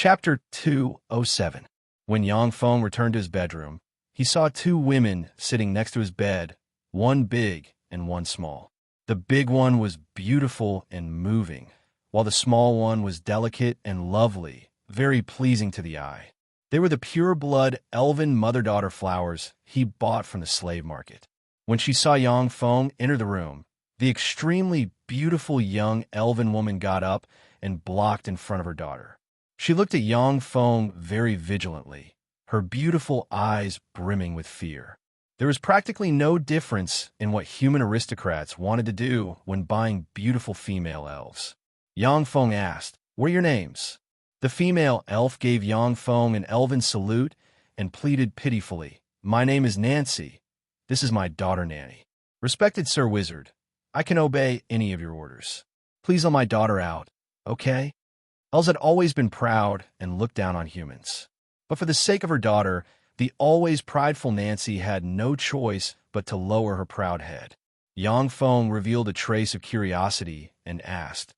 Chapter 207. When Yang Feng returned to his bedroom, he saw two women sitting next to his bed, one big and one small. The big one was beautiful and moving, while the small one was delicate and lovely, very pleasing to the eye. They were the pure-blood elven mother-daughter flowers he bought from the slave market. When she saw Yang Feng enter the room, the extremely beautiful young elven woman got up and blocked in front of her daughter. She looked at Yang Feng very vigilantly, her beautiful eyes brimming with fear. There was practically no difference in what human aristocrats wanted to do when buying beautiful female elves. Yang Feng asked, "What are your names?" The female elf gave Yang Feng an elven salute and pleaded pitifully, "My name is Nancy. This is my daughter Nanny. Respected Sir Wizard, I can obey any of your orders. Please let my daughter out, okay?" Elves had always been proud and looked down on humans. But for the sake of her daughter, the always prideful Nancy had no choice but to lower her proud head. Yang Feng revealed a trace of curiosity and asked,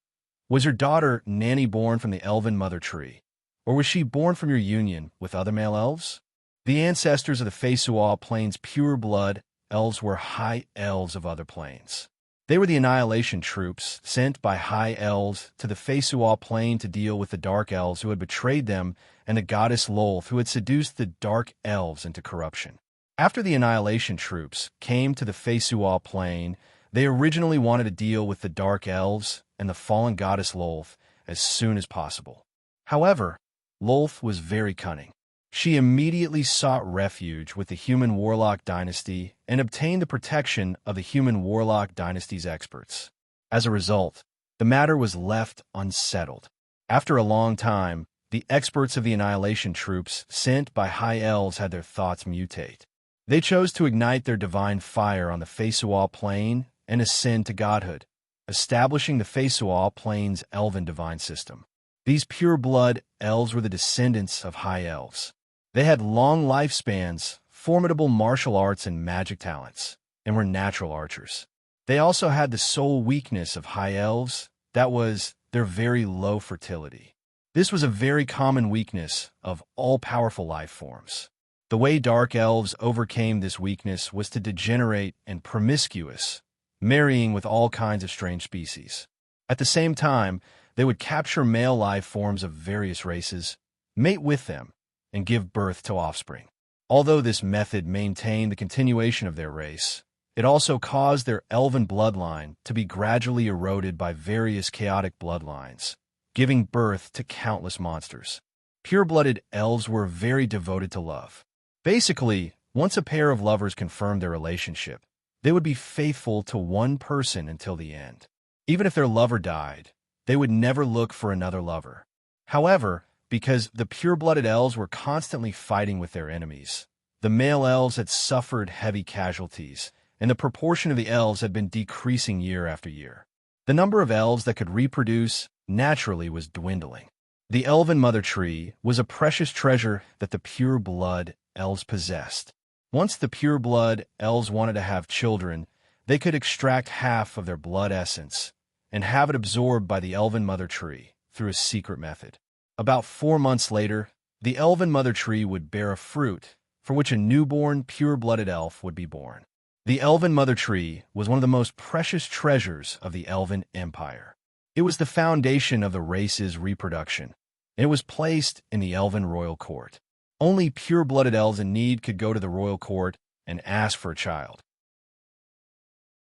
"Was your daughter Nanny born from the elven mother tree, or was she born from your union with other male elves?" The ancestors of the Feisual Plains pure blood elves were high elves of other planes. They were the annihilation troops sent by high elves to the Feisual Plain to deal with the dark elves who had betrayed them and the goddess Lolth who had seduced the dark elves into corruption. After the annihilation troops came to the Feisual Plain, they originally wanted to deal with the dark elves and the fallen goddess Lolth as soon as possible. However, Lolth was very cunning. She immediately sought refuge with the human warlock dynasty and obtained the protection of the human warlock dynasty's experts. As a result, the matter was left unsettled. After a long time, the experts of the annihilation troops sent by high elves had their thoughts mutate. They chose to ignite their divine fire on the Feisual Plain and ascend to godhood, establishing the Feisual Plain's elven divine system. These pure-blood elves were the descendants of high elves. They had long lifespans, formidable martial arts and magic talents, and were natural archers. They also had the sole weakness of high elves, that was, their very low fertility. This was a very common weakness of all-powerful life forms. The way dark elves overcame this weakness was to degenerate and promiscuous, marrying with all kinds of strange species. At the same time, they would capture male life forms of various races, mate with them, and give birth to offspring. Although this method maintained the continuation of their race, it also caused their elven bloodline to be gradually eroded by various chaotic bloodlines, giving birth to countless monsters. Pure-blooded elves were very devoted to love. Basically, once a pair of lovers confirmed their relationship, they would be faithful to one person until the end. Even if their lover died, they would never look for another lover. However, because the pure-blooded elves were constantly fighting with their enemies, the male elves had suffered heavy casualties, and the proportion of the elves had been decreasing year after year. The number of elves that could reproduce naturally was dwindling. The elven mother tree was a precious treasure that the pure-blood elves possessed. Once the pure-blood elves wanted to have children, they could extract half of their blood essence and have it absorbed by the elven mother tree through a secret method. About 4 months later, the elven mother tree would bear a fruit for which a newborn, pure-blooded elf would be born. The elven mother tree was one of the most precious treasures of the elven empire. It was the foundation of the race's reproduction, and it was placed in the elven royal court. Only pure-blooded elves in need could go to the royal court and ask for a child.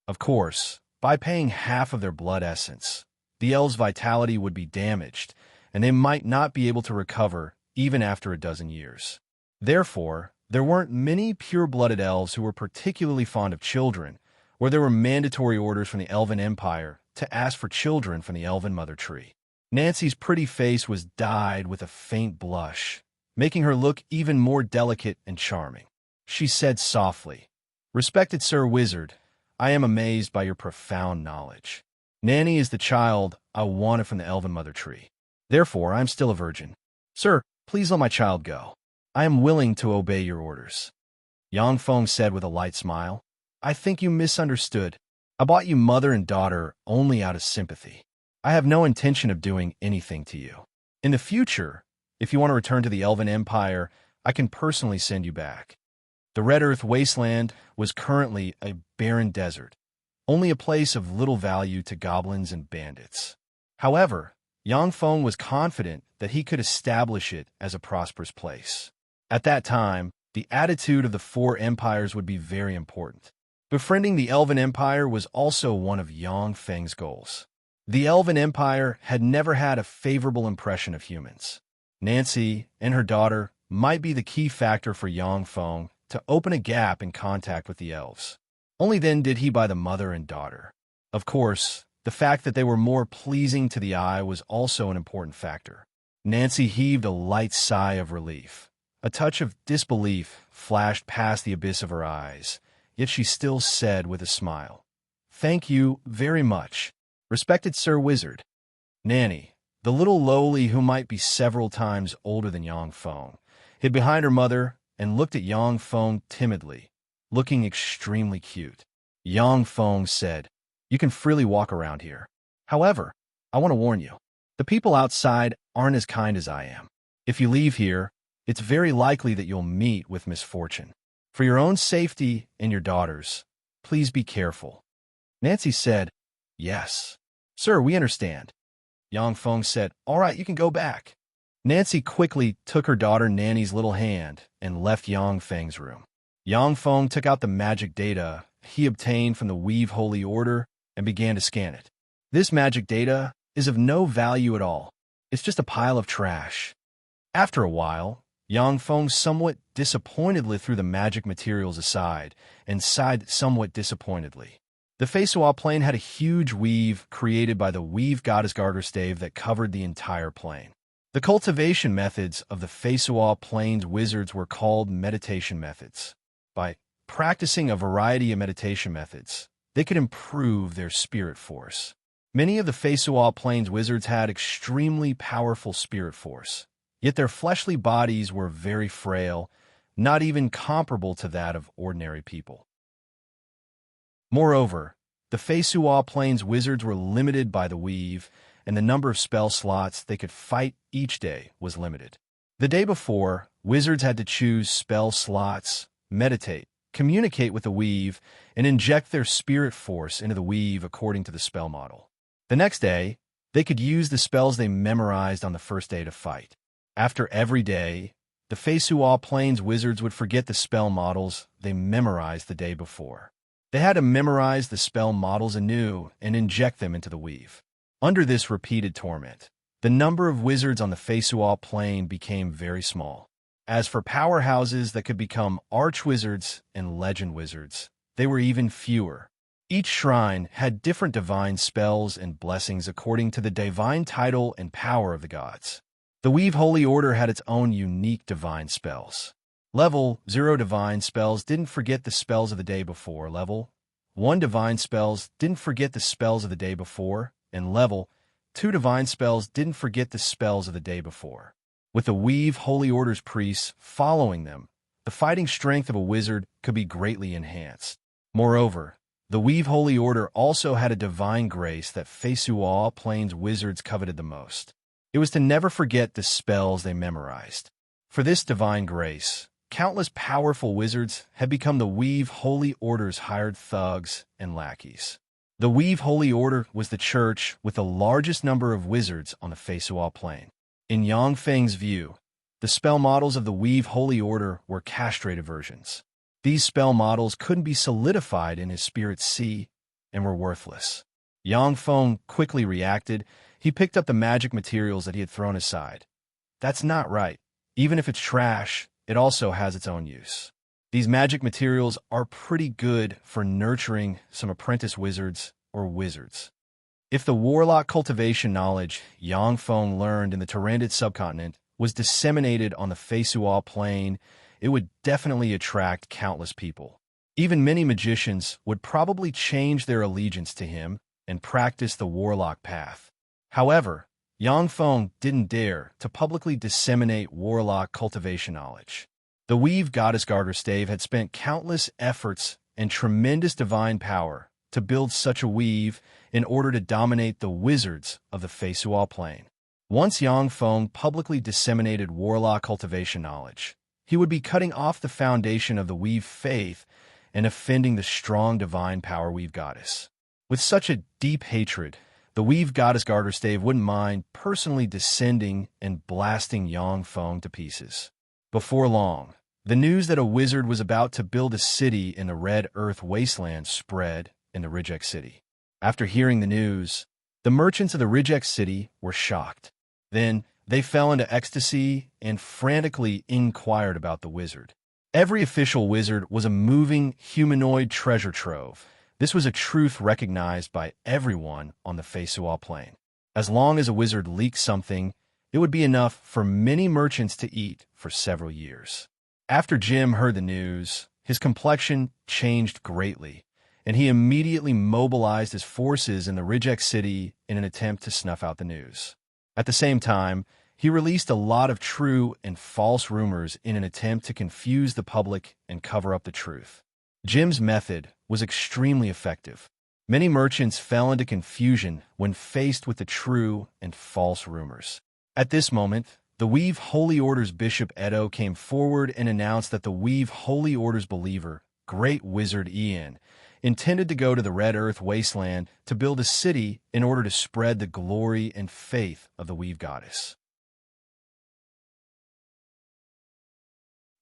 Of course, by paying half of their blood essence, the elves' vitality would be damaged, and they might not be able to recover even after a dozen years. Therefore, there weren't many pure-blooded elves who were particularly fond of children, or there were mandatory orders from the Elven Empire to ask for children from the Elven Mother Tree. Nancy's pretty face was dyed with a faint blush, making her look even more delicate and charming. She said softly, "Respected Sir Wizard, I am amazed by your profound knowledge. Nanny is the child I wanted from the Elven Mother Tree. Therefore, I am still a virgin. Sir, please let my child go. I am willing to obey your orders." Yang Feng said with a light smile, "I think you misunderstood. I bought you mother and daughter only out of sympathy. I have no intention of doing anything to you. In the future, If you want to return to the Elven Empire, I can personally send you back. The Red Earth Wasteland was currently a barren desert, only a place of little value to goblins and bandits. However, Yang Feng was confident that he could establish it as a prosperous place. At that time, the attitude of the four empires would be very important. Befriending the Elven Empire was also one of Yang Feng's goals. The Elven Empire had never had a favorable impression of humans. Nancy and her daughter might be the key factor for Yang Feng to open a gap in contact with the elves. Only then did he buy the mother and daughter. Of course, the fact that they were more pleasing to the eye was also an important factor. Nancy heaved a light sigh of relief. A touch of disbelief flashed past the abyss of her eyes, yet she still said with a smile, "Thank you very much, respected Sir Wizard." Nanny, the little lowly who might be several times older than Yang Feng, hid behind her mother and looked at Yang Feng timidly, looking extremely cute. Yang Feng said, "You can freely walk around here. However, I want to warn you, the people outside aren't as kind as I am. If you leave here, it's very likely that you'll meet with misfortune. For your own safety and your daughter's, please be careful." Nancy said, "Yes. Sir, we understand." Yang Feng said, "All right, you can go back." Nancy quickly took her daughter Nanny's little hand and left Yang Feng's room. Yang Feng took out the magic data he obtained from the Weave Holy Order and began to scan it. This magic data is of no value at all. It's just a pile of trash. After a while, Yang Feng somewhat disappointedly threw the magic materials aside and sighed somewhat disappointedly. The Feisuo Plain had a huge weave created by the Weave Goddess Garter Stave that covered the entire plain. The cultivation methods of the Feisuo Plains wizards were called meditation methods. By practicing a variety of meditation methods, they could improve their spirit force. Many of the Feisuo Plains wizards had extremely powerful spirit force, yet their fleshly bodies were very frail, not even comparable to that of ordinary people. Moreover, the Feisuo Plains wizards were limited by the weave, and the number of spell slots they could fight each day was limited. The day before, wizards had to choose spell slots, meditate, communicate with the weave, and inject their spirit force into the weave according to the spell model. The next day, they could use the spells they memorized on the first day to fight. After every day, the Feisuo Plains wizards would forget the spell models they memorized the day before. They had to memorize the spell models anew and inject them into the weave. Under this repeated torment, the number of wizards on the Feisuo Plain became very small. As for powerhouses that could become archwizards and legend wizards, they were even fewer. Each shrine had different divine spells and blessings according to the divine title and power of the gods. The Weave Holy Order had its own unique divine spells. Level 0 divine spells didn't forget the spells of the day before. Level 1 divine spells didn't forget the spells of the day before. And level 2 divine spells didn't forget the spells of the day before. With the Weave Holy Order's priests following them, the fighting strength of a wizard could be greatly enhanced. Moreover, the Weave Holy Order also had a divine grace that Feisuo Plains wizards coveted the most. It was to never forget the spells they memorized. For this divine grace, countless powerful wizards had become the Weave Holy Order's hired thugs and lackeys. The Weave Holy Order was the church with the largest number of wizards on the Feisuo Plain. In Yang Feng's view, the spell models of the Weave Holy Order were castrated versions. These spell models couldn't be solidified in his spirit sea and were worthless. Yang Feng quickly reacted. He picked up the magic materials that he had thrown aside. "That's not right. Even if it's trash, it also has its own use. These magic materials are pretty good for nurturing some apprentice wizards or wizards." If the warlock cultivation knowledge Yang Feng learned in the Tyrannid subcontinent was disseminated on the Feisuo Plain, it would definitely attract countless people. Even many magicians would probably change their allegiance to him and practice the warlock path. However, Yang Feng didn't dare to publicly disseminate warlock cultivation knowledge. The Weave Goddess Garter Stave had spent countless efforts and tremendous divine power to build such a weave in order to dominate the wizards of the Feisuo Plain. Once Yang Feng publicly disseminated warlock cultivation knowledge, he would be cutting off the foundation of the Weave faith and offending the strong divine power Weave goddess. With such a deep hatred, the Weave goddess Garterstave wouldn't mind personally descending and blasting Yang Feng to pieces. Before long, the news that a wizard was about to build a city in the Red Earth Wasteland spread in the Rijek City. After hearing the news, the merchants of the Rijek City were shocked. Then they fell into ecstasy and frantically inquired about the wizard. Every official wizard was a moving humanoid treasure trove. This was a truth recognized by everyone on the Feisuo Plain. As long as a wizard leaked something, it would be enough for many merchants to eat for several years. After Jim heard the news, his complexion changed greatly, and he immediately mobilized his forces in the Rijek City in an attempt to snuff out the news. At the same time, he released a lot of true and false rumors in an attempt to confuse the public and cover up the truth. Jim's method was extremely effective. Many merchants fell into confusion when faced with the true and false rumors. At this moment, the Weave Holy Order's Bishop Edo came forward and announced that the Weave Holy Order's believer, Great Wizard Ian, intended to go to the Red Earth Wasteland to build a city in order to spread the glory and faith of the Weave Goddess.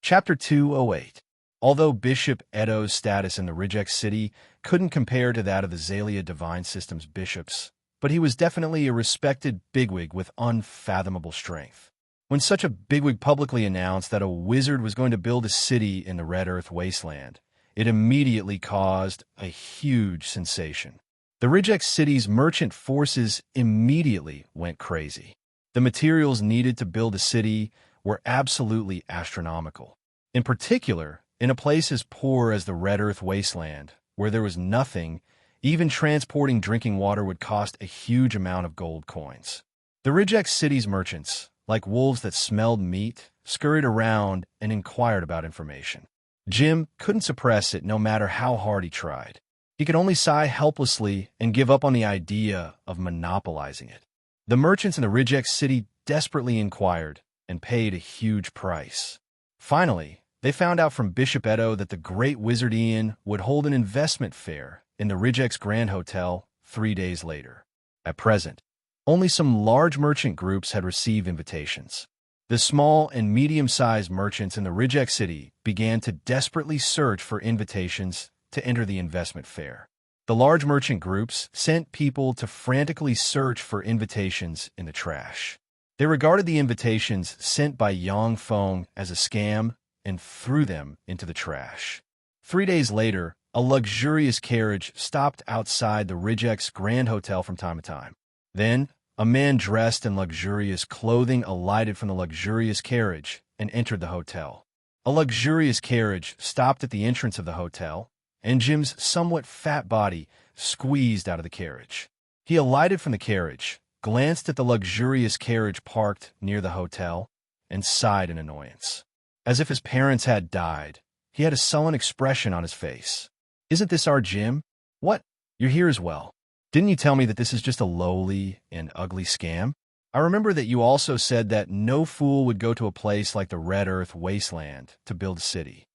Chapter 208. Although Bishop Edo's status in the Rijek City couldn't compare to that of the Zalia Divine System's bishops, but he was definitely a respected bigwig with unfathomable strength. When such a bigwig publicly announced that a wizard was going to build a city in the Red Earth Wasteland, it immediately caused a huge sensation. The Rijek City's merchant forces immediately went crazy. The materials needed to build a city were absolutely astronomical. In particular, in a place as poor as the Red Earth Wasteland, where there was nothing, even transporting drinking water would cost a huge amount of gold coins. The Rijek City's merchants, like wolves that smelled meat, scurried around and inquired about information. Jim couldn't suppress it no matter how hard he tried. He could only sigh helplessly and give up on the idea of monopolizing it. The merchants in the Rijek City desperately inquired and paid a huge price. Finally, they found out from Bishop Edo that the Great Wizard Ian would hold an investment fair in the Rijek's Grand Hotel 3 days later. At present, only some large merchant groups had received invitations. The small and medium-sized merchants in the Rijek City began to desperately search for invitations to enter the investment fair. The large merchant groups sent people to frantically search for invitations in the trash. They regarded the invitations sent by Yang Feng as a scam and threw them into the trash. 3 days later, a luxurious carriage stopped outside the Rijek's Grand Hotel from time to time. Then, a man dressed in luxurious clothing alighted from the luxurious carriage and entered the hotel. A luxurious carriage stopped at the entrance of the hotel, and Jim's somewhat fat body squeezed out of the carriage. He alighted from the carriage, glanced at the luxurious carriage parked near the hotel, and sighed in annoyance. As if his parents had died, he had a sullen expression on his face. "Isn't this our Jim? What? You're here as well. Didn't you tell me that this is just a lowly and ugly scam? I remember that you also said that no fool would go to a place like the Red Earth Wasteland to build a city."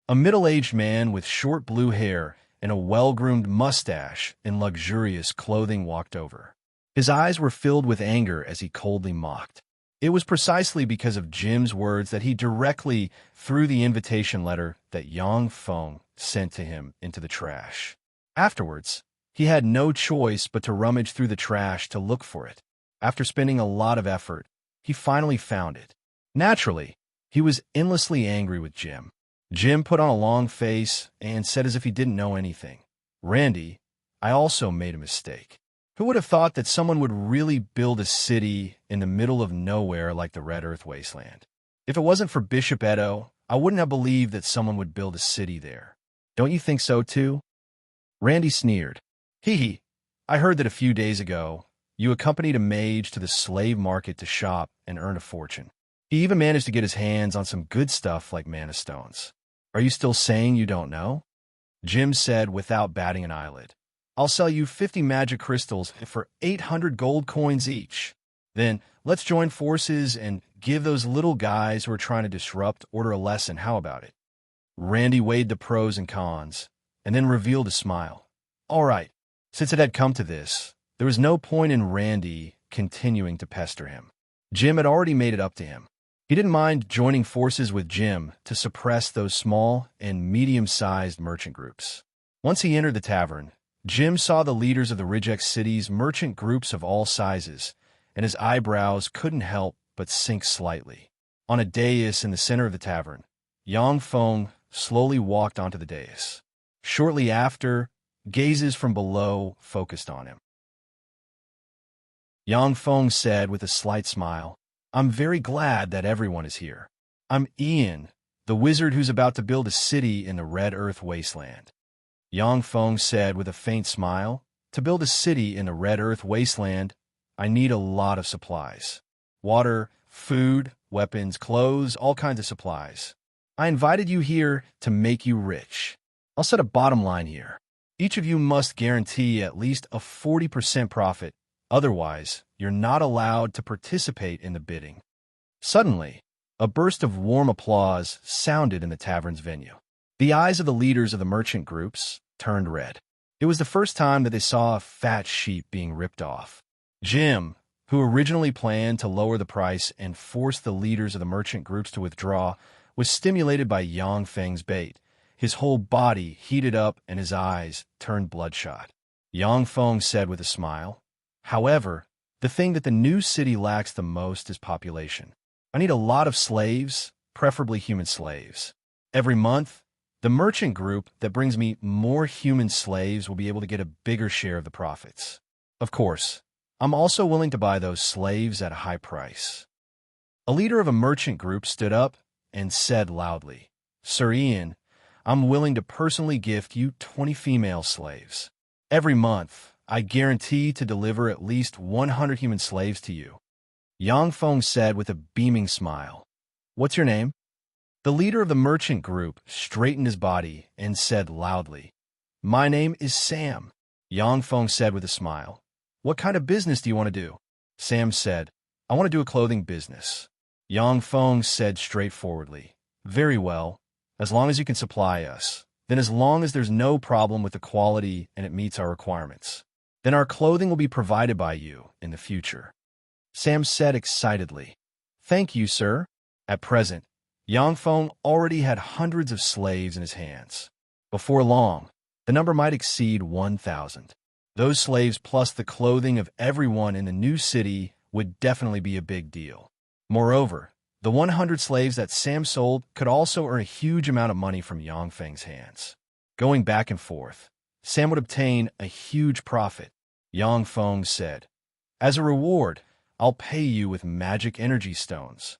A middle-aged man with short blue hair and a well-groomed mustache in luxurious clothing walked over. His eyes were filled with anger as he coldly mocked. It was precisely because of Jim's words that he directly threw the invitation letter that Yang Feng sent to him into the trash. Afterwards, he had no choice but to rummage through the trash to look for it. After spending a lot of effort, he finally found it. Naturally, he was endlessly angry with Jim. Jim put on a long face and said as if he didn't know anything, "Randy, I also made a mistake. Who would have thought that someone would really build a city in the middle of nowhere like the Red Earth Wasteland? If it wasn't for Bishop Edo, I wouldn't have believed that someone would build a city there. Don't you think so too?" Randy sneered. "Hee, I heard that a few days ago, you accompanied a mage to the slave market to shop and earn a fortune. He even managed to get his hands on some good stuff like mana stones. Are you still saying you don't know?" Jim said without batting an eyelid. "I'll sell you 50 magic crystals for 800 gold coins each." Then let's join forces and give those little guys who are trying to disrupt order a lesson. How about it? Randy weighed the pros and cons, and then revealed a smile. All right, since it had come to this, there was no point in Randy continuing to pester him. Jim had already made it up to him. He didn't mind joining forces with Jim to suppress those small and medium-sized merchant groups. Once he entered the tavern, Jim saw the leaders of the Ridgex City's merchant groups of all sizes, and his eyebrows couldn't help but sink slightly. On a dais in the center of the tavern, Yang Feng slowly walked onto the dais. Shortly after, gazes from below focused on him. Yang Feng said with a slight smile, I'm very glad that everyone is here. I'm Ian, the wizard who's about to build a city in the Red Earth Wasteland. Yang Feng said with a faint smile, to build a city in the Red Earth Wasteland, I need a lot of supplies. Water, food, weapons, clothes, all kinds of supplies. I invited you here to make you rich. I'll set a bottom line here. Each of you must guarantee at least a 40% profit. Otherwise, you're not allowed to participate in the bidding. Suddenly, a burst of warm applause sounded in the tavern's venue. The eyes of the leaders of the merchant groups turned red. It was the first time that they saw a fat sheep being ripped off. Jim, who originally planned to lower the price and force the leaders of the merchant groups to withdraw, was stimulated by Yang Feng's bait. His whole body heated up and his eyes turned bloodshot. Yang Feng said with a smile, However, the thing that the new city lacks the most is population. I need a lot of slaves, preferably human slaves. Every month, the merchant group that brings me more human slaves will be able to get a bigger share of the profits. Of course, I'm also willing to buy those slaves at a high price. A leader of a merchant group stood up and said loudly, Serene, I'm willing to personally gift you 20 female slaves. Every month, I guarantee to deliver at least 100 human slaves to you. Yang Feng said with a beaming smile, What's your name? The leader of the merchant group straightened his body and said loudly, My name is Sam. Yang Feng said with a smile, What kind of business do you want to do? Sam said, I want to do a clothing business. Yang Feng said straightforwardly, Very well, as long as you can supply us. Then as long as there's no problem with the quality and it meets our requirements. Then our clothing will be provided by you in the future. Sam said excitedly, Thank you, sir. At present, Yang Feng already had hundreds of slaves in his hands. Before long, the number might exceed 1,000. Those slaves plus the clothing of everyone in the new city would definitely be a big deal. Moreover, the 100 slaves that Sam sold could also earn a huge amount of money from Yang Feng's hands. Going back and forth, Sam would obtain a huge profit. Yang Feng said, As a reward, I'll pay you with magic energy stones.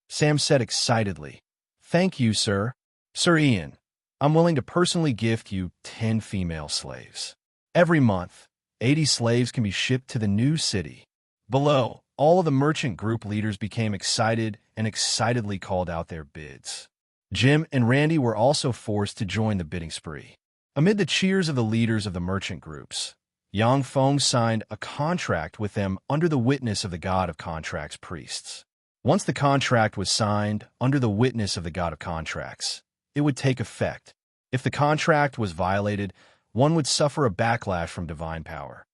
Sam said excitedly, Thank you, sir. Sir Ian, I'm willing to personally gift you 10 female slaves. Every month, 80 slaves can be shipped to the new city. Below, all of the merchant group leaders became excited and excitedly called out their bids. Jim and Randy were also forced to join the bidding spree. Amid the cheers of the leaders of the merchant groups, Yang Feng signed a contract with them under the witness of the God of Contracts priests. Once the contract was signed under the witness of the God of Contracts, it would take effect. If the contract was violated, one would suffer a backlash from divine power.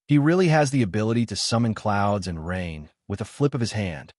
He really has the ability to summon clouds and rain with a flip of his hand.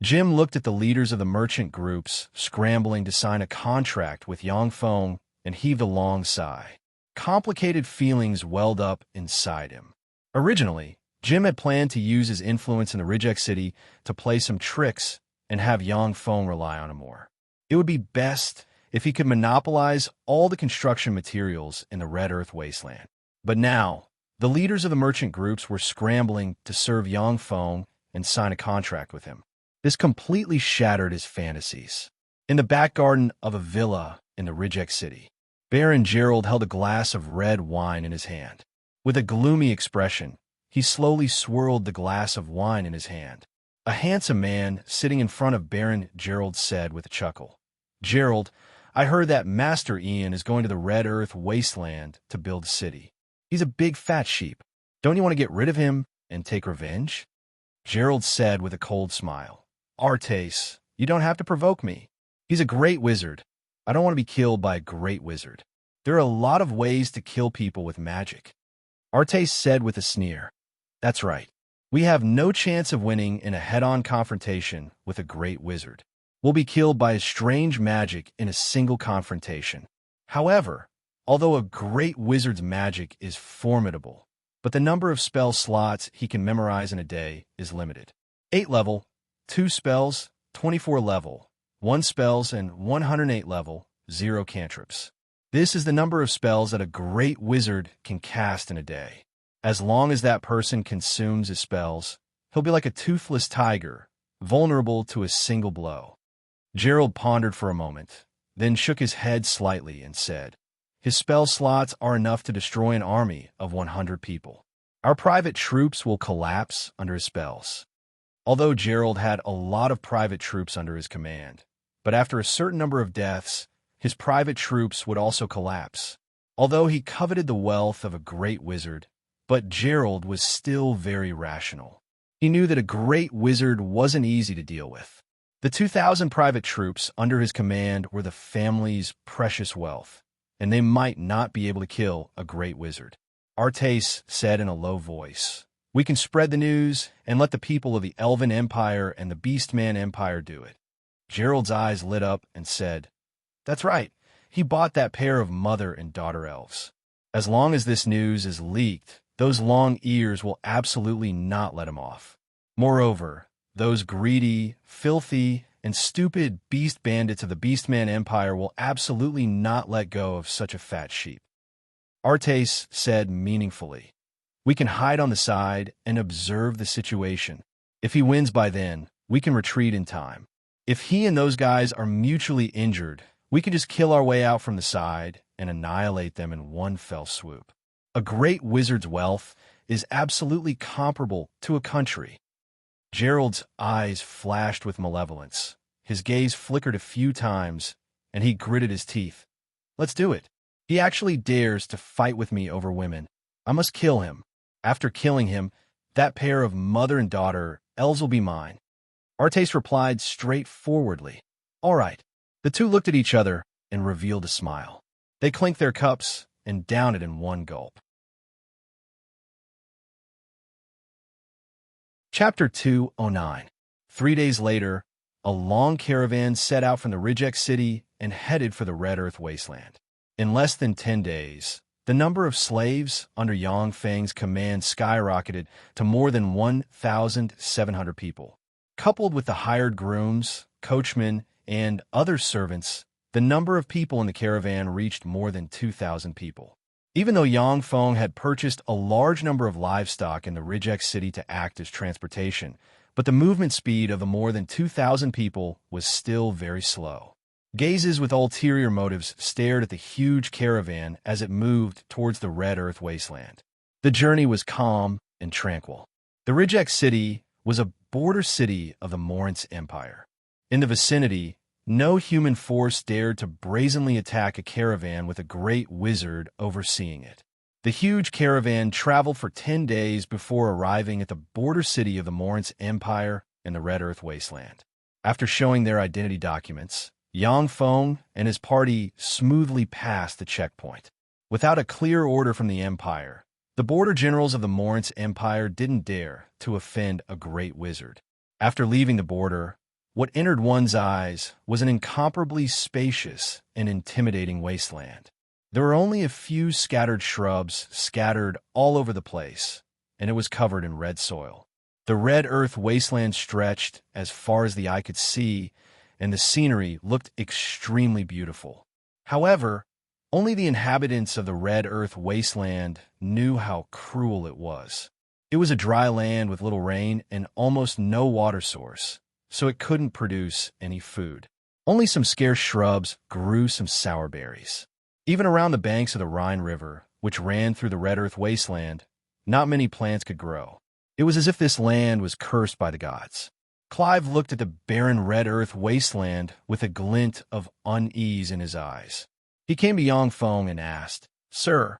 Jim looked at the leaders of the merchant groups scrambling to sign a contract with Yang Feng and heaved a long sigh. Complicated feelings welled up inside him. Originally, Jim had planned to use his influence in the Ridgex City to play some tricks and have Yang Feng rely on him more. It would be best if he could monopolize all the construction materials in the Red Earth Wasteland. But now, the leaders of the merchant groups were scrambling to serve Yang Feng and sign a contract with him. This completely shattered his fantasies. In the back garden of a villa in the Ridgex City, Baron Gerald held a glass of red wine in his hand. With a gloomy expression, he slowly swirled the glass of wine in his hand. A handsome man sitting in front of Baron Gerald said with a chuckle, Gerald, I heard that Master Ian is going to the Red Earth Wasteland to build a city. He's a big fat sheep. Don't you want to get rid of him and take revenge? Gerald said with a cold smile. Artes, you don't have to provoke me. He's a great wizard. I don't want to be killed by a great wizard. There are a lot of ways to kill people with magic. Artes said with a sneer. That's right. We have no chance of winning in a head-on confrontation with a great wizard. We'll be killed by a strange magic in a single confrontation. However, although a great wizard's magic is formidable, but the number of spell slots he can memorize in a day is limited. 8 level, 2 spells, 24 level, 1 spells, and 108 level, 0 cantrips. This is the number of spells that a great wizard can cast in a day. As long as that person consumes his spells, he'll be like a toothless tiger, vulnerable to a single blow. Gerald pondered for a moment, then shook his head slightly and said, his spell slots are enough to destroy an army of 100 people. Our private troops will collapse under his spells. Although Gerald had a lot of private troops under his command, but after a certain number of deaths, his private troops would also collapse. Although he coveted the wealth of a great wizard, but Gerald was still very rational. He knew that a great wizard wasn't easy to deal with. The 2,000 private troops under his command were the family's precious wealth, and they might not be able to kill a great wizard. Artes said in a low voice, we can spread the news and let the people of the Elven Empire and the Beastman Empire do it. Gerald's eyes lit up and said, that's right. He bought that pair of mother and daughter elves. As long as this news is leaked, those long ears will absolutely not let him off. Moreover, those greedy, filthy, and stupid beast bandits of the Beastman Empire will absolutely not let go of such a fat sheep. Artes said meaningfully, we can hide on the side and observe the situation. If he wins by then, we can retreat in time. If he and those guys are mutually injured, we can just kill our way out from the side and annihilate them in one fell swoop. A great wizard's wealth is absolutely comparable to a country. Gerald's eyes flashed with malevolence. His gaze flickered a few times, and he gritted his teeth. Let's do it. He actually dares to fight with me over women. I must kill him. After killing him, that pair of mother and daughter elves will be mine. Artes replied straightforwardly. All right. The two looked at each other and revealed a smile. They clinked their cups and downed it in one gulp. Chapter 209. 3 days later, a long caravan set out from the Ridgex city and headed for the Red Earth Wasteland. In less than 10 days, the number of slaves under Yang Feng's command skyrocketed to more than 1,700 people. Coupled with the hired grooms, coachmen, and other servants, the number of people in the caravan reached more than 2,000 people. Even though Yang Feng had purchased a large number of livestock in the Ridgex city to act as transportation, but the movement speed of the more than 2,000 people was still very slow. Gazes with ulterior motives stared at the huge caravan as it moved towards the Red Earth Wasteland. The journey was calm and tranquil. The Ridgex city was a border city of the Morance Empire. In the vicinity, no human force dared to brazenly attack a caravan with a great wizard overseeing it. The huge caravan traveled for 10 days before arriving at the border city of the Morance Empire in the Red Earth Wasteland. After showing their identity documents, Yang Feng and his party smoothly passed the checkpoint. Without a clear order from the Empire, the border generals of the Morance Empire didn't dare to offend a great wizard. After leaving the border, what entered one's eyes was an incomparably spacious and intimidating wasteland. There were only a few scattered shrubs scattered all over the place, and it was covered in red soil. The Red Earth Wasteland stretched as far as the eye could see, and the scenery looked extremely beautiful. However, only the inhabitants of the Red Earth Wasteland knew how cruel it was. It was a dry land with little rain and almost no water source, so it couldn't produce any food. Only some scarce shrubs grew some sour berries. Even around the banks of the Rhine River, which ran through the Red Earth Wasteland, not many plants could grow. It was as if this land was cursed by the gods. Clive looked at the barren Red Earth Wasteland with a glint of unease in his eyes. He came to Yang Feng and asked, Sir,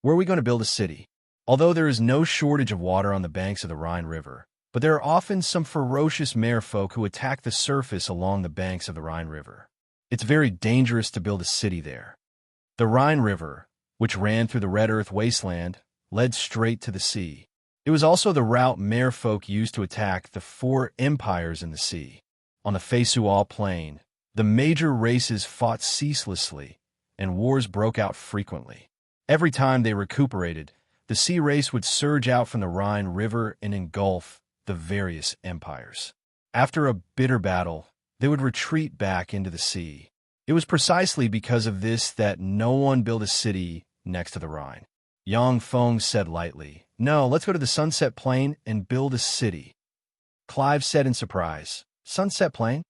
where are we going to build a city? Although there is no shortage of water on the banks of the Rhine River, but there are often some ferocious merfolk who attack the surface along the banks of the Rhine River. It's very dangerous to build a city there. The Rhine River, which ran through the Red Earth wasteland, led straight to the sea. It was also the route merfolk used to attack the four empires in the sea. On the Feisual Plain, the major races fought ceaselessly, and wars broke out frequently. Every time they recuperated, the sea race would surge out from the Rhine River and engulf the various empires. After a bitter battle, they would retreat back into the sea. It was precisely because of this that no one built a city next to the Rhine. Yang Feng said lightly, "No, let's go to the Sunset Plain and build a city." Clive said in surprise, "Sunset Plain?"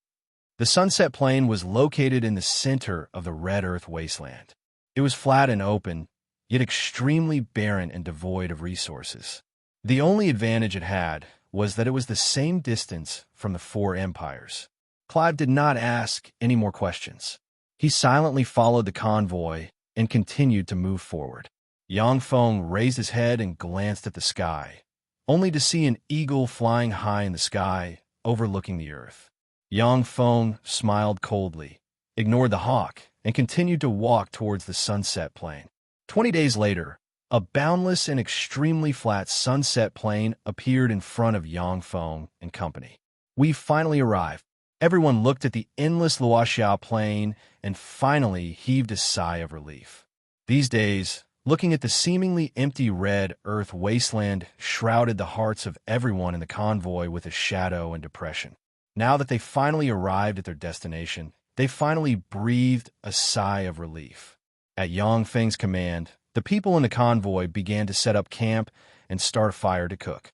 The Sunset Plain was located in the center of the Red Earth wasteland. It was flat and open, yet extremely barren and devoid of resources. The only advantage it had was that it was the same distance from the four empires. Clive did not ask any more questions. He silently followed the convoy and continued to move forward. Yang Feng raised his head and glanced at the sky, only to see an eagle flying high in the sky, overlooking the earth. Yang Feng smiled coldly, ignored the hawk, and continued to walk towards the Sunset Plain. 20 days later, a boundless and extremely flat sunset plain appeared in front of Yang Feng and company. "We've finally arrived." Everyone looked at the endless Luoxiao plain and finally heaved a sigh of relief. These days, looking at the seemingly empty red earth wasteland shrouded the hearts of everyone in the convoy with a shadow and depression. Now that they finally arrived at their destination, they finally breathed a sigh of relief. At Yang Feng's command, the people in the convoy began to set up camp and start a fire to cook.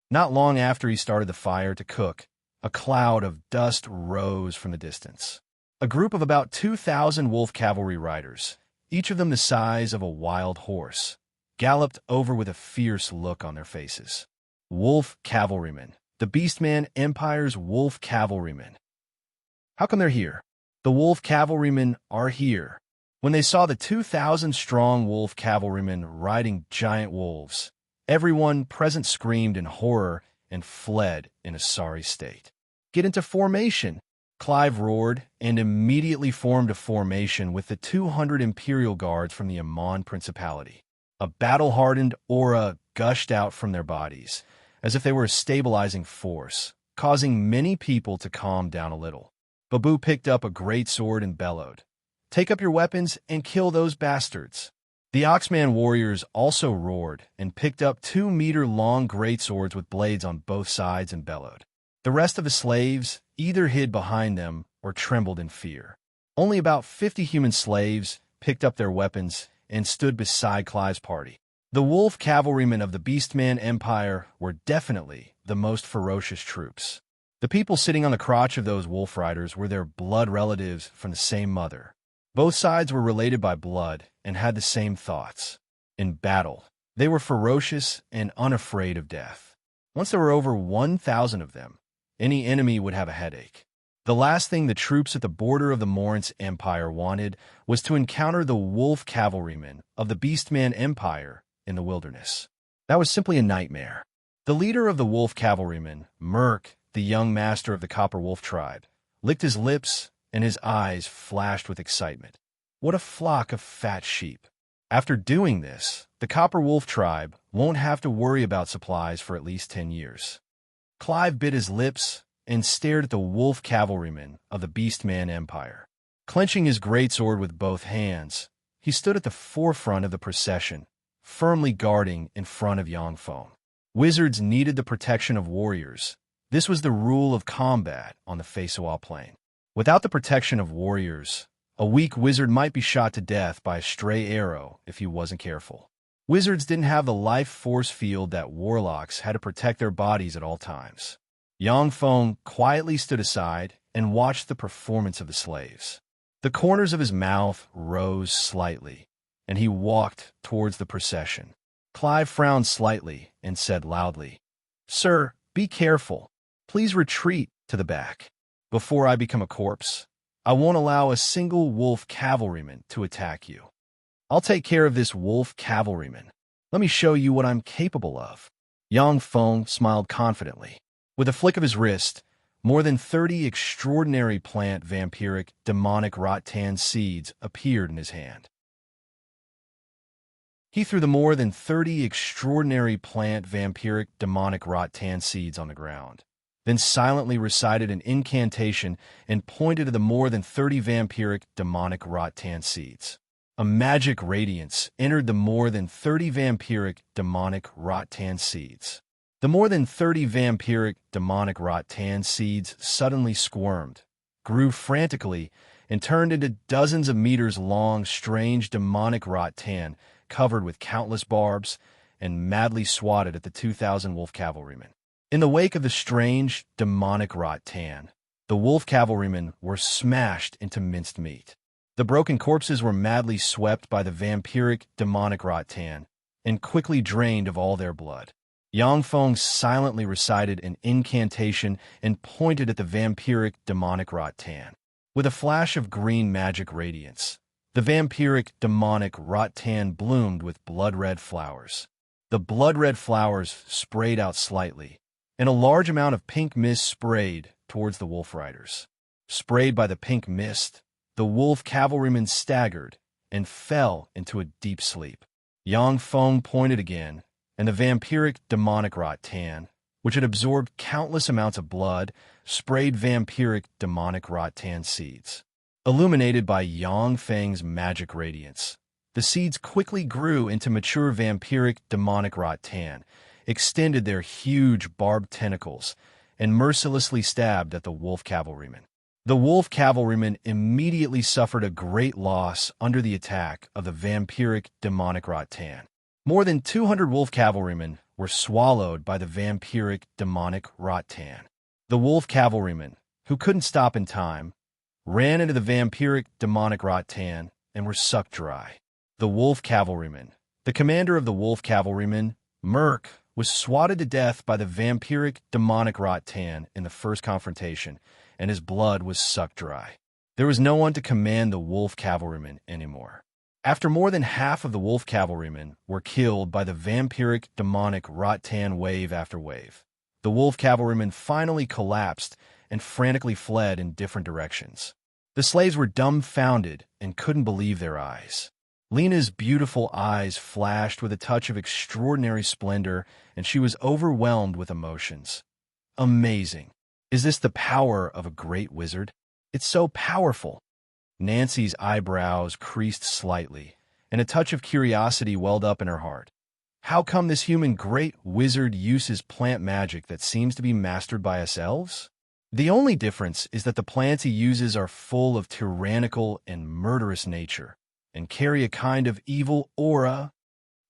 Not long after he started the fire to cook, a cloud of dust rose from the distance. A group of about 2,000 wolf cavalry riders, each of them the size of a wild horse, galloped over with a fierce look on their faces. Wolf cavalrymen, the Beastman Empire's wolf cavalrymen. How come they're here? The wolf cavalrymen are here. When they saw the 2,000-strong wolf cavalrymen riding giant wolves, everyone present screamed in horror and fled in a sorry state. "Get into formation!" Clive roared and immediately formed a formation with the 200 Imperial Guards from the Amon Principality. A battle-hardened aura gushed out from their bodies, as if they were a stabilizing force, causing many people to calm down a little. Babu picked up a great sword and bellowed, "Take up your weapons and kill those bastards." The Oxman warriors also roared and picked up 2-meter-long greatswords with blades on both sides and bellowed. The rest of the slaves either hid behind them or trembled in fear. Only about 50 human slaves picked up their weapons and stood beside Clive's party. The wolf cavalrymen of the Beastman Empire were definitely the most ferocious troops. The people sitting on the crotch of those wolf riders were their blood relatives from the same mother. Both sides were related by blood and had the same thoughts. In battle, they were ferocious and unafraid of death. Once there were over 1,000 of them, any enemy would have a headache. The last thing the troops at the border of the Morance Empire wanted was to encounter the wolf cavalrymen of the Beastman Empire in the wilderness. That was simply a nightmare. The leader of the wolf cavalrymen, Mech, the young master of the Copper Wolf tribe, licked his lips and his eyes flashed with excitement. What a flock of fat sheep. After doing this, the Copper Wolf tribe won't have to worry about supplies for at least 10 years. Clive bit his lips and stared at the wolf cavalrymen of the Beastman Empire. Clenching his greatsword with both hands, he stood at the forefront of the procession, firmly guarding in front of Yang Feng. Wizards needed the protection of warriors. This was the rule of combat on the Feisual Plain. Without the protection of warriors, a weak wizard might be shot to death by a stray arrow if he wasn't careful. Wizards didn't have the life force field that warlocks had to protect their bodies at all times. Yang Feng quietly stood aside and watched the performance of the slaves. The corners of his mouth rose slightly, and he walked towards the procession. Clive frowned slightly and said loudly, "Sir, be careful. Please retreat to the back. Before I become a corpse, I won't allow a single wolf cavalryman to attack you. I'll take care of this wolf cavalryman. Let me show you what I'm capable of." Yang Feng smiled confidently. With a flick of his wrist, more than 30 extraordinary plant vampiric demonic rattan seeds appeared in his hand. He threw the more than 30 extraordinary plant vampiric demonic rattan seeds on the ground, then silently recited an incantation and pointed to the more than 30 vampiric demonic rattan seeds. A magic radiance entered the more than 30 vampiric demonic rattan seeds. The more than 30 vampiric demonic rattan seeds suddenly squirmed, grew frantically, and turned into dozens of meters long strange demonic rattan covered with countless barbs and madly swatted at the 2,000 wolf cavalrymen. In the wake of the strange demonic rattan, the wolf cavalrymen were smashed into minced meat. The broken corpses were madly swept by the vampiric demonic rattan and quickly drained of all their blood. Yang Feng silently recited an incantation and pointed at the vampiric demonic rattan. With a flash of green magic radiance, the vampiric demonic rattan bloomed with blood-red flowers. The blood-red flowers sprayed out slightly, and a large amount of pink mist sprayed towards the wolf riders. Sprayed by the pink mist, the wolf cavalrymen staggered and fell into a deep sleep. Yang Feng pointed again, and the vampiric demonic rattan, which had absorbed countless amounts of blood, sprayed vampiric demonic rattan seeds. Illuminated by Yang Feng's magic radiance, the seeds quickly grew into mature vampiric demonic rattan, extended their huge barbed tentacles, and mercilessly stabbed at the wolf cavalrymen. The wolf cavalrymen immediately suffered a great loss under the attack of the vampiric demonic rattan. More than 200 wolf cavalrymen were swallowed by the vampiric demonic rattan. The wolf cavalrymen, who couldn't stop in time, ran into the vampiric demonic rattan and were sucked dry. The wolf cavalryman, the commander of the wolf cavalrymen, Mech, was swatted to death by the vampiric demonic rattan in the first confrontation, and his blood was sucked dry. There was no one to command the wolf cavalrymen anymore. After more than half of the wolf cavalrymen were killed by the vampiric demonic rattan wave after wave, the wolf cavalrymen finally collapsed and frantically fled in different directions. The slaves were dumbfounded and couldn't believe their eyes. Lena's beautiful eyes flashed with a touch of extraordinary splendor, and she was overwhelmed with emotions. Amazing. Is this the power of a great wizard? It's so powerful. Nancy's eyebrows creased slightly, and a touch of curiosity welled up in her heart. How come this human great wizard uses plant magic that seems to be mastered by us elves? The only difference is that the plants he uses are full of tyrannical and murderous nature, and carry a kind of evil aura.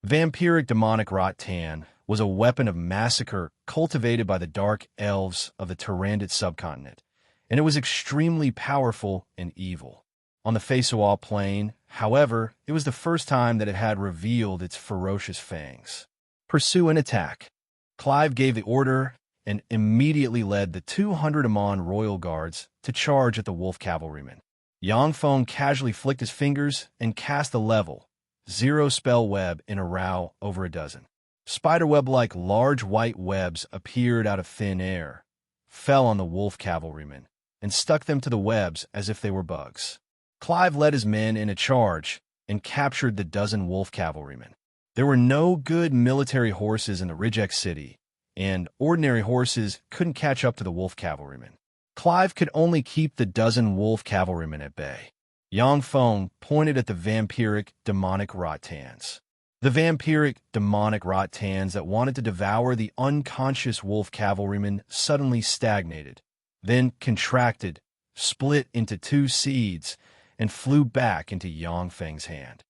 Vampiric demonic rattan was a weapon of massacre cultivated by the dark elves of the Tyrannid subcontinent, and it was extremely powerful and evil. On the Feysoal plain, however, it was the first time that it had revealed its ferocious fangs. Pursue and attack. Clive gave the order and immediately led the 200 Amon royal guards to charge at the wolf cavalrymen. Yang Feng casually flicked his fingers and cast a level, 0 spell web in a row over a dozen. Spiderweb-like large white webs appeared out of thin air, fell on the wolf cavalrymen, and stuck them to the webs as if they were bugs. Clive led his men in a charge and captured the dozen wolf cavalrymen. There were no good military horses in the Rijek city, and ordinary horses couldn't catch up to the wolf cavalrymen. Clive could only keep the dozen wolf cavalrymen at bay. Yang Feng pointed at the vampiric demonic rattans. The vampiric demonic rattans that wanted to devour the unconscious wolf cavalrymen suddenly stagnated, then contracted, split into 2 seeds, and flew back into Yang Feng's hand.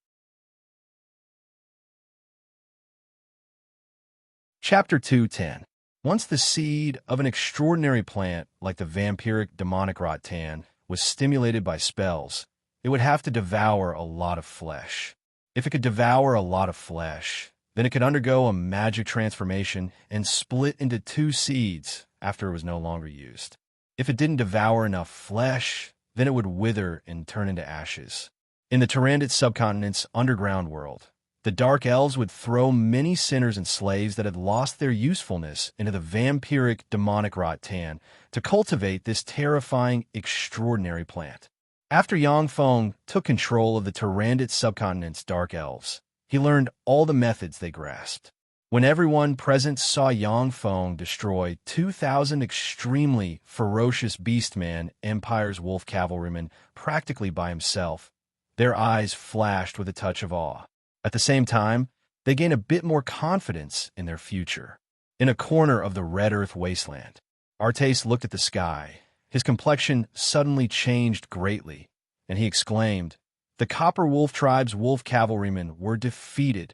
Chapter 2:10. Once the seed of an extraordinary plant like the vampiric demonic rattan was stimulated by spells, it would have to devour a lot of flesh. If it could devour a lot of flesh, then it could undergo a magic transformation and split into 2 seeds after it was no longer used. If it didn't devour enough flesh, then it would wither and turn into ashes. In the Tyrannid subcontinent's underground world, The dark elves would throw many sinners and slaves that had lost their usefulness into the vampiric demonic rattan to cultivate this terrifying, extraordinary plant. After Yang Feng took control of the Tyrannid subcontinent's dark elves, he learned all the methods they grasped. When everyone present saw Yang Feng destroy 2,000 extremely ferocious beastman Empire's wolf cavalrymen practically by himself, their eyes flashed with a touch of awe. At the same time, they gained a bit more confidence in their future. In a corner of the Red Earth wasteland, Artace looked at the sky. His complexion suddenly changed greatly, and he exclaimed, "The Copper Wolf Tribe's wolf cavalrymen were defeated."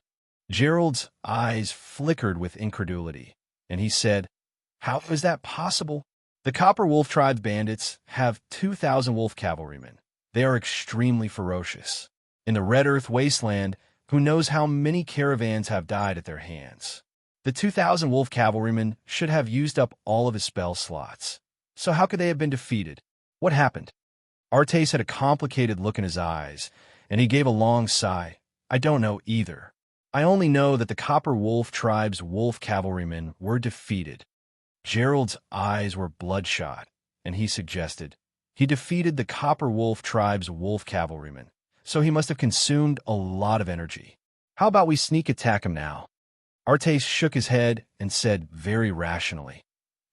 Gerald's eyes flickered with incredulity, and he said, "How is that possible? The Copper Wolf Tribe's bandits have 2,000 wolf cavalrymen. They are extremely ferocious. In the Red Earth wasteland, who knows how many caravans have died at their hands? The 2,000 wolf cavalrymen should have used up all of his spell slots. So how could they have been defeated? What happened?" Artace had a complicated look in his eyes, and he gave a long sigh. "I don't know either. I only know that the Copper Wolf Tribe's wolf cavalrymen were defeated." Gerald's eyes were bloodshot, and he suggested, "He defeated the Copper Wolf Tribe's wolf cavalrymen, so he must have consumed a lot of energy. How about we sneak attack him now?" Artace shook his head and said very rationally,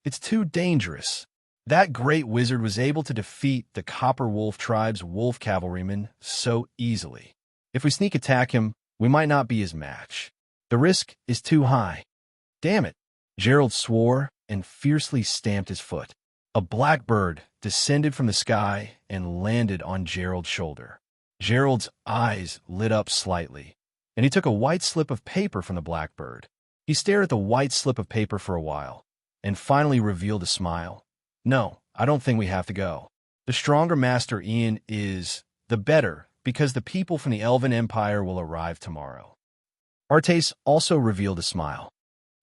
"It's too dangerous. That great wizard was able to defeat the Copper Wolf Tribe's wolf cavalrymen so easily. If we sneak attack him, we might not be his match. The risk is too high." "Damn it!" Gerald swore and fiercely stamped his foot. A blackbird descended from the sky and landed on Gerald's shoulder. Gerald's eyes lit up slightly, and he took a white slip of paper from the blackbird. He stared at the white slip of paper for a while, and finally revealed a smile. "No, I don't think we have to go. The stronger Master Ian is, the better, because the people from the Elven Empire will arrive tomorrow." Artace also revealed a smile.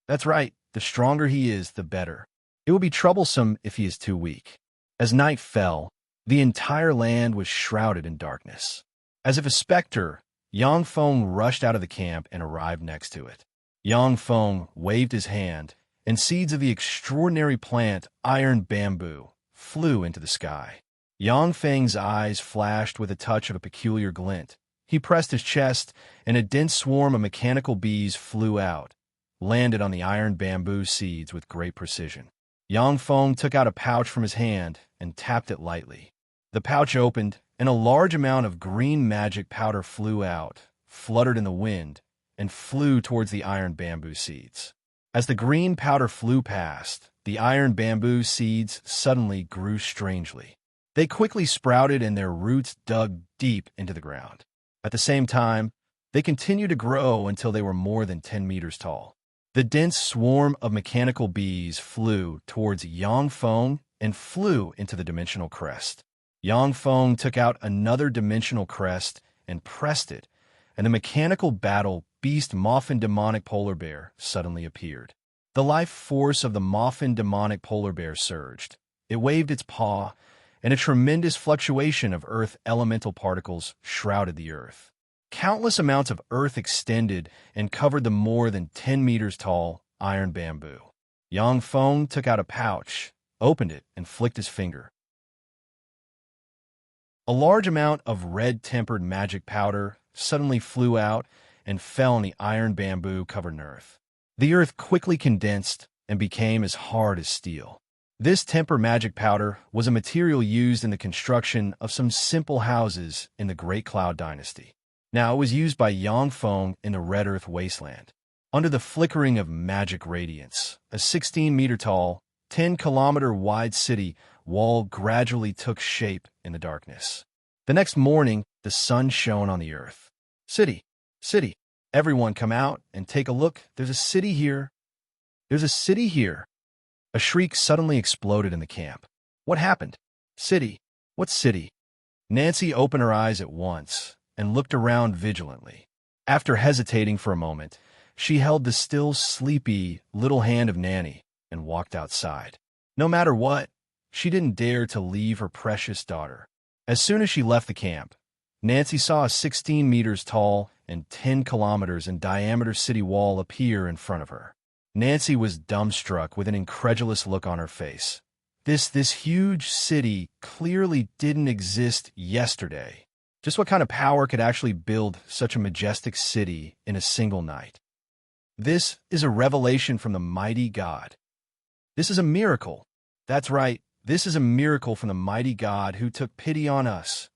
"That's right, the stronger he is, the better. It will be troublesome if he is too weak." As night fell, the entire land was shrouded in darkness. As if a specter, Yang Feng rushed out of the camp and arrived next to it. Yang Feng waved his hand, and seeds of the extraordinary plant iron bamboo flew into the sky. Yang Feng's eyes flashed with a touch of a peculiar glint. He pressed his chest, and a dense swarm of mechanical bees flew out, landed on the iron bamboo seeds with great precision. Yang Feng took out a pouch from his hand and tapped it lightly. The pouch opened, and a large amount of green magic powder flew out, fluttered in the wind, and flew towards the iron bamboo seeds. As the green powder flew past, the iron bamboo seeds suddenly grew strangely. They quickly sprouted and their roots dug deep into the ground. At the same time, they continued to grow until they were more than 10 meters tall. The dense swarm of mechanical bees flew towards Yang Feng and flew into the dimensional crest. Yang Feng took out another dimensional crest and pressed it, and the mechanical battle beast Moffin demonic polar bear suddenly appeared. The life force of the Moffin demonic polar bear surged. It waved its paw, and a tremendous fluctuation of earth elemental particles shrouded the earth. Countless amounts of earth extended and covered the more than 10 meters tall iron bamboo. Yang Feng took out a pouch, opened it, and flicked his finger. A large amount of red-tempered magic powder suddenly flew out and fell on the iron bamboo-covered earth. The earth quickly condensed and became as hard as steel. This temper magic powder was a material used in the construction of some simple houses in the Great Cloud Dynasty. Now it was used by Yang Feng in the Red Earth Wasteland. Under the flickering of magic radiance, a 16-meter-tall, 10-kilometer-wide city wall gradually took shape in the darkness. The next morning, the sun shone on the earth. "City, city, everyone come out and take a look. There's a city here. There's a city here." A shriek suddenly exploded in the camp. "What happened? City? What city?" Nancy opened her eyes at once and looked around vigilantly. After hesitating for a moment, she held the still sleepy little hand of Nanny and walked outside. No matter what, she didn't dare to leave her precious daughter. As soon as she left the camp, Nancy saw a 16 meters tall and 10 kilometers in diameter city wall appear in front of her. Nancy was dumbstruck with an incredulous look on her face. This huge city clearly didn't exist yesterday. Just what kind of power could actually build such a majestic city in a single night? This is a revelation from the mighty God. This is a miracle. That's right, this is a miracle from the mighty God who took pity on us.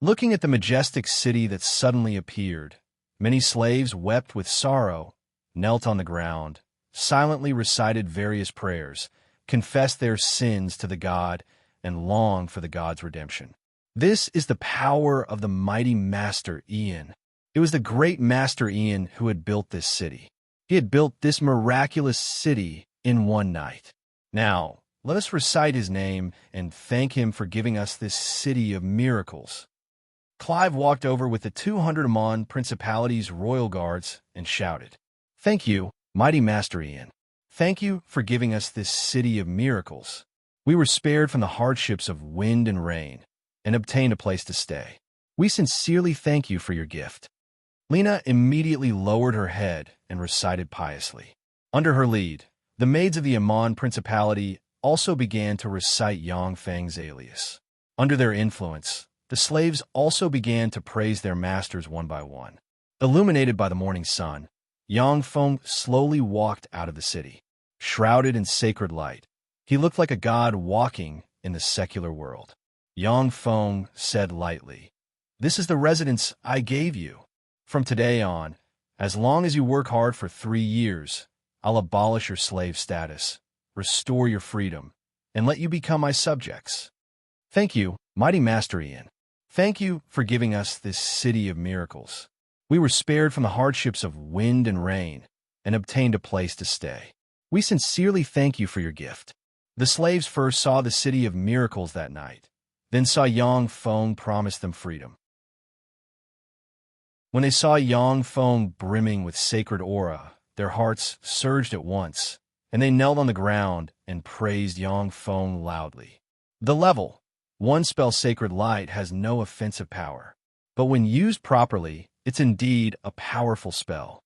Looking at the majestic city that suddenly appeared, many slaves wept with sorrow, knelt on the ground, silently recited various prayers, confessed their sins to the God, and longed for the God's redemption. This is the power of the mighty Master Ian. It was the great Master Ian who had built this city. He had built this miraculous city in one night. Now, let us recite his name and thank him for giving us this city of miracles. Clive walked over with the 200 Amon Principality's royal guards and shouted, "Thank you, mighty Master Ian. Thank you for giving us this city of miracles. We were spared from the hardships of wind and rain and obtained a place to stay. We sincerely thank you for your gift." Lena immediately lowered her head and recited piously. Under her lead, the maids of the Amon Principality also began to recite Yang Feng's alias. Under their influence, the slaves also began to praise their masters one by one. Illuminated by the morning sun, Yang Feng slowly walked out of the city. Shrouded in sacred light, he looked like a god walking in the secular world. Yang Feng said lightly, "This is the residence I gave you. From today on, as long as you work hard for 3 years, I'll abolish your slave status, restore your freedom, and let you become my subjects. Thank you, mighty Master Ian. Thank you for giving us this city of miracles. We were spared from the hardships of wind and rain and obtained a place to stay. We sincerely thank you for your gift." The slaves first saw the city of miracles that night, then saw Yang Feng promise them freedom. When they saw Yang Feng brimming with sacred aura, their hearts surged at once, and they knelt on the ground and praised Yang Feng loudly. The level 1 spell Sacred Light has no offensive power, but when used properly, it's indeed a powerful spell.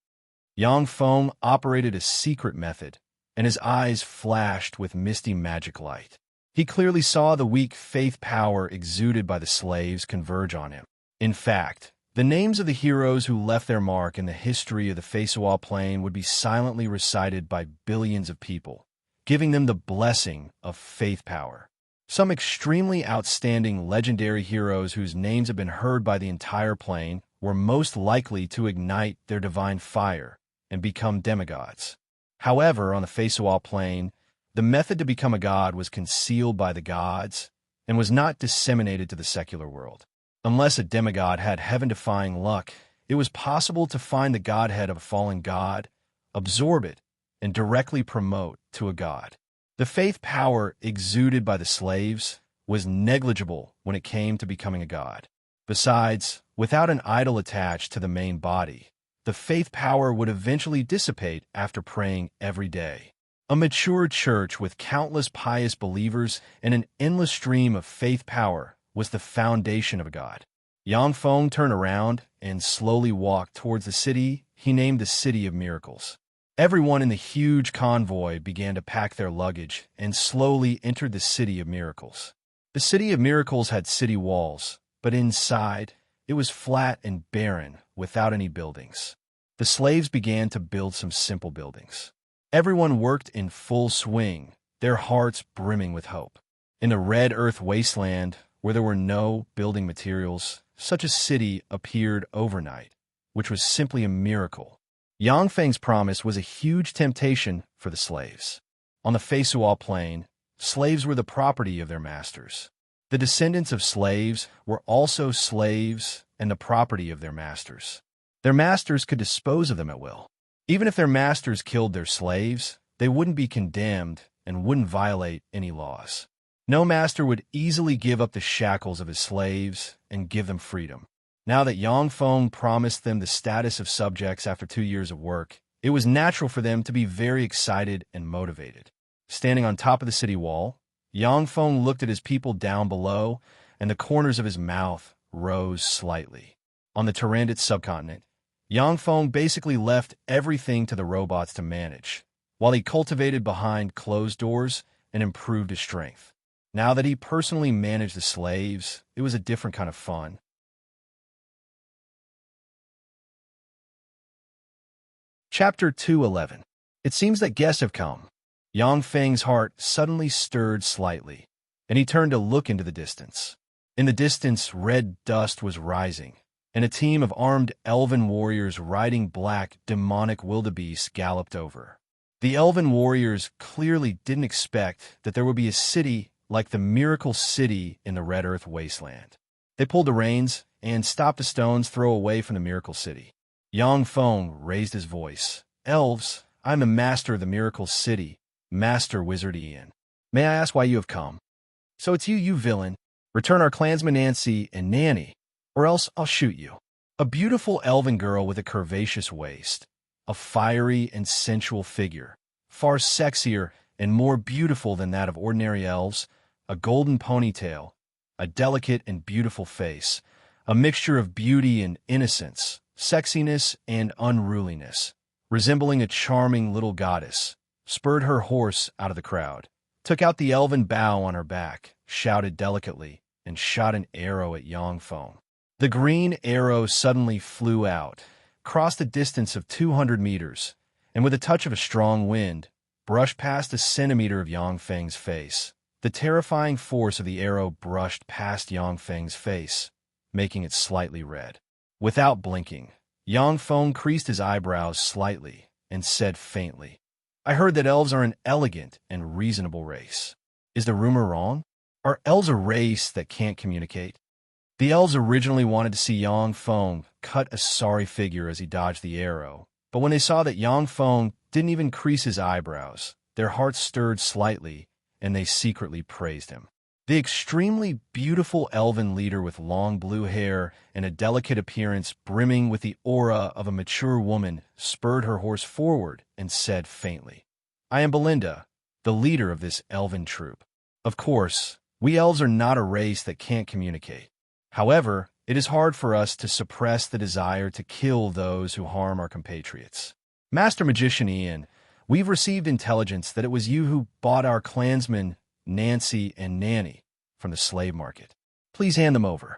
Yang Feng operated a secret method, and his eyes flashed with misty magic light. He clearly saw the weak faith power exuded by the slaves converge on him. In fact, the names of the heroes who left their mark in the history of the Feisual Plain would be silently recited by billions of people, giving them the blessing of faith power. Some extremely outstanding legendary heroes whose names have been heard by the entire plain were most likely to ignite their divine fire and become demigods. However, on the Feisual Plain, the method to become a god was concealed by the gods and was not disseminated to the secular world. Unless a demigod had heaven-defying luck, it was possible to find the godhead of a fallen god, absorb it, and directly promote to a god. The faith power exuded by the slaves was negligible when it came to becoming a god. Besides, without an idol attached to the main body, the faith power would eventually dissipate after praying every day. A mature church with countless pious believers and an endless stream of faith power was the foundation of a god. Yang Feng turned around and slowly walked towards the city he named the City of Miracles. Everyone in the huge convoy began to pack their luggage and slowly entered the City of Miracles. The City of Miracles had city walls, but inside, it was flat and barren without any buildings. The slaves began to build some simple buildings. Everyone worked in full swing, their hearts brimming with hope. In the red earth wasteland, where there were no building materials, such a city appeared overnight, which was simply a miracle. Yang Feng's promise was a huge temptation for the slaves. On the Feisual Plain, slaves were the property of their masters. The descendants of slaves were also slaves and the property of their masters. Their masters could dispose of them at will. Even if their masters killed their slaves, they wouldn't be condemned and wouldn't violate any laws. No master would easily give up the shackles of his slaves and give them freedom. Now that Yang Feng promised them the status of subjects after 2 years of work, it was natural for them to be very excited and motivated. Standing on top of the city wall, Yang Feng looked at his people down below, and the corners of his mouth rose slightly. On the Tarandit subcontinent, Yang Feng basically left everything to the robots to manage, while he cultivated behind closed doors and improved his strength. Now that he personally managed the slaves, it was a different kind of fun. Chapter 211. It seems that guests have come. Yang Feng's heart suddenly stirred slightly, and he turned to look into the distance. In the distance, red dust was rising, and a team of armed elven warriors riding black, demonic wildebeests galloped over. The elven warriors clearly didn't expect that there would be a city like the Miracle City in the Red Earth Wasteland. They pulled the reins and stopped a stone's throw away from the Miracle City. Yang Feng raised his voice. "Elves, I'm the master of the Miracle City, Master Wizard Ian. May I ask why you have come?" "So it's you villain. Return our clansmen Nancy and Nanny, or else I'll shoot you." A beautiful elven girl with a curvaceous waist, a fiery and sensual figure, far sexier and more beautiful than that of ordinary elves, a golden ponytail, a delicate and beautiful face, a mixture of beauty and innocence, sexiness and unruliness, resembling a charming little goddess, spurred her horse out of the crowd, took out the elven bow on her back, shouted delicately, and shot an arrow at Yang Feng. The green arrow suddenly flew out, crossed a distance of 200 meters, and with a touch of a strong wind, brushed past a centimeter of Yang Feng's face. The terrifying force of the arrow brushed past Yang Feng's face, making it slightly red. Without blinking, Yang Feng creased his eyebrows slightly and said faintly, "I heard that elves are an elegant and reasonable race. Is the rumor wrong? Are elves a race that can't communicate?" The elves originally wanted to see Yang Feng cut a sorry figure as he dodged the arrow, but when they saw that Yang Feng didn't even crease his eyebrows, their hearts stirred slightly, and they secretly praised him. The extremely beautiful elven leader with long blue hair and a delicate appearance brimming with the aura of a mature woman spurred her horse forward and said faintly, "I am Belinda, the leader of this elven troop. Of course, we elves are not a race that can't communicate. However, it is hard for us to suppress the desire to kill those who harm our compatriots. Master Magician Ian, we've received intelligence that it was you who bought our clansmen Nancy and Nanny from the slave market. Please hand them over."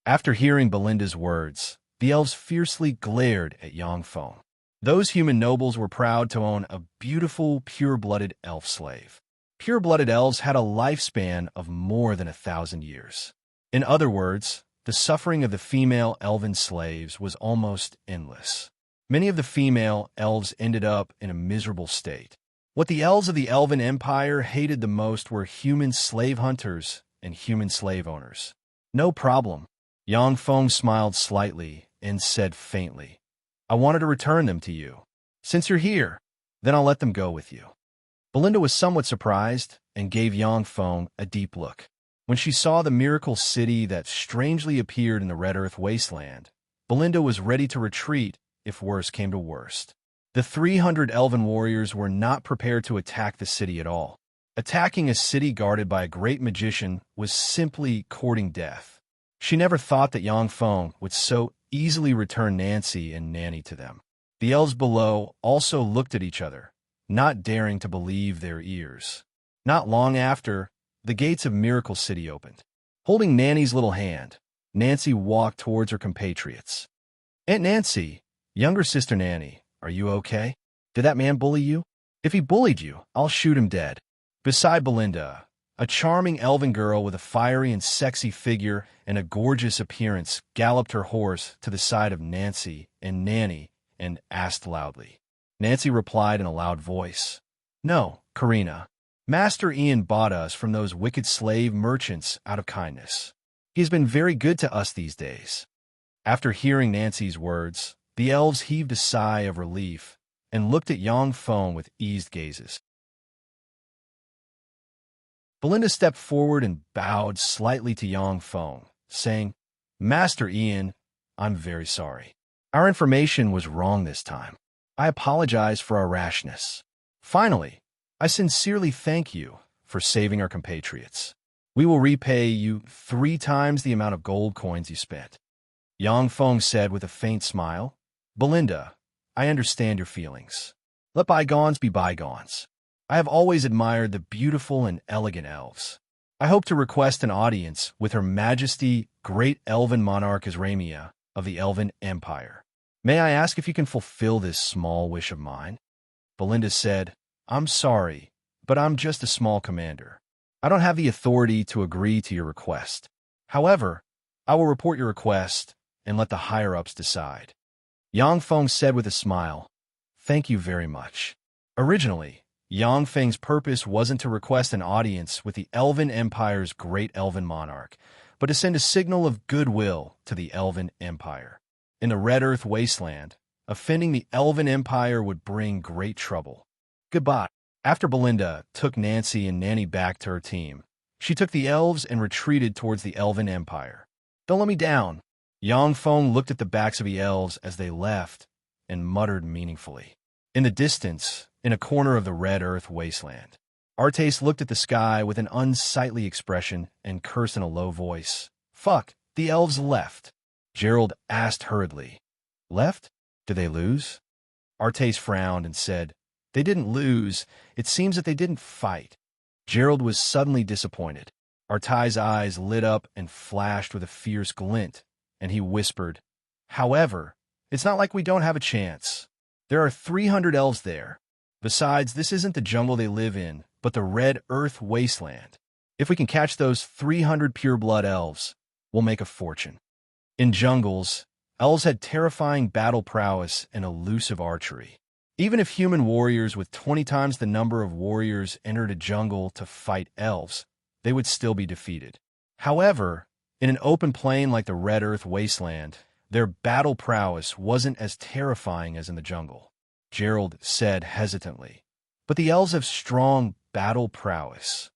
After hearing Belinda's words, the elves fiercely glared at Yang Feng. Those human nobles were proud to own a beautiful, pure-blooded elf slave. Pure-blooded elves had a lifespan of more than 1,000 years. In other words, the suffering of the female elven slaves was almost endless. Many of the female elves ended up in a miserable state. What the elves of the Elven Empire hated the most were human slave hunters and human slave owners. "No problem." Yang Feng smiled slightly and said faintly, "I wanted to return them to you. Since you're here, then I'll let them go with you." Belinda was somewhat surprised and gave Yang Feng a deep look. When she saw the miracle city that strangely appeared in the Red Earth Wasteland, Belinda was ready to retreat if worse came to worst. The 300 elven warriors were not prepared to attack the city at all. Attacking a city guarded by a great magician was simply courting death. She never thought that Yang Feng would so easily return Nancy and Nanny to them. The elves below also looked at each other, not daring to believe their ears. Not long after, the gates of Miracle City opened. Holding Nanny's little hand, Nancy walked towards her compatriots. "Aunt Nancy, younger sister Nanny, are you okay? Did that man bully you? If he bullied you, I'll shoot him dead." Beside Belinda, a charming elven girl with a fiery and sexy figure and a gorgeous appearance galloped her horse to the side of Nancy and Nanny and asked loudly. Nancy replied in a loud voice, "No, Karina. Master Ian bought us from those wicked slave merchants out of kindness. He has been very good to us these days." After hearing Nancy's words, the elves heaved a sigh of relief and looked at Yang Feng with eased gazes. Belinda stepped forward and bowed slightly to Yang Feng, saying, "Master Ian, I'm very sorry. Our information was wrong this time. I apologize for our rashness. Finally, I sincerely thank you for saving our compatriots. We will repay you 3 times the amount of gold coins you spent." Yang Feng said with a faint smile, Belinda, I understand your feelings. Let bygones be bygones. I have always admired the beautiful and elegant elves. I hope to request an audience with Her Majesty, Great Elven Monarch Azramia of the Elven Empire. May I ask if you can fulfill this small wish of mine? Belinda said, I'm sorry, but I'm just a small commander. I don't have the authority to agree to your request. However, I will report your request and let the higher-ups decide. Yang Feng said with a smile, Thank you very much. Originally, Yang Feng's purpose wasn't to request an audience with the Elven Empire's great elven monarch, but to send a signal of goodwill to the Elven Empire. In the Red Earth wasteland, offending the Elven Empire would bring great trouble. Goodbye. After Belinda took Nancy and Nanny back to her team, she took the elves and retreated towards the Elven Empire. Don't let me down. Yang Feng looked at the backs of the elves as they left and muttered meaningfully. In the distance, in a corner of the Red Earth wasteland, Artes looked at the sky with an unsightly expression and cursed in a low voice. Fuck, the elves left. Gerald asked hurriedly. Left? Did they lose? Artes frowned and said, They didn't lose. It seems that they didn't fight. Gerald was suddenly disappointed. Artes' eyes lit up and flashed with a fierce glint, and he whispered, However, it's not like we don't have a chance. There are 300 elves there. Besides, this isn't the jungle they live in, but the Red Earth wasteland. If we can catch those 300 pure-blood elves, we'll make a fortune. In jungles, elves had terrifying battle prowess and elusive archery. Even if human warriors with 20 times the number of warriors entered a jungle to fight elves, they would still be defeated. However, in an open plain like the Red Earth wasteland, their battle prowess wasn't as terrifying as in the jungle. Gerald said hesitantly, But the elves have strong battle prowess.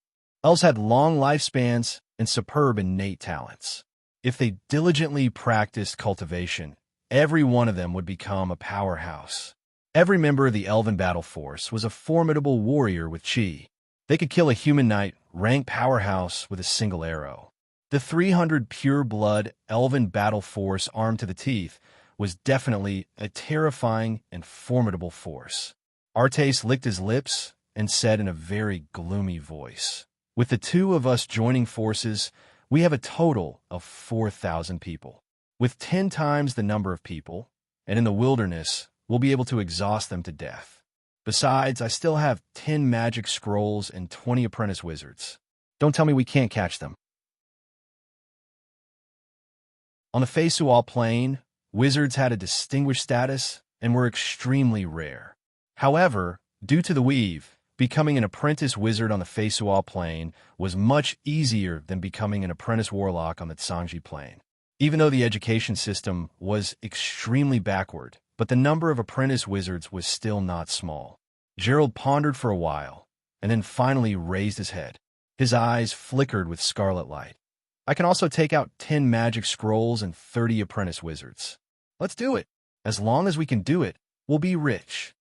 Elves had long lifespans and superb innate talents. If they diligently practiced cultivation, every one of them would become a powerhouse. Every member of the Elven battle force was a formidable warrior with chi. They could kill a human knight, rank powerhouse, with a single arrow. The 300 pure-blood Elven battle force armed to the teeth was definitely a terrifying and formidable force. Artes licked his lips and said in a very gloomy voice, With the two of us joining forces, we have a total of 4,000 people. With 10 times the number of people, and in the wilderness, we'll be able to exhaust them to death. Besides, I still have 10 magic scrolls and 20 apprentice wizards. Don't tell me we can't catch them. On the Feisual Plain, wizards had a distinguished status and were extremely rare. However, due to the weave, becoming an apprentice wizard on the Feisual Plain was much easier than becoming an apprentice warlock on the Tsangji Plain. Even though the education system was extremely backward, but the number of apprentice wizards was still not small. Gerald pondered for a while, and then finally raised his head. His eyes flickered with scarlet light. I can also take out 10 magic scrolls and 30 apprentice wizards. Let's do it. As long as we can do it, we'll be rich.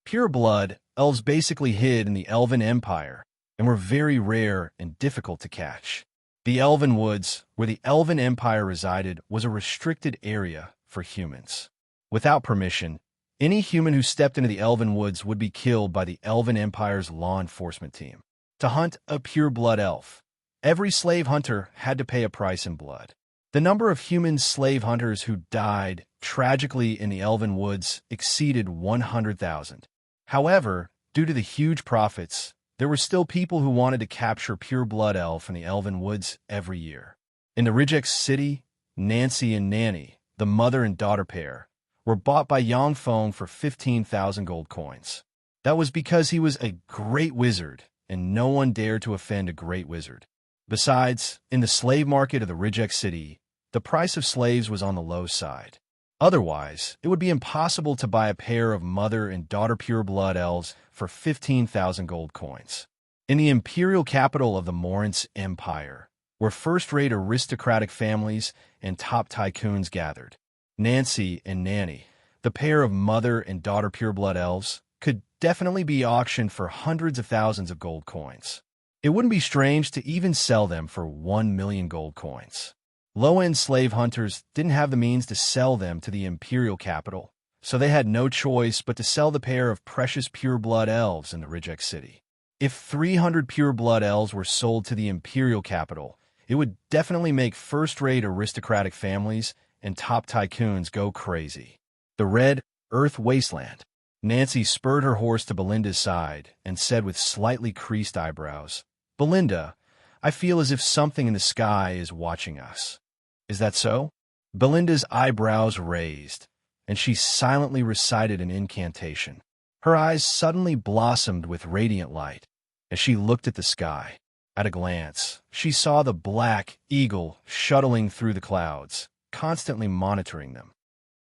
Pure blood, elves basically hid in the Elven Empire, and were very rare and difficult to catch. The Elven Woods, where the Elven Empire resided, was a restricted area for humans. Without permission, any human who stepped into the Elven Woods would be killed by the Elven Empire's law enforcement team. To hunt a pure-blood elf, every slave hunter had to pay a price in blood. The number of human slave hunters who died tragically in the Elven Woods exceeded 100,000. However, due to the huge profits, there were still people who wanted to capture pure-blood elf in the Elven Woods every year. In the Ridgex City, Nancy and Nanny, the mother and daughter pair, were bought by Yang Feng for 15,000 gold coins. That was because he was a great wizard, and no one dared to offend a great wizard. Besides, in the slave market of the Ridgex City, the price of slaves was on the low side. Otherwise, it would be impossible to buy a pair of mother and daughter pure-blood elves for 15,000 gold coins. In the imperial capital of the Morance Empire, where first-rate aristocratic families and top tycoons gathered, Nancy and Nanny, the pair of mother and daughter pure-blood elves, could definitely be auctioned for hundreds of thousands of gold coins. It wouldn't be strange to even sell them for 1 million gold coins. Low-end slave hunters didn't have the means to sell them to the imperial capital, so they had no choice but to sell the pair of precious pure-blood elves in the Ridgex city. If 300 pure-blood elves were sold to the imperial capital, it would definitely make first-rate aristocratic families and top tycoons go crazy. The Red Earth Wasteland. Nancy spurred her horse to Belinda's side and said with slightly creased eyebrows, "Belinda, I feel as if something in the sky is watching us." "Is that so?" Belinda's eyebrows raised, and she silently recited an incantation. Her eyes suddenly blossomed with radiant light as she looked at the sky. At a glance, she saw the black eagle shuttling through the clouds, constantly monitoring them.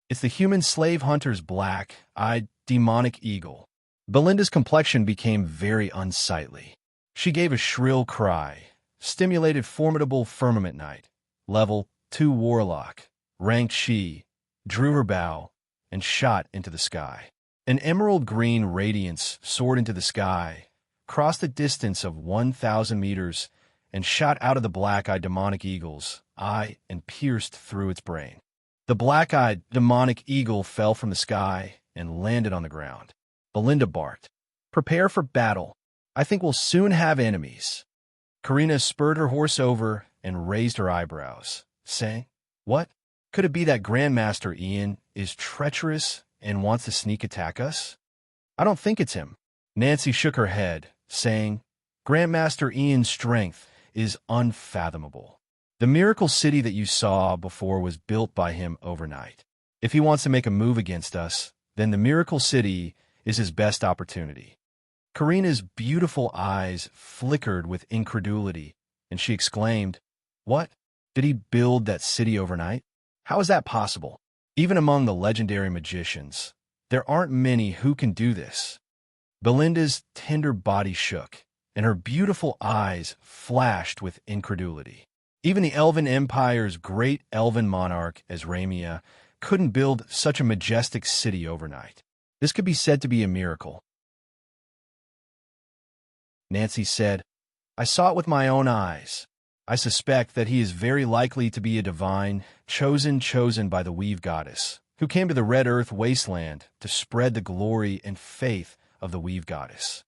"It's the human slave hunter's black-eyed demonic eagle." Belinda's complexion became very unsightly. She gave a shrill cry, stimulated formidable firmament knight, level 2 warlock, ranked she, drew her bow, and shot into the sky. An emerald-green radiance soared into the sky, crossed a distance of 1,000 meters, and shot out of the black-eyed demonic eagle's eye and pierced through its brain. The black-eyed demonic eagle fell from the sky and landed on the ground. Belinda barked, "Prepare for battle. I think we'll soon have enemies." Karina spurred her horse over and raised her eyebrows, saying, "What? Could it be that Grandmaster Ian is treacherous and wants to sneak attack us?" "I don't think it's him." Nancy shook her head, saying, "Grandmaster Ian's strength is unfathomable. The miracle city that you saw before was built by him overnight. If he wants to make a move against us, then the miracle city is his best opportunity." Karina's beautiful eyes flickered with incredulity, and she exclaimed, "What? Did he build that city overnight? How is that possible? Even among the legendary magicians, there aren't many who can do this." Belinda's tender body shook, and her beautiful eyes flashed with incredulity. Even the Elven Empire's great elven monarch, Esramia, couldn't build such a majestic city overnight. This could be said to be a miracle. Nancy said, "I saw it with my own eyes. I suspect that he is very likely to be a divine, chosen by the Weave Goddess, who came to the Red Earth Wasteland to spread the glory and faith of the Weave Goddess."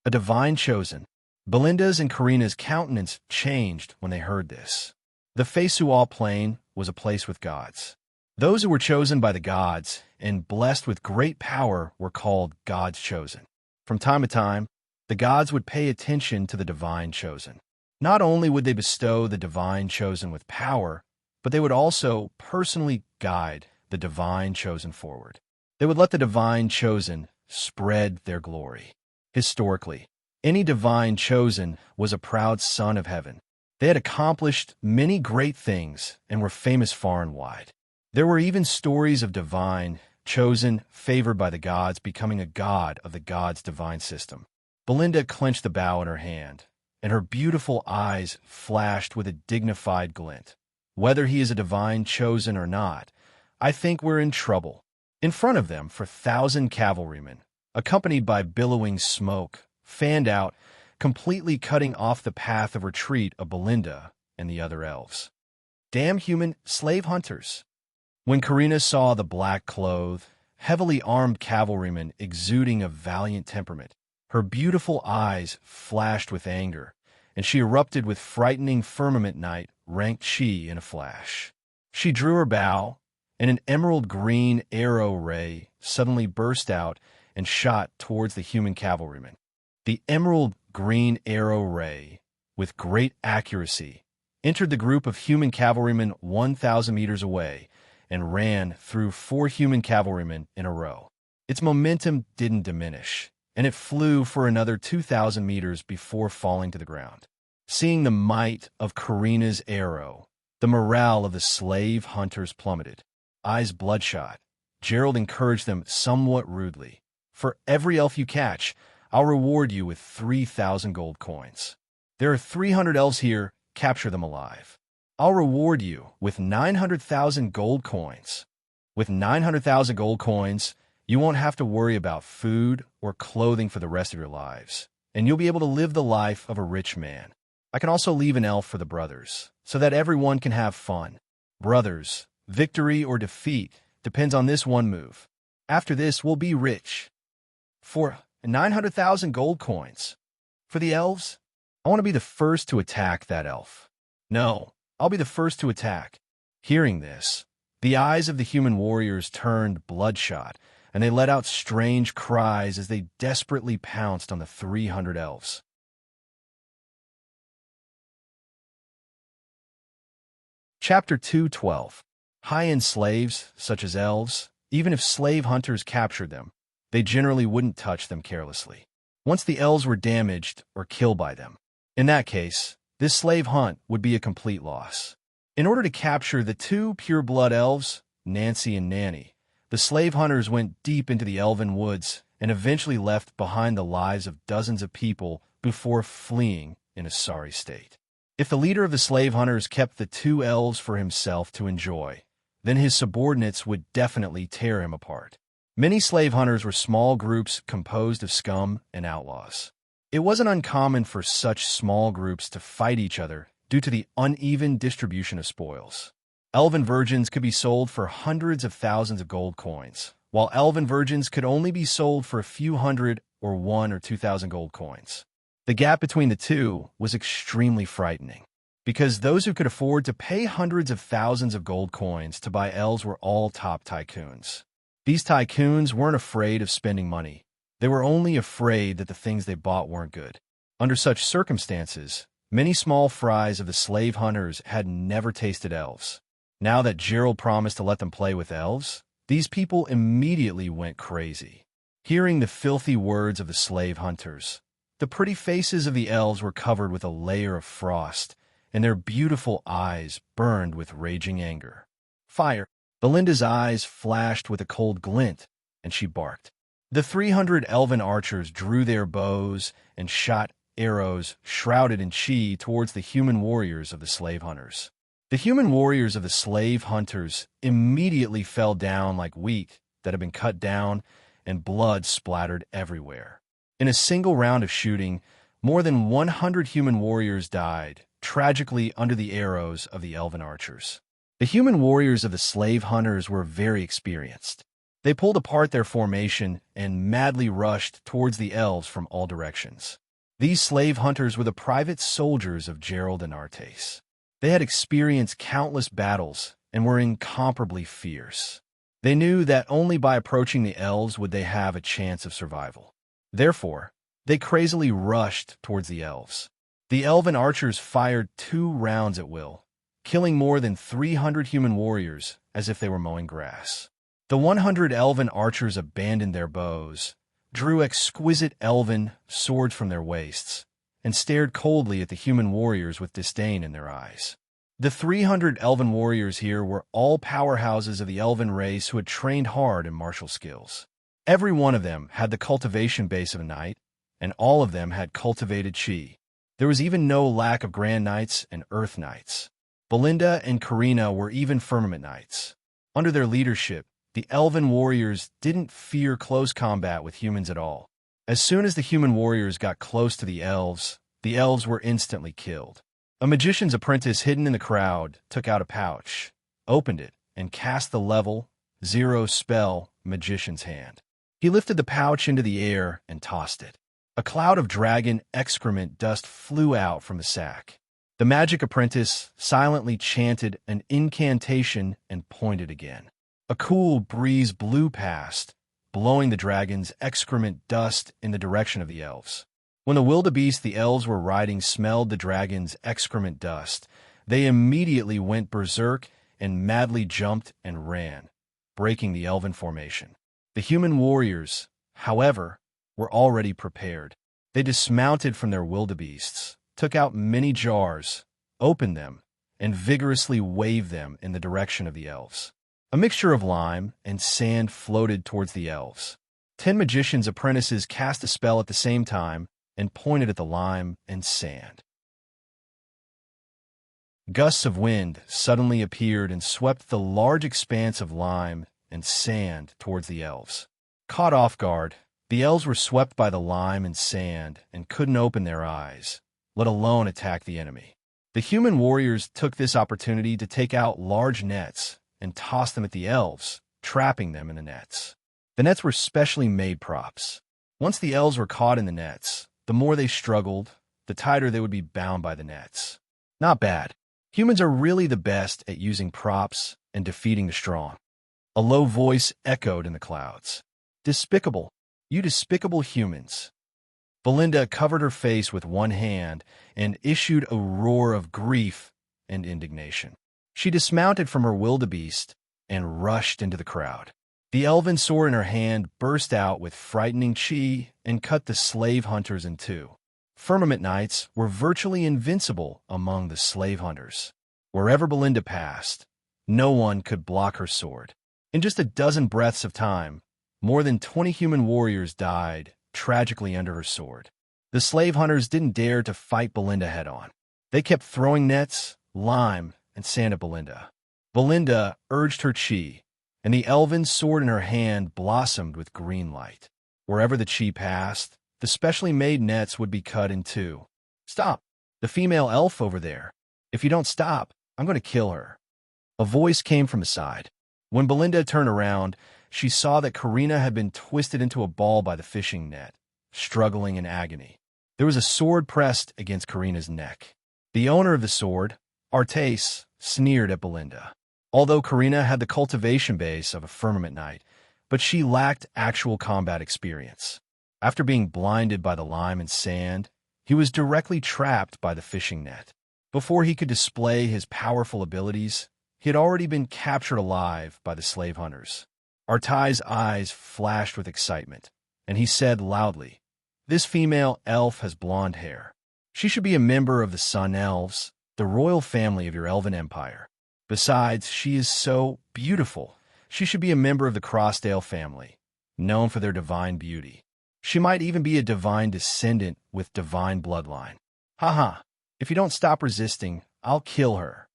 A divine chosen. Belinda's and Karina's countenance changed when they heard this. The Fesual Plain was a place with gods. Those who were chosen by the gods and blessed with great power were called gods chosen. From time to time, the gods would pay attention to the divine chosen. Not only would they bestow the divine chosen with power, but they would also personally guide the divine chosen forward. They would let the divine chosen spread their glory. Historically, any divine chosen was a proud son of heaven. They had accomplished many great things and were famous far and wide. There were even stories of divine chosen, favored by the gods, becoming a god of the gods' divine system. Belinda clenched the bow in her hand, and her beautiful eyes flashed with a dignified glint. "Whether he is a divine chosen or not, I think we're in trouble." In front of them, 4,000 cavalrymen, accompanied by billowing smoke, fanned out, completely cutting off the path of retreat of Belinda and the other elves. Damn human slave hunters! When Karina saw the black-clothed, heavily armed cavalrymen exuding a valiant temperament, her beautiful eyes flashed with anger, and she erupted with frightening firmament knight, ranked she in a flash. She drew her bow, and an emerald-green arrow ray suddenly burst out and shot towards the human cavalrymen. The emerald-green arrow ray, with great accuracy, entered the group of human cavalrymen 1,000 meters away and ran through 4 human cavalrymen in a row. Its momentum didn't diminish, and it flew for another 2,000 meters before falling to the ground. Seeing the might of Karina's arrow, the morale of the slave hunters plummeted. Eyes bloodshot, Gerald encouraged them somewhat rudely. "For every elf you catch, I'll reward you with 3,000 gold coins. There are 300 elves here, capture them alive. I'll reward you with 900,000 gold coins. With 900,000 gold coins, you won't have to worry about food or clothing for the rest of your lives, and you'll be able to live the life of a rich man. I can also leave an elf for the brothers, so that everyone can have fun. Brothers, victory or defeat depends on this one move. After this, we'll be rich. For 900,000 gold coins. For the elves, I want to be the first to attack that elf. No, I'll be the first to attack. Hearing this, the eyes of the human warriors turned bloodshot, and they let out strange cries as they desperately pounced on the 300 elves. Chapter 2:12. High-end slaves, such as elves, even if slave hunters captured them, they generally wouldn't touch them carelessly. Once the elves were damaged or killed by them, in that case, this slave hunt would be a complete loss. In order to capture the two pure-blood elves, Nancy and Nanny, the slave hunters went deep into the elven woods and eventually left behind the lives of dozens of people before fleeing in a sorry state. If the leader of the slave hunters kept the two elves for himself to enjoy, then his subordinates would definitely tear him apart. Many slave hunters were small groups composed of scum and outlaws. It wasn't uncommon for such small groups to fight each other due to the uneven distribution of spoils. Elven virgins could be sold for hundreds of thousands of gold coins, while elven virgins could only be sold for a few hundred or 1,000 or 2,000 gold coins. The gap between the two was extremely frightening, because those who could afford to pay hundreds of thousands of gold coins to buy elves were all top tycoons. These tycoons weren't afraid of spending money. They were only afraid that the things they bought weren't good. Under such circumstances, many small fries of the slave hunters had never tasted elves. Now that Gerald promised to let them play with elves, these people immediately went crazy. Hearing the filthy words of the slave hunters, the pretty faces of the elves were covered with a layer of frost, and their beautiful eyes burned with raging anger. Fire! Belinda's eyes flashed with a cold glint, and she barked. The 300 elven archers drew their bows and shot arrows shrouded in chi towards the human warriors of the slave hunters. The human warriors of the slave hunters immediately fell down like wheat that had been cut down, and blood splattered everywhere. In a single round of shooting, more than 100 human warriors died, tragically under the arrows of the elven archers. The human warriors of the slave hunters were very experienced. They pulled apart their formation and madly rushed towards the elves from all directions. These slave hunters were the private soldiers of Gerald and Artes. They had experienced countless battles and were incomparably fierce. They knew that only by approaching the elves would they have a chance of survival. Therefore, they crazily rushed towards the elves. The elven archers fired 2 rounds at will, killing more than 300 human warriors as if they were mowing grass. The 100 elven archers abandoned their bows, drew exquisite elven swords from their waists, and stared coldly at the human warriors with disdain in their eyes. The 300 elven warriors here were all powerhouses of the elven race who had trained hard in martial skills. Every one of them had the cultivation base of a knight, and all of them had cultivated chi. There was even no lack of Grand Knights and Earth Knights. Belinda and Karina were even Firmament Knights. Under their leadership, the elven warriors didn't fear close combat with humans at all. As soon as the human warriors got close to the elves were instantly killed. A magician's apprentice hidden in the crowd took out a pouch, opened it, and cast the level 0 spell Magician's Hand. He lifted the pouch into the air and tossed it. A cloud of dragon excrement dust flew out from the sack. The magic apprentice silently chanted an incantation and pointed again. A cool breeze blew past, blowing the dragon's excrement dust in the direction of the elves. When the wildebeest the elves were riding smelled the dragon's excrement dust, they immediately went berserk and madly jumped and ran, breaking the elven formation. The human warriors, however, were already prepared. They dismounted from their wildebeests, took out many jars, opened them, and vigorously waved them in the direction of the elves. A mixture of lime and sand floated towards the elves. 10 magicians' apprentices cast a spell at the same time and pointed at the lime and sand. Gusts of wind suddenly appeared and swept the large expanse of lime and sand towards the elves. Caught off guard, the elves were swept by the lime and sand and couldn't open their eyes, let alone attack the enemy. The human warriors took this opportunity to take out large nets and toss them at the elves, trapping them in the nets. The nets were specially made props. Once the elves were caught in the nets, the more they struggled, the tighter they would be bound by the nets. Not bad. Humans are really the best at using props and defeating the strong. A low voice echoed in the clouds. Despicable. You despicable humans. Belinda covered her face with one hand and issued a roar of grief and indignation. She dismounted from her wildebeest and rushed into the crowd. The elven sword in her hand burst out with frightening chi and cut the slave hunters in two. Firmament knights were virtually invincible among the slave hunters. Wherever Belinda passed, no one could block her sword. In just a dozen breaths of time, more than 20 human warriors died tragically under her sword. The slave hunters didn't dare to fight Belinda head-on. They kept throwing nets, lime, and sand at Belinda. Belinda urged her chi, and the elven sword in her hand blossomed with green light. Wherever the chi passed, the specially made nets would be cut in two. Stop! The female elf over there. If you don't stop, I'm going to kill her. A voice came from the side. When Belinda turned around, she saw that Karina had been twisted into a ball by the fishing net, struggling in agony. There was a sword pressed against Karina's neck. The owner of the sword, Artace, sneered at Belinda. Although Karina had the cultivation base of a firmament knight, but she lacked actual combat experience. After being blinded by the lime and sand, he was directly trapped by the fishing net. Before he could display his powerful abilities, he had already been captured alive by the slave hunters. Artai's eyes flashed with excitement, and he said loudly, "This female elf has blonde hair. She should be a member of the Sun Elves, the royal family of your elven empire. Besides, she is so beautiful. She should be a member of the Crossdale family, known for their divine beauty. She might even be a divine descendant with divine bloodline. Haha, if you don't stop resisting, I'll kill her."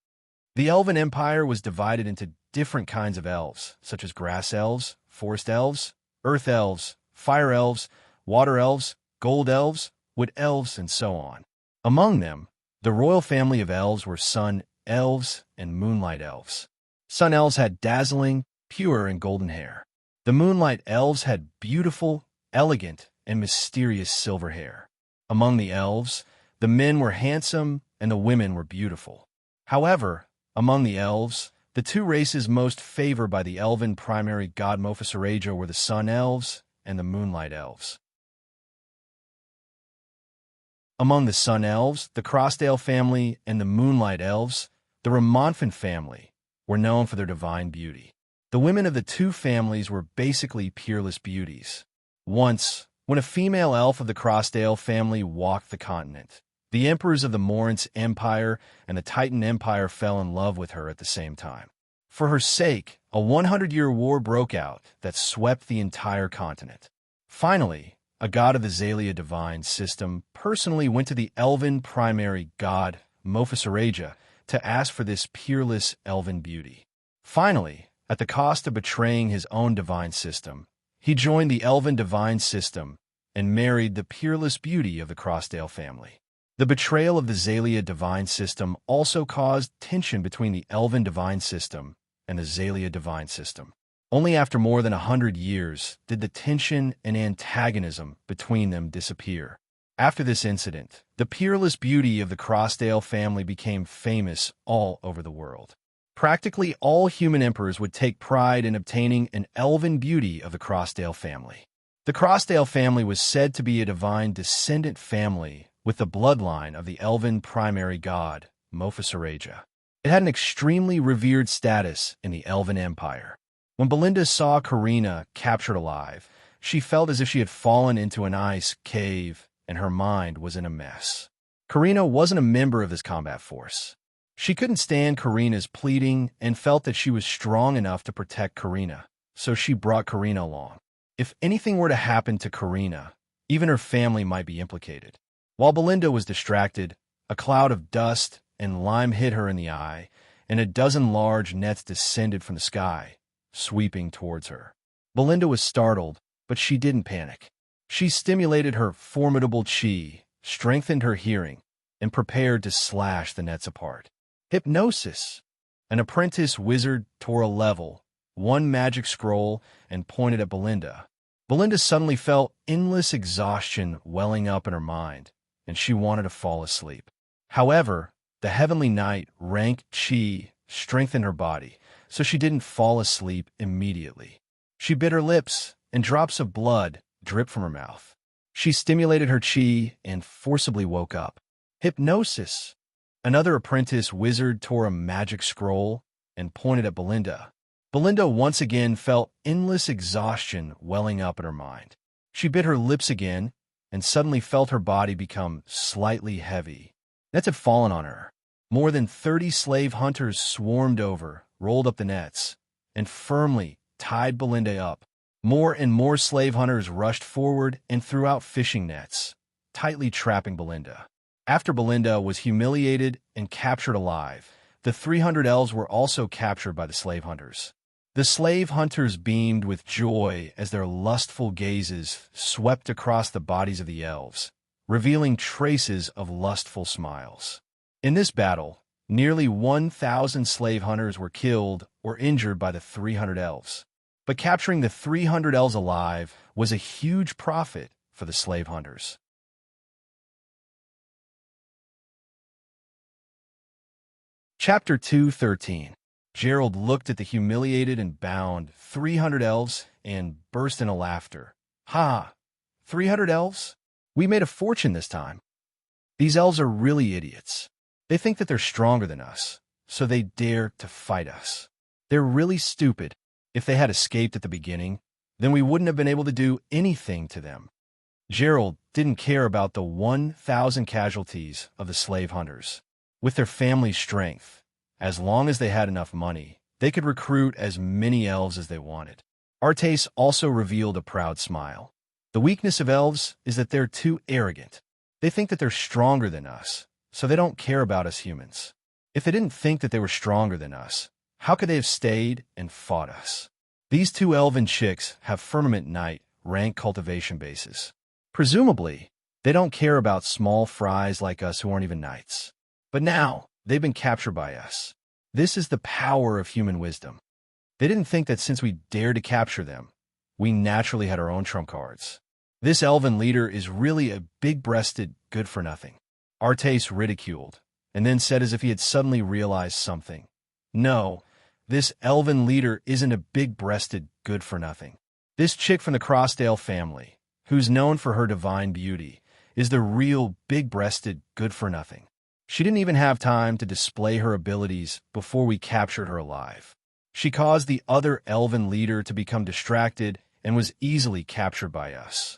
The elven empire was divided into different kinds of elves, such as grass elves, forest elves, earth elves, fire elves, water elves, gold elves, wood elves, and so on. Among them, the royal family of elves were sun elves and moonlight elves. Sun elves had dazzling, pure, and golden hair. The moonlight elves had beautiful, elegant, and mysterious silver hair. Among the elves, the men were handsome and the women were beautiful. However, among the elves, the two races most favored by the elven primary god Mophisareja were the Sun Elves and the Moonlight Elves. Among the Sun Elves, the Crossdale family, and the Moonlight Elves, the Ramonfin family, were known for their divine beauty. The women of the two families were basically peerless beauties. Once, when a female elf of the Crossdale family walked the continent, the emperors of the Morance Empire and the Titan Empire fell in love with her at the same time. For her sake, a 100-year war broke out that swept the entire continent. Finally, a god of the Zalia divine system personally went to the elven primary god, Mophisareja, to ask for this peerless elven beauty. Finally, at the cost of betraying his own divine system, he joined the elven divine system and married the peerless beauty of the Crossdale family. The betrayal of the Zalia divine system also caused tension between the elven divine system and the Zalia divine system. Only after more than 100 years did the tension and antagonism between them disappear. After this incident, the peerless beauty of the Crossdale family became famous all over the world. Practically all human emperors would take pride in obtaining an elven beauty of the Crossdale family. The Crossdale family was said to be a divine descendant family with the bloodline of the elven primary god, Mophisareja. It had an extremely revered status in the elven empire. When Belinda saw Karina captured alive, she felt as if she had fallen into an ice cave and her mind was in a mess. Karina wasn't a member of this combat force. She couldn't stand Karina's pleading and felt that she was strong enough to protect Karina, so she brought Karina along. If anything were to happen to Karina, even her family might be implicated. While Belinda was distracted, a cloud of dust and lime hit her in the eye, and a dozen large nets descended from the sky, sweeping towards her. Belinda was startled, but she didn't panic. She stimulated her formidable chi, strengthened her hearing, and prepared to slash the nets apart. Hypnosis! An apprentice wizard tore a level, one magic scroll, and pointed at Belinda. Belinda suddenly felt endless exhaustion welling up in her mind, and she wanted to fall asleep. However, the heavenly knight ranked chi strengthened her body, so she didn't fall asleep immediately. She bit her lips, and drops of blood dripped from her mouth. She stimulated her chi and forcibly woke up. Hypnosis! Another apprentice wizard tore a magic scroll and pointed at Belinda. Belinda once again felt endless exhaustion welling up in her mind. She bit her lips again and suddenly felt her body become slightly heavy. Nets had fallen on her. More than 30 slave hunters swarmed over, rolled up the nets, and firmly tied Belinda up. More and more slave hunters rushed forward and threw out fishing nets, tightly trapping Belinda. After Belinda was humiliated and captured alive, the 300 elves were also captured by the slave hunters. The slave hunters beamed with joy as their lustful gazes swept across the bodies of the elves, revealing traces of lustful smiles. In this battle, nearly 1,000 slave hunters were killed or injured by the 300 elves. But capturing the 300 elves alive was a huge profit for the slave hunters. Chapter 2:13. Gerald looked at the humiliated and bound 300 elves and burst into laughter. Ha! 300 elves? We made a fortune this time. These elves are really idiots. They think that they're stronger than us, so they dare to fight us. They're really stupid. If they had escaped at the beginning, then we wouldn't have been able to do anything to them. Gerald didn't care about the 1,000 casualties of the slave hunters. With their family's strength, as long as they had enough money, they could recruit as many elves as they wanted. Artes also revealed a proud smile. The weakness of elves is that they're too arrogant. They think that they're stronger than us, so they don't care about us humans. If they didn't think that they were stronger than us, how could they have stayed and fought us? These two elven chicks have Firmament Knight rank cultivation bases. Presumably, they don't care about small fries like us who aren't even knights. But now, they've been captured by us. This is the power of human wisdom. They didn't think that since we dared to capture them, we naturally had our own trump cards. This elven leader is really a big-breasted good-for-nothing. Artes ridiculed, and then said as if he had suddenly realized something. No, this elven leader isn't a big-breasted good-for-nothing. This chick from the Crossdale family, who's known for her divine beauty, is the real big-breasted good-for-nothing. She didn't even have time to display her abilities before we captured her alive. She caused the other elven leader to become distracted and was easily captured by us.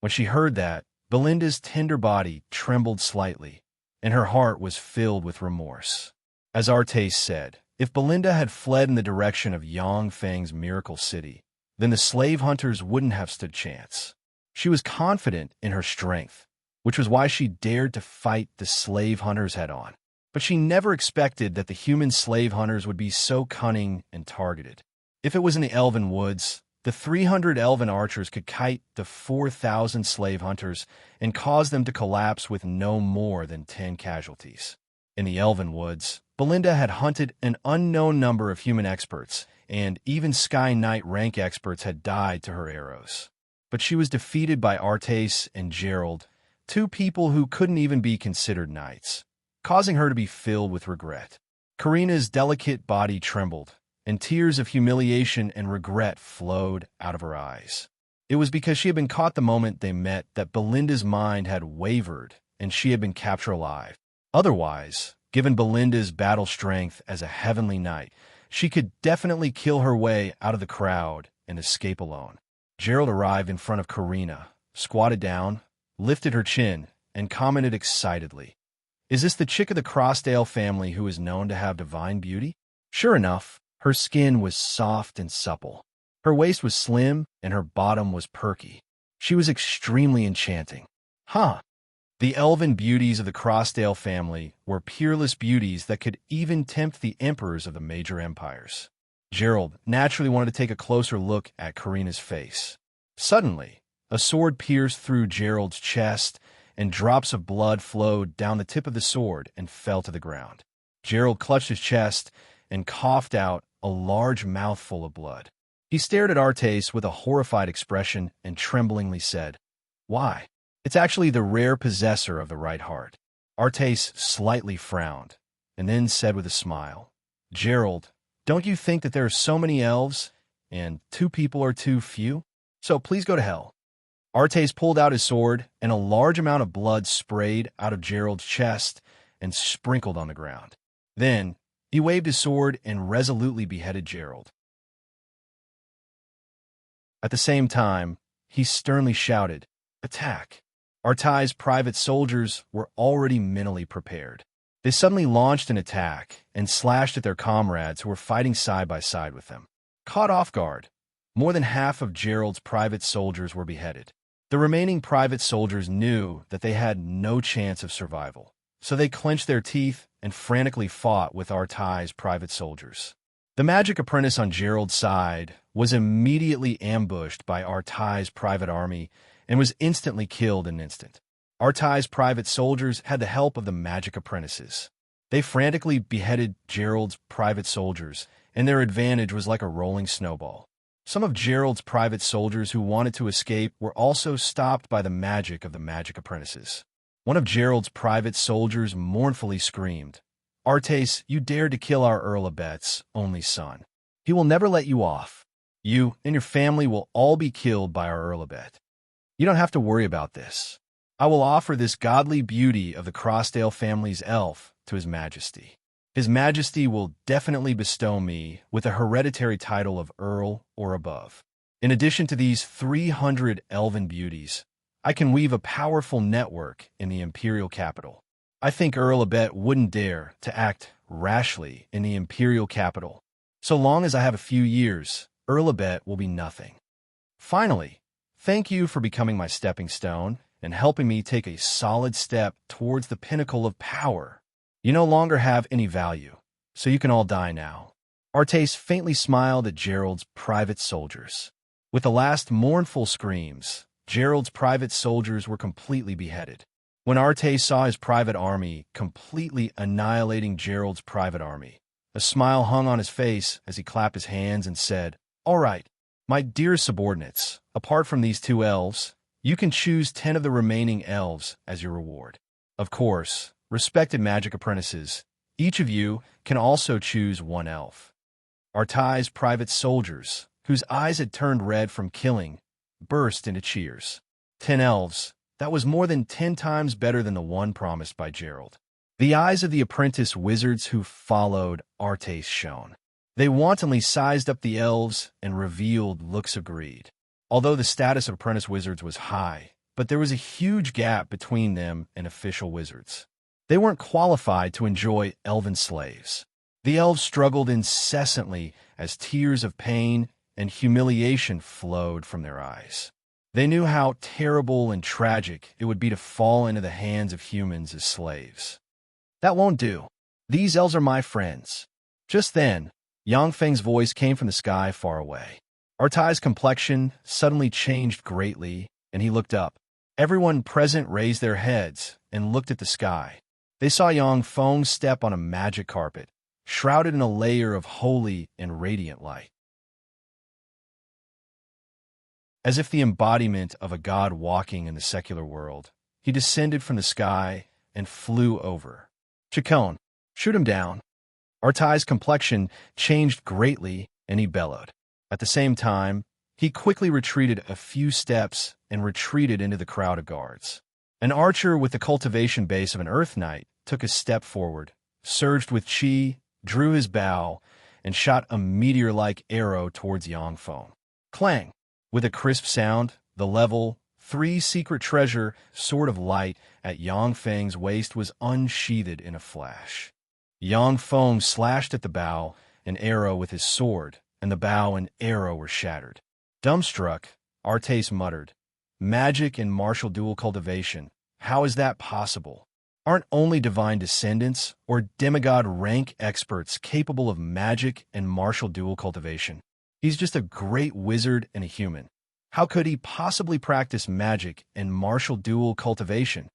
When she heard that, Belinda's tender body trembled slightly, and her heart was filled with remorse. As Artes said, if Belinda had fled in the direction of Yang Feng's Miracle City, then the slave hunters wouldn't have stood chance. She was confident in her strength, which was why she dared to fight the slave hunters head-on. But she never expected that the human slave hunters would be so cunning and targeted. If it was in the Elven Woods, the 300 elven archers could kite the 4,000 slave hunters and cause them to collapse with no more than 10 casualties. In the Elven Woods, Belinda had hunted an unknown number of human experts, and even Sky Knight rank experts had died to her arrows. But she was defeated by Artes and Gerald, two people who couldn't even be considered knights, causing her to be filled with regret. Karina's delicate body trembled, and tears of humiliation and regret flowed out of her eyes. It was because she had been caught the moment they met that Belinda's mind had wavered and she had been captured alive. Otherwise, given Belinda's battle strength as a heavenly knight, she could definitely kill her way out of the crowd and escape alone. Gerald arrived in front of Karina, squatted down, lifted her chin, and commented excitedly, "Is this the chick of the Crossdale family who is known to have divine beauty?" Sure enough, her skin was soft and supple. Her waist was slim, and her bottom was perky. She was extremely enchanting. Huh. The elven beauties of the Crossdale family were peerless beauties that could even tempt the emperors of the major empires. Gerald naturally wanted to take a closer look at Karina's face. Suddenly, a sword pierced through Gerald's chest, and drops of blood flowed down the tip of the sword and fell to the ground. Gerald clutched his chest and coughed out a large mouthful of blood. He stared at Artes with a horrified expression and tremblingly said, "Why? It's actually the rare possessor of the right heart." Artes slightly frowned, and then said with a smile, "Gerald, don't you think that there are so many elves, and 2 people are too few? So please go to hell." Artes pulled out his sword, and a large amount of blood sprayed out of Gerald's chest and sprinkled on the ground. Then, he waved his sword and resolutely beheaded Gerald. At the same time, he sternly shouted, "Attack!" Artai's private soldiers were already mentally prepared. They suddenly launched an attack and slashed at their comrades who were fighting side by side with them. Caught off guard, more than half of Gerald's private soldiers were beheaded. The remaining private soldiers knew that they had no chance of survival, so they clenched their teeth and frantically fought with Artai's private soldiers. The magic apprentice on Gerald's side was immediately ambushed by Artai's private army and was instantly killed in an instant. Artai's private soldiers had the help of the magic apprentices. They frantically beheaded Gerald's private soldiers, and their advantage was like a rolling snowball. Some of Gerald's private soldiers who wanted to escape were also stopped by the magic of the magic apprentices. One of Gerald's private soldiers mournfully screamed, "Artes, you dared to kill our Earl Abet's only son. He will never let you off. You and your family will all be killed by our Earl Abet. You don't have to worry about this. I will offer this godly beauty of the Crossdale family's elf to His Majesty. His Majesty will definitely bestow me with a hereditary title of Earl or above. In addition to these 300 elven beauties, I can weave a powerful network in the imperial capital. I think Earl Abet wouldn't dare to act rashly in the imperial capital. So long as I have a few years, Earl Abet will be nothing. Finally, thank you for becoming my stepping stone and helping me take a solid step towards the pinnacle of power. You no longer have any value, so you can all die now." Artes faintly smiled at Gerald's private soldiers. With the last mournful screams, Gerald's private soldiers were completely beheaded. When Artes saw his private army completely annihilating Gerald's private army, a smile hung on his face as he clapped his hands and said, "All right, my dear subordinates, apart from these 2 elves, you can choose 10 of the remaining elves as your reward. Of course, respected magic apprentices, each of you can also choose 1 elf." Artai's private soldiers, whose eyes had turned red from killing, burst into cheers. 10 elves. That was more than 10 times better than the 1 promised by Gerald. The eyes of the apprentice wizards who followed Artes shone. They wantonly sized up the elves and revealed looks of greed. Although the status of apprentice wizards was high, but there was a huge gap between them and official wizards. They weren't qualified to enjoy elven slaves. The elves struggled incessantly as tears of pain and humiliation flowed from their eyes. They knew how terrible and tragic it would be to fall into the hands of humans as slaves. "That won't do. These elves are my friends." Just then, Yangfeng's voice came from the sky far away. Artai's complexion suddenly changed greatly, and he looked up. Everyone present raised their heads and looked at the sky. They saw Yangfeng step on a magic carpet, shrouded in a layer of holy and radiant light. As if the embodiment of a god walking in the secular world, he descended from the sky and flew over. "Chacon, shoot him down." Artai's complexion changed greatly, and he bellowed. At the same time, he quickly retreated a few steps and retreated into the crowd of guards. An archer with the cultivation base of an Earth Knight took a step forward, surged with chi, drew his bow, and shot a meteor-like arrow towards Yangfeng. Clang! With a crisp sound, the level 3 secret treasure sword of light at Yangfeng's waist was unsheathed in a flash. Yangfeng slashed at the bow and arrow with his sword, and the bow and arrow were shattered. Dumbstruck, Artes muttered, "Magic and martial dual cultivation, how is that possible? Aren't only divine descendants or demigod rank experts capable of magic and martial dual cultivation? He's just a great wizard and a human. How could he possibly practice magic and martial dual cultivation?"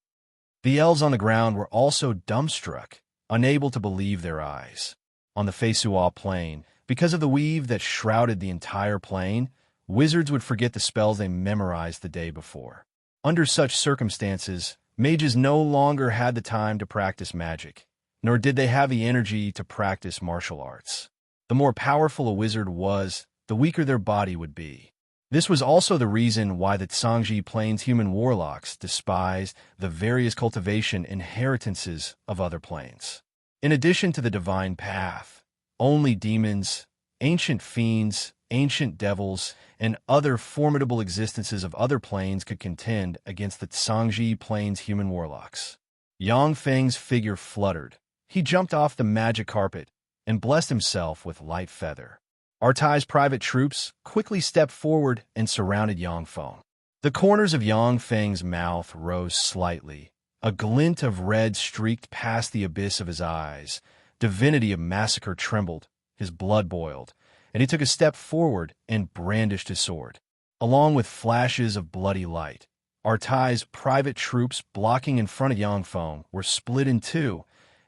The elves on the ground were also dumbstruck, unable to believe their eyes. On the Feisuo plain, Because of the weave that shrouded the entire plane, wizards would forget the spells they memorized the day before. Under such circumstances, mages no longer had the time to practice magic, nor did they have the energy to practice martial arts. The more powerful a wizard was, the weaker their body would be. This was also the reason why the Tsangji Plains human warlocks despised the various cultivation inheritances of other planes. In addition to the divine path, only demons, ancient fiends, ancient devils, and other formidable existences of other planes could contend against the Tsangji Plains human warlocks. Yang Feng's figure fluttered. He jumped off the magic carpet and blessed himself with light feather. Artai's private troops quickly stepped forward and surrounded Yang Feng. The corners of Yang Feng's mouth rose slightly. A glint of red streaked past the abyss of his eyes. Divinity of Massacre trembled, his blood boiled, and he took a step forward and brandished his sword. Along with flashes of bloody light, Artai's private troops blocking in front of Yang Feng were split in two,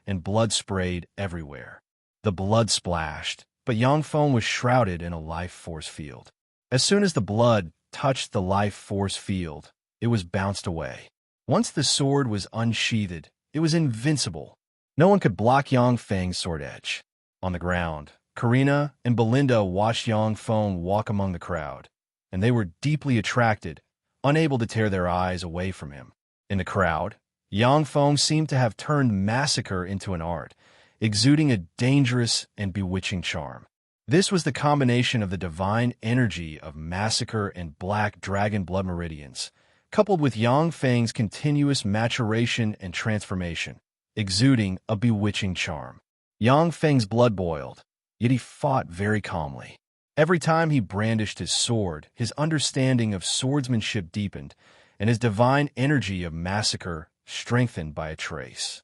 and blood sprayed everywhere. The blood splashed, but Yang Feng was shrouded in a life force field. As soon as the blood touched the life force field, it was bounced away. Once the sword was unsheathed, it was invincible. No one could block Yang Feng's sword edge. On the ground, Karina and Belinda watched Yang Feng walk among the crowd, and they were deeply attracted, unable to tear their eyes away from him. In the crowd, Yang Feng seemed to have turned massacre into an art, exuding a dangerous and bewitching charm. This was the combination of the divine energy of massacre and black dragon blood meridians, coupled with Yang Feng's continuous maturation and transformation, exuding a bewitching charm. Yang Feng's blood boiled, yet he fought very calmly. Every time he brandished his sword, his understanding of swordsmanship deepened, and his divine energy of massacre strengthened by a trace.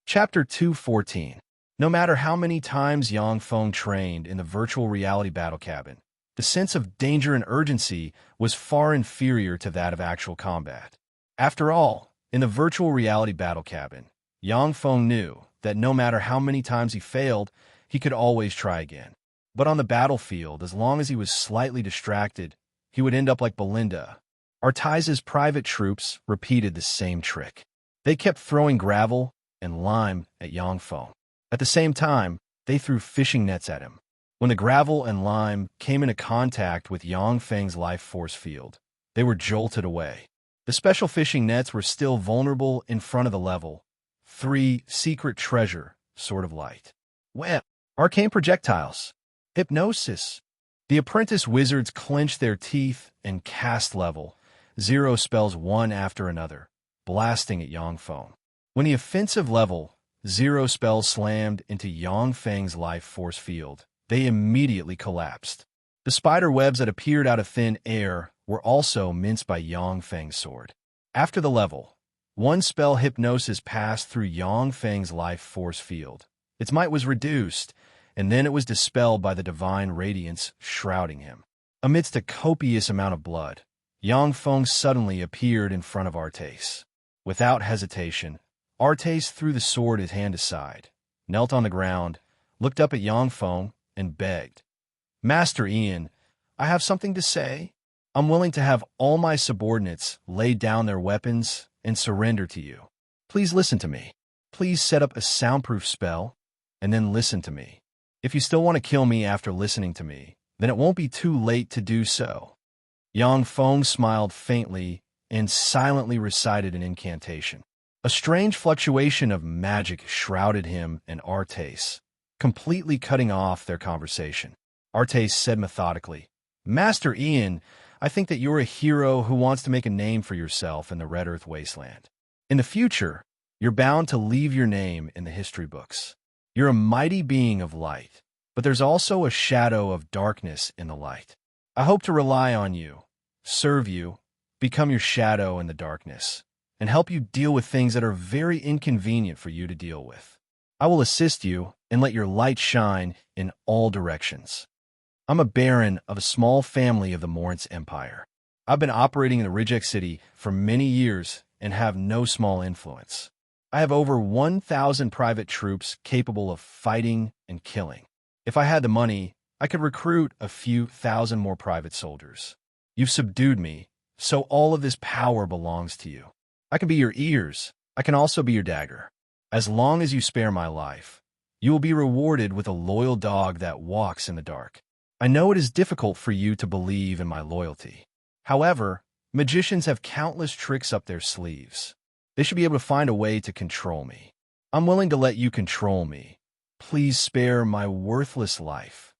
Chapter 214. No matter how many times Yang Feng trained in the virtual reality battle cabin, the sense of danger and urgency was far inferior to that of actual combat. After all, in the virtual reality battle cabin, Yang Feng knew that no matter how many times he failed, he could always try again. But on the battlefield, as long as he was slightly distracted, he would end up like Belinda. Artai's private troops repeated the same trick. They kept throwing gravel and lime at Yang Feng. At the same time, they threw fishing nets at him. When the gravel and lime came into contact with Yang Feng's life force field, they were jolted away. The special fishing nets were still vulnerable in front of the level 3 secret treasure sort of light. Well, arcane projectiles. Hypnosis. The apprentice wizards clenched their teeth and cast level 0 spells one after another, blasting at Yang Feng. When the offensive level 0 spells slammed into Yang Feng's life force field, they immediately collapsed. The spider webs that appeared out of thin air were also minced by Yang Feng's sword. After the level 1 spell hypnosis passed through Yang Feng's life force field. Its might was reduced, and then it was dispelled by the divine radiance shrouding him. Amidst a copious amount of blood, Yang Feng suddenly appeared in front of Artais. Without hesitation, Artais threw the sword his hand aside, knelt on the ground, looked up at Yang Feng, and begged, "Master Ian, I have something to say. I'm willing to have all my subordinates lay down their weapons and surrender to you. Please listen to me. Please set up a soundproof spell, and then listen to me. If you still want to kill me after listening to me, then it won't be too late to do so." Yang Feng smiled faintly and silently recited an incantation. A strange fluctuation of magic shrouded him and Artais, completely cutting off their conversation. Artais said methodically, "Master Ian, I think that you're a hero who wants to make a name for yourself in the Red Earth Wasteland. In the future, you're bound to leave your name in the history books. You're a mighty being of light, but there's also a shadow of darkness in the light. I hope to rely on you, serve you, become your shadow in the darkness, and help you deal with things that are very inconvenient for you to deal with. I will assist you and let your light shine in all directions. I'm a baron of a small family of the Moritz Empire. I've been operating in the Rijek city for many years and have no small influence. I have over 1,000 private troops capable of fighting and killing. If I had the money, I could recruit a few thousand more private soldiers. You've subdued me, so all of this power belongs to you. I can be your ears. I can also be your dagger. As long as you spare my life, you will be rewarded with a loyal dog that walks in the dark. I know it is difficult for you to believe in my loyalty. However, magicians have countless tricks up their sleeves. They should be able to find a way to control me. I'm willing to let you control me. Please spare my worthless life.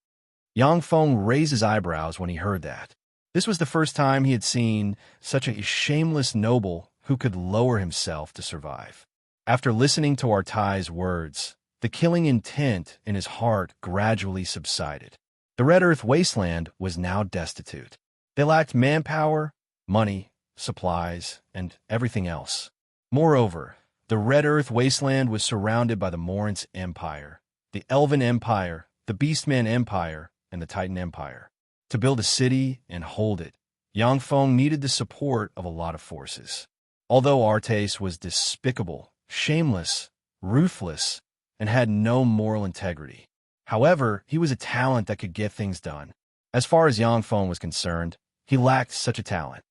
Yang Feng raised his eyebrows when he heard that. This was the first time he had seen such a shameless noble who could lower himself to survive. After listening to Artai's words, the killing intent in his heart gradually subsided. The Red Earth wasteland was now destitute. They lacked manpower, money, supplies, and everything else. Moreover, the Red Earth wasteland was surrounded by the Morance Empire, the Elven Empire, the Beastman Empire, and the Titan Empire. To build a city and hold it, Yang Feng needed the support of a lot of forces. Although Artais was despicable, shameless, ruthless, and had no moral integrity. However, he was a talent that could get things done. As far as Yang Feng was concerned, he lacked such a talent.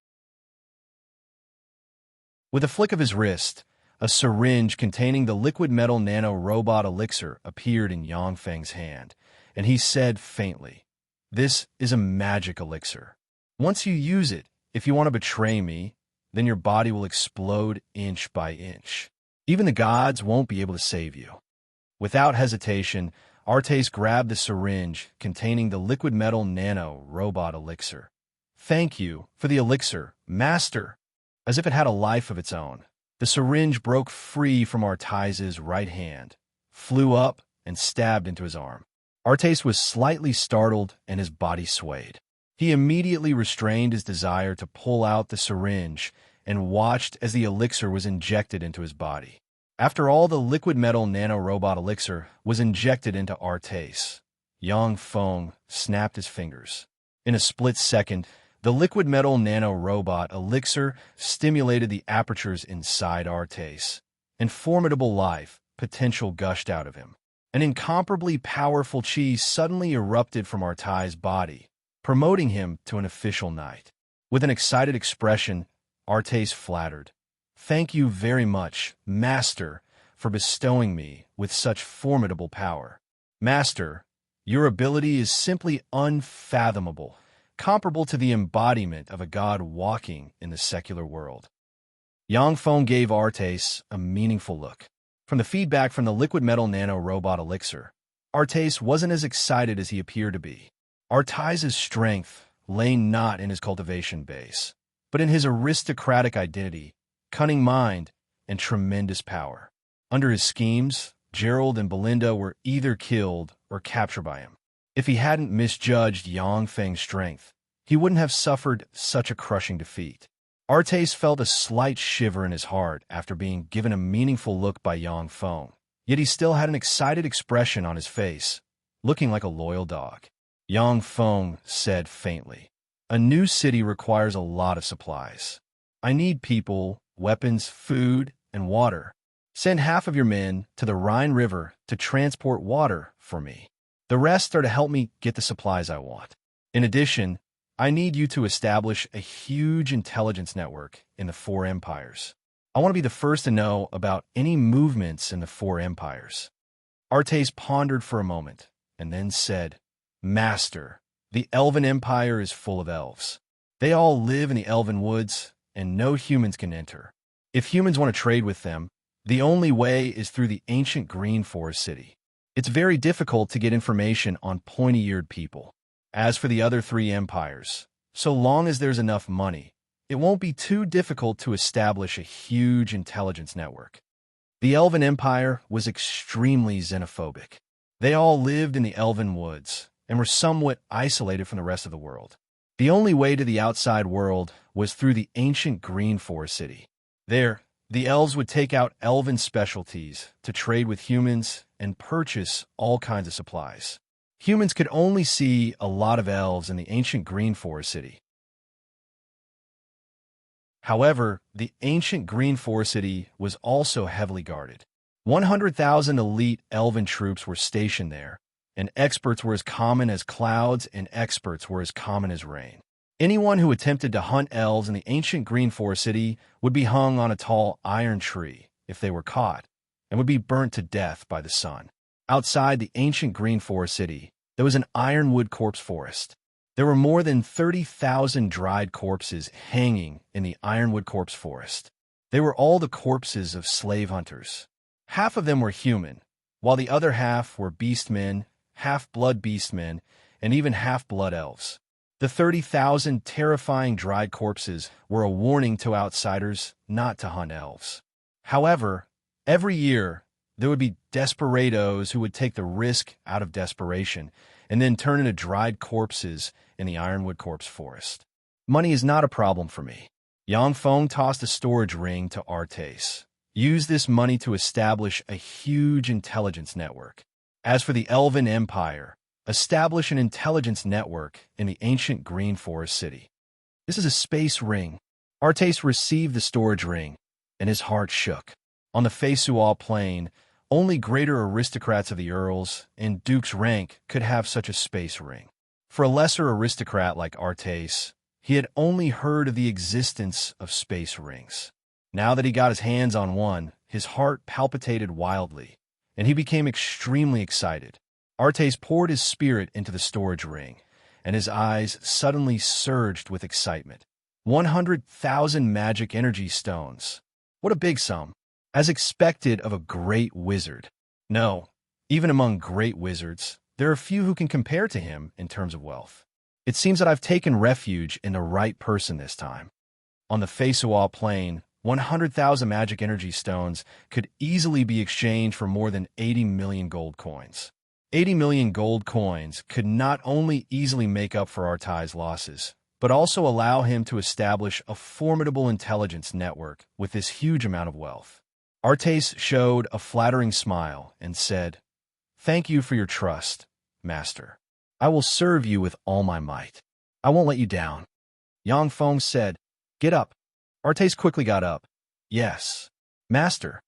With a flick of his wrist, a syringe containing the liquid metal nano-robot elixir appeared in Yang Feng's hand, and he said faintly, "This is a magic elixir. Once you use it, if you want to betray me, then your body will explode inch by inch. Even the gods won't be able to save you." Without hesitation, Artais grabbed the syringe containing the liquid metal nano-robot elixir. "Thank you for the elixir, Master." As if it had a life of its own, the syringe broke free from Artais's right hand, flew up, and stabbed into his arm. Artais was slightly startled and his body swayed. He immediately restrained his desire to pull out the syringe and watched as the elixir was injected into his body. After all the liquid metal nano-robot elixir was injected into Artais, Yang Feng snapped his fingers. In a split second, the liquid metal nano-robot elixir stimulated the apertures inside Artais, and formidable life potential gushed out of him. An incomparably powerful chi suddenly erupted from Artai's body, promoting him to an official knight. With an excited expression, Artais flattered, "Thank you very much, Master, for bestowing me with such formidable power. Master, your ability is simply unfathomable, comparable to the embodiment of a god walking in the secular world." Yang Feng gave Artais a meaningful look. From the feedback from the liquid metal nano-robot elixir, Artais wasn't as excited as he appeared to be. Artais's strength lay not in his cultivation base, but in his aristocratic identity, cunning mind, and tremendous power. Under his schemes, Gerald and Belinda were either killed or captured by him. If he hadn't misjudged Yang Feng's strength, he wouldn't have suffered such a crushing defeat. Artais felt a slight shiver in his heart after being given a meaningful look by Yang Feng, yet he still had an excited expression on his face, looking like a loyal dog. Yang Feng said faintly, "A new city requires a lot of supplies. I need people, weapons, food, and water. Send half of your men to the Rhine River to transport water for me. The rest are to help me get the supplies I want. In addition, I need you to establish a huge intelligence network in the Four Empires. I want to be the first to know about any movements in the Four Empires." Artais pondered for a moment, and then said, "Master, the Elven Empire is full of elves. They all live in the Elven Woods, and no humans can enter. If humans want to trade with them, the only way is through the ancient Green Forest City. It's very difficult to get information on pointy-eared people. As for the other three empires, so long as there's enough money, it won't be too difficult to establish a huge intelligence network." The Elven Empire was extremely xenophobic. They all lived in the Elven Woods and were somewhat isolated from the rest of the world. The only way to the outside world was through the ancient Green Forest City. There, the elves would take out elven specialties to trade with humans and purchase all kinds of supplies. Humans could only see a lot of elves in the ancient Green Forest City. However, the ancient green forest city was also heavily guarded. 100,000 elite elven troops were stationed there, and experts were as common as clouds and experts were as common as rain. Anyone who attempted to hunt elves in the ancient green forest city would be hung on a tall iron tree if they were caught, and would be burnt to death by the sun. Outside the ancient green forest city, there was an ironwood corpse forest. There were more than 30,000 dried corpses hanging in the ironwood corpse forest. They were all the corpses of slave hunters. Half of them were human, while the other half were beastmen, half-blood beastmen, and even half-blood elves. The 30,000 terrifying dried corpses were a warning to outsiders not to hunt elves. However, every year, there would be desperados who would take the risk out of desperation and then turn into dried corpses in the ironwood corpse forest. Money is not a problem for me. Yangfeng tossed a storage ring to Artes. Use this money to establish a huge intelligence network. As for the Elven Empire, establish an intelligence network in the ancient green forest city. This is a space ring. Artes received the storage ring, and his heart shook. On the Feisual plain, only greater aristocrats of the earls and duke's rank could have such a space ring. For a lesser aristocrat like Artes, he had only heard of the existence of space rings. Now that he got his hands on one, his heart palpitated wildly, and he became extremely excited. Artes poured his spirit into the storage ring, and his eyes suddenly surged with excitement. 100,000 magic energy stones. What a big sum. As expected of a great wizard. No, even among great wizards, there are few who can compare to him in terms of wealth. It seems that I've taken refuge in the right person this time. On the Feisual plain, 100,000 magic energy stones could easily be exchanged for more than 80 million gold coins. 80 million gold coins could not only easily make up for Artai's losses, but also allow him to establish a formidable intelligence network with this huge amount of wealth. Artes showed a flattering smile and said, "Thank you for your trust, Master. I will serve you with all my might. I won't let you down." Yangfeng said, "Get up." Artes quickly got up. "Yes, Master."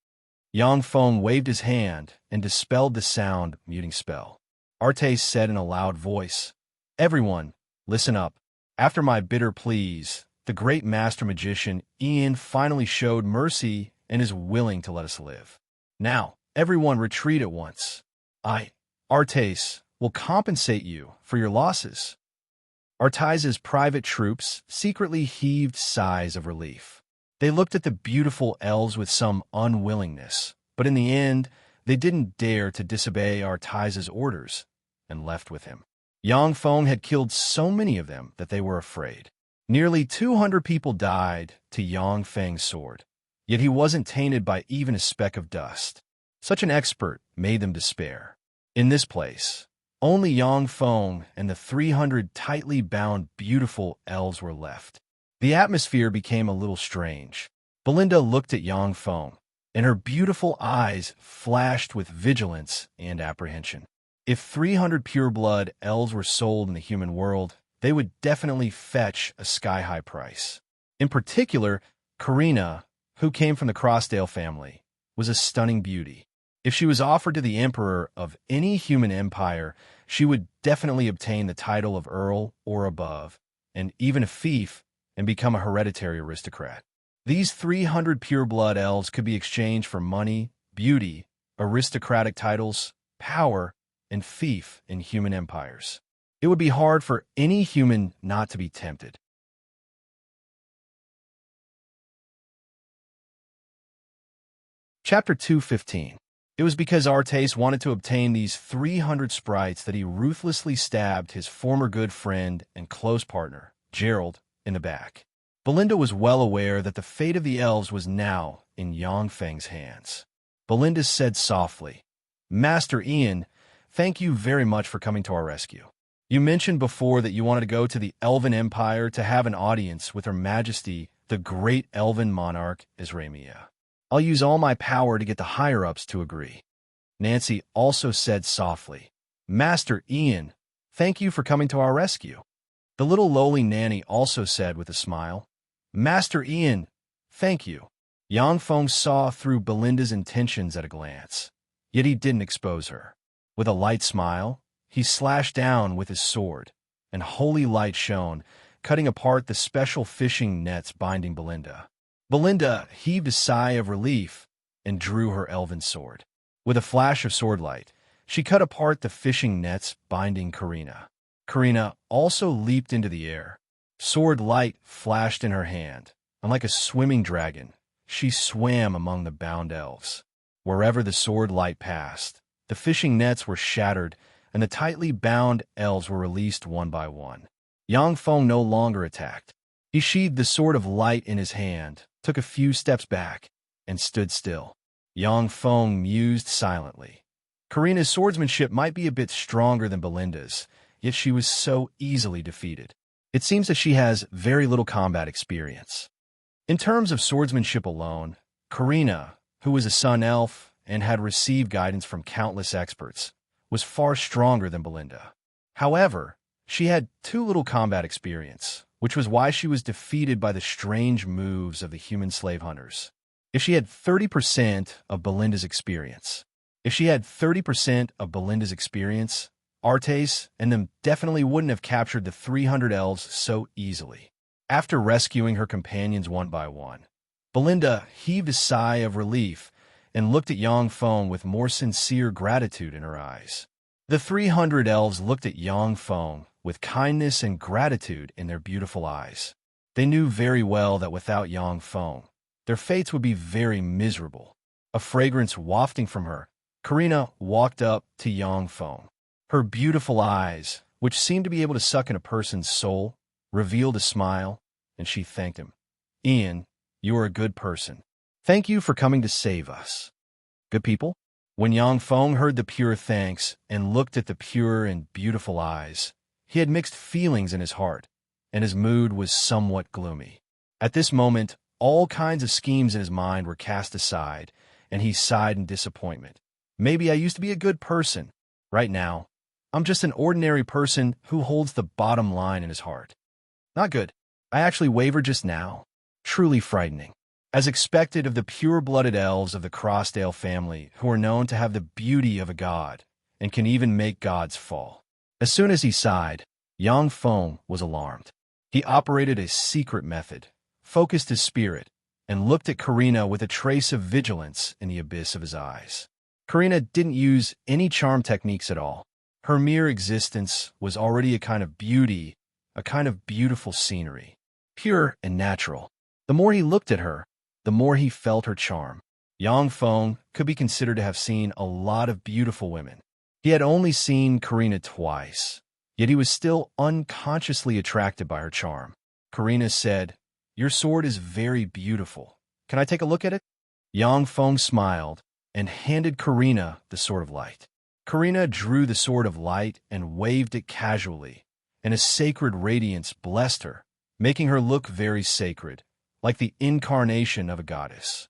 Yangfeng waved his hand and dispelled the sound muting spell. Artes said in a loud voice, "Everyone, listen up. After my bitter pleas, the great master magician Ian finally showed mercy and is willing to let us live. Now, everyone retreat at once. Artes, will compensate you for your losses." Artais's private troops secretly heaved sighs of relief. They looked at the beautiful elves with some unwillingness, but in the end, they didn't dare to disobey Artais's orders and left with him. Yangfeng had killed so many of them that they were afraid. Nearly 200 people died to Yangfeng's sword, yet he wasn't tainted by even a speck of dust. Such an expert made them despair. In this place, only Yangfeng and the 300 tightly bound beautiful elves were left. The atmosphere became a little strange. Belinda looked at Yangfeng, and her beautiful eyes flashed with vigilance and apprehension. If 300 pure-blood elves were sold in the human world, they would definitely fetch a sky-high price. In particular, Karina, who came from the Crossdale family, was a stunning beauty. If she was offered to the emperor of any human empire, she would definitely obtain the title of earl or above, and even a fief, and become a hereditary aristocrat. These 300 pure-blood elves could be exchanged for money, beauty, aristocratic titles, power, and fief in human empires. It would be hard for any human not to be tempted. Chapter 215. It was because Artes wanted to obtain these 300 sprites that he ruthlessly stabbed his former good friend and close partner, Gerald, in the back. Belinda was well aware that the fate of the elves was now in Yangfeng's hands. Belinda said softly, "Master Ian, thank you very much for coming to our rescue. You mentioned before that you wanted to go to the Elven Empire to have an audience with Her Majesty, the great elven monarch, Isramia. I'll use all my power to get the higher-ups to agree." Nancy also said softly, "Master Ian, thank you for coming to our rescue." The little lowly nanny also said with a smile, Master Ian, thank you. Yang Feng saw through Belinda's intentions at a glance, yet he didn't expose her. With a light smile, he slashed down with his sword, and holy light shone, cutting apart the special fishing nets binding Belinda. Belinda heaved a sigh of relief and drew her elven sword. With a flash of swordlight, she cut apart the fishing nets binding Karina. Karina also leaped into the air. Sword light flashed in her hand, and like a swimming dragon, she swam among the bound elves. Wherever the sword light passed, the fishing nets were shattered, and the tightly bound elves were released one by one. Yang Feng no longer attacked. He sheathed the sword of light in his hand, took a few steps back, and stood still. Yang Feng mused silently. Karina's swordsmanship might be a bit stronger than Belinda's, yet she was so easily defeated. It seems that she has very little combat experience. In terms of swordsmanship alone, Karina, who was a sun elf and had received guidance from countless experts, was far stronger than Belinda. However, she had too little combat experience, which was why she was defeated by the strange moves of the human slave hunters. If she had 30% of Belinda's experience, Artes and them definitely wouldn't have captured the 300 elves so easily. After rescuing her companions one by one, Belinda heaved a sigh of relief and looked at Yang Feng with more sincere gratitude in her eyes. The 300 elves looked at Yang Feng with kindness and gratitude in their beautiful eyes. They knew very well that without Yang Feng, their fates would be very miserable. A fragrance wafting from her, Karina walked up to Yang Feng. Her beautiful eyes, which seemed to be able to suck in a person's soul, revealed a smile, and she thanked him. Ian, you are a good person. Thank you for coming to save us. Good people? When Yang Feng heard the pure thanks and looked at the pure and beautiful eyes, he had mixed feelings in his heart, and his mood was somewhat gloomy. At this moment, all kinds of schemes in his mind were cast aside, and he sighed in disappointment. Maybe I used to be a good person. Right now, I'm just an ordinary person who holds the bottom line in his heart. Not good. I actually wavered just now. Truly frightening. As expected of the pure-blooded elves of the Crossdale family, who are known to have the beauty of a god, and can even make gods fall. As soon as he sighed, Yang Feng was alarmed. He operated a secret method, focused his spirit, and looked at Karina with a trace of vigilance in the abyss of his eyes. Karina didn't use any charm techniques at all. Her mere existence was already a kind of beauty, a kind of beautiful scenery, pure and natural. The more he looked at her, the more he felt her charm. Yang Feng could be considered to have seen a lot of beautiful women. He had only seen Karina twice, yet he was still unconsciously attracted by her charm. Karina said, "Your sword is very beautiful. Can I take a look at it?" Yang Feng smiled and handed Karina the sword of light. Karina drew the sword of light and waved it casually, and a sacred radiance blessed her, making her look very sacred, like the incarnation of a goddess.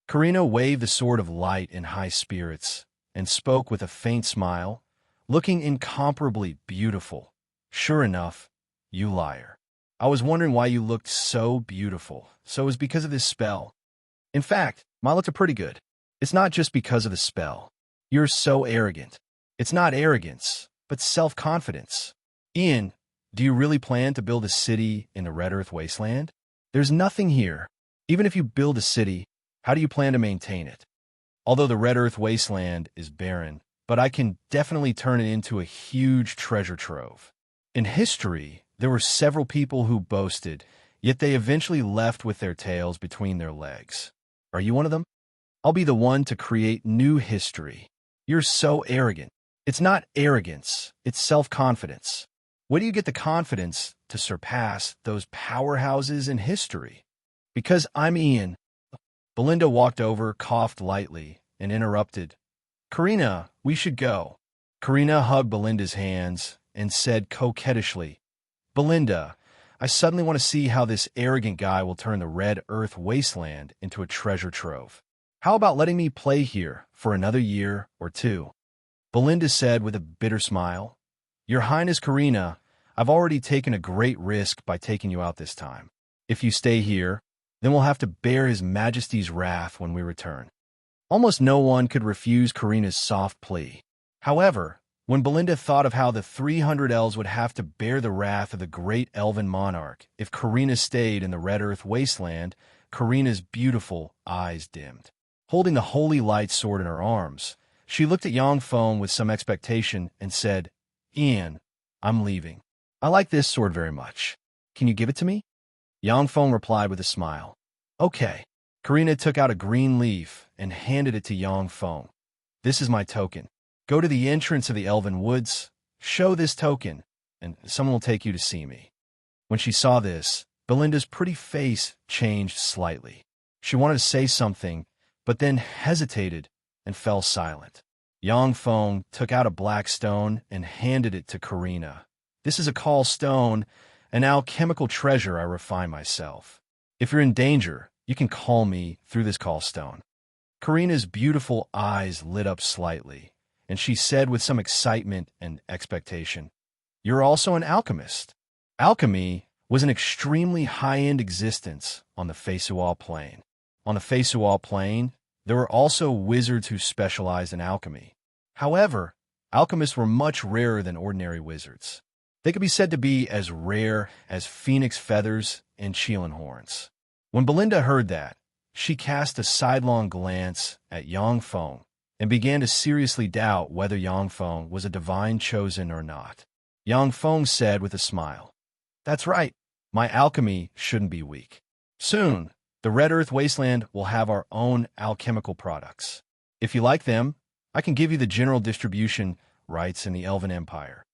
Karina waved the sword of light in high spirits and spoke with a faint smile, looking incomparably beautiful. "Sure enough, you liar. I was wondering why you looked so beautiful, so it was because of this spell. In fact, my looks are pretty good. It's not just because of the spell. You're so arrogant. It's not arrogance, but self-confidence. Ian, do you really plan to build a city in the Red Earth Wasteland? There's nothing here. Even if you build a city, how do you plan to maintain it? Although the Red Earth Wasteland is barren, but I can definitely turn it into a huge treasure trove. In history, there were several people who boasted, yet they eventually left with their tails between their legs. Are you one of them? I'll be the one to create new history. You're so arrogant. It's not arrogance, it's self-confidence. Where do you get the confidence to surpass those powerhouses in history? Because I'm Ian." Belinda walked over, coughed lightly, and interrupted. "Karina, we should go." Karina hugged Belinda's hands and said coquettishly, "Belinda, I suddenly want to see how this arrogant guy will turn the Red Earth Wasteland into a treasure trove. How about letting me play here for another year or two?" Belinda said with a bitter smile, "Your Highness Karina, I've already taken a great risk by taking you out this time. If you stay here, then we'll have to bear His Majesty's wrath when we return." Almost no one could refuse Karina's soft plea. However, when Belinda thought of how the 300 elves would have to bear the wrath of the great elven monarch if Karina stayed in the Red Earth wasteland, Karina's beautiful eyes dimmed. Holding the holy light sword in her arms, she looked at Yang Feng with some expectation and said, "Ian, I'm leaving. I like this sword very much. Can you give it to me?" Yang Feng replied with a smile. "Okay." Karina took out a green leaf and handed it to Yang Feng. "This is my token. Go to the entrance of the Elven Woods, show this token, and someone will take you to see me." When she saw this, Belinda's pretty face changed slightly. She wanted to say something, but then hesitated and fell silent. Yang Feng took out a black stone and handed it to Karina. "This is a call stone, an alchemical treasure I refine myself. If you're in danger, you can call me through this call stone." Karina's beautiful eyes lit up slightly, and she said with some excitement and expectation, "You're also an alchemist." Alchemy was an extremely high-end existence on the Feisual Plain. On the Feisual Plain, there were also wizards who specialized in alchemy. However, alchemists were much rarer than ordinary wizards. They could be said to be as rare as phoenix feathers and Chilan horns. When Belinda heard that, she cast a sidelong glance at Yang Feng and began to seriously doubt whether Yang Feng was a divine chosen or not. Yang Feng said with a smile, "That's right. My alchemy shouldn't be weak. Soon, the Red Earth Wasteland will have our own alchemical products. If you like them, I can give you the general distribution rights in the Elven Empire."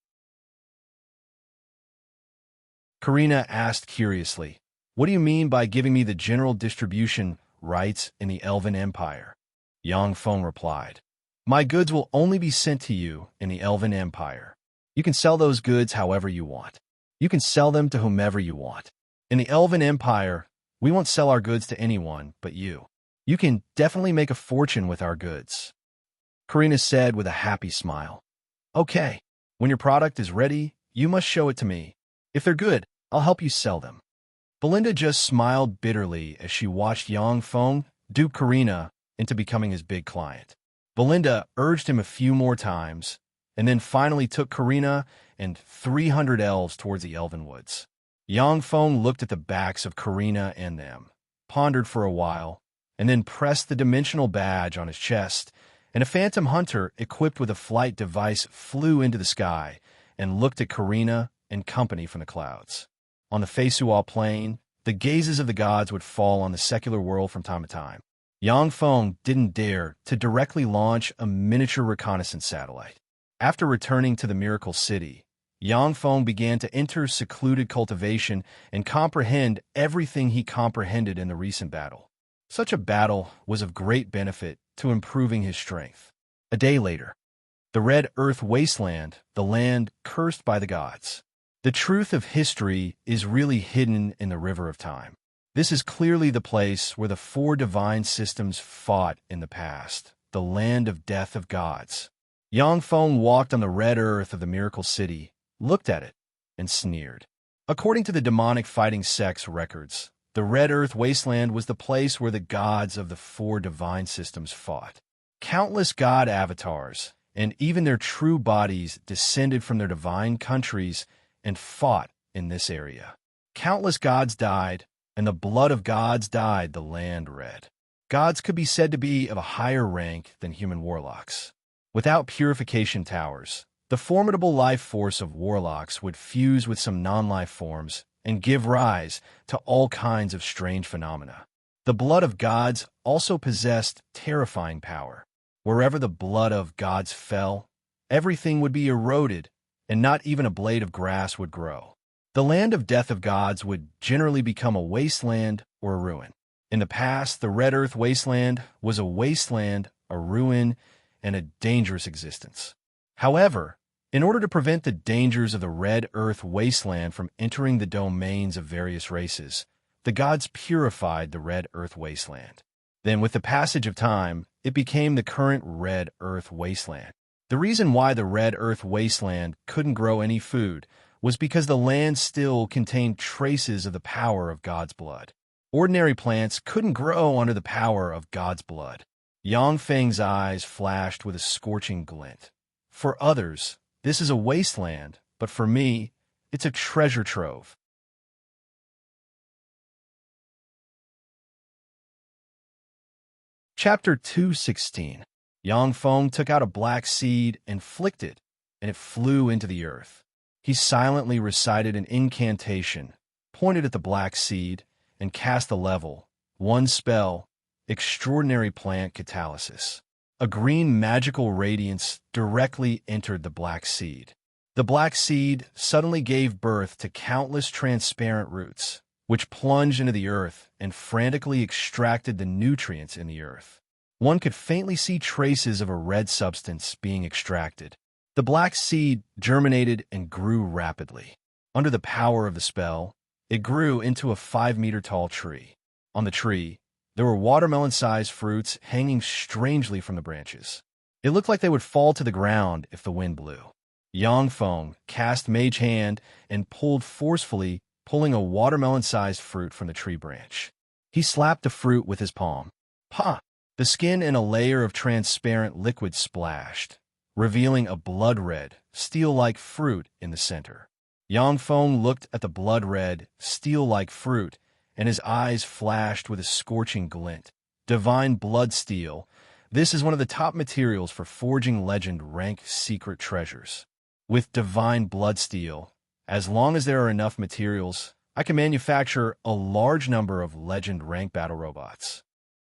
Karina asked curiously, "What do you mean by giving me the general distribution rights in the Elven Empire?" Yang Feng replied, "My goods will only be sent to you in the Elven Empire. You can sell those goods however you want. You can sell them to whomever you want. In the Elven Empire, we won't sell our goods to anyone but you. You can definitely make a fortune with our goods." Karina said with a happy smile, "Okay, when your product is ready, you must show it to me. If they're good, I'll help you sell them." Belinda just smiled bitterly as she watched Yang Feng dupe Karina into becoming his big client. Belinda urged him a few more times, and then finally took Karina and 300 elves towards the Elven Woods. Yang Feng looked at the backs of Karina and them, pondered for a while, and then pressed the dimensional badge on his chest, and a phantom hunter equipped with a flight device flew into the sky and looked at Karina and company from the clouds. On the Feisual Plain, the gazes of the gods would fall on the secular world from time to time. Yang Feng didn't dare to directly launch a miniature reconnaissance satellite. After returning to the Miracle City, Yang Feng began to enter secluded cultivation and comprehend everything he comprehended in the recent battle. Such a battle was of great benefit to improving his strength. A day later, the Red Earth Wasteland, the land cursed by the gods. The truth of history is really hidden in the River of Time. This is clearly the place where the four divine systems fought in the past, the land of death of gods. Yang Feng walked on the red earth of the Miracle City, looked at it, and sneered. According to the demonic fighting sect's records, the Red Earth Wasteland was the place where the gods of the four divine systems fought. Countless god avatars, and even their true bodies, descended from their divine countries and fought in this area. Countless gods died, and the blood of gods dyed the land red. Gods could be said to be of a higher rank than human warlocks. Without purification towers, the formidable life force of warlocks would fuse with some non-life forms and give rise to all kinds of strange phenomena. The blood of gods also possessed terrifying power. Wherever the blood of gods fell, everything would be eroded, and not even a blade of grass would grow. The land of death of gods would generally become a wasteland or a ruin. In the past, the Red Earth Wasteland was a wasteland, a ruin, and a dangerous existence. However, in order to prevent the dangers of the Red Earth Wasteland from entering the domains of various races, the gods purified the Red Earth Wasteland. Then, with the passage of time, it became the current Red Earth Wasteland. The reason why the Red Earth Wasteland couldn't grow any food was because the land still contained traces of the power of God's blood. Ordinary plants couldn't grow under the power of God's blood. Yang Feng's eyes flashed with a scorching glint. For others, this is a wasteland, but for me, it's a treasure trove. Chapter 2:16. Yang Feng took out a black seed and flicked it, and it flew into the earth. He silently recited an incantation, pointed at the black seed, and cast the level. One spell, extraordinary plant catalysis. A green magical radiance directly entered the black seed. The black seed suddenly gave birth to countless transparent roots, which plunged into the earth and frantically extracted the nutrients in the earth. One could faintly see traces of a red substance being extracted. The black seed germinated and grew rapidly. Under the power of the spell, it grew into a 5-meter-tall tree. On the tree, there were watermelon-sized fruits hanging strangely from the branches. It looked like they would fall to the ground if the wind blew. Yang Feng cast Mage Hand and pulled forcefully, pulling a watermelon-sized fruit from the tree branch. He slapped the fruit with his palm. Pa! The skin and a layer of transparent liquid splashed, revealing a blood-red, steel-like fruit in the center. Yang Feng looked at the blood-red, steel-like fruit, and his eyes flashed with a scorching glint. Divine blood steel. This is one of the top materials for forging legend rank secret treasures. With divine blood steel, as long as there are enough materials, I can manufacture a large number of legend rank battle robots.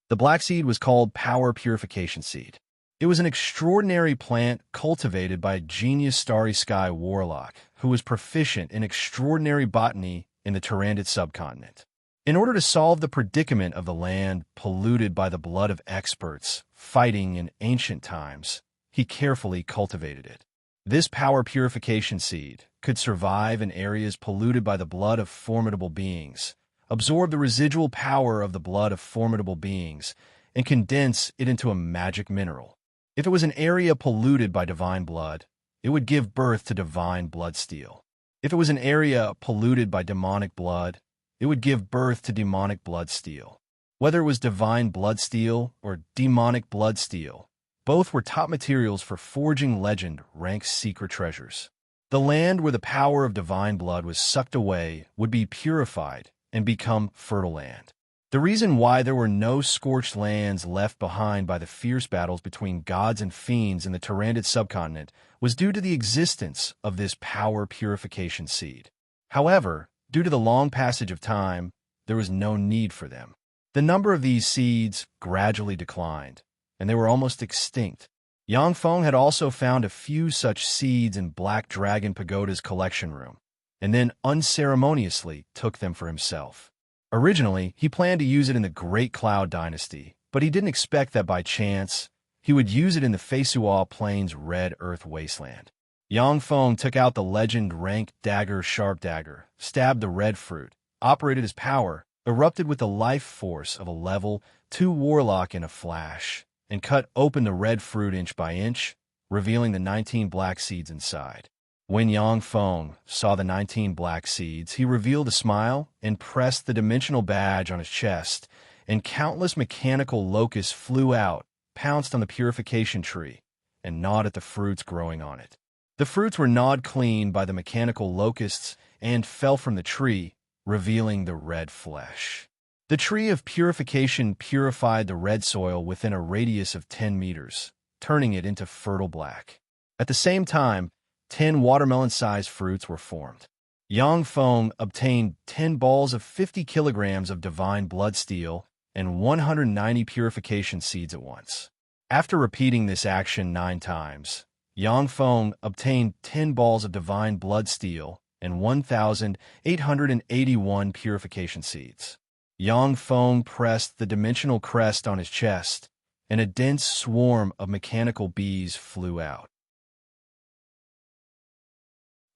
The black seed was called Power Purification Seed. It was an extraordinary plant cultivated by a genius Starry Sky warlock who was proficient in extraordinary botany in the Tyrannid subcontinent. In order to solve the predicament of the land polluted by the blood of experts fighting in ancient times, he carefully cultivated it. This power purification seed could survive in areas polluted by the blood of formidable beings, absorb the residual power of the blood of formidable beings, and condense it into a magic mineral. If it was an area polluted by divine blood, it would give birth to divine blood steel. If it was an area polluted by demonic blood, it would give birth to demonic blood steel. Whether it was divine blood steel or demonic blood steel, both were top materials for forging legend rank secret treasures. The land where the power of divine blood was sucked away would be purified and become fertile land. The reason why there were no scorched lands left behind by the fierce battles between gods and fiends in the Tyrannid subcontinent was due to the existence of this power purification seed. However, due to the long passage of time, there was no need for them. The number of these seeds gradually declined, and they were almost extinct. Yang Feng had also found a few such seeds in Black Dragon Pagoda's collection room, and then unceremoniously took them for himself. Originally, he planned to use it in the Great Cloud Dynasty, but he didn't expect that by chance he would use it in the Feisua Plains Red Earth Wasteland. Yang Feng took out the legend rank dagger sharp dagger, stabbed the red fruit, operated his power, erupted with the life force of a level 2 warlock in a flash, and cut open the red fruit inch by inch, revealing the 19 black seeds inside. When Yang Feng saw the 19 black seeds, he revealed a smile and pressed the dimensional badge on his chest, and countless mechanical locusts flew out, pounced on the purification tree, and gnawed at the fruits growing on it. The fruits were gnawed clean by the mechanical locusts and fell from the tree, revealing the red flesh. The tree of purification purified the red soil within a radius of 10 meters, turning it into fertile black. At the same time, 10 watermelon-sized fruits were formed. Yang Feng obtained 10 balls of 50 kilograms of divine blood steel and 190 purification seeds at once. After repeating this action 9 times, Yang Feng obtained 10 balls of divine blood steel and 1,881 purification seeds. Yang Feng pressed the dimensional crest on his chest, and a dense swarm of mechanical bees flew out.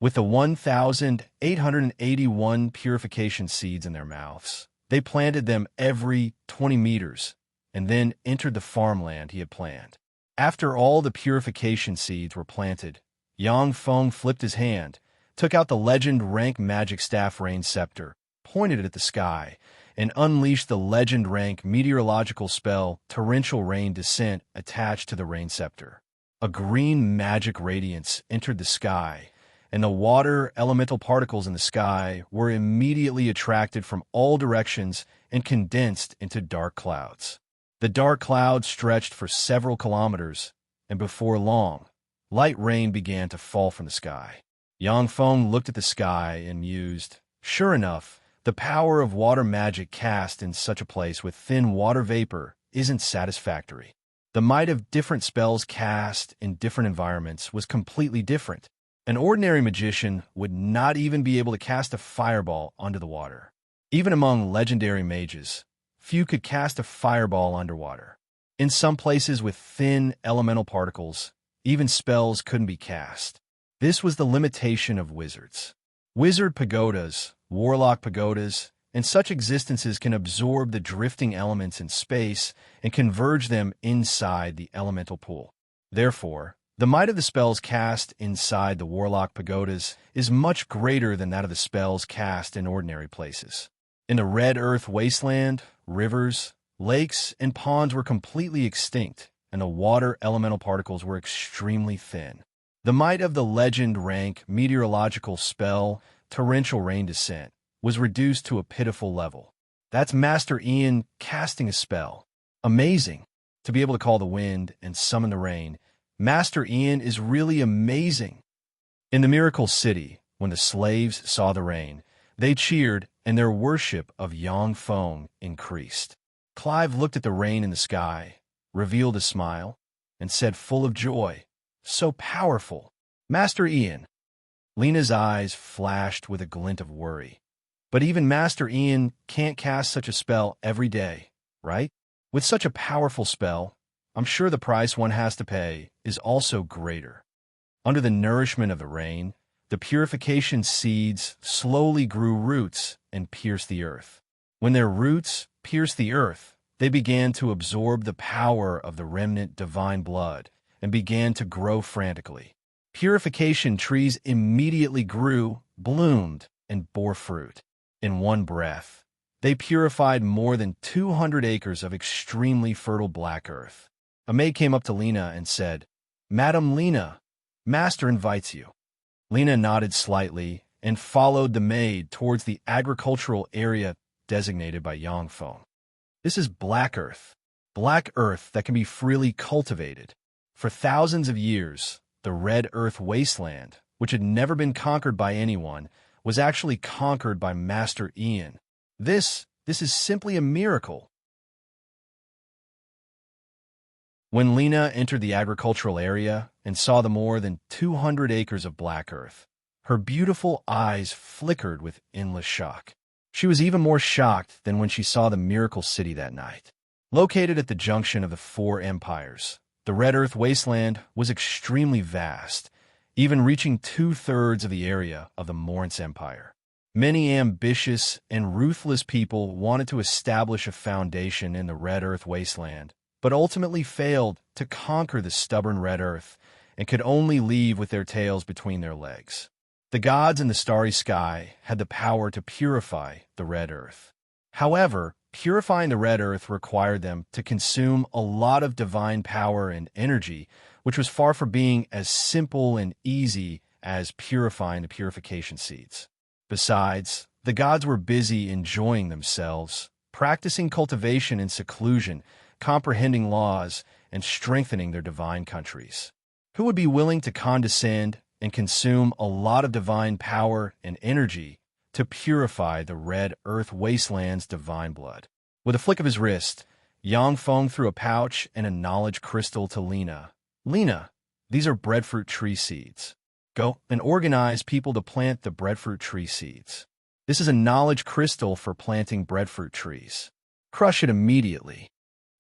With the 1,881 purification seeds in their mouths, they planted them every 20 meters and then entered the farmland he had planned. After all the purification seeds were planted, Yang Feng flipped his hand, took out the legend rank magic staff rain scepter, pointed it at the sky, and unleashed the legend rank meteorological spell torrential rain descent attached to the rain scepter. A green magic radiance entered the sky, and the water elemental particles in the sky were immediately attracted from all directions and condensed into dark clouds. The dark clouds stretched for several kilometers, and before long, light rain began to fall from the sky. Yang Feng looked at the sky and mused, "Sure enough, the power of water magic cast in such a place with thin water vapor isn't satisfactory. The might of different spells cast in different environments was completely different. An ordinary magician would not even be able to cast a fireball onto the water. Even among legendary mages, few could cast a fireball underwater. In some places with thin elemental particles, even spells couldn't be cast. This was the limitation of wizards. Wizard pagodas, warlock pagodas, and such existences can absorb the drifting elements in space and converge them inside the elemental pool. Therefore, the might of the spells cast inside the warlock pagodas is much greater than that of the spells cast in ordinary places. In the Red Earth wasteland, rivers, lakes, and ponds were completely extinct, and the water elemental particles were extremely thin. The might of the legend rank meteorological spell torrential rain descent was reduced to a pitiful level. That's Master Ian casting a spell. Amazing. To be able to call the wind and summon the rain, Master Ian is really amazing. In the Miracle City, when the slaves saw the rain, they cheered and their worship of Yang Feng increased. Clive looked at the rain in the sky, revealed a smile, and said full of joy, "So powerful. Master Ian." Lena's eyes flashed with a glint of worry. But even Master Ian can't cast such a spell every day, right? With such a powerful spell, I'm sure the price one has to pay is also greater. Under the nourishment of the rain, the purification seeds slowly grew roots and pierced the earth. When their roots pierced the earth, they began to absorb the power of the remnant divine blood and began to grow frantically. Purification trees immediately grew, bloomed, and bore fruit. In one breath, they purified more than 200 acres of extremely fertile black earth. A maid came up to Lena and said, "Madam Lena, Master invites you." Lena nodded slightly and followed the maid towards the agricultural area designated by Yang Feng. This is black earth that can be freely cultivated. For thousands of years, the Red Earth wasteland, which had never been conquered by anyone, was actually conquered by Master Ian. This is simply a miracle. When Lena entered the agricultural area and saw the more than 200 acres of black earth, her beautiful eyes flickered with endless shock. She was even more shocked than when she saw the Miracle City that night. Located at the junction of the four empires, the Red Earth wasteland was extremely vast, even reaching 2/3 of the area of the Morance Empire. Many ambitious and ruthless people wanted to establish a foundation in the Red Earth wasteland, but ultimately failed to conquer the stubborn Red Earth and could only leave with their tails between their legs. The gods in the starry sky had the power to purify the Red Earth. However, purifying the Red Earth required them to consume a lot of divine power and energy, which was far from being as simple and easy as purifying the purification seeds. Besides, the gods were busy enjoying themselves, practicing cultivation in seclusion, comprehending laws, and strengthening their divine countries. Who would be willing to condescend and consume a lot of divine power and energy to purify the Red Earth wasteland's divine blood? With a flick of his wrist, Yang Feng threw a pouch and a knowledge crystal to Lena. "Lena, these are breadfruit tree seeds. Go and organize people to plant the breadfruit tree seeds. This is a knowledge crystal for planting breadfruit trees. Crush it immediately."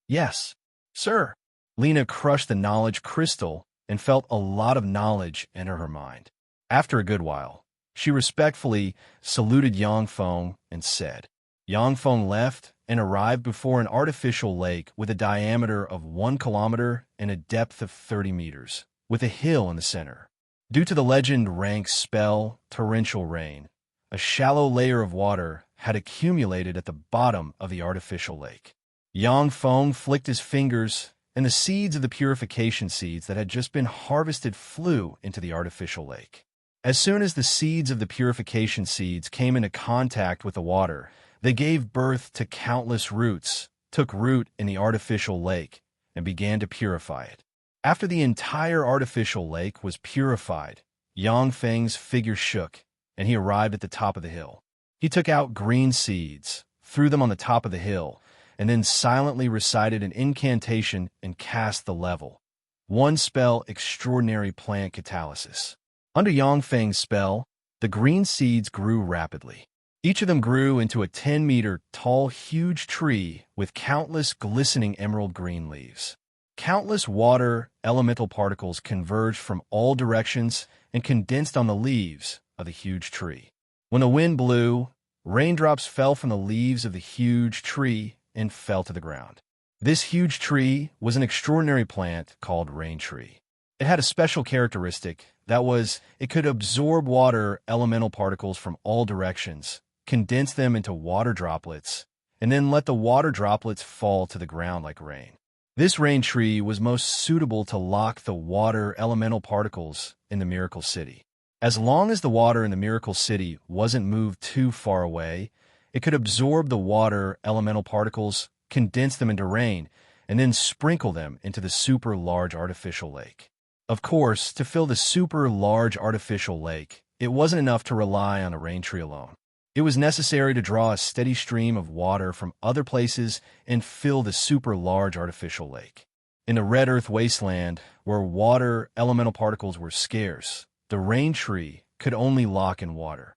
"Yes, sir." Lena crushed the knowledge crystal and felt a lot of knowledge enter her mind. After a good while, she respectfully saluted Yang Feng and said. Yang Feng left and arrived before an artificial lake with a diameter of 1 kilometer and a depth of 30 meters, with a hill in the center. Due to the legend rank spell, torrential rain, a shallow layer of water had accumulated at the bottom of the artificial lake. Yang Feng flicked his fingers, and the seeds of the purification seeds that had just been harvested flew into the artificial lake. As soon as the seeds of the purification seeds came into contact with the water, they gave birth to countless roots, took root in the artificial lake, and began to purify it. After the entire artificial lake was purified, Yang Feng's figure shook, and he arrived at the top of the hill. He took out green seeds, threw them on the top of the hill, and then silently recited an incantation and cast the level. One spell, extraordinary plant catalysis. Under Yang Feng's spell, the green seeds grew rapidly. Each of them grew into a 10-meter tall, huge tree with countless glistening emerald green leaves. Countless water elemental particles converged from all directions and condensed on the leaves of the huge tree. When the wind blew, raindrops fell from the leaves of the huge tree and fell to the ground. This huge tree was an extraordinary plant called rain tree. It had a special characteristic, that was, it could absorb water elemental particles from all directions, condense them into water droplets, and then let the water droplets fall to the ground like rain. This rain tree was most suitable to lock the water elemental particles in the Miracle City. As long as the water in the Miracle City wasn't moved too far away, it could absorb the water elemental particles, condense them into rain, and then sprinkle them into the super large artificial lake. Of course, to fill the super large artificial lake, it wasn't enough to rely on a rain tree alone. It was necessary to draw a steady stream of water from other places and fill the super large artificial lake. In the Red Earth wasteland, where water elemental particles were scarce, the rain tree could only lock in water.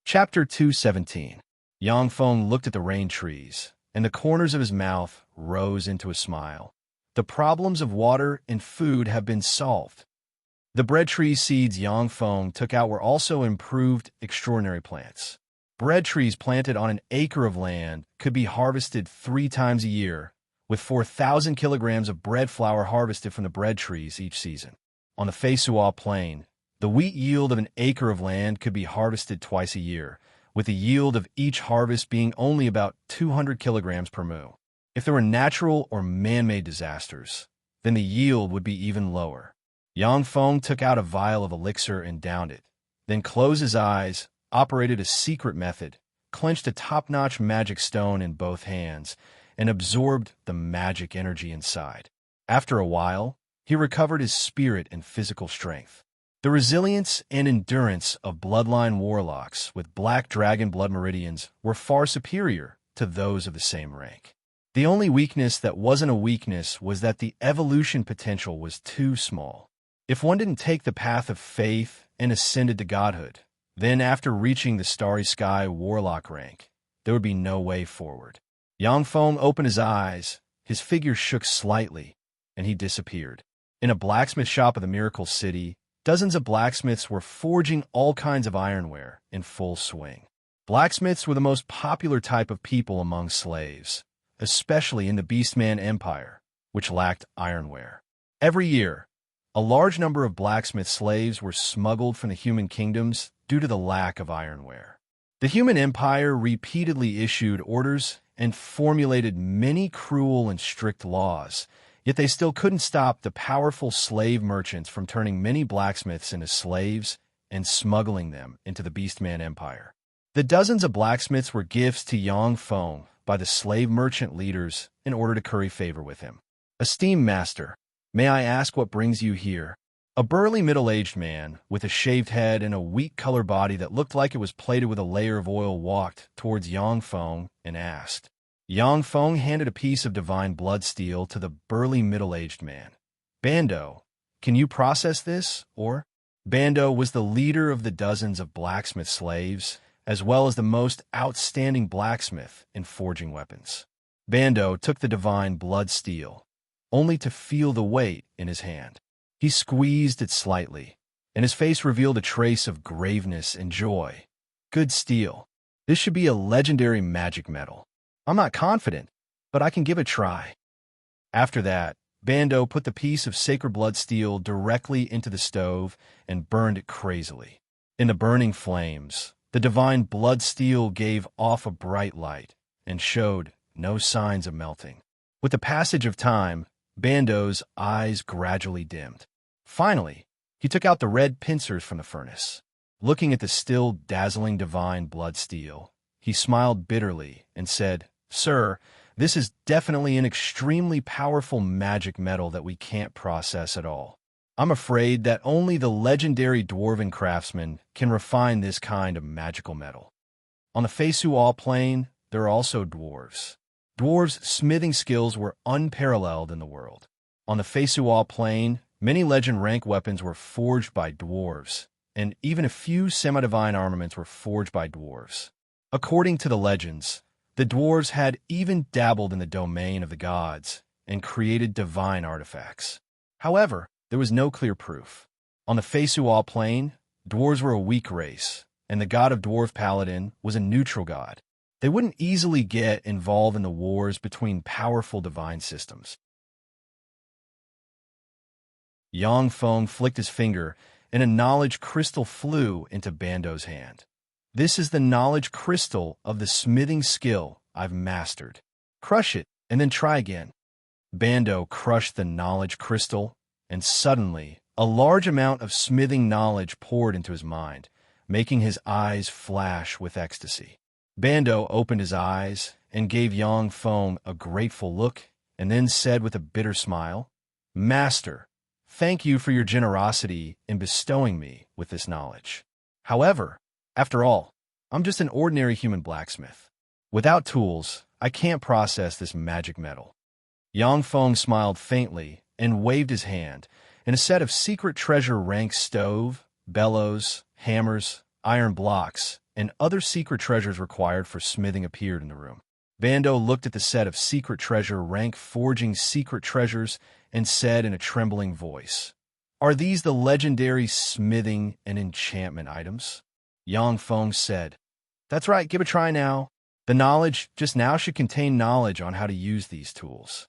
Chapter 217. Yang Feng looked at the rain trees, and the corners of his mouth rose into a smile. The problems of water and food have been solved. The bread tree seeds Yang Feng took out were also improved extraordinary plants. Bread trees planted on an acre of land could be harvested 3 times a year, with 4,000 kilograms of bread flour harvested from the bread trees each season. On the Feisua Plain, the wheat yield of an acre of land could be harvested twice a year, with the yield of each harvest being only about 200 kilograms per mu. If there were natural or man-made disasters, then the yield would be even lower. Yang Feng took out a vial of elixir and downed it, then closed his eyes, operated a secret method, clenched a top-notch magic stone in both hands, and absorbed the magic energy inside. After a while, he recovered his spirit and physical strength. The resilience and endurance of bloodline warlocks with black dragon blood meridians were far superior to those of the same rank. The only weakness that wasn't a weakness was that the evolution potential was too small. If one didn't take the path of faith and ascended to godhood, then after reaching the Starry Sky warlock rank, there would be no way forward. Yang Feng opened his eyes, his figure shook slightly, and he disappeared. In a blacksmith shop of the Miracle City, dozens of blacksmiths were forging all kinds of ironware in full swing. Blacksmiths were the most popular type of people among slaves, especially in the Beastman Empire, which lacked ironware. Every year, a large number of blacksmith slaves were smuggled from the human kingdoms due to the lack of ironware. The human empire repeatedly issued orders and formulated many cruel and strict laws, yet they still couldn't stop the powerful slave merchants from turning many blacksmiths into slaves and smuggling them into the Beastman Empire. The dozens of blacksmiths were gifts to Yang Feng by the slave merchant leaders in order to curry favor with him. Esteemed master, may I ask what brings you here? A burly middle-aged man with a shaved head and a wheat-colored body that looked like it was plated with a layer of oil walked towards Yang Feng and asked. Yang Feng handed a piece of divine blood steel to the burly middle-aged man. Bando, can you process this, or? Bando was the leader of the dozens of blacksmith slaves, as well as the most outstanding blacksmith in forging weapons. Bando took the divine blood steel, only to feel the weight in his hand. He squeezed it slightly, and his face revealed a trace of graveness and joy. Good steel. This should be a legendary magic metal. I'm not confident, but I can give it a try. After that, Bando put the piece of sacred blood steel directly into the stove and burned it crazily. In the burning flames, the divine blood steel gave off a bright light and showed no signs of melting. With the passage of time, Bando's eyes gradually dimmed. Finally, he took out the red pincers from the furnace. Looking at the still dazzling divine blood steel, he smiled bitterly and said, "Sir, this is definitely an extremely powerful magic metal that we can't process at all. I'm afraid that only the legendary dwarven craftsman can refine this kind of magical metal." On the Feisual plain, there are also dwarves. Dwarves' smithing skills were unparalleled in the world. On the Feisual plain, many legend rank weapons were forged by dwarves, and even a few semi-divine armaments were forged by dwarves. According to the legends, the dwarves had even dabbled in the domain of the gods and created divine artifacts. However, there was no clear proof. On the Feisual plain, dwarves were a weak race, and the god of dwarf paladin was a neutral god. They wouldn't easily get involved in the wars between powerful divine systems. Yang Feng flicked his finger, and a knowledge crystal flew into Bando's hand. "This is the knowledge crystal of the smithing skill I've mastered. Crush it, and then try again." Bando crushed the knowledge crystal, and suddenly, a large amount of smithing knowledge poured into his mind, making his eyes flash with ecstasy. Bando opened his eyes and gave Yang Feng a grateful look, and then said with a bitter smile, "Master, thank you for your generosity in bestowing me with this knowledge. However, after all, I'm just an ordinary human blacksmith. Without tools, I can't process this magic metal." Yang Feng smiled faintly and waved his hand, and a set of secret treasure rank stove, bellows, hammers, iron blocks, and other secret treasures required for smithing appeared in the room. Bando looked at the set of secret treasure rank forging secret treasures and said in a trembling voice, "Are these the legendary smithing and enchantment items?" Yang Feng said, "That's right, give it a try now. The knowledge just now should contain knowledge on how to use these tools."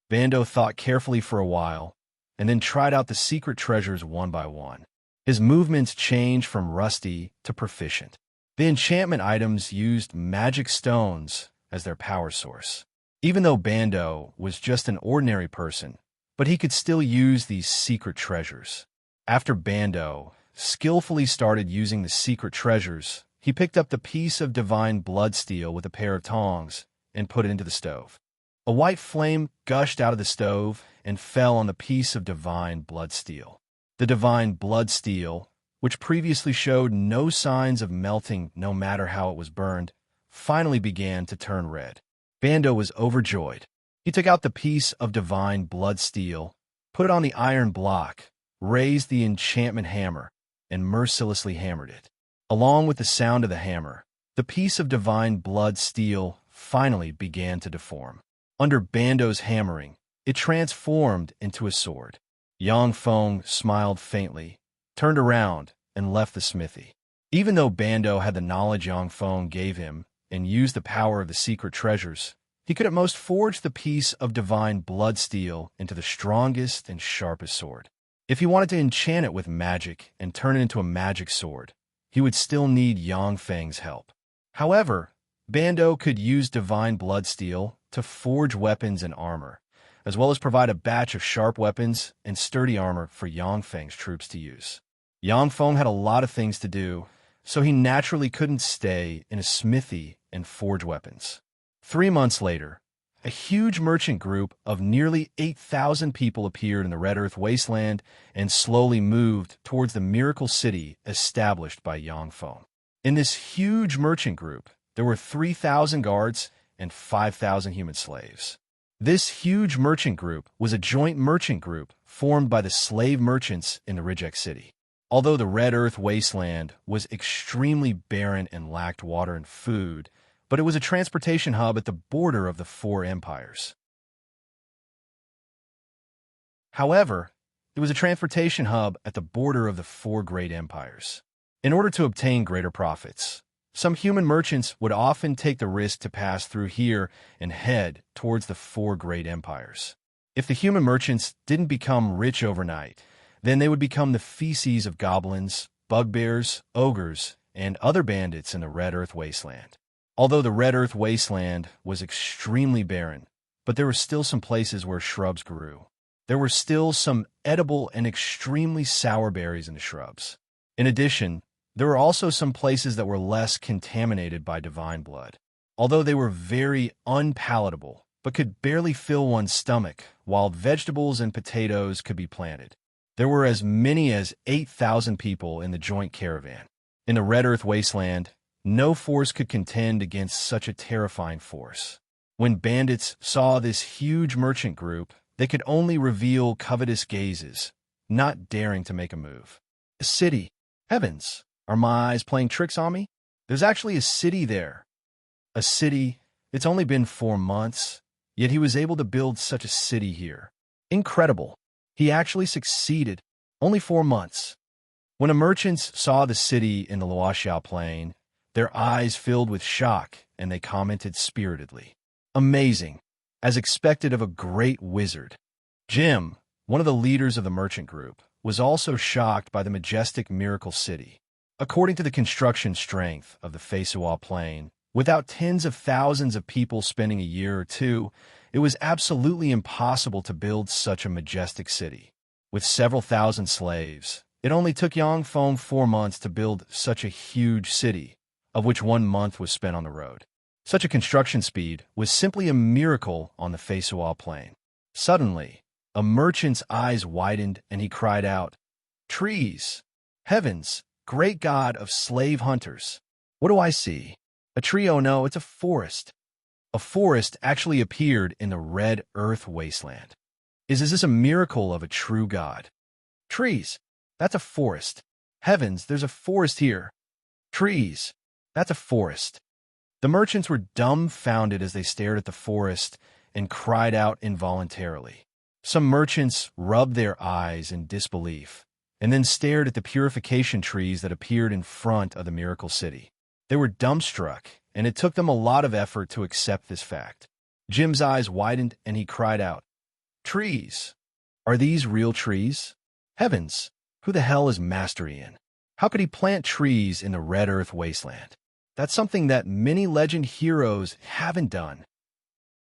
Bando thought carefully for a while, and then tried out the secret treasures one by one. His movements changed from rusty to proficient. The enchantment items used magic stones as their power source. Even though Bando was just an ordinary person, but he could still use these secret treasures. After Bando skillfully started using the secret treasures, he picked up the piece of divine blood steel with a pair of tongs and put it into the stove. A white flame gushed out of the stove and fell on the piece of divine blood steel. The divine blood steel, which previously showed no signs of melting no matter how it was burned, finally began to turn red. Bando was overjoyed. He took out the piece of divine blood steel, put it on the iron block, raised the enchantment hammer, and mercilessly hammered it. Along with the sound of the hammer, the piece of divine blood steel finally began to deform. Under Bando's hammering, it transformed into a sword. Yang Feng smiled faintly, turned around, and left the smithy. Even though Bando had the knowledge Yang Feng gave him and used the power of the secret treasures, he could at most forge the piece of divine blood steel into the strongest and sharpest sword. If he wanted to enchant it with magic and turn it into a magic sword, he would still need Yang Feng's help. However, Bando could use divine blood steel to forge weapons and armor, as well as provide a batch of sharp weapons and sturdy armor for Yang Feng's troops to use. Yang Feng had a lot of things to do, so he naturally couldn't stay in a smithy and forge weapons. 3 months later, a huge merchant group of nearly 8,000 people appeared in the Red Earth wasteland and slowly moved towards the miracle city established by Yang Feng. In this huge merchant group, there were 3,000 guards and 5,000 human slaves. This huge merchant group was a joint merchant group formed by the slave merchants in the Rijek city. Although the Red Earth wasteland was extremely barren and lacked water and food, but it was a transportation hub at the border of the 4 empires. However, it was a transportation hub at the border of the 4 great empires. In order to obtain greater profits, some human merchants would often take the risk to pass through here and head towards the 4 great empires. If the human merchants didn't become rich overnight, then they would become the feces of goblins, bugbears, ogres, and other bandits in the Red Earth Wasteland. Although the Red Earth Wasteland was extremely barren, but there were still some places where shrubs grew. There were still some edible and extremely sour berries in the shrubs. In addition, there were also some places that were less contaminated by divine blood. Although they were very unpalatable, but could barely fill one's stomach, wild vegetables and potatoes could be planted. There were as many as 8,000 people in the joint caravan. In the Red Earth Wasteland, no force could contend against such a terrifying force. When bandits saw this huge merchant group, they could only reveal covetous gazes, not daring to make a move. A city. Heavens, are my eyes playing tricks on me? There's actually a city there. A city. It's only been 4 months, yet he was able to build such a city here. Incredible. He actually succeeded. Only 4 months. When the merchants saw the city in the Luoxiao plain, their eyes filled with shock, and they commented spiritedly. Amazing, as expected of a great wizard. Jim, one of the leaders of the merchant group, was also shocked by the majestic miracle city. According to the construction strength of the Feisuo plain, without tens of thousands of people spending a year or two, it was absolutely impossible to build such a majestic city. With several thousand slaves, it only took Yangfeng 4 months to build such a huge city, of which 1 month was spent on the road. Such a construction speed was simply a miracle on the Feisuo plain. Suddenly, a merchant's eyes widened and he cried out, "Trees! Heavens, great god of slave hunters! What do I see? A tree? Oh no, it's a forest." A forest actually appeared in the Red Earth Wasteland. Is this a miracle of a true god? Trees! That's a forest. Heavens, there's a forest here. Trees! That's a forest. The merchants were dumbfounded as they stared at the forest and cried out involuntarily. Some merchants rubbed their eyes in disbelief and then stared at the purification trees that appeared in front of the miracle city. They were dumbstruck, and it took them a lot of effort to accept this fact. Jim's eyes widened and he cried out, "Trees! Are these real trees? Heavens, who the hell is Master Ian? How could he plant trees in the Red Earth Wasteland? That's something that many legend heroes haven't done."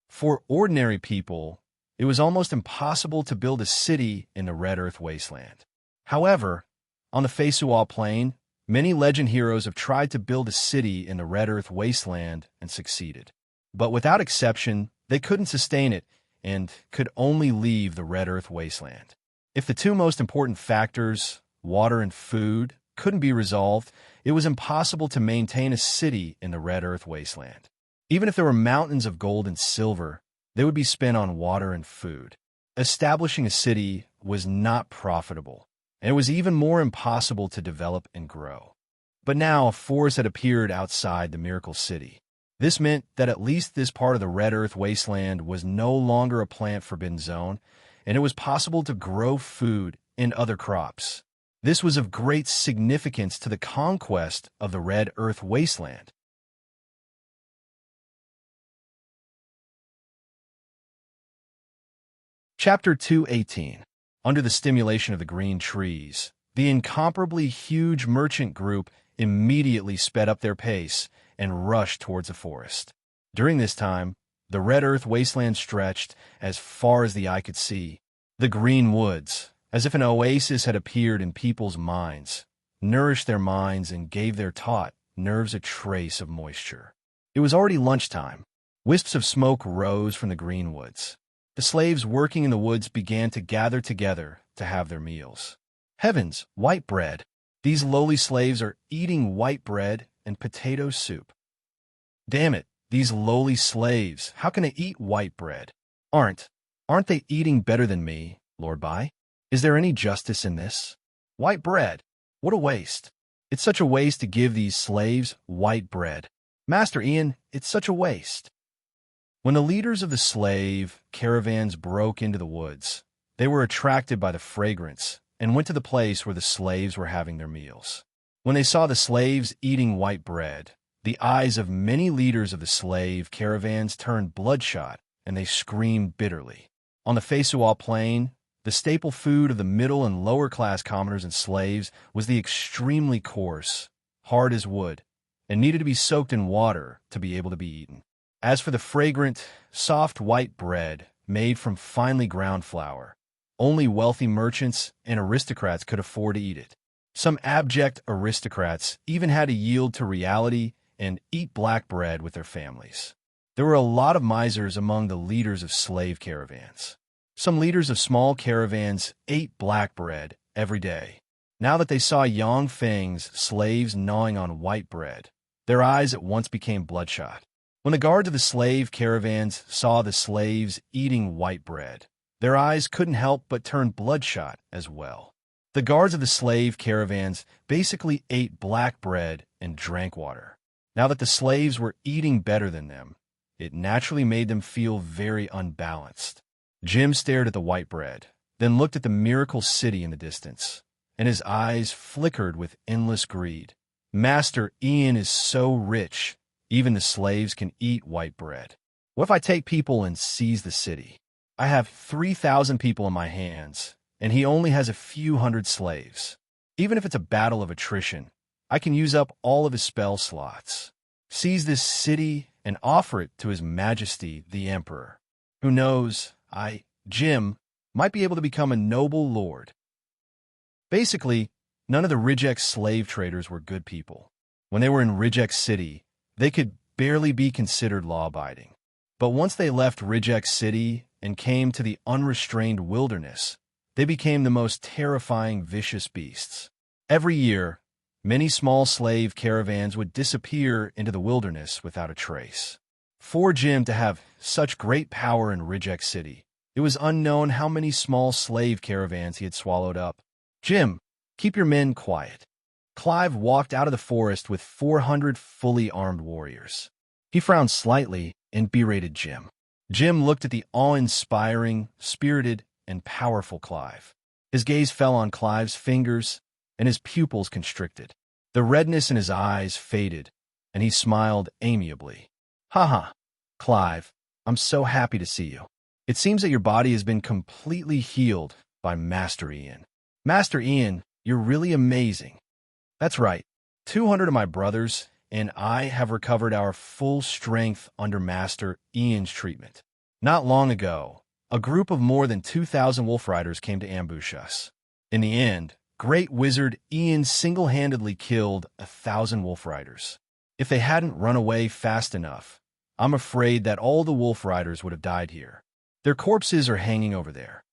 For ordinary people, it was almost impossible to build a city in the Red Earth Wasteland. However, on the Feisuo plain, many legend heroes have tried to build a city in the Red Earth Wasteland and succeeded. But without exception, they couldn't sustain it and could only leave the Red Earth Wasteland. If the two most important factors, water and food, couldn't be resolved, it was impossible to maintain a city in the Red Earth Wasteland. Even if there were mountains of gold and silver, they would be spent on water and food. Establishing a city was not profitable, and it was even more impossible to develop and grow. But now a forest had appeared outside the miracle city. This meant that at least this part of the Red Earth Wasteland was no longer a plant forbidden zone, and it was possible to grow food and other crops. This was of great significance to the conquest of the Red Earth Wasteland. Chapter 218. Under the stimulation of the green trees, the incomparably huge merchant group immediately sped up their pace and rushed towards the forest. During this time, the Red Earth Wasteland stretched as far as the eye could see. The green woods, as if an oasis had appeared in people's minds, nourished their minds and gave their taut nerves a trace of moisture. It was already lunchtime. Wisps of smoke rose from the green woods. The slaves working in the woods began to gather together to have their meals. Heavens, white bread! These lowly slaves are eating white bread and potato soup. Damn it, these lowly slaves, how can they eat white bread? Aren't they eating better than me, Lord Bai? Is there any justice in this? White bread! What a waste! It's such a waste to give these slaves white bread. Master Ian, it's such a waste. When the leaders of the slave caravans broke into the woods, they were attracted by the fragrance and went to the place where the slaves were having their meals. When they saw the slaves eating white bread, the eyes of many leaders of the slave caravans turned bloodshot and they screamed bitterly. On the Fesual Plain, the staple food of the middle and lower class commoners and slaves was the extremely coarse, hard as wood, and needed to be soaked in water to be able to be eaten. As for the fragrant, soft white bread made from finely ground flour, only wealthy merchants and aristocrats could afford to eat it. Some abject aristocrats even had to yield to reality and eat black bread with their families. There were a lot of misers among the leaders of slave caravans. Some leaders of small caravans ate black bread every day. Now that they saw Yang Feng's slaves gnawing on white bread, their eyes at once became bloodshot. When the guards of the slave caravans saw the slaves eating white bread, their eyes couldn't help but turn bloodshot as well. The guards of the slave caravans basically ate black bread and drank water. Now that the slaves were eating better than them, it naturally made them feel very unbalanced. Jim stared at the white bread, then looked at the miracle city in the distance, and his eyes flickered with endless greed. Master Ian is so rich, even the slaves can eat white bread. What if I take people and seize the city? I have 3,000 people in my hands, and he only has a few hundred slaves. Even if it's a battle of attrition, I can use up all of his spell slots. Seize this city and offer it to His Majesty the Emperor. Who knows, Jim, might be able to become a noble lord. Basically, none of the Ridgex slave traders were good people. When they were in Ridgex City, they could barely be considered law-abiding. But once they left Ridgex City and came to the unrestrained wilderness, they became the most terrifying, vicious beasts. Every year, many small slave caravans would disappear into the wilderness without a trace. For Jim to have such great power in Ridgex City, it was unknown how many small slave caravans he had swallowed up. Jim, keep your men quiet. Clive walked out of the forest with 400 fully armed warriors. He frowned slightly and berated Jim. Jim looked at the awe-inspiring, spirited, and powerful Clive. His gaze fell on Clive's fingers, and his pupils constricted. The redness in his eyes faded, and he smiled amiably. "Ha, Clive, I'm so happy to see you. It seems that your body has been completely healed by Master Ian. Master Ian, you're really amazing." "That's right. 200 of my brothers and I have recovered our full strength under Master Ian's treatment. Not long ago, a group of more than 2,000 wolf riders came to ambush us. In the end, Great Wizard Ian single-handedly killed 1,000 wolf riders. If they hadn't run away fast enough, I'm afraid that all the wolf riders would have died here. Their corpses are hanging over there.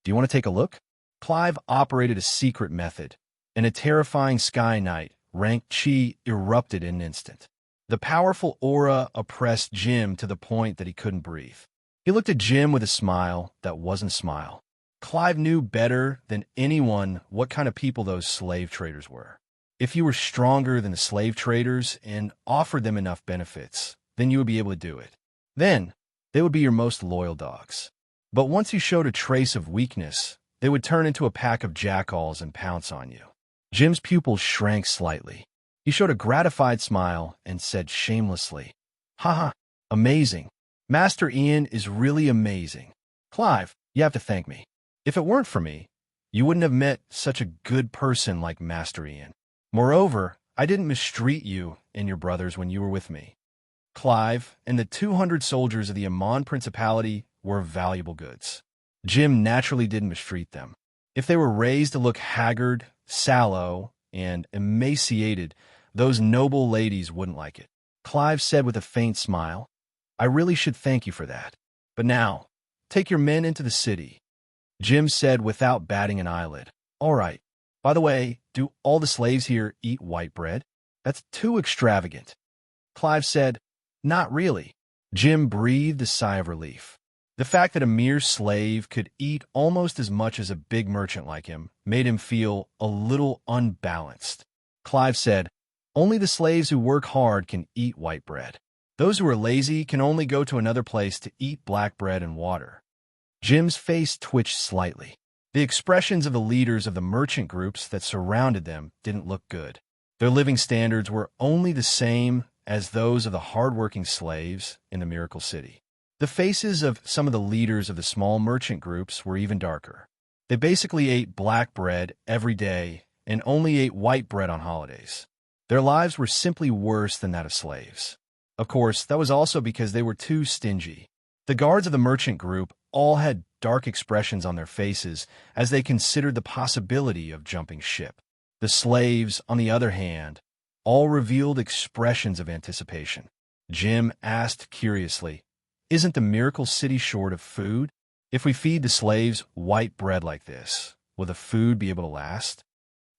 Do you want to take a look?" Clive operated a secret method, and a terrifying Sky Knight, rank Chi, erupted in an instant. The powerful aura oppressed Jim to the point that he couldn't breathe. He looked at Jim with a smile that wasn't a smile. Clive knew better than anyone what kind of people those slave traders were. If you were stronger than the slave traders and offered them enough benefits, then you would be able to do it. Then, they would be your most loyal dogs. But once you showed a trace of weakness, they would turn into a pack of jackals and pounce on you. Jim's pupils shrank slightly. He showed a gratified smile and said shamelessly, "Ha, amazing. Master Ian is really amazing. Clive, you have to thank me. If it weren't for me, you wouldn't have met such a good person like Master Ian. Moreover, I didn't mistreat you and your brothers when you were with me. Clive and the 200 soldiers of the Amon Principality were valuable goods. Jim naturally didn't mistreat them. If they were raised to look haggard, sallow, and emaciated, those noble ladies wouldn't like it." Clive said with a faint smile, "I really should thank you for that. But now, take your men into the city." Jim said without batting an eyelid, "All right. By the way, do all the slaves here eat white bread? That's too extravagant." Clive said, "Not really." Jim breathed a sigh of relief. The fact that a mere slave could eat almost as much as a big merchant like him made him feel a little unbalanced. Clive said, "Only the slaves who work hard can eat white bread. Those who are lazy can only go to another place to eat black bread and water." Jim's face twitched slightly. The expressions of the leaders of the merchant groups that surrounded them didn't look good. Their living standards were only the same as those of the hard-working slaves in the Miracle City. The faces of some of the leaders of the small merchant groups were even darker. They basically ate black bread every day and only ate white bread on holidays. Their lives were simply worse than that of slaves. Of course, that was also because they were too stingy. The guards of the merchant group all had dark expressions on their faces as they considered the possibility of jumping ship. The slaves, on the other hand, all revealed expressions of anticipation. Jim asked curiously, "Isn't the Miracle City short of food? If we feed the slaves white bread like this, will the food be able to last?"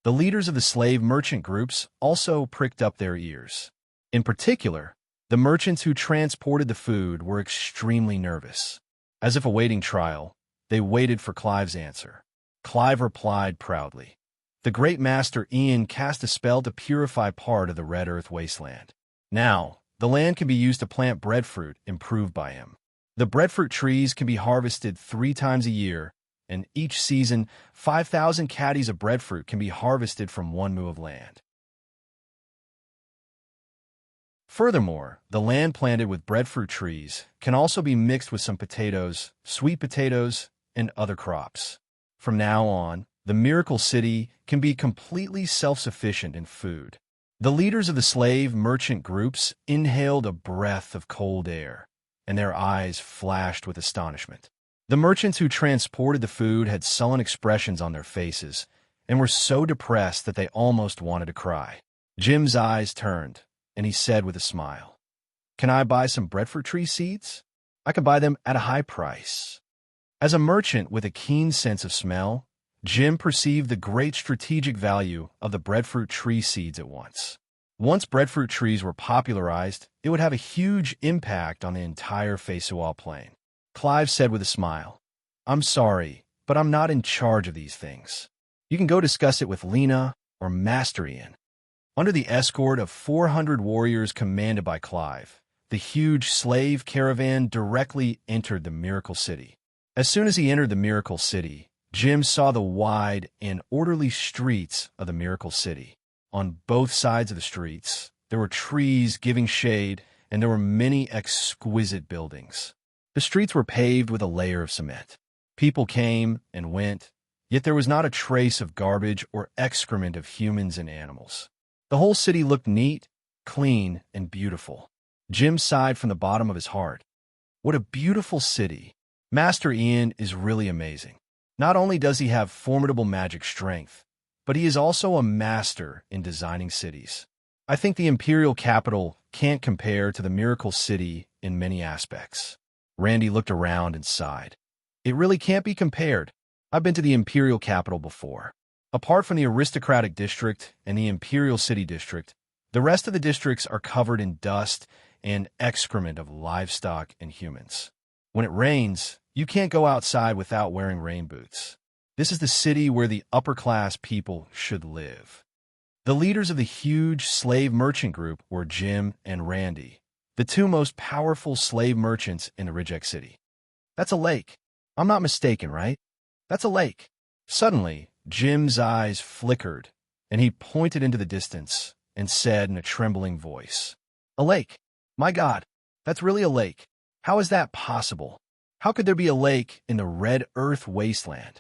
The leaders of the slave merchant groups also pricked up their ears. In particular, the merchants who transported the food were extremely nervous. As if awaiting trial, they waited for Clive's answer. Clive replied proudly. The great master Ian cast a spell to purify part of the red earth wasteland. Now, the land can be used to plant breadfruit improved by him. The breadfruit trees can be harvested 3 times a year, and each season, 5,000 caddies of breadfruit can be harvested from 1 mu of land. Furthermore, the land planted with breadfruit trees can also be mixed with some potatoes, sweet potatoes, and other crops. From now on, the Miracle City can be completely self-sufficient in food. The leaders of the slave merchant groups inhaled a breath of cold air, and their eyes flashed with astonishment. The merchants who transported the food had sullen expressions on their faces and were so depressed that they almost wanted to cry. Jim's eyes turned, and he said with a smile, "Can I buy some breadfruit tree seeds? I can buy them at a high price." As a merchant with a keen sense of smell, Jim perceived the great strategic value of the breadfruit tree seeds at once. Once breadfruit trees were popularized, it would have a huge impact on the entire Fesual plain. Clive said with a smile, "I'm sorry, but I'm not in charge of these things. You can go discuss it with Lena or Master Ian." Under the escort of 400 warriors commanded by Clive, the huge slave caravan directly entered the Miracle City. As soon as he entered the Miracle City, Jim saw the wide and orderly streets of the Miracle City. On both sides of the streets, there were trees giving shade, and there were many exquisite buildings. The streets were paved with a layer of cement. People came and went, yet there was not a trace of garbage or excrement of humans and animals. The whole city looked neat, clean, and beautiful. Jim sighed from the bottom of his heart. What a beautiful city. Master Ian is really amazing. Not only does he have formidable magic strength, but he is also a master in designing cities. I think the Imperial capital can't compare to the Miracle City in many aspects. Randy looked around and sighed. It really can't be compared. I've been to the Imperial capital before. Apart from the aristocratic district and the Imperial City district, the rest of the districts are covered in dust and excrement of livestock and humans. When it rains, you can't go outside without wearing rain boots. This is the city where the upper-class people should live. The leaders of the huge slave merchant group were Jim and Randy, the 2 most powerful slave merchants in the Reject City. "That's a lake. I'm not mistaken, right? That's a lake." Suddenly, Jim's eyes flickered, and he pointed into the distance and said in a trembling voice, "A lake. My God, that's really a lake. How is that possible? How could there be a lake in the red earth wasteland?"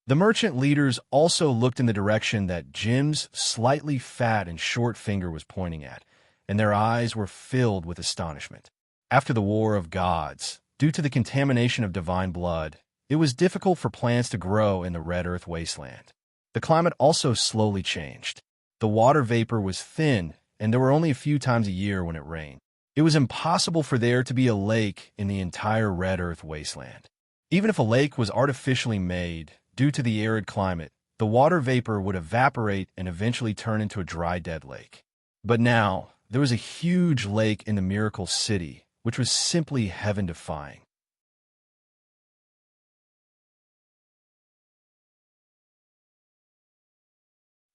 The merchant leaders also looked in the direction that Jim's slightly fat and short finger was pointing at, and their eyes were filled with astonishment. After the War of Gods, due to the contamination of divine blood, it was difficult for plants to grow in the red earth wasteland. The climate also slowly changed. The water vapor was thin, and there were only a few times a year when it rained. It was impossible for there to be a lake in the entire red earth wasteland. Even if a lake was artificially made, due to the arid climate, the water vapor would evaporate and eventually turn into a dry, dead lake. But now, there was a huge lake in the Miracle City, which was simply heaven-defying.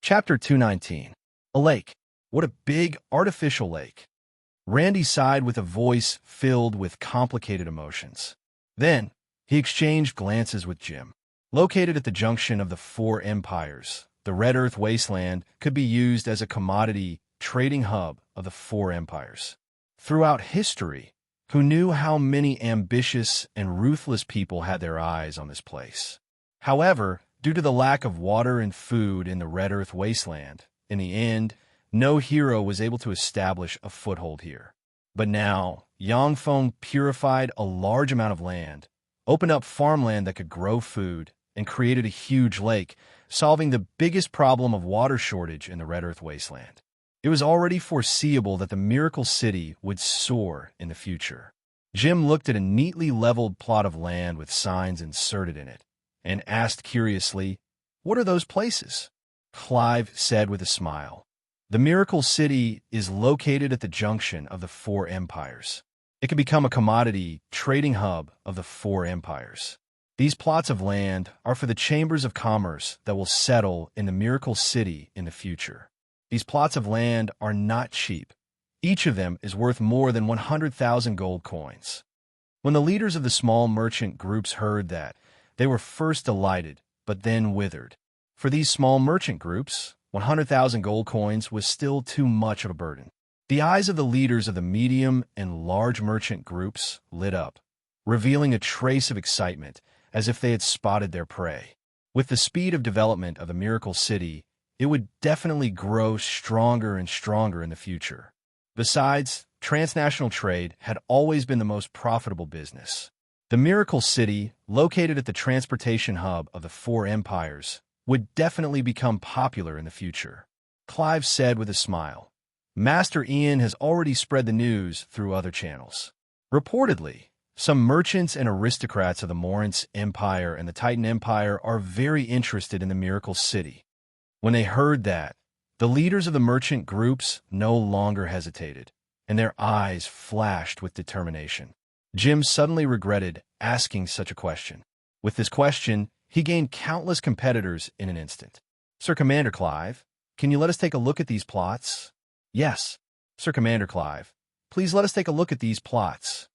Chapter 219. A lake. What a big, artificial lake. Randy sighed with a voice filled with complicated emotions. Then, he exchanged glances with Jim. Located at the junction of the 4 empires, the Red Earth Wasteland could be used as a commodity trading hub of the 4 empires. Throughout history, Who knew how many ambitious and ruthless people had their eyes on this place? However, due to the lack of water and food in the Red Earth wasteland, in the end, no hero was able to establish a foothold here. But now, Yangfeng purified a large amount of land, opened up farmland that could grow food, and created a huge lake, solving the biggest problem of water shortage in the Red Earth wasteland. It was already foreseeable that the Miracle City would soar in the future. Jim looked at a neatly leveled plot of land with signs inserted in it, and asked curiously, "What are those places?" Clive said with a smile, "The Miracle City is located at the junction of the four empires. It can become a commodity trading hub of the four empires. These plots of land are for the chambers of commerce that will settle in the Miracle City in the future. These plots of land are not cheap. Each of them is worth more than 100,000 gold coins." When the leaders of the small merchant groups heard that, they were first delighted, but then withered. For these small merchant groups, 100,000 gold coins was still too much of a burden. The eyes of the leaders of the medium and large merchant groups lit up, revealing a trace of excitement, as if they had spotted their prey. With the speed of development of the Miracle City, it would definitely grow stronger and stronger in the future. Besides, transnational trade had always been the most profitable business. The Miracle City, located at the transportation hub of the four empires, would definitely become popular in the future. Clive said with a smile, "Master Ian has already spread the news through other channels. Reportedly, some merchants and aristocrats of the Morance Empire and the Titan Empire are very interested in the Miracle City." When they heard that, the leaders of the merchant groups no longer hesitated, and their eyes flashed with determination. Jim suddenly regretted asking such a question. With this question, he gained countless competitors in an instant. "Sir Commander Clive, can you let us take a look at these plots?" "Yes, Sir Commander Clive, please let us take a look at these plots,"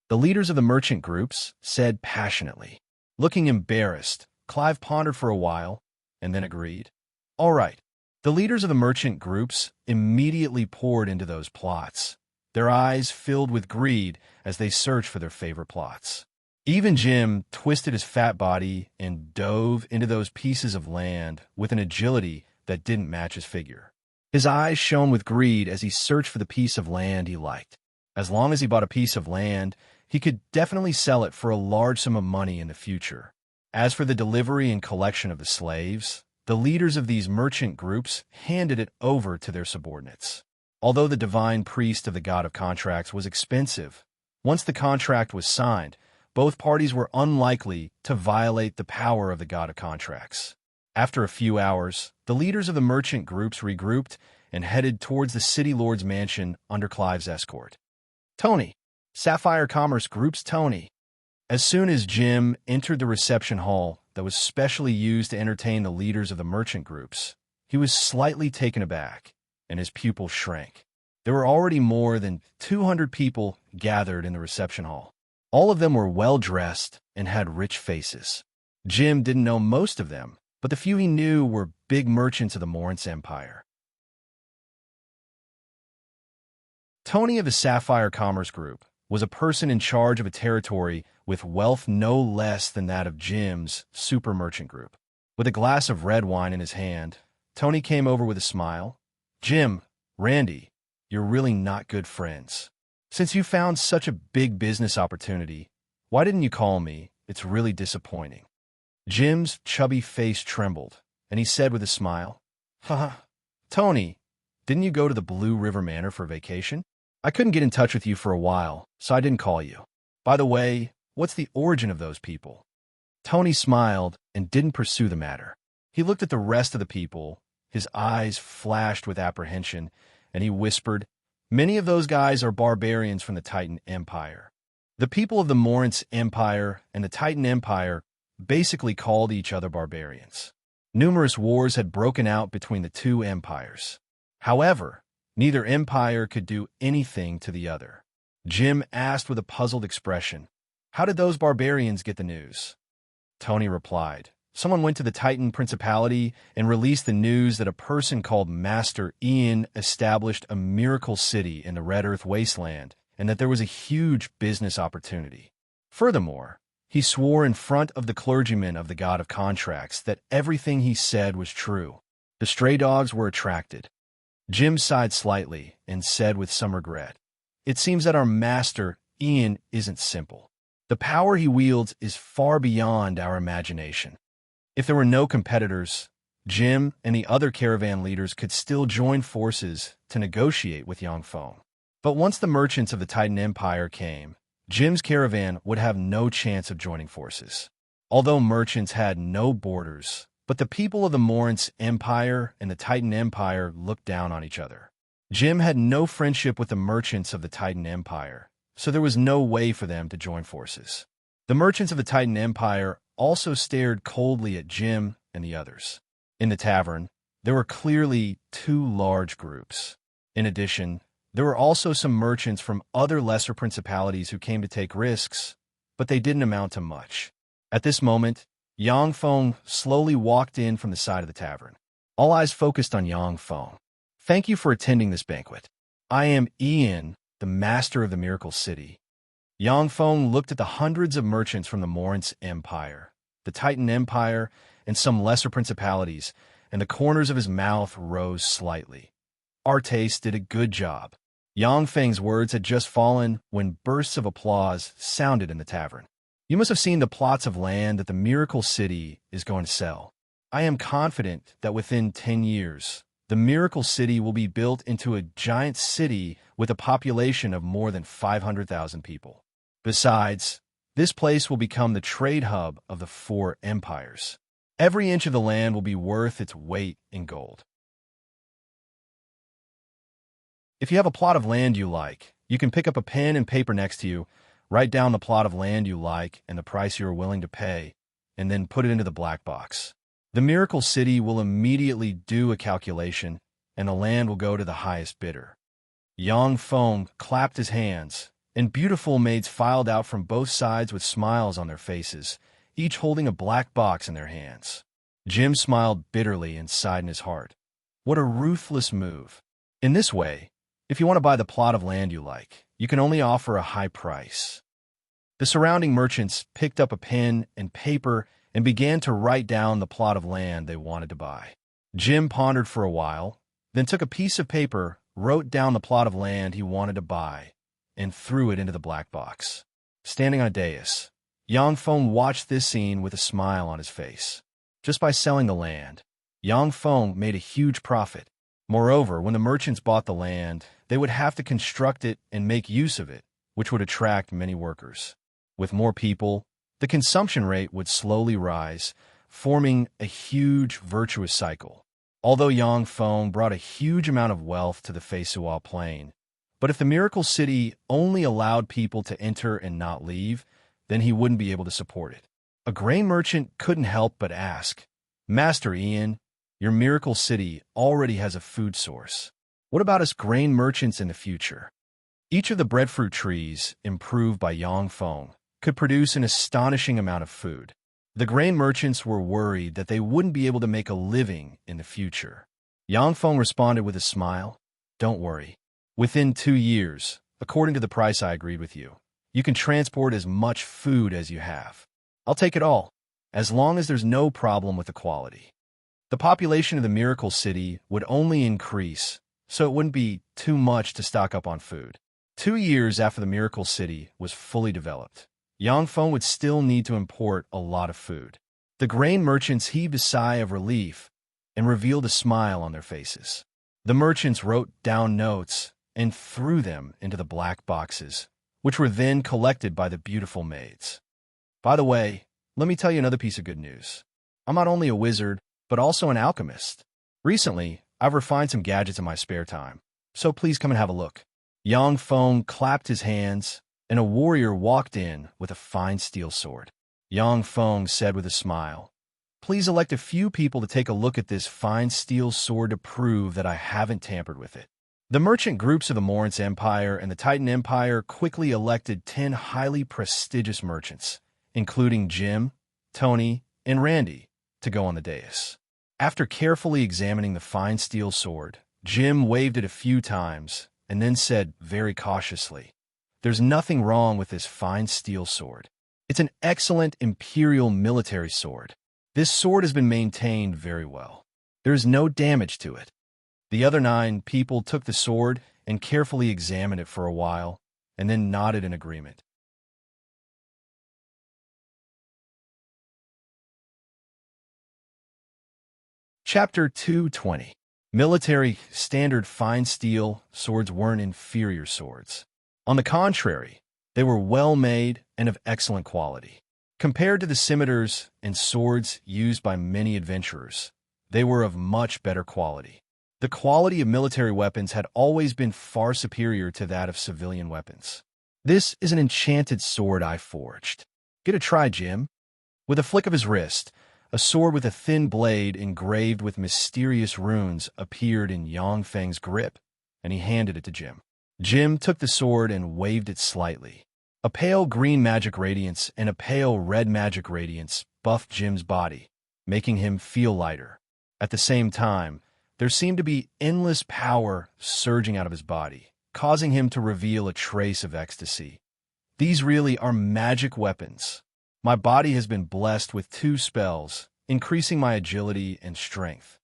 the leaders of the merchant groups said passionately. Looking embarrassed, Clive pondered for a while, and then agreed. "All right." The leaders of the merchant groups immediately poured into those plots, their eyes filled with greed as they searched for their favorite plots. Even Jim twisted his fat body and dove into those pieces of land with an agility that didn't match his figure. His eyes shone with greed as he searched for the piece of land he liked. As long as he bought a piece of land, he could definitely sell it for a large sum of money in the future. As for the delivery and collection of the slaves, the leaders of these merchant groups handed it over to their subordinates. Although the divine priest of the god of contracts was expensive, once the contract was signed, both parties were unlikely to violate the power of the god of contracts. After a few hours, the leaders of the merchant groups regrouped and headed towards the city lord's mansion under Clive's escort. "Tony, Sapphire Commerce Group's Tony." As soon as Jim entered the reception hall that was specially used to entertain the leaders of the merchant groups, he was slightly taken aback, and his pupils shrank. There were already more than 200 people gathered in the reception hall. All of them were well-dressed and had rich faces. Jim didn't know most of them, but the few he knew were big merchants of the Morance Empire. Tony of the Sapphire Commerce Group was a person in charge of a territory with wealth no less than that of Jim's super merchant group. With a glass of red wine in his hand, Tony came over with a smile. "Jim, Randy, you're really not good friends. Since you found such a big business opportunity, why didn't you call me? It's really disappointing." Jim's chubby face trembled, and he said with a smile, "Haha, Tony, didn't you go to the Blue River Manor for vacation? I couldn't get in touch with you for a while, so I didn't call you. By the way, what's the origin of those people?" Tony smiled and didn't pursue the matter. He looked at the rest of the people, his eyes flashed with apprehension, and he whispered, "Many of those guys are barbarians from the Titan Empire." The people of the Morance Empire and the Titan Empire basically called each other barbarians. Numerous wars had broken out between the two empires. However, neither empire could do anything to the other. Jim asked with a puzzled expression, "How did those barbarians get the news?" Tony replied, "Someone went to the Titan Principality and released the news that a person called Master Ian established a miracle city in the Red Earth Wasteland and that there was a huge business opportunity. Furthermore, he swore in front of the clergyman of the god of contracts that everything he said was true. The stray dogs were attracted. Jim sighed slightly and said with some regret, "It seems that our master, Ian, isn't simple. The power he wields is far beyond our imagination." If there were no competitors, Jim and the other caravan leaders could still join forces to negotiate with Yangfeng. But once the merchants of the Titan Empire came, Jim's caravan would have no chance of joining forces. Although merchants had no borders, but the people of the Morinth Empire and the Titan Empire looked down on each other. Jim had no friendship with the merchants of the Titan Empire, so there was no way for them to join forces. The merchants of the Titan Empire also stared coldly at Jim and the others. In the tavern, there were clearly two large groups. In addition, there were also some merchants from other lesser principalities who came to take risks, but they didn't amount to much. At this moment, Yangfeng slowly walked in from the side of the tavern. All eyes focused on Yangfeng. "Thank you for attending this banquet. I am Ian, the master of the Miracle City." Yangfeng looked at the hundreds of merchants from the Morinth Empire, the Titan Empire, and some lesser principalities, and the corners of his mouth rose slightly. "Artes did a good job." Yangfeng's words had just fallen when bursts of applause sounded in the tavern. "You must have seen the plots of land that the Miracle City is going to sell. I am confident that within 10 years, the Miracle City will be built into a giant city with a population of more than 500,000 people. Besides, this place will become the trade hub of the 4 empires. Every inch of the land will be worth its weight in gold." If you have a plot of land you like, you can pick up a pen and paper next to you, write down the plot of land you like and the price you are willing to pay, and then put it into the black box. The Miracle City will immediately do a calculation, and the land will go to the highest bidder. Yangfeng clapped his hands, and beautiful maids filed out from both sides with smiles on their faces, each holding a black box in their hands. Jim smiled bitterly and sighed in his heart. What a ruthless move. In this way, if you want to buy the plot of land you like, you can only offer a high price. The surrounding merchants picked up a pen and paper and began to write down the plot of land they wanted to buy. Jim pondered for a while, then took a piece of paper, wrote down the plot of land he wanted to buy, and threw it into the black box. Standing on a dais, Yangfeng watched this scene with a smile on his face. Just by selling the land, Yangfeng made a huge profit. Moreover, when the merchants bought the land, they would have to construct it and make use of it, which would attract many workers. With more people, the consumption rate would slowly rise, forming a huge virtuous cycle. Although Yangfeng brought a huge amount of wealth to the Feisuo Plain, but if the Miracle City only allowed people to enter and not leave, then he wouldn't be able to support it. A grain merchant couldn't help but ask, "Master Ian, your Miracle City already has a food source. What about us grain merchants in the future?" Each of the breadfruit trees, improved by Yangfeng, could produce an astonishing amount of food. The grain merchants were worried that they wouldn't be able to make a living in the future. Yangfeng responded with a smile, "Don't worry. Within 2 years, according to the price I agreed with you, you can transport as much food as you have. I'll take it all, as long as there's no problem with the quality." The population of the Miracle City would only increase, so it wouldn't be too much to stock up on food. 2 years after the Miracle City was fully developed, Yangfeng would still need to import a lot of food. The grain merchants heaved a sigh of relief and revealed a smile on their faces. The merchants wrote down notes and threw them into the black boxes, which were then collected by the beautiful maids. By the way, let me tell you another piece of good news. I'm not only a wizard, but also an alchemist. Recently, I've refined some gadgets in my spare time, so please come and have a look. Yangfeng clapped his hands, and a warrior walked in with a fine steel sword. Yangfeng said with a smile, "Please elect a few people to take a look at this fine steel sword to prove that I haven't tampered with it." The merchant groups of the Morinth Empire and the Titan Empire quickly elected 10 highly prestigious merchants, including Jim, Tony, and Randy, to go on the dais. After carefully examining the fine steel sword, Jim waved it a few times and then said very cautiously, There's nothing wrong with this fine steel sword. It's an excellent imperial military sword. This sword has been maintained very well. There is no damage to it." The other 9 people took the sword and carefully examined it for a while, and then nodded in agreement. Chapter 220. Military standard fine steel swords weren't inferior swords. On the contrary, they were well-made and of excellent quality. Compared to the scimitars and swords used by many adventurers, they were of much better quality. The quality of military weapons had always been far superior to that of civilian weapons. "This is an enchanted sword I forged. Get a try, Jim." With a flick of his wrist, a sword with a thin blade engraved with mysterious runes appeared in Yongfeng's grip, and he handed it to Jim. Jim took the sword and waved it slightly. A pale green magic radiance and a pale red magic radiance buffed Jim's body, making him feel lighter. At the same time, there seemed to be endless power surging out of his body, causing him to reveal a trace of ecstasy. "These really are magic weapons. My body has been blessed with 2 spells, increasing my agility and strength."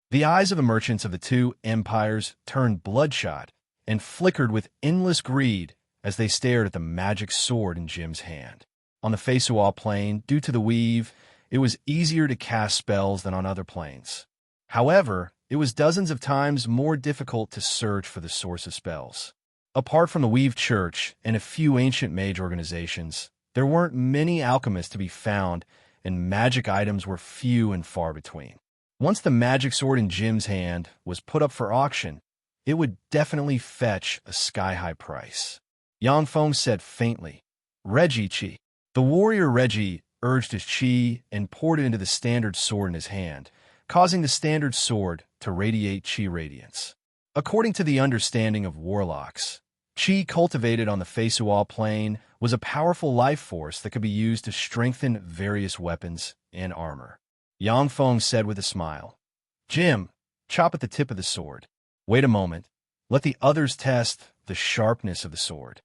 The eyes of the merchants of the 2 empires turned bloodshot and flickered with endless greed as they stared at the magic sword in Jim's hand. On the Feisual plain, due to the weave, it was easier to cast spells than on other planes. However, it was dozens of times more difficult to search for the source of spells. Apart from the Weave Church and a few ancient mage organizations, there weren't many alchemists to be found, and magic items were few and far between. Once the magic sword in Jim's hand was put up for auction, it would definitely fetch a sky-high price. Yangfeng said faintly, "Reggie Chi." The warrior Reggie urged his chi and poured it into the standard sword in his hand, causing the standard sword to radiate chi radiance. According to the understanding of warlocks, chi cultivated on the Feisual plane was a powerful life force that could be used to strengthen various weapons and armor. Yangfeng said with a smile, "Jim, chop at the tip of the sword. Wait a moment. Let the others test the sharpness of the sword."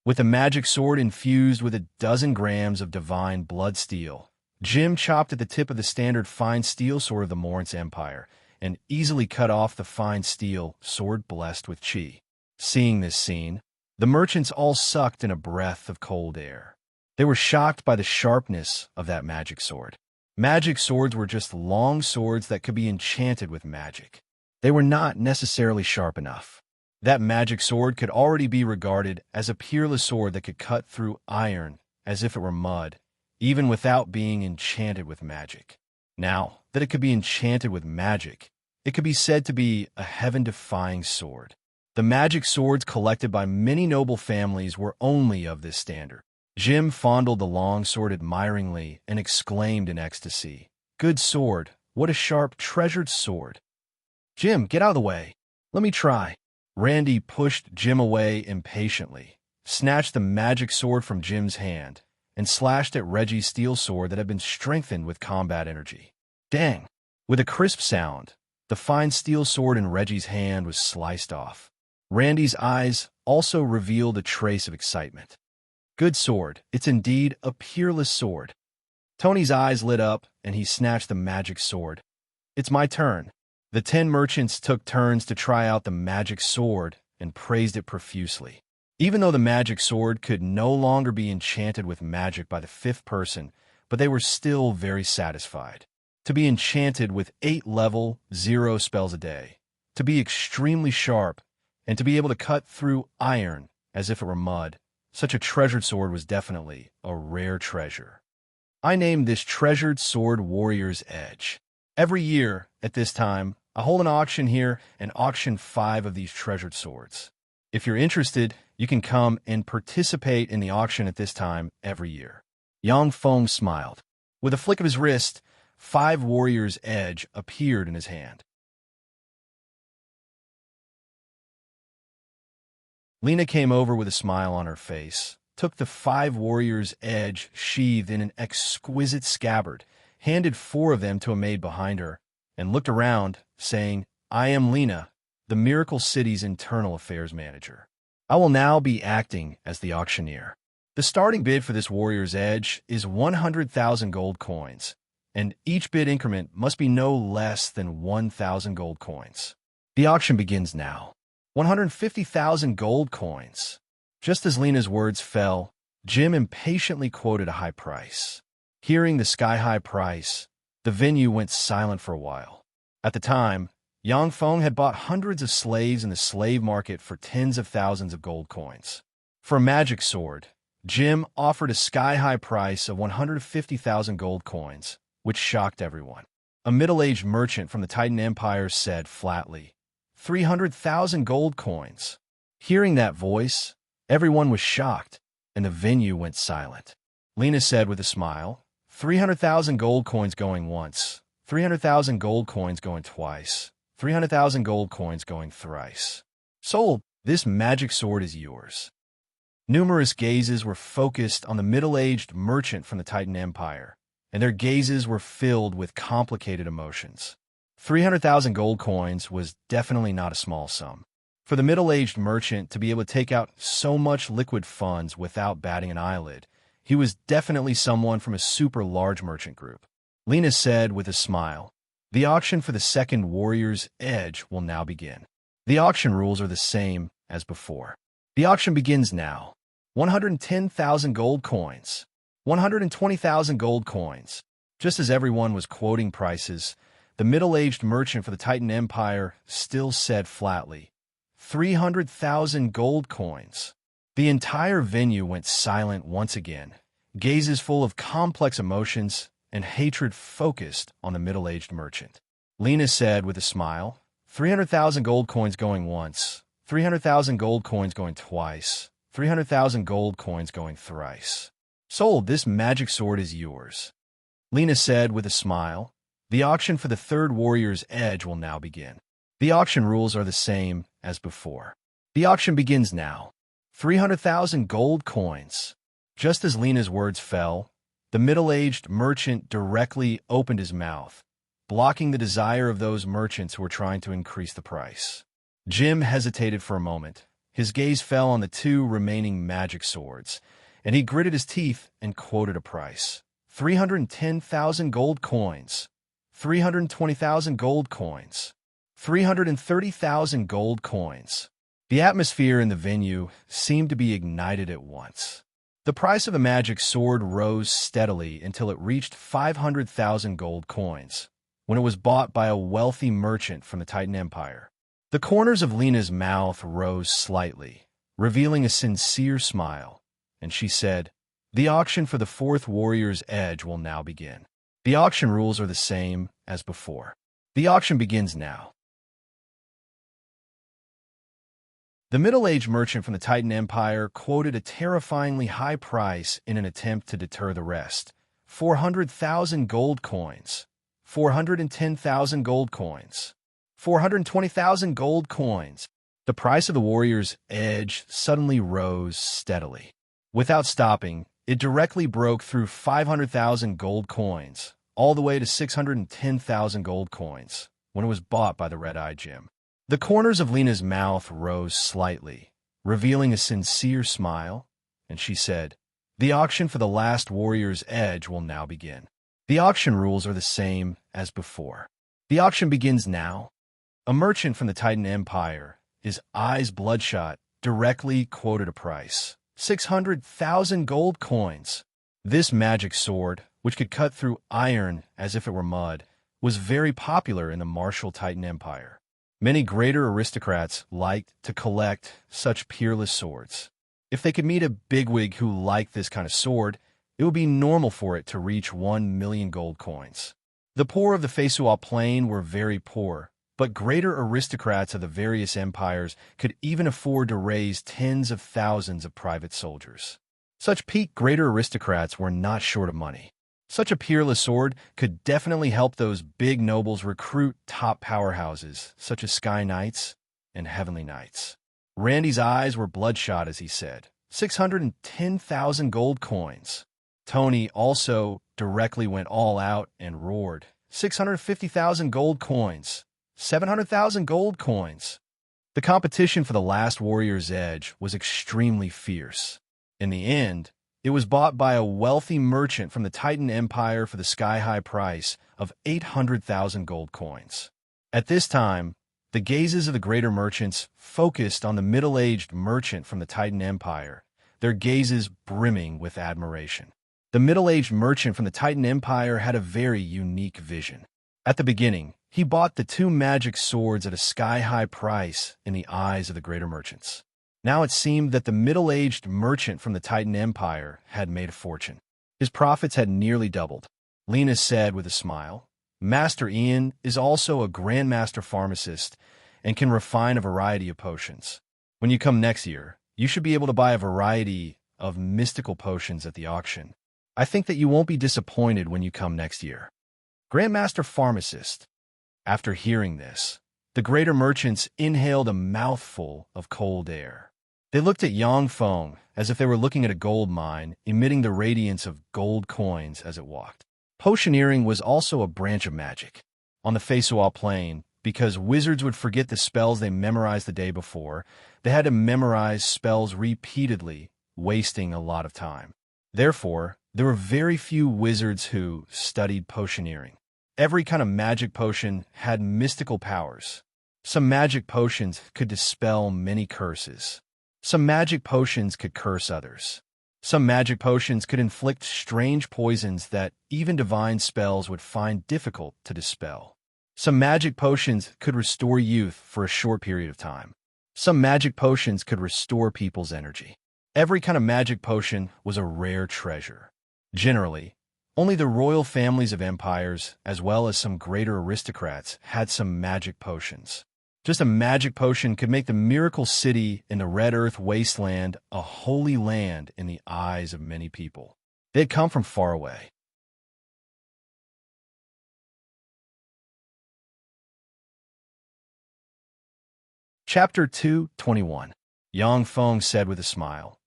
With a magic sword infused with a dozen grams of divine blood steel, Jim chopped at the tip of the standard fine steel sword of the Lawrence Empire and easily cut off the fine steel sword blessed with chi. Seeing this scene, the merchants all sucked in a breath of cold air. They were shocked by the sharpness of that magic sword. Magic swords were just long swords that could be enchanted with magic. They were not necessarily sharp enough. That magic sword could already be regarded as a peerless sword that could cut through iron as if it were mud, even without being enchanted with magic. Now that it could be enchanted with magic, it could be said to be a heaven-defying sword. The magic swords collected by many noble families were only of this standard. Jim fondled the long sword admiringly and exclaimed in ecstasy, "Good sword! What a sharp, treasured sword!" "Jim, get out of the way. Let me try." Randy pushed Jim away impatiently, snatched the magic sword from Jim's hand, and slashed at Reggie's steel sword that had been strengthened with combat energy. Dang! With a crisp sound, the fine steel sword in Reggie's hand was sliced off. Randy's eyes also revealed a trace of excitement. "Good sword. It's indeed a peerless sword." Tony's eyes lit up, and he snatched the magic sword. "It's my turn." The 10 merchants took turns to try out the magic sword and praised it profusely. Even though the magic sword could no longer be enchanted with magic by the 5th person, but they were still very satisfied. To be enchanted with 8 level 0 spells a day, to be extremely sharp, and to be able to cut through iron as if it were mud, such a treasured sword was definitely a rare treasure. I named this treasured sword Warrior's Edge. Every year, at this time, I hold an auction here and auction 5 of these treasured swords. If you're interested, you can come and participate in the auction at this time every year. Yangfeng smiled. With a flick of his wrist, 5 Warrior's Edge appeared in his hand. Lena came over with a smile on her face, took the 5 Warrior's Edge sheathed in an exquisite scabbard, handed 4 of them to a maid behind her, and looked around, saying, "I am Lena, the Miracle City's internal affairs manager." I will now be acting as the auctioneer. The starting bid for this warrior's edge is 100,000 gold coins, and each bid increment must be no less than 1,000 gold coins. The auction begins now. 150,000 gold coins. Just as Lena's words fell, Jim impatiently quoted a high price. Hearing the sky-high price, the venue went silent for a while. At the time, Yang Feng had bought hundreds of slaves in the slave market for tens of thousands of gold coins. For a magic sword, Jim offered a sky-high price of 150,000 gold coins, which shocked everyone. A middle-aged merchant from the Titan Empire said flatly, 300,000 gold coins. Hearing that voice, everyone was shocked, and the venue went silent. Lena said with a smile, 300,000 gold coins going once, 300,000 gold coins going twice, 300,000 gold coins going thrice. Sold, this magic sword is yours. Numerous gazes were focused on the middle-aged merchant from the Titan Empire, and their gazes were filled with complicated emotions. 300,000 gold coins was definitely not a small sum. For the middle-aged merchant to be able to take out so much liquid funds without batting an eyelid, he was definitely someone from a super large merchant group. Lena said with a smile, the auction for the second warrior's edge will now begin. The auction rules are the same as before. The auction begins now. 110,000 gold coins. 120,000 gold coins. Just as everyone was quoting prices, the middle-aged merchant for the Titan Empire still said flatly, 300,000 gold coins. The entire venue went silent once again, gazes full of complex emotions and hatred focused on the middle-aged merchant. Lena said with a smile, 300,000 gold coins going once, 300,000 gold coins going twice, 300,000 gold coins going thrice. Sold, this magic sword is yours. Lena said with a smile, the auction for the third warrior's edge will now begin. The auction rules are the same as before. The auction begins now. 300,000 gold coins. Just as Lena's words fell, the middle-aged merchant directly opened his mouth, blocking the desire of those merchants who were trying to increase the price. Jim hesitated for a moment. His gaze fell on the two remaining magic swords, and he gritted his teeth and quoted a price. 310,000 gold coins. 320,000 gold coins. 330,000 gold coins. The atmosphere in the venue seemed to be ignited at once. The price of the magic sword rose steadily until it reached 500,000 gold coins, when it was bought by a wealthy merchant from the Titan Empire. The corners of Lena's mouth rose slightly, revealing a sincere smile, and she said, the auction for the fourth warrior's edge will now begin. The auction rules are the same as before. The auction begins now. The middle-aged merchant from the Titan Empire quoted a terrifyingly high price in an attempt to deter the rest. 400,000 gold coins. 410,000 gold coins. 420,000 gold coins. The price of the warrior's edge suddenly rose steadily. Without stopping, it directly broke through 500,000 gold coins, all the way to 610,000 gold coins, when it was bought by the red-eyed Jim. The corners of Lena's mouth rose slightly, revealing a sincere smile, and she said, the auction for the last warrior's edge will now begin. The auction rules are the same as before. The auction begins now. A merchant from the Titan Empire, his eyes bloodshot, directly quoted a price. 600,000 gold coins. This magic sword, which could cut through iron as if it were mud, was very popular in the martial Titan Empire. Many greater aristocrats liked to collect such peerless swords. If they could meet a bigwig who liked this kind of sword, it would be normal for it to reach 1 million gold coins. The poor of the Feisuo Plain were very poor, but greater aristocrats of the various empires could even afford to raise tens of thousands of private soldiers. Such peak greater aristocrats were not short of money. Such a peerless sword could definitely help those big nobles recruit top powerhouses, such as Sky Knights and Heavenly Knights. Randy's eyes were bloodshot as he said, 610,000 gold coins. Tony also directly went all out and roared, 650,000 gold coins. 700,000 gold coins. The competition for the last warrior's edge was extremely fierce. In the end, it was bought by a wealthy merchant from the Titan Empire for the sky-high price of 800,000 gold coins. At this time, the gazes of the greater merchants focused on the middle-aged merchant from the Titan Empire, their gazes brimming with admiration. The middle-aged merchant from the Titan Empire had a very unique vision. At the beginning, he bought the 2 magic swords at a sky-high price in the eyes of the greater merchants. Now it seemed that the middle-aged merchant from the Titan Empire had made a fortune. His profits had nearly doubled. Lena said with a smile, "Master Ian is also a grandmaster pharmacist and can refine a variety of potions. When you come next year, you should be able to buy a variety of mystical potions at the auction. I think that you won't be disappointed when you come next year." Grandmaster Pharmacist. After hearing this, the greater merchants inhaled a mouthful of cold air. They looked at Yang Feng as if they were looking at a gold mine, emitting the radiance of gold coins as it walked. Potioneering was also a branch of magic. On the Feisuo Plain, because wizards would forget the spells they memorized the day before, they had to memorize spells repeatedly, wasting a lot of time. Therefore, there were very few wizards who studied potioneering. Every kind of magic potion had mystical powers. Some magic potions could dispel many curses. Some magic potions could curse others. Some magic potions could inflict strange poisons that even divine spells would find difficult to dispel. Some magic potions could restore youth for a short period of time. Some magic potions could restore people's energy. Every kind of magic potion was a rare treasure. Generally, only the royal families of empires, as well as some greater aristocrats, had some magic potions. Just a magic potion could make the miracle city in the Red Earth wasteland a holy land in the eyes of many people. They had come from far away. Chapter 2:21. Yang Feng said with a smile,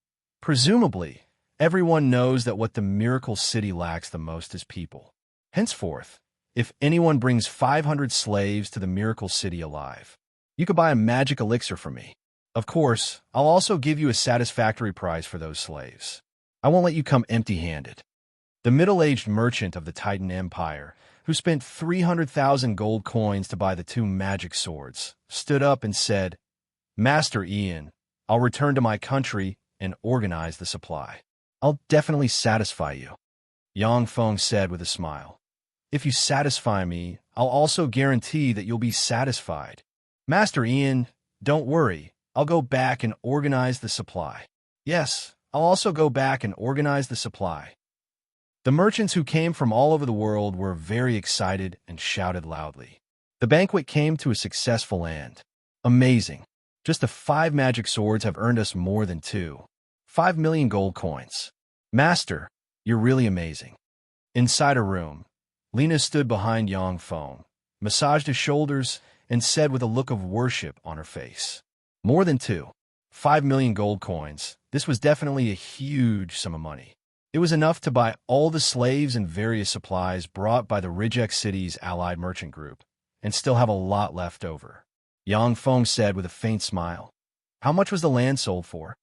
"Presumably, everyone knows that what the miracle city lacks the most is people. Henceforth, if anyone brings 500 slaves to the miracle city alive, you could buy a magic elixir from me. Of course, I'll also give you a satisfactory price for those slaves. I won't let you come empty-handed." The middle-aged merchant of the Titan Empire, who spent 300,000 gold coins to buy the 2 magic swords, stood up and said, "Master Ian, I'll return to my country and organize the supply. I'll definitely satisfy you." Yang Feng said with a smile, "If you satisfy me, I'll also guarantee that you'll be satisfied. Master Ian, don't worry, I'll go back and organize the supply. Yes, I'll also go back and organize the supply." The merchants who came from all over the world were very excited and shouted loudly. The banquet came to a successful end. Amazing. Just the 5 magic swords have earned us more than 5 million gold coins. Master, you're really amazing. Inside a room, Lena stood behind Yang Feng, massaged his shoulders, and said with a look of worship on her face, "More than 5 million gold coins. This was definitely a huge sum of money. It was enough to buy all the slaves and various supplies brought by the Rijek City's allied merchant group, and still have a lot left over." Yang Feng said with a faint smile, "How much was the land sold for?"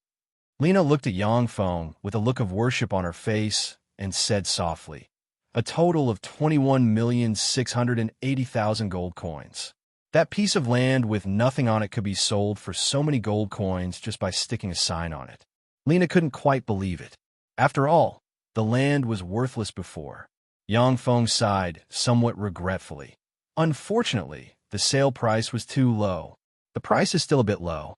Lena looked at Yang Feng with a look of worship on her face and said softly, "A total of 21,680,000 gold coins. That piece of land with nothing on it could be sold for so many gold coins just by sticking a sign on it." Lena couldn't quite believe it. After all, the land was worthless before. Yang Feng sighed, somewhat regretfully. Unfortunately, the sale price was too low. The price is still a bit low.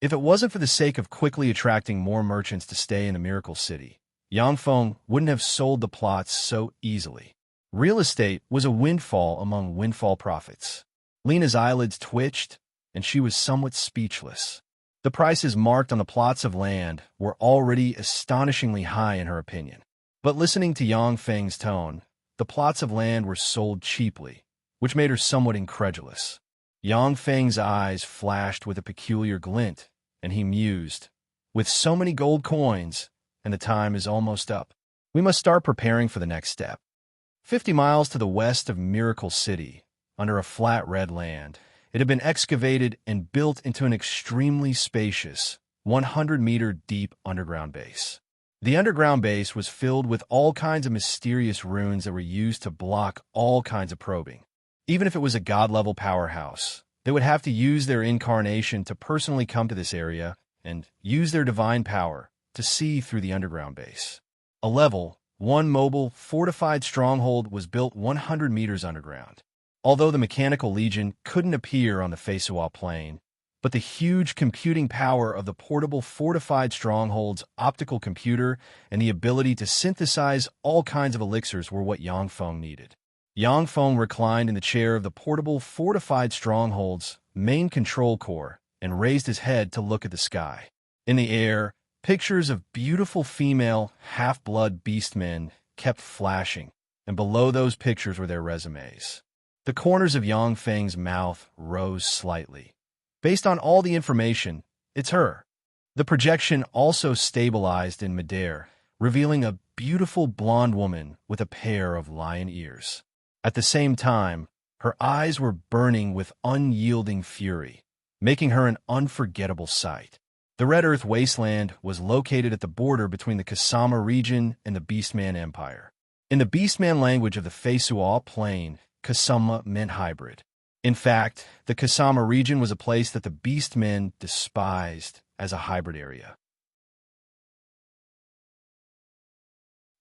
If it wasn't for the sake of quickly attracting more merchants to stay in the Miracle City, Yang Feng wouldn't have sold the plots so easily. Real estate was a windfall among windfall profits. Lena's eyelids twitched, and she was somewhat speechless. The prices marked on the plots of land were already astonishingly high in her opinion. But listening to Yang Feng's tone, the plots of land were sold cheaply, which made her somewhat incredulous. Yang Feng's eyes flashed with a peculiar glint, and he mused, "With so many gold coins, and the time is almost up, we must start preparing for the next step." 50 miles to the west of Miracle City, under a flat red land, It had been excavated and built into an extremely spacious, 100-meter-deep underground base. The underground base was filled with all kinds of mysterious runes that were used to block all kinds of probing. Even if it was a god-level powerhouse, they would have to use their incarnation to personally come to this area and use their divine power to see through the underground base. A level, one mobile, fortified stronghold was built 100 meters underground. Although the mechanical legion couldn't appear on the Feisual plain, but the huge computing power of the portable fortified stronghold's optical computer and the ability to synthesize all kinds of elixirs were what Yang Feng needed. Yang Feng reclined in the chair of the portable fortified stronghold's main control core and raised his head to look at the sky. In the air, pictures of beautiful female, half-blood beastmen kept flashing, and below those pictures were their resumes. The corners of Yang Feng's mouth rose slightly. Based on all the information, it's her. The projection also stabilized in midair, revealing a beautiful blonde woman with a pair of lion ears. At the same time, her eyes were burning with unyielding fury, making her an unforgettable sight. The Red Earth Wasteland was located at the border between the Kasama region and the Beastman Empire. In the Beastman language of the Feisual plain, Kasama meant hybrid. In fact, the Kasama region was a place that the Beastmen despised as a hybrid area.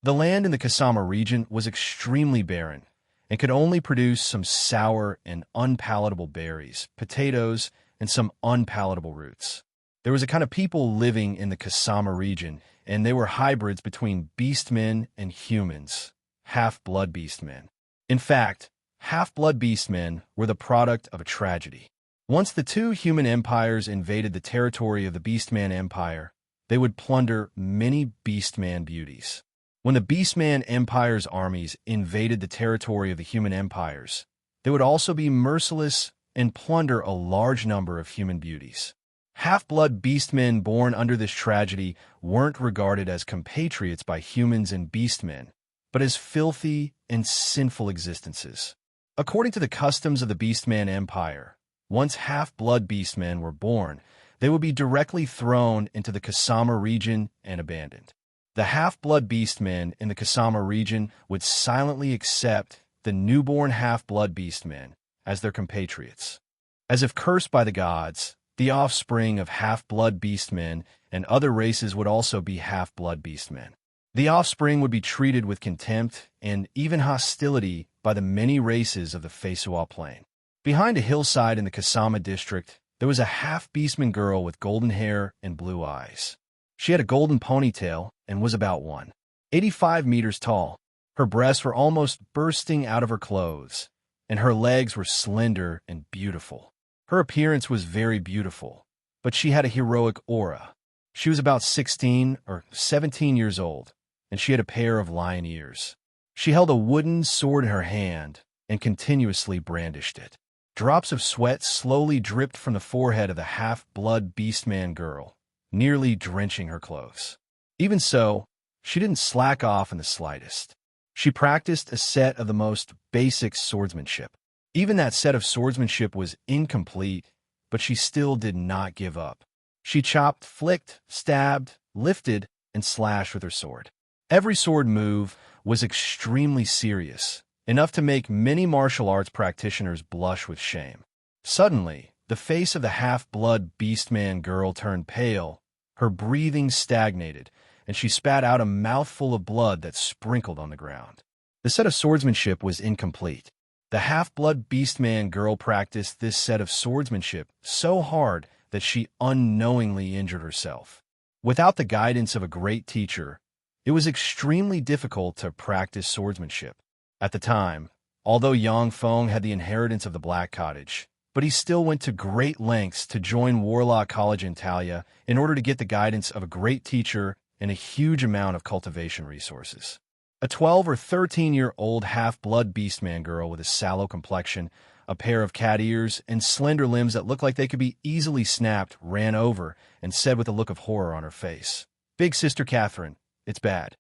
The land in the Kasama region was extremely barren and could only produce some sour and unpalatable berries, potatoes, and some unpalatable roots. There was a kind of people living in the Kasama region, and they were hybrids between beastmen and humans, half-blood beastmen. In fact, half-blood beastmen were the product of a tragedy. Once the two human empires invaded the territory of the Beastman Empire, they would plunder many Beastman beauties. When the Beastman Empire's armies invaded the territory of the human empires, they would also be merciless and plunder a large number of human beauties. Half-blood beastmen born under this tragedy weren't regarded as compatriots by humans and beastmen, but as filthy and sinful existences. According to the customs of the Beastman Empire, once half-blood beastmen were born, they would be directly thrown into the Kasama region and abandoned. The half-blood beastmen in the Kasama region would silently accept the newborn half-blood beastmen as their compatriots. As if cursed by the gods, the offspring of half-blood beastmen and other races would also be half-blood beastmen. The offspring would be treated with contempt and even hostility by the many races of the Feisual plain. Behind a hillside in the Kasama district, there was a half-beastman girl with golden hair and blue eyes. She had a golden ponytail and was about 185 meters tall. Her breasts were almost bursting out of her clothes, and her legs were slender and beautiful. Her appearance was very beautiful, but she had a heroic aura. She was about 16 or 17 years old, and she had a pair of lion ears. She held a wooden sword in her hand and continuously brandished it. Drops of sweat slowly dripped from the forehead of the half-blood beastman girl, nearly drenching her clothes. Even so, she didn't slack off in the slightest. She practiced a set of the most basic swordsmanship. Even that set of swordsmanship was incomplete, but she still did not give up. She chopped, flicked, stabbed, lifted, and slashed with her sword. Every sword move was extremely serious, enough to make many martial arts practitioners blush with shame. Suddenly, the face of the half-blood beastman girl turned pale, her breathing stagnated, and she spat out a mouthful of blood that sprinkled on the ground. The set of swordsmanship was incomplete. The half-blood beastman girl practiced this set of swordsmanship so hard that she unknowingly injured herself. Without the guidance of a great teacher, it was extremely difficult to practice swordsmanship. At the time, although Yang Feng had the inheritance of the Black Cottage, but he still went to great lengths to join Warlock College in Talia in order to get the guidance of a great teacher and a huge amount of cultivation resources. A 12 or 13-year-old half-blood beastman girl with a sallow complexion, a pair of cat ears, and slender limbs that looked like they could be easily snapped ran over and said with a look of horror on her face, "Big Sister Catherine, it's bad."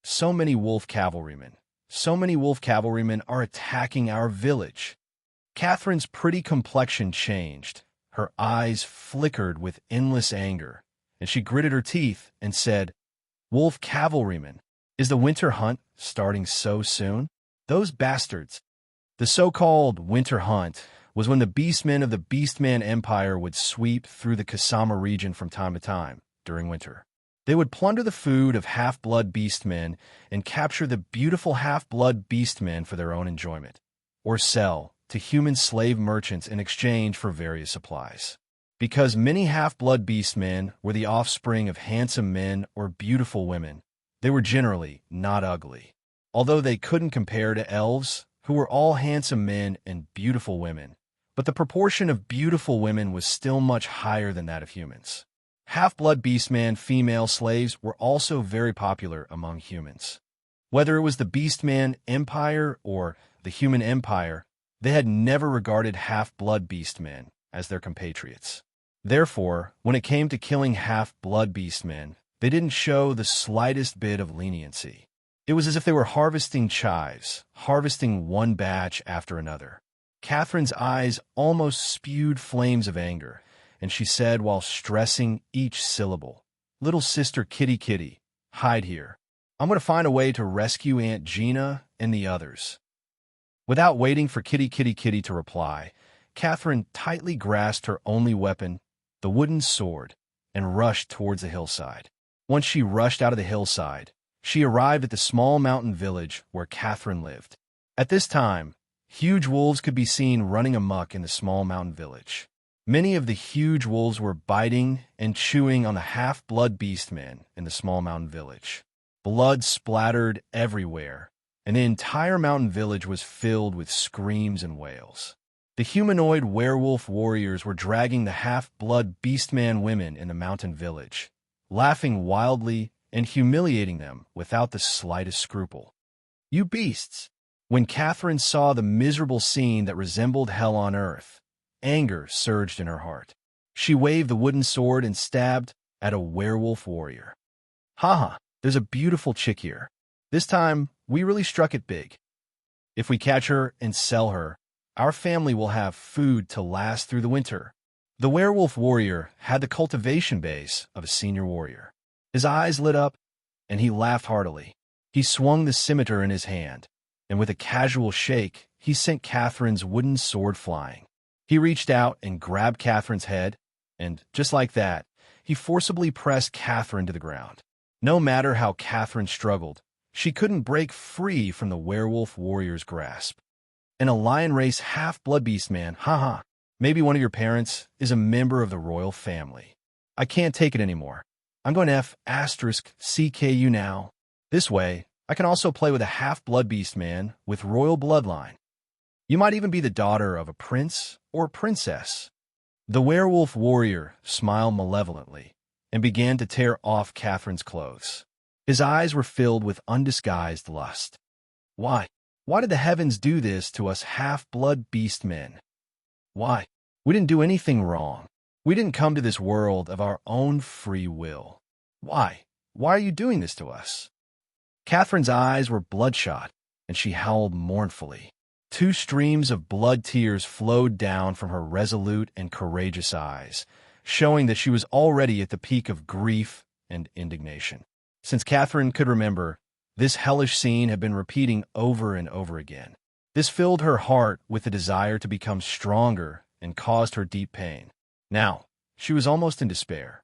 So many wolf cavalrymen, so many wolf cavalrymen are attacking our village." Catherine's pretty complexion changed. Her eyes flickered with endless anger, and she gritted her teeth and said, "Wolf cavalrymen, is the winter hunt starting so soon? Those bastards." The so-called winter hunt was when the beastmen of the Beastman Empire would sweep through the Kasama region from time to time during winter. They would plunder the food of half-blood beastmen and capture the beautiful half-blood beastmen for their own enjoyment, or sell to human slave merchants in exchange for various supplies. Because many half-blood beastmen were the offspring of handsome men or beautiful women, they were generally not ugly. Although they couldn't compare to elves, who were all handsome men and beautiful women, but the proportion of beautiful women was still much higher than that of humans. Half-blood beastman female slaves were also very popular among humans. Whether it was the Beastman Empire or the Human Empire, they had never regarded half-blood beastmen as their compatriots. Therefore, when it came to killing half-blood beastmen, they didn't show the slightest bit of leniency. It was as if they were harvesting chives, harvesting one batch after another. Catherine's eyes almost spewed flames of anger, and she said while stressing each syllable, "Little sister Kitty Kitty, hide here. I'm going to find a way to rescue Aunt Gina and the others." Without waiting for Kitty Kitty Kitty to reply, Catherine tightly grasped her only weapon, the wooden sword, and rushed towards the hillside. Once she rushed out of the hillside, she arrived at the small mountain village where Catherine lived. At this time, huge wolves could be seen running amok in the small mountain village. Many of the huge wolves were biting and chewing on the half-blood beastmen in the small mountain village. Blood splattered everywhere, and the entire mountain village was filled with screams and wails. The humanoid werewolf warriors were dragging the half-blood beastman women in the mountain village, laughing wildly and humiliating them without the slightest scruple. "You beasts!" When Catherine saw the miserable scene that resembled hell on earth, anger surged in her heart. She waved the wooden sword and stabbed at a werewolf warrior. "Haha, there's a beautiful chick here. This time, we really struck it big. If we catch her and sell her, our family will have food to last through the winter." The werewolf warrior had the cultivation base of a senior warrior. His eyes lit up, and he laughed heartily. He swung the scimitar in his hand, and with a casual shake, he sent Catherine's wooden sword flying. He reached out and grabbed Catherine's head, and just like that, he forcibly pressed Catherine to the ground. No matter how Catherine struggled, she couldn't break free from the werewolf warrior's grasp. "And a lion race half-blood beast man, haha. Maybe one of your parents is a member of the royal family. I can't take it anymore. I'm going to F***CKU now. This way, I can also play with a half-blood beast man with royal bloodline. You might even be the daughter of a prince or princess." The werewolf warrior smiled malevolently and began to tear off Catherine's clothes. His eyes were filled with undisguised lust. Why? Why did the heavens do this to us half-blood beast men? Why? We didn't do anything wrong. We didn't come to this world of our own free will. Why? Why are you doing this to us? Catherine's eyes were bloodshot, and she howled mournfully. 2 streams of blood tears flowed down from her resolute and courageous eyes, showing that she was already at the peak of grief and indignation. Since Catherine could remember, this hellish scene had been repeating over and over again. This filled her heart with the desire to become stronger and caused her deep pain. Now, she was almost in despair.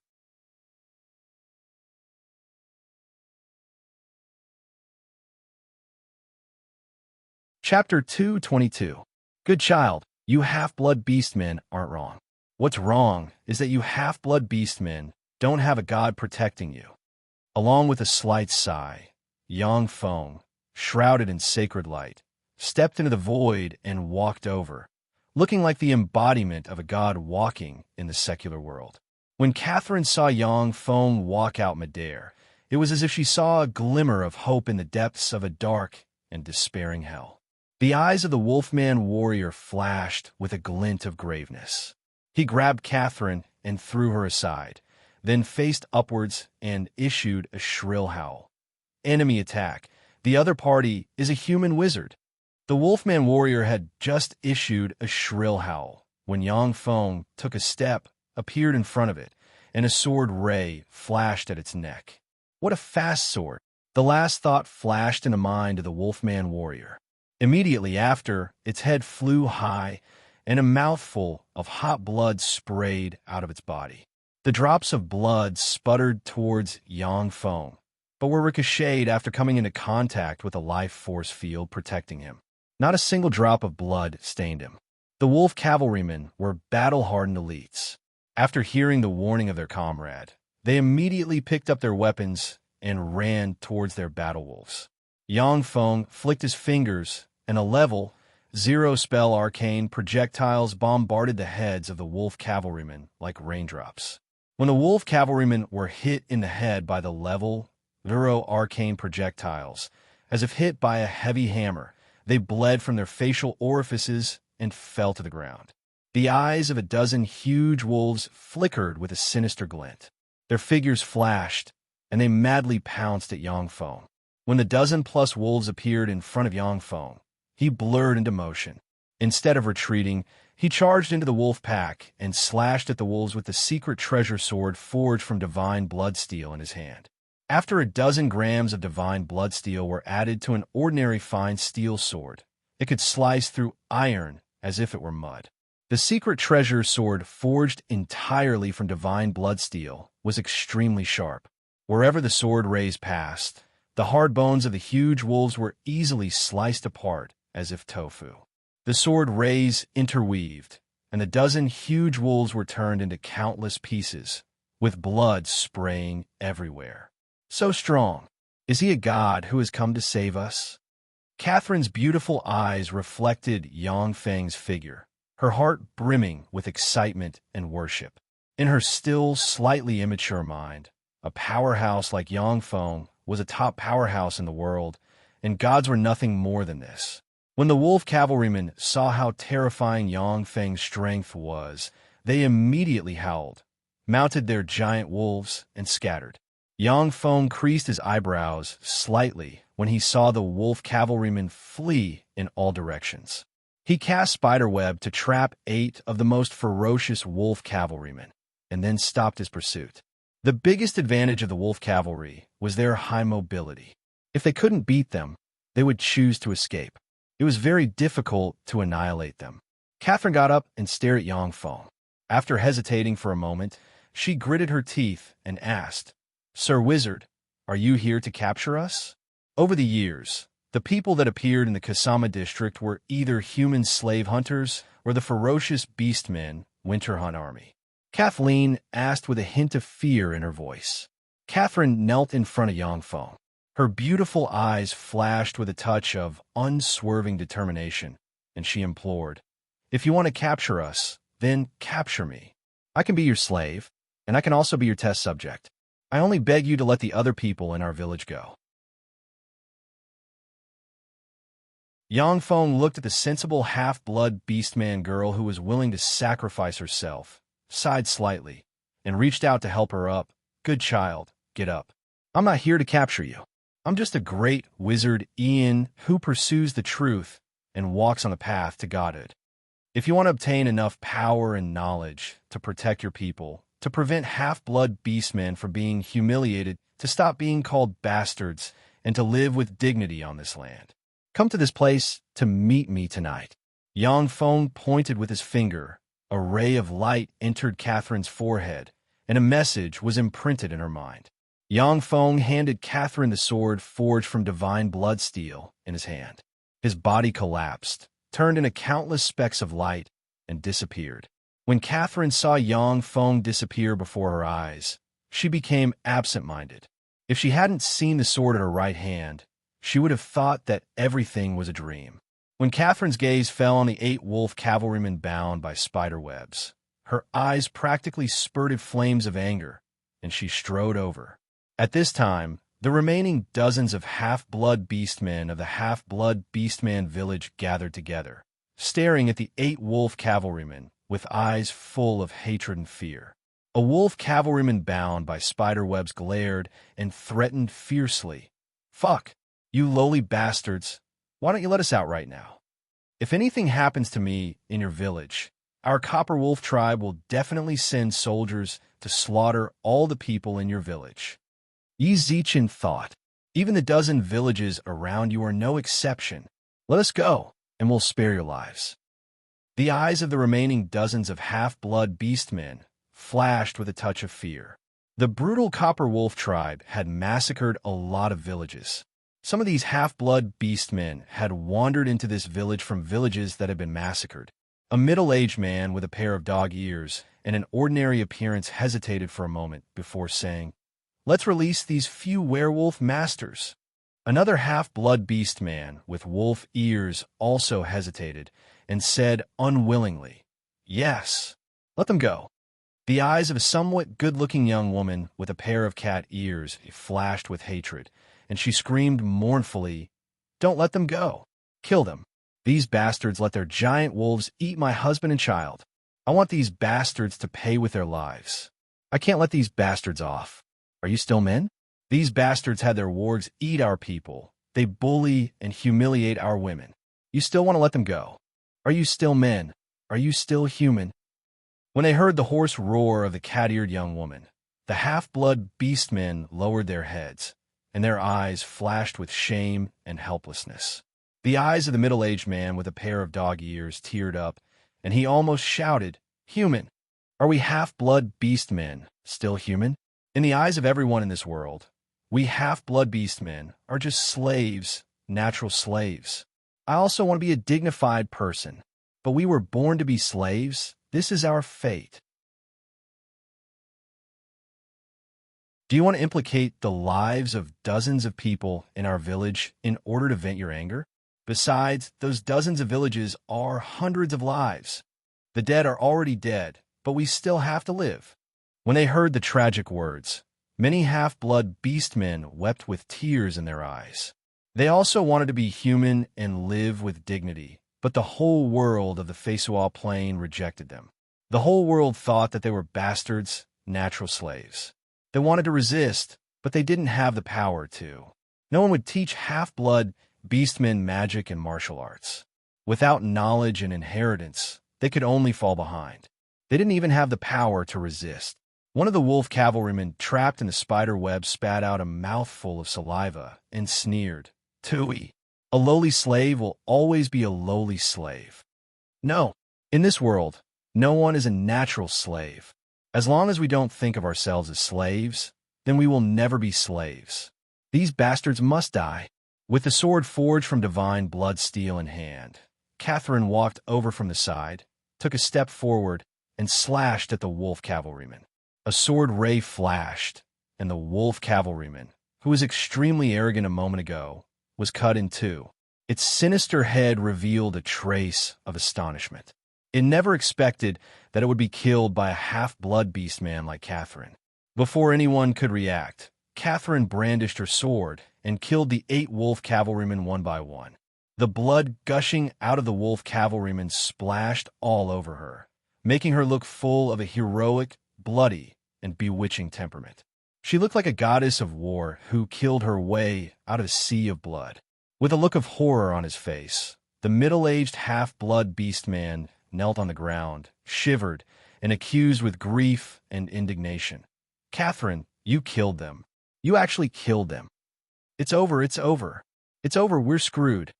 Chapter 222. Good child, you half-blood beastmen aren't wrong. What's wrong is that you half-blood beastmen don't have a god protecting you. Along with a slight sigh, Yang Feng, shrouded in sacred light, stepped into the void and walked over, looking like the embodiment of a god walking in the secular world. When Catherine saw Yang Feng walk out midair, it was as if she saw a glimmer of hope in the depths of a dark and despairing hell. The eyes of the Wolfman warrior flashed with a glint of graveness. He grabbed Catherine and threw her aside, then faced upwards and issued a shrill howl. Enemy attack! The other party is a human wizard. The Wolfman warrior had just issued a shrill howl when Yang Feng took a step, appeared in front of it, and a sword ray flashed at its neck. What a fast sword! The last thought flashed in the mind of the Wolfman warrior. Immediately after, its head flew high, and a mouthful of hot blood sprayed out of its body. The drops of blood sputtered towards Yang Feng, but were ricocheted after coming into contact with a life force field protecting him. Not a single drop of blood stained him. The wolf cavalrymen were battle-hardened elites. After hearing the warning of their comrade, they immediately picked up their weapons and ran towards their battle wolves. Yang Feng flicked his fingers, and a level, zero spell arcane projectiles bombarded the heads of the wolf cavalrymen like raindrops. When the wolf cavalrymen were hit in the head by the level, zero arcane projectiles, as if hit by a heavy hammer, they bled from their facial orifices and fell to the ground. The eyes of a dozen huge wolves flickered with a sinister glint. Their figures flashed, and they madly pounced at Yang Feng. When the dozen-plus wolves appeared in front of Yang Feng, he blurred into motion. Instead of retreating, he charged into the wolf pack and slashed at the wolves with the secret treasure sword forged from divine bloodsteel in his hand. After a dozen grams of divine bloodsteel were added to an ordinary fine steel sword, it could slice through iron as if it were mud. The secret treasure sword, forged entirely from divine bloodsteel, was extremely sharp. Wherever the sword rays passed, the hard bones of the huge wolves were easily sliced apart as if tofu. The sword rays interweaved, and the dozen huge wolves were turned into countless pieces, with blood spraying everywhere. So strong. Is he a god who has come to save us? Catherine's beautiful eyes reflected Yang Feng's figure, her heart brimming with excitement and worship. In her still, slightly immature mind, a powerhouse like Yang Feng was a top powerhouse in the world, and gods were nothing more than this. When the wolf cavalrymen saw how terrifying Yang Feng's strength was, they immediately howled, mounted their giant wolves, and scattered. Yang Feng creased his eyebrows slightly when he saw the wolf cavalrymen flee in all directions. He cast spiderweb to trap 8 of the most ferocious wolf cavalrymen, and then stopped his pursuit. The biggest advantage of the wolf cavalry was their high mobility. If they couldn't beat them, they would choose to escape. It was very difficult to annihilate them. Catherine got up and stared at Yang Feng. After hesitating for a moment, she gritted her teeth and asked, "Sir Wizard, are you here to capture us?" Over the years, the people that appeared in the Kasama district were either human slave hunters or the ferocious beastmen Winter Hunt Army. Kathleen asked with a hint of fear in her voice. Catherine knelt in front of Yang Feng. Her beautiful eyes flashed with a touch of unswerving determination, and she implored, "If you want to capture us, then capture me. I can be your slave, and I can also be your test subject. I only beg you to let the other people in our village go." Yang Feng looked at the sensible half-blood beastman girl who was willing to sacrifice herself, sighed slightly, and reached out to help her up. "Good child, get up. I'm not here to capture you. I'm just a great wizard Ian who pursues the truth and walks on the path to godhood. If you want to obtain enough power and knowledge to protect your people, to prevent half-blood beastmen from being humiliated, to stop being called bastards, and to live with dignity on this land, come to this place to meet me tonight." Yang Feng pointed with his finger. A ray of light entered Catherine's forehead, and a message was imprinted in her mind. Yang Feng handed Catherine the sword forged from divine bloodsteel in his hand. His body collapsed, turned into countless specks of light, and disappeared. When Catherine saw Yang Feng disappear before her eyes, she became absent-minded. If she hadn't seen the sword at her right hand, she would have thought that everything was a dream. When Catherine's gaze fell on the 8 wolf cavalrymen bound by spider webs, her eyes practically spurted flames of anger, and she strode over. At this time, the remaining dozens of half-blood beastmen of the half-blood beastman village gathered together, staring at the 8 wolf cavalrymen with eyes full of hatred and fear. A wolf cavalryman bound by spider webs glared and threatened fiercely. "Fuck! "You lowly bastards, why don't you let us out right now? If anything happens to me in your village, our Copper Wolf tribe will definitely send soldiers to slaughter all the people in your village." Yi Zichen thought, "Even the dozen villages around you are no exception. Let us go, and we'll spare your lives." The eyes of the remaining dozens of half-blood beastmen flashed with a touch of fear. The brutal Copper Wolf tribe had massacred a lot of villages. Some of these half-blood beastmen had wandered into this village from villages that had been massacred. A middle-aged man with a pair of dog ears and an ordinary appearance hesitated for a moment before saying, "Let's release these few werewolf masters." Another half-blood beast man with wolf ears also hesitated and said unwillingly, "Yes, let them go." The eyes of a somewhat good-looking young woman with a pair of cat ears flashed with hatred, and she screamed mournfully, "Don't let them go. Kill them. These bastards let their giant wolves eat my husband and child. I want these bastards to pay with their lives. I can't let these bastards off. Are you still men? These bastards had their wargs eat our people. They bully and humiliate our women. You still want to let them go? Are you still men? Are you still human?" When they heard the hoarse roar of the cat-eared young woman, the half-blood beastmen lowered their heads, and their eyes flashed with shame and helplessness. The eyes of the middle-aged man with a pair of dog ears teared up, and he almost shouted, "Human! Are we half-blood beastmen still human? In the eyes of everyone in this world, we half-blood beastmen are just slaves, natural slaves. I also want to be a dignified person, but we were born to be slaves. This is our fate." Do you want to implicate the lives of dozens of people in our village in order to vent your anger? Besides, those dozens of villages are hundreds of lives. The dead are already dead, but we still have to live. When they heard the tragic words, many half-blood beastmen wept with tears in their eyes. They also wanted to be human and live with dignity, but the whole world of the Feisual Plain rejected them. The whole world thought that they were bastards, natural slaves. They wanted to resist, but they didn't have the power to. No one would teach half-blood beastmen magic and martial arts. Without knowledge and inheritance, they could only fall behind. They didn't even have the power to resist. One of the wolf cavalrymen trapped in the spider web spat out a mouthful of saliva and sneered, "Tui, a lowly slave will always be a lowly slave." No, in this world, no one is a natural slave. As long as we don't think of ourselves as slaves, then we will never be slaves. These bastards must die. With the sword forged from divine blood steel in hand, Catherine walked over from the side, took a step forward, and slashed at the wolf cavalryman. A sword ray flashed, and the wolf cavalryman, who was extremely arrogant a moment ago, was cut in two. Its sinister head revealed a trace of astonishment. It never expected that it would be killed by a half-blood beastman like Catherine. Before anyone could react, Catherine brandished her sword and killed the 8 wolf cavalrymen one by one. The blood gushing out of the wolf cavalrymen splashed all over her, making her look full of a heroic, bloody, and bewitching temperament. She looked like a goddess of war who killed her way out of a sea of blood. With a look of horror on his face, the middle-aged half-blood beastman knelt on the ground, shivered, and accused with grief and indignation. "Catherine, you killed them. You actually killed them. It's over, it's over. It's over, we're screwed.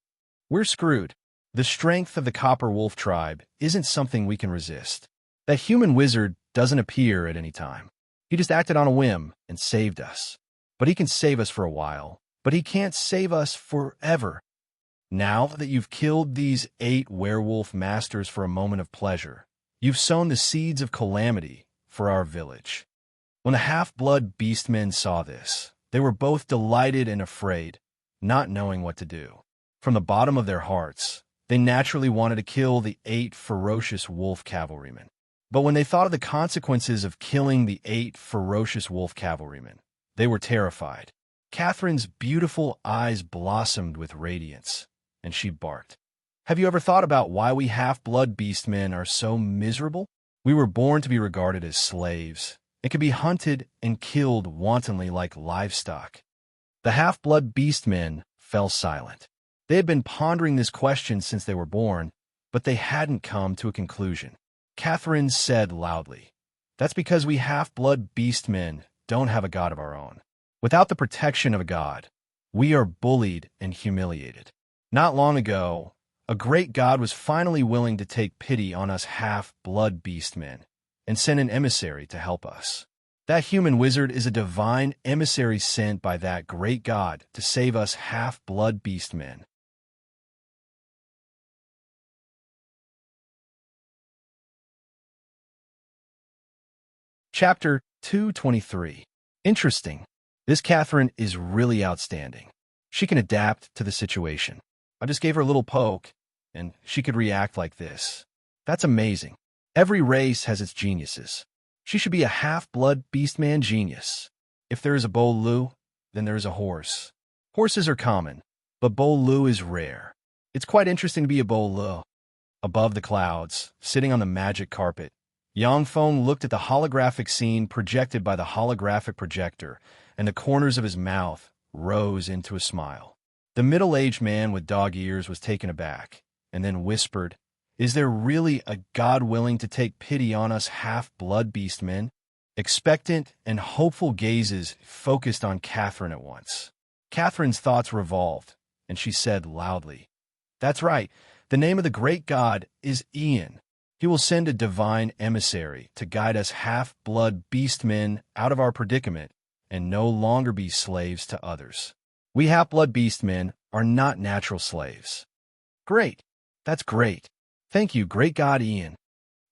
We're screwed. The strength of the Copper Wolf tribe isn't something we can resist. That human wizard doesn't appear at any time. He just acted on a whim and saved us. But he can save us for a while, but he can't save us forever. Now that you've killed these 8 werewolf masters for a moment of pleasure, you've sown the seeds of calamity for our village." When the half-blood beastmen saw this, they were both delighted and afraid, not knowing what to do. From the bottom of their hearts, they naturally wanted to kill the 8 ferocious wolf cavalrymen. But when they thought of the consequences of killing the 8 ferocious wolf cavalrymen, they were terrified. Catherine's beautiful eyes blossomed with radiance, and she barked, "Have you ever thought about why we half-blood beastmen are so miserable? We were born to be regarded as slaves, and could be hunted and killed wantonly like livestock." The half-blood beastmen fell silent. They had been pondering this question since they were born, but they hadn't come to a conclusion. Catherine said loudly, "That's because we half-blood beast men don't have a god of our own. Without the protection of a god, we are bullied and humiliated. Not long ago, a great god was finally willing to take pity on us half-blood beast men and send an emissary to help us. That human wizard is a divine emissary sent by that great god to save us half-blood beast men." Chapter 223. Interesting. This Catherine is really outstanding. She can adapt to the situation. I just gave her a little poke, and she could react like this. That's amazing. Every race has its geniuses. She should be a half-blood beastman genius. If there is a Bolu, then there is a horse. Horses are common, but Bolu is rare. It's quite interesting to be a Bolu. Above the clouds, sitting on the magic carpet, Yangfeng looked at the holographic scene projected by the holographic projector, and the corners of his mouth rose into a smile. The middle-aged man with dog ears was taken aback, and then whispered, "Is there really a god willing to take pity on us half-blood beast men?" Expectant and hopeful gazes focused on Catherine at once. Catherine's thoughts revolved, and she said loudly, "That's right. The name of the great god is Ian. He will send a divine emissary to guide us half-blood beast men out of our predicament and no longer be slaves to others. We half-blood beast men are not natural slaves." "Great. That's great. Thank you, great god Ian."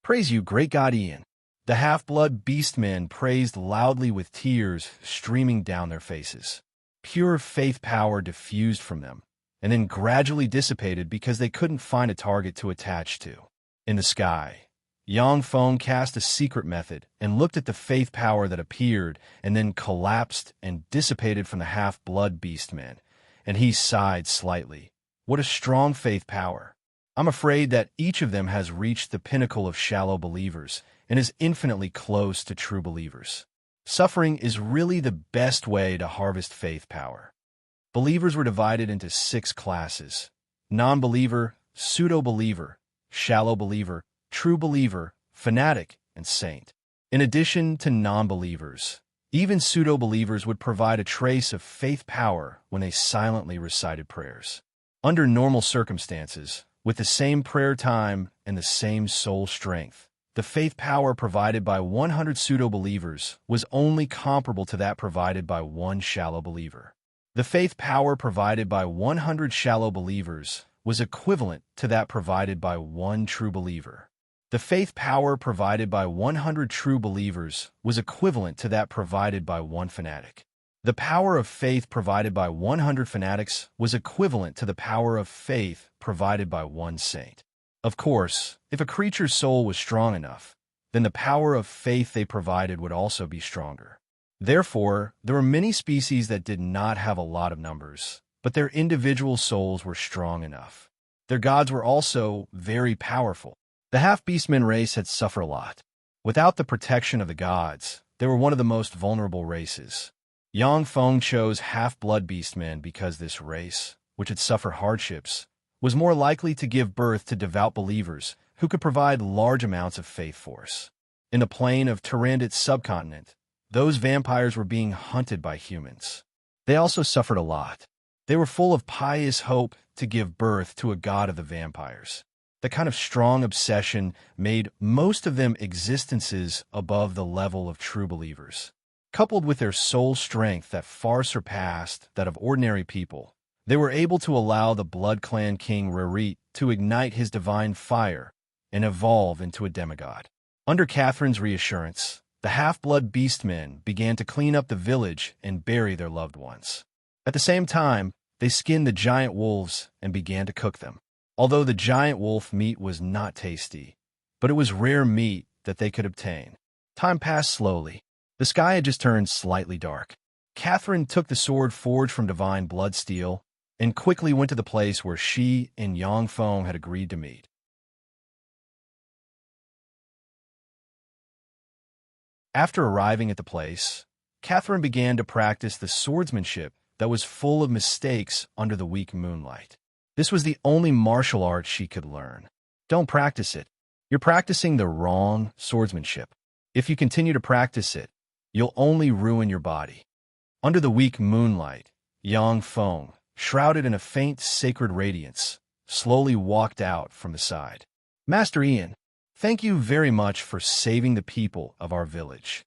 "Praise you, great god Ian." The half-blood beast men praised loudly with tears streaming down their faces. Pure faith power diffused from them, and then gradually dissipated because they couldn't find a target to attach to. In the sky, Yangfeng cast a secret method and looked at the faith power that appeared and then collapsed and dissipated from the half-blood beast men, and he sighed slightly. What a strong faith power. I'm afraid that each of them has reached the pinnacle of shallow believers and is infinitely close to true believers. Suffering is really the best way to harvest faith power. Believers were divided into 6 classes: non-believer, pseudo-believer, shallow believer, true believer, fanatic, and saint. In addition to non-believers, even pseudo-believers would provide a trace of faith power when they silently recited prayers. Under normal circumstances, with the same prayer time and the same soul strength, the faith power provided by 100 pseudo-believers was only comparable to that provided by 1 shallow believer. The faith power provided by 100 shallow believers was equivalent to that provided by 1 true believer. The faith power provided by 100 true believers was equivalent to that provided by 1 fanatic. The power of faith provided by 100 fanatics was equivalent to the power of faith provided by 1 saint. Of course, if a creature's soul was strong enough, then the power of faith they provided would also be stronger. Therefore, there were many species that did not have a lot of numbers, but their individual souls were strong enough. Their gods were also very powerful. The half-beastmen race had suffered a lot. Without the protection of the gods, they were one of the most vulnerable races. Yangfeng chose half-blood beastmen because this race, which had suffered hardships, was more likely to give birth to devout believers who could provide large amounts of faith force. In the plain of Tyrannid's subcontinent, those vampires were being hunted by humans. They also suffered a lot. They were full of pious hope to give birth to a god of the vampires. The kind of strong obsession made most of them existences above the level of true believers. Coupled with their soul strength that far surpassed that of ordinary people, they were able to allow the Blood Clan King Rarit to ignite his divine fire and evolve into a demigod. Under Catherine's reassurance, the half-blood beastmen began to clean up the village and bury their loved ones. At the same time, they skinned the giant wolves and began to cook them. Although the giant wolf meat was not tasty, but it was rare meat that they could obtain. Time passed slowly. The sky had just turned slightly dark. Catherine took the sword forged from divine blood steel and quickly went to the place where she and Yangfeng had agreed to meet. After arriving at the place, Catherine began to practice the swordsmanship that was full of mistakes under the weak moonlight. This was the only martial art she could learn. Don't practice it. You're practicing the wrong swordsmanship. If you continue to practice it, you'll only ruin your body. Under the weak moonlight, Yang Feng, shrouded in a faint sacred radiance, slowly walked out from the side. Master Ian, thank you very much for saving the people of our village.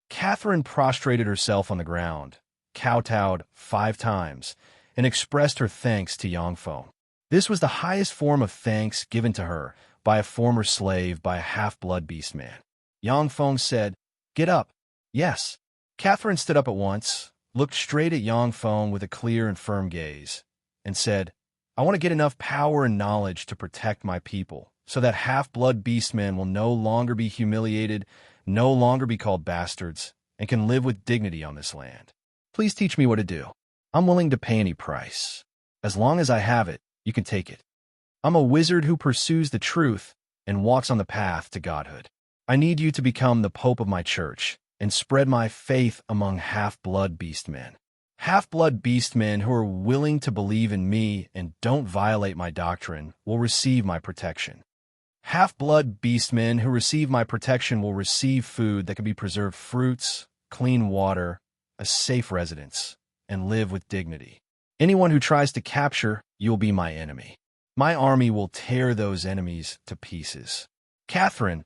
Catherine prostrated herself on the ground, kowtowed 5 times, and expressed her thanks to Yang Feng. This was the highest form of thanks given to her by a former slave by a half-blood beast man. Yang Feng said, "Get up." Yes. Catherine stood up at once, looked straight at Yang Feng with a clear and firm gaze, and said, "I want to get enough power and knowledge to protect my people, so that half-blood beastmen will no longer be humiliated, no longer be called bastards, and can live with dignity on this land. Please teach me what to do. I'm willing to pay any price. As long as I have it, you can take it. I'm a wizard who pursues the truth and walks on the path to godhood. I need you to become the pope of my church and spread my faith among half-blood beastmen. Half-blood beastmen who are willing to believe in me and don't violate my doctrine will receive my protection. Half-blood beastmen who receive my protection will receive food that can be preserved fruits, clean water, a safe residence, and live with dignity. Anyone who tries to capture you will be my enemy. My army will tear those enemies to pieces. Catherine,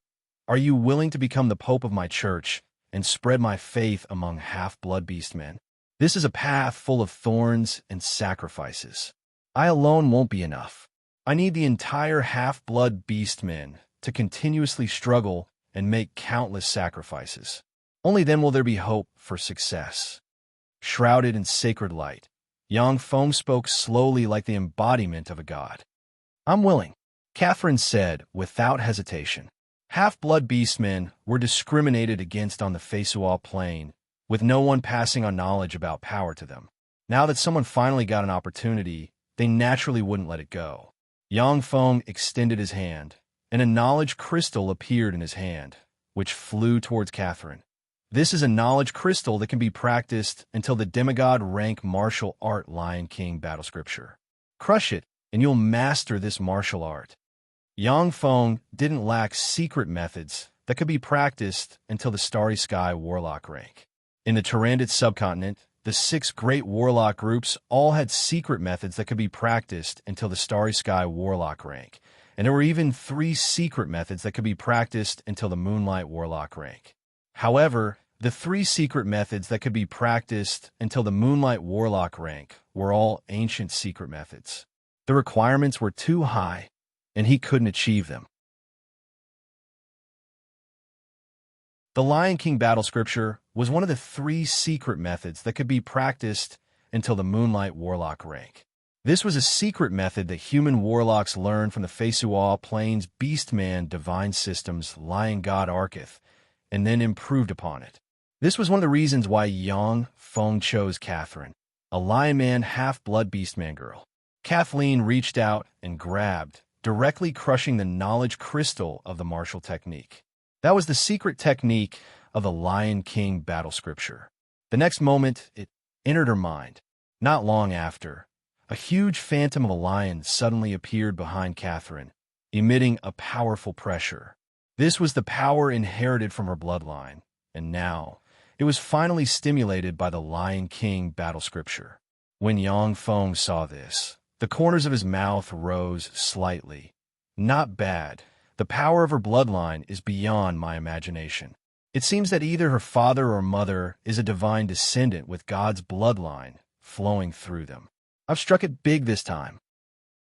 are you willing to become the pope of my church and spread my faith among half-blood beastmen? This is a path full of thorns and sacrifices. I alone won't be enough. I need the entire half-blood beastmen to continuously struggle and make countless sacrifices. Only then will there be hope for success." Shrouded in sacred light, Yang Feng spoke slowly like the embodiment of a god. "I'm willing," Catherine said without hesitation. Half-blood beastmen were discriminated against on the Feisuo Plain, with no one passing on knowledge about power to them. Now that someone finally got an opportunity, they naturally wouldn't let it go. Yang Feng extended his hand, and a knowledge crystal appeared in his hand, which flew towards Catherine. This is a knowledge crystal that can be practiced until the demigod rank martial art Lion King battle scripture. Crush it, and you'll master this martial art. Yang Feng didn't lack secret methods that could be practiced until the Starry Sky Warlock rank. In the Tyrannid subcontinent, the 6 great warlock groups all had secret methods that could be practiced until the Starry Sky Warlock rank, and there were even 3 secret methods that could be practiced until the Moonlight Warlock rank. However, the 3 secret methods that could be practiced until the Moonlight Warlock rank were all ancient secret methods. The requirements were too high, and he couldn't achieve them. The Lion King battle scripture was one of the 3 secret methods that could be practiced until the Moonlight Warlock rank. This was a secret method that human warlocks learned from the Feisuo Plains Beastman Divine Systems Lion God Arketh, and then improved upon it. This was one of the reasons why Yang Feng chose Catherine, a Lion Man half-blood Beastman girl. Kathleen reached out and grabbed, directly crushing the knowledge crystal of the martial technique. That was the secret technique of the Lion King battle scripture. The next moment, it entered her mind. Not long after, a huge phantom of a lion suddenly appeared behind Catherine, emitting a powerful pressure. This was the power inherited from her bloodline, and now it was finally stimulated by the Lion King battle scripture. When Yang Feng saw this, the corners of his mouth rose slightly. Not bad. The power of her bloodline is beyond my imagination. It seems that either her father or mother is a divine descendant with God's bloodline flowing through them. I've struck it big this time.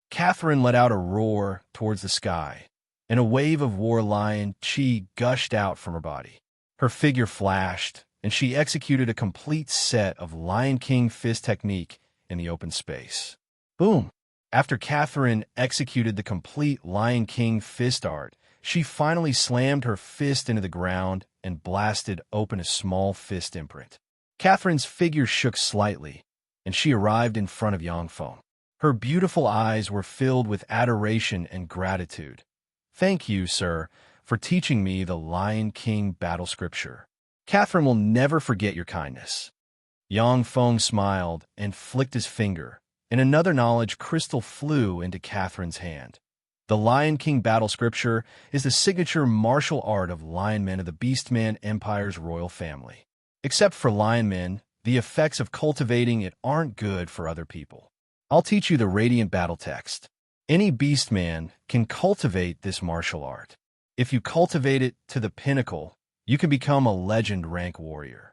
Catherine let out a roar towards the sky, and a wave of war lion chi gushed out from her body. Her figure flashed, and she executed a complete set of Lion King fist technique in the open space. Boom! After Catherine executed the complete Lion King fist art, she finally slammed her fist into the ground and blasted open a small fist imprint. Catherine's figure shook slightly, and she arrived in front of Yang Feng. Her beautiful eyes were filled with adoration and gratitude. "Thank you, sir, for teaching me the Lion King battle scripture. Catherine will never forget your kindness." Yang Feng smiled and flicked his finger, and another knowledge crystal flew into Catherine's hand. The Lion King battle scripture is the signature martial art of Lion Men of the Beastman Empire's royal family. Except for Lion Men, the effects of cultivating it aren't good for other people. I'll teach you the radiant battle text. Any Beastman can cultivate this martial art. If you cultivate it to the pinnacle, you can become a legend rank warrior.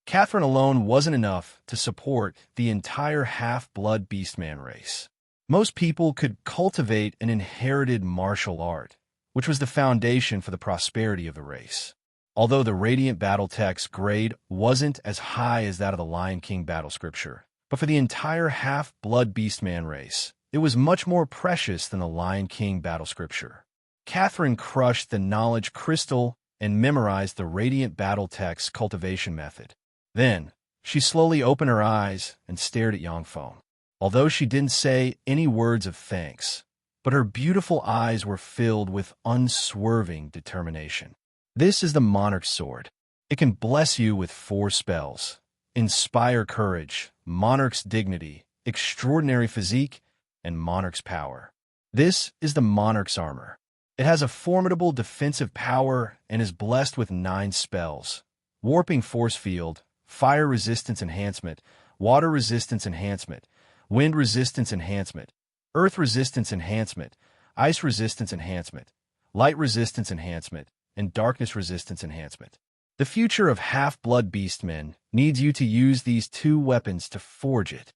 Catherine alone wasn't enough to support the entire half-blood Beastman race. Most people could cultivate an inherited martial art, which was the foundation for the prosperity of the race. Although the Radiant Battle Text grade wasn't as high as that of the Lion King battle scripture, but for the entire half-blood Beastman race, it was much more precious than the Lion King battle scripture. Catherine crushed the knowledge crystal and memorized the Radiant Battle Text cultivation method. Then, she slowly opened her eyes and stared at Yang Feng. Although she didn't say any words of thanks, but her beautiful eyes were filled with unswerving determination. This is the Monarch's Sword. It can bless you with 4 spells: Inspire Courage, Monarch's Dignity, Extraordinary Physique, and Monarch's Power. This is the Monarch's Armor. It has a formidable defensive power and is blessed with 9 spells: Warping Force Field, Fire Resistance Enhancement, Water Resistance Enhancement, Wind Resistance Enhancement, Earth Resistance Enhancement, Ice Resistance Enhancement, Light Resistance Enhancement, and Darkness Resistance Enhancement. The future of Half-Blood Beastmen needs you to use these 2 weapons to forge it.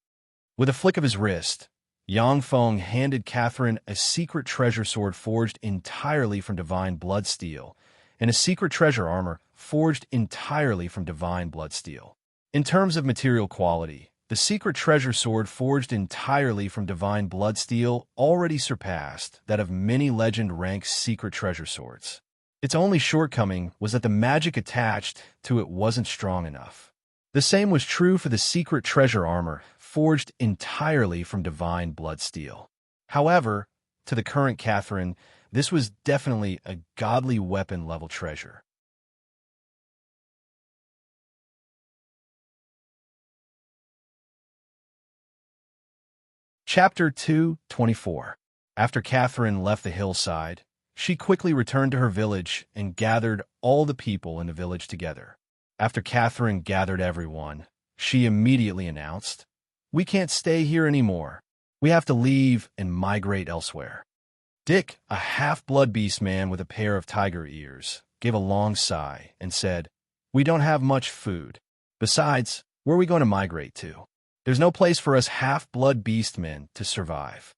With a flick of his wrist, Yang Feng handed Catherine a secret treasure sword forged entirely from divine blood steel, and a secret treasure armor forged entirely from divine blood steel. In terms of material quality, the secret treasure sword forged entirely from divine blood steel already surpassed that of many legend-ranked secret treasure swords. Its only shortcoming was that the magic attached to it wasn't strong enough. The same was true for the secret treasure armor forged entirely from divine blood steel. However, to the current Catherine, this was definitely a godly weapon-level treasure. Chapter 2:24. After Catherine left the hillside, she quickly returned to her village and gathered all the people in the village together. After Catherine gathered everyone, she immediately announced, "We can't stay here anymore. We have to leave and migrate elsewhere." Dick, a half-blood beast man with a pair of tiger ears, gave a long sigh and said, "We don't have much food. Besides, where are we going to migrate to? There's no place for us half-blood beastmen to survive."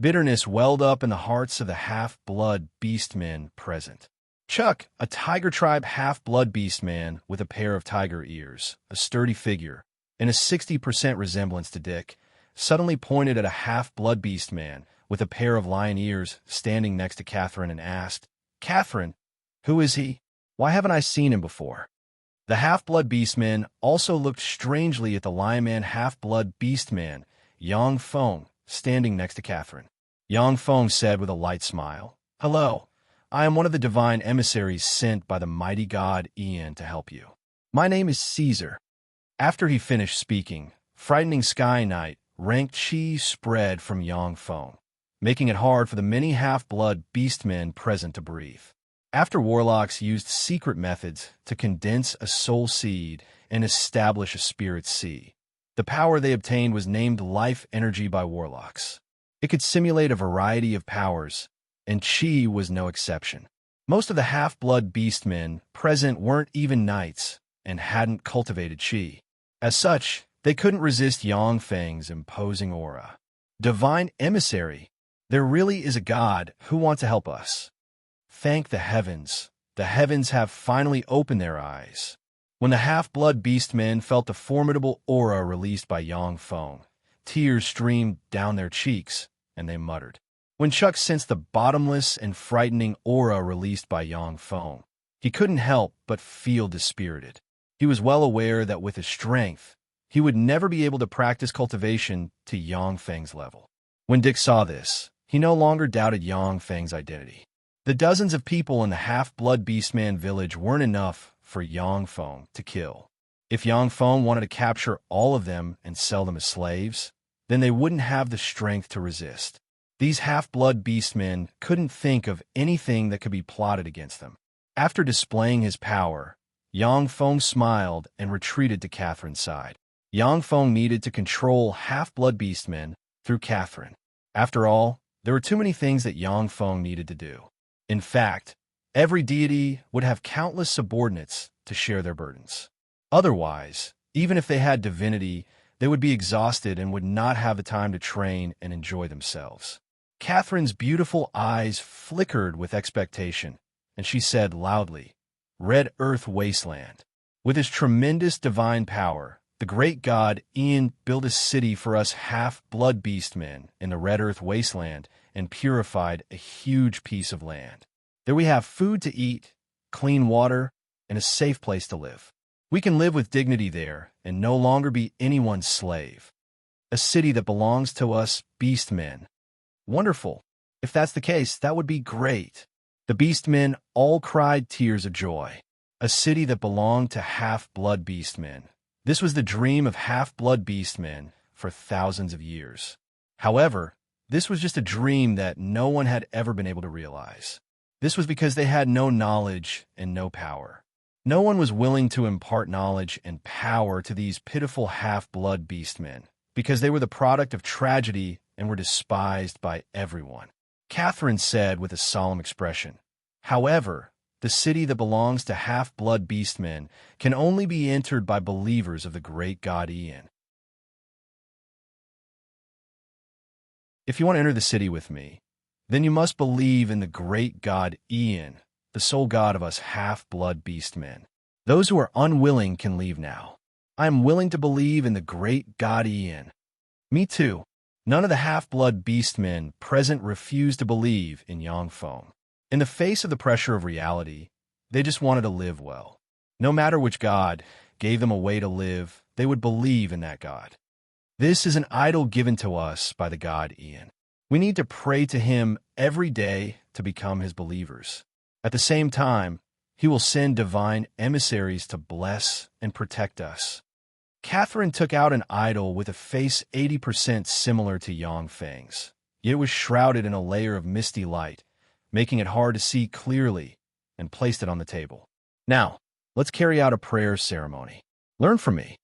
Bitterness welled up in the hearts of the half-blood beastmen present. Chuck, a tiger tribe half-blood beastman with a pair of tiger ears, a sturdy figure, and a 60% resemblance to Dick, suddenly pointed at a half-blood beastman with a pair of lion ears standing next to Catherine and asked, "Catherine, who is he? Why haven't I seen him before?" The half-blood beastman also looked strangely at the lion man half-blood beastman, Yang Feng, standing next to Catherine. Yang Feng said with a light smile, "Hello, I am one of the divine emissaries sent by the mighty god Ian to help you. My name is Caesar." After he finished speaking, frightening Sky Knight ranked chi spread from Yang Feng, making it hard for the many half-blood beastmen present to breathe. After warlocks used secret methods to condense a soul seed and establish a spirit sea, the power they obtained was named life energy by warlocks. It could simulate a variety of powers, and chi was no exception. Most of the half-blood beastmen present weren't even knights and hadn't cultivated chi. As such, they couldn't resist Yang Feng's imposing aura. Divine emissary, there really is a god who wants to help us. Thank the heavens. The heavens have finally opened their eyes. When the half-blood beastmen felt the formidable aura released by Yang Feng, tears streamed down their cheeks, and they muttered. When Chuck sensed the bottomless and frightening aura released by Yang Feng, he couldn't help but feel dispirited. He was well aware that with his strength, he would never be able to practice cultivation to Yang Feng's level. When Dick saw this, he no longer doubted Yang Feng's identity. The dozens of people in the half-blood beastman village weren't enough for Yang Feng to kill. If Yangfeng wanted to capture all of them and sell them as slaves, then they wouldn't have the strength to resist. These half-blood beastmen couldn't think of anything that could be plotted against them. After displaying his power, Yangfeng smiled and retreated to Catherine's side. Yangfeng needed to control half-blood beastmen through Catherine. After all, there were too many things that Yangfeng needed to do. In fact, every deity would have countless subordinates to share their burdens. Otherwise, even if they had divinity, they would be exhausted and would not have the time to train and enjoy themselves. Catherine's beautiful eyes flickered with expectation, and she said loudly, "Red Earth Wasteland." With his tremendous divine power, the great god Ian built a city for us half-blood beastmen in the Red Earth Wasteland and purified a huge piece of land. There we have food to eat, clean water, and a safe place to live. We can live with dignity there and no longer be anyone's slave. A city that belongs to us beastmen. Wonderful. If that's the case, that would be great. The beastmen all cried tears of joy. A city that belonged to half-blood beastmen. This was the dream of half-blood beastmen for thousands of years. However, this was just a dream that no one had ever been able to realize. This was because they had no knowledge and no power. No one was willing to impart knowledge and power to these pitiful half-blood beastmen, because they were the product of tragedy and were despised by everyone. Catherine said with a solemn expression, "However, the city that belongs to half-blood beastmen can only be entered by believers of the great god Ian. If you want to enter the city with me, then you must believe in the great god Ian, the sole god of us half-blood beastmen. Those who are unwilling can leave now. I am willing to believe in the great god Ian." Me too. None of the half-blood beastmen present refused to believe in Yangfeng. In the face of the pressure of reality, they just wanted to live well. No matter which god gave them a way to live, they would believe in that god. This is an idol given to us by the god Ian. We need to pray to him every day to become his believers. At the same time, he will send divine emissaries to bless and protect us. Catherine took out an idol with a face 80% similar to Yangfeng's, yet it was shrouded in a layer of misty light, making it hard to see clearly, and placed it on the table. "Now, let's carry out a prayer ceremony. Learn from me."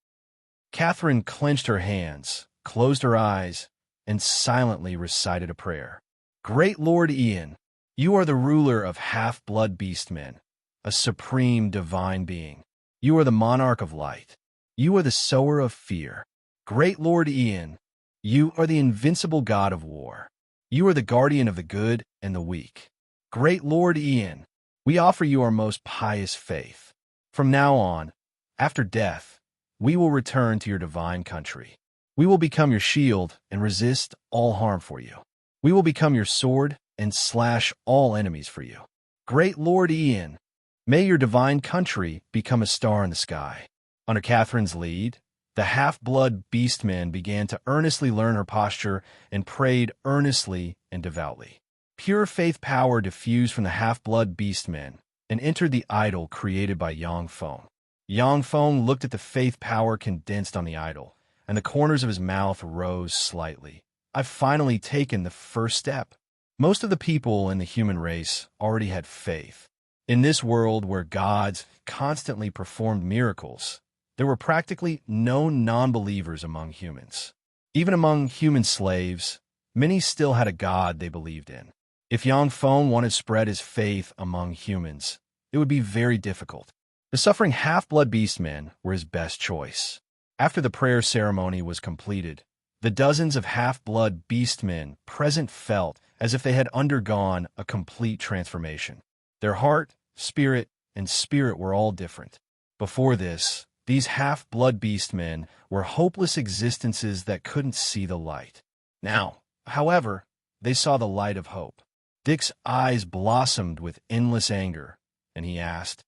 Catherine clenched her hands, closed her eyes, and silently recited a prayer. "Great Lord Ian, you are the ruler of half-blood beastmen, a supreme divine being. You are the monarch of light. You are the sower of fear. Great Lord Ian, you are the invincible god of war. You are the guardian of the good and the weak. Great Lord Ian, we offer you our most pious faith. From now on, after death, we will return to your divine country. We will become your shield and resist all harm for you. We will become your sword and slash all enemies for you. Great Lord Ian, may your divine country become a star in the sky." Under Catherine's lead, the half-blood beastmen began to earnestly learn her posture and prayed earnestly and devoutly. Pure faith power diffused from the half-blood beastmen and entered the idol created by Yangfeng. Yangfeng looked at the faith power condensed on the idol, and the corners of his mouth rose slightly. "I've finally taken the first step." Most of the people in the human race already had faith. In this world where gods constantly performed miracles, there were practically no non-believers among humans. Even among human slaves, many still had a god they believed in. If Yangfeng wanted to spread his faith among humans, it would be very difficult. The suffering half-blood beastmen were his best choice. After the prayer ceremony was completed, the dozens of half-blood beastmen present felt as if they had undergone a complete transformation. Their heart, spirit, and spirit were all different. Before this, these half-blood beastmen were hopeless existences that couldn't see the light. Now, however, they saw the light of hope. Dick's eyes blossomed with endless anger, and he asked,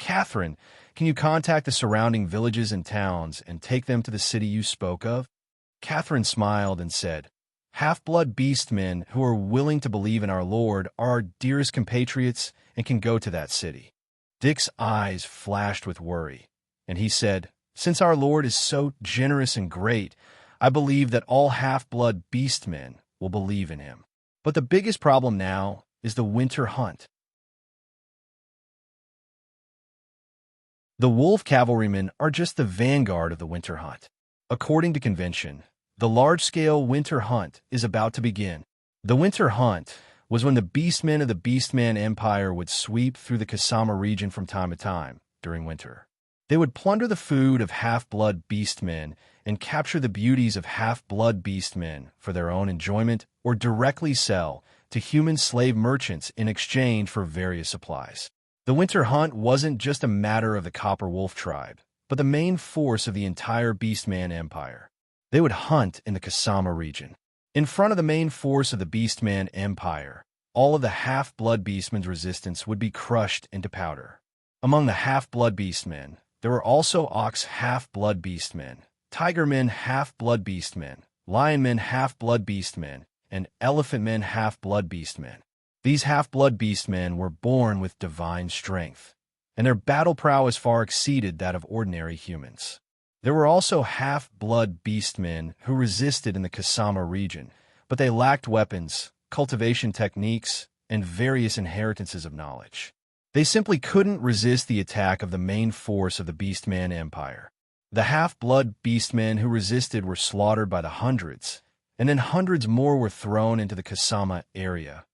"Catherine, can you contact the surrounding villages and towns and take them to the city you spoke of?" Catherine smiled and said, "Half-blood beastmen who are willing to believe in our Lord are our dearest compatriots and can go to that city." Dick's eyes flashed with worry, and he said, Since our Lord is so generous and great, I believe that all half-blood beastmen will believe in him. But the biggest problem now is the winter hunt. The wolf cavalrymen are just the vanguard of the winter hunt. According to convention, the large-scale winter hunt is about to begin. The winter hunt was when the beastmen of the Beastman Empire would sweep through the Kasama region from time to time during winter. They would plunder the food of half-blood beastmen and capture the beauties of half-blood beastmen for their own enjoyment or directly sell to human slave merchants in exchange for various supplies. The winter hunt wasn't just a matter of the Copper Wolf tribe, but the main force of the entire Beastman Empire. They would hunt in the Kasama region. In front of the main force of the Beastman Empire, all of the half-blood beastmen's resistance would be crushed into powder. Among the half-blood beastmen, there were also ox half-blood beastmen, tiger-men half-blood beastmen, lion-men half-blood beastmen, and elephant-men half-blood beastmen. These half-blood beastmen were born with divine strength, and their battle prowess far exceeded that of ordinary humans. There were also half-blood beastmen who resisted in the Kasama region, but they lacked weapons, cultivation techniques, and various inheritances of knowledge. They simply couldn't resist the attack of the main force of the Beastman Empire. The half-blood beastmen who resisted were slaughtered by the hundreds, and then hundreds more were thrown into the Kasama area,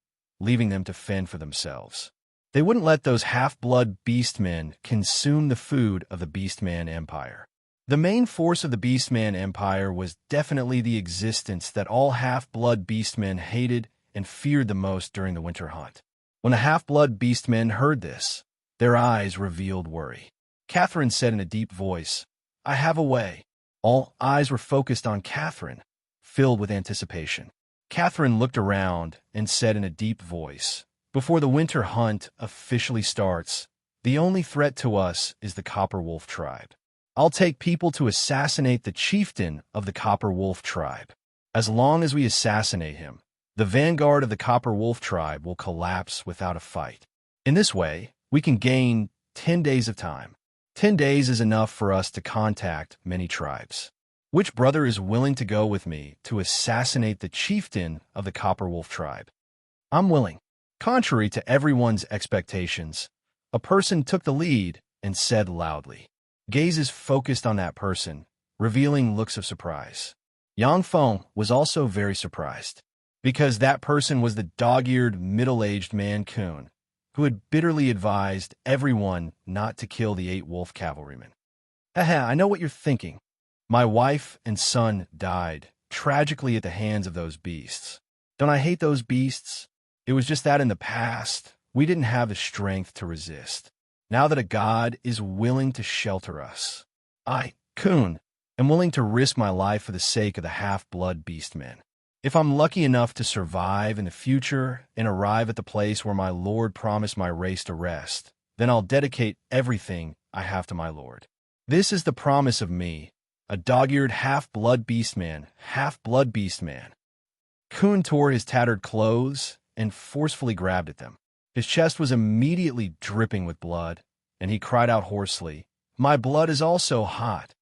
leaving them to fend for themselves. They wouldn't let those half-blood beastmen consume the food of the Beastman Empire. The main force of the Beastman Empire was definitely the existence that all half-blood beastmen hated and feared the most during the winter hunt. When the half-blood beastmen heard this, their eyes revealed worry. Catherine said in a deep voice, "I have a way." All eyes were focused on Catherine, filled with anticipation. Catherine looked around and said in a deep voice, "Before the winter hunt officially starts, the only threat to us is the Copper Wolf tribe. I'll take people to assassinate the chieftain of the Copper Wolf tribe. As long as we assassinate him, the vanguard of the Copper Wolf tribe will collapse without a fight. In this way, we can gain 10 days of time. 10 days is enough for us to contact many tribes. Which brother is willing to go with me to assassinate the chieftain of the Copper Wolf tribe?" "I'm willing." Contrary to everyone's expectations, a person took the lead and said loudly. Gazes focused on that person, revealing looks of surprise. Yang Feng was also very surprised, because that person was the dog-eared, middle-aged man Kun, who had bitterly advised everyone not to kill the 8 wolf cavalrymen. "Haha, I know what you're thinking. My wife and son died tragically at the hands of those beasts. Don't I hate those beasts? It was just that in the past, we didn't have the strength to resist. Now that a god is willing to shelter us, I, Kun, am willing to risk my life for the sake of the half-blood beastmen. If I'm lucky enough to survive in the future and arrive at the place where my Lord promised my race to rest, then I'll dedicate everything I have to my Lord. This is the promise of me, a dog-eared half-blood beastman, half-blood beastman." Kun tore his tattered clothes and forcefully grabbed at them. His chest was immediately dripping with blood, and he cried out hoarsely, "My blood is also hot."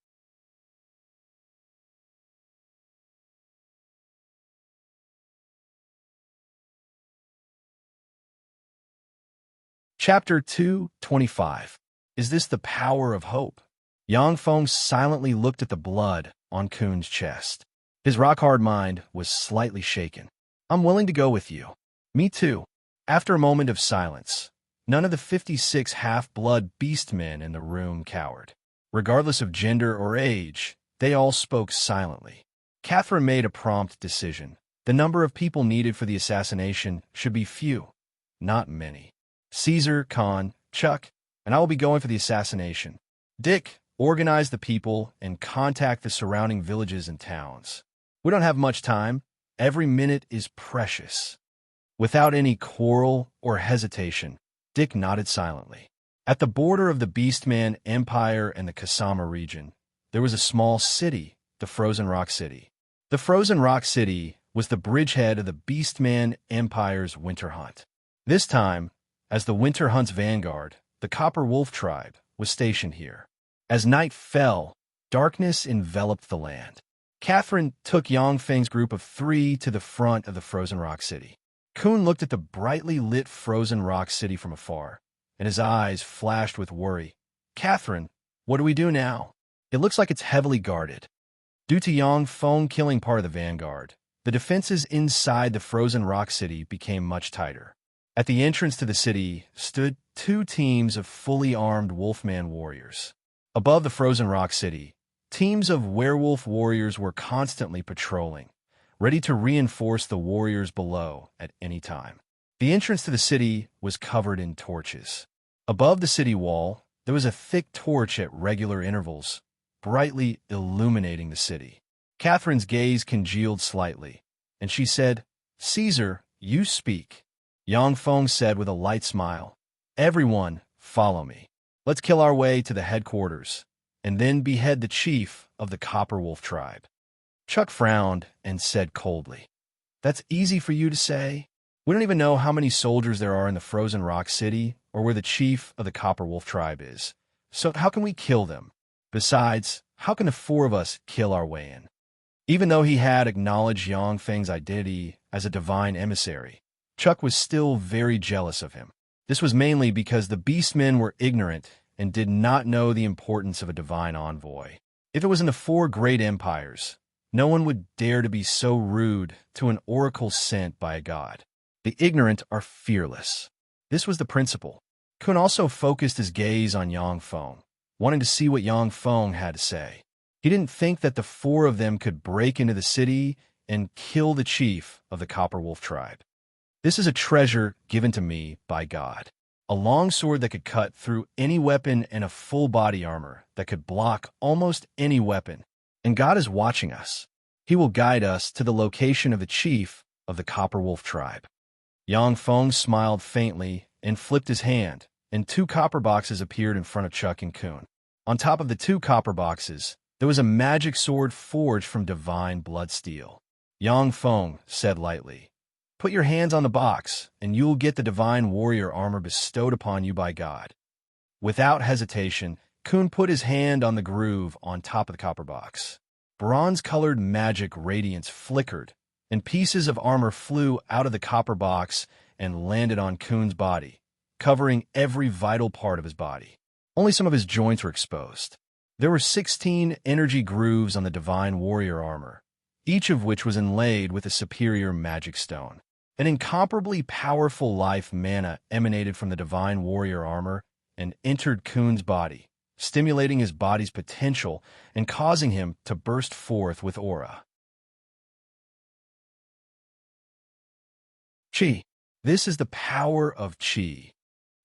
Chapter 2:25. Is this the power of hope? Yang Feng silently looked at the blood on Kun's chest. His rock-hard mind was slightly shaken. "I'm willing to go with you." "Me too." After a moment of silence, none of the 56 half-blood beastmen in the room cowered. Regardless of gender or age, they all spoke silently. Catherine made a prompt decision. The number of people needed for the assassination should be few, not many. "Caesar, Khan, Chuck, and I will be going for the assassination. Dick, organize the people and contact the surrounding villages and towns. We don't have much time. Every minute is precious." Without any quarrel or hesitation, Dick nodded silently. At the border of the Beastman Empire and the Kasama region, there was a small city, the Frozen Rock City. The Frozen Rock City was the bridgehead of the Beastman Empire's winter hunt. This time, as the winter hunt's vanguard, the Copper Wolf tribe was stationed here. As night fell, Darkness enveloped the land. Catherine took Yangfeng's group of 3 to the front of the frozen rock city. Kun looked at the brightly lit frozen rock city from afar, and his eyes flashed with worry. Catherine, what do we do now? It looks like it's heavily guarded. Due to Yangfeng killing part of the vanguard, the defenses inside the frozen rock city became much tighter. At the entrance to the city stood 2 teams of fully armed wolfman warriors. Above the frozen rock city, teams of werewolf warriors were constantly patrolling, ready to reinforce the warriors below at any time. The entrance to the city was covered in torches. Above the city wall, there was a thick torch at regular intervals, brightly illuminating the city. Catherine's gaze congealed slightly, and she said, "Caesar, you speak." Yangfeng said with a light smile, "Everyone, follow me. Let's kill our way to the headquarters, and then behead the chief of the Copper Wolf tribe." Chuck frowned and said coldly, "That's easy for you to say. We don't even know how many soldiers there are in the frozen rock city or where the chief of the Copper Wolf tribe is. So how can we kill them? Besides, how can the 4 of us kill our way in?" Even though he had acknowledged Yangfeng's identity as a divine emissary, Chuck was still very jealous of him. This was mainly because the beastmen were ignorant and did not know the importance of a divine envoy. If it was in the 4 great empires, no one would dare to be so rude to an oracle sent by a god. The ignorant are fearless. This was the principle. Kun also focused his gaze on Yangfeng, wanting to see what Yangfeng had to say. He didn't think that the 4 of them could break into the city and kill the chief of the Copper Wolf tribe. "This is a treasure given to me by God. A long sword that could cut through any weapon and a full body armor that could block almost any weapon. And God is watching us. He will guide us to the location of the chief of the Copper Wolf tribe." Yangfeng smiled faintly and flipped his hand, and 2 copper boxes appeared in front of Chuck and Kun. On top of the 2 copper boxes, there was a magic sword forged from divine blood steel. Yangfeng said lightly, "Put your hands on the box, and you will get the divine warrior armor bestowed upon you by God." Without hesitation, Kun put his hand on the groove on top of the copper box. Bronze-colored magic radiance flickered, and pieces of armor flew out of the copper box and landed on Kun's body, covering every vital part of his body. Only some of his joints were exposed. There were 16 energy grooves on the divine warrior armor, each of which was inlaid with a superior magic stone. An incomparably powerful life mana emanated from the divine warrior armor and entered Kun's body, stimulating his body's potential and causing him to burst forth with aura. Chi. This is the power of Chi.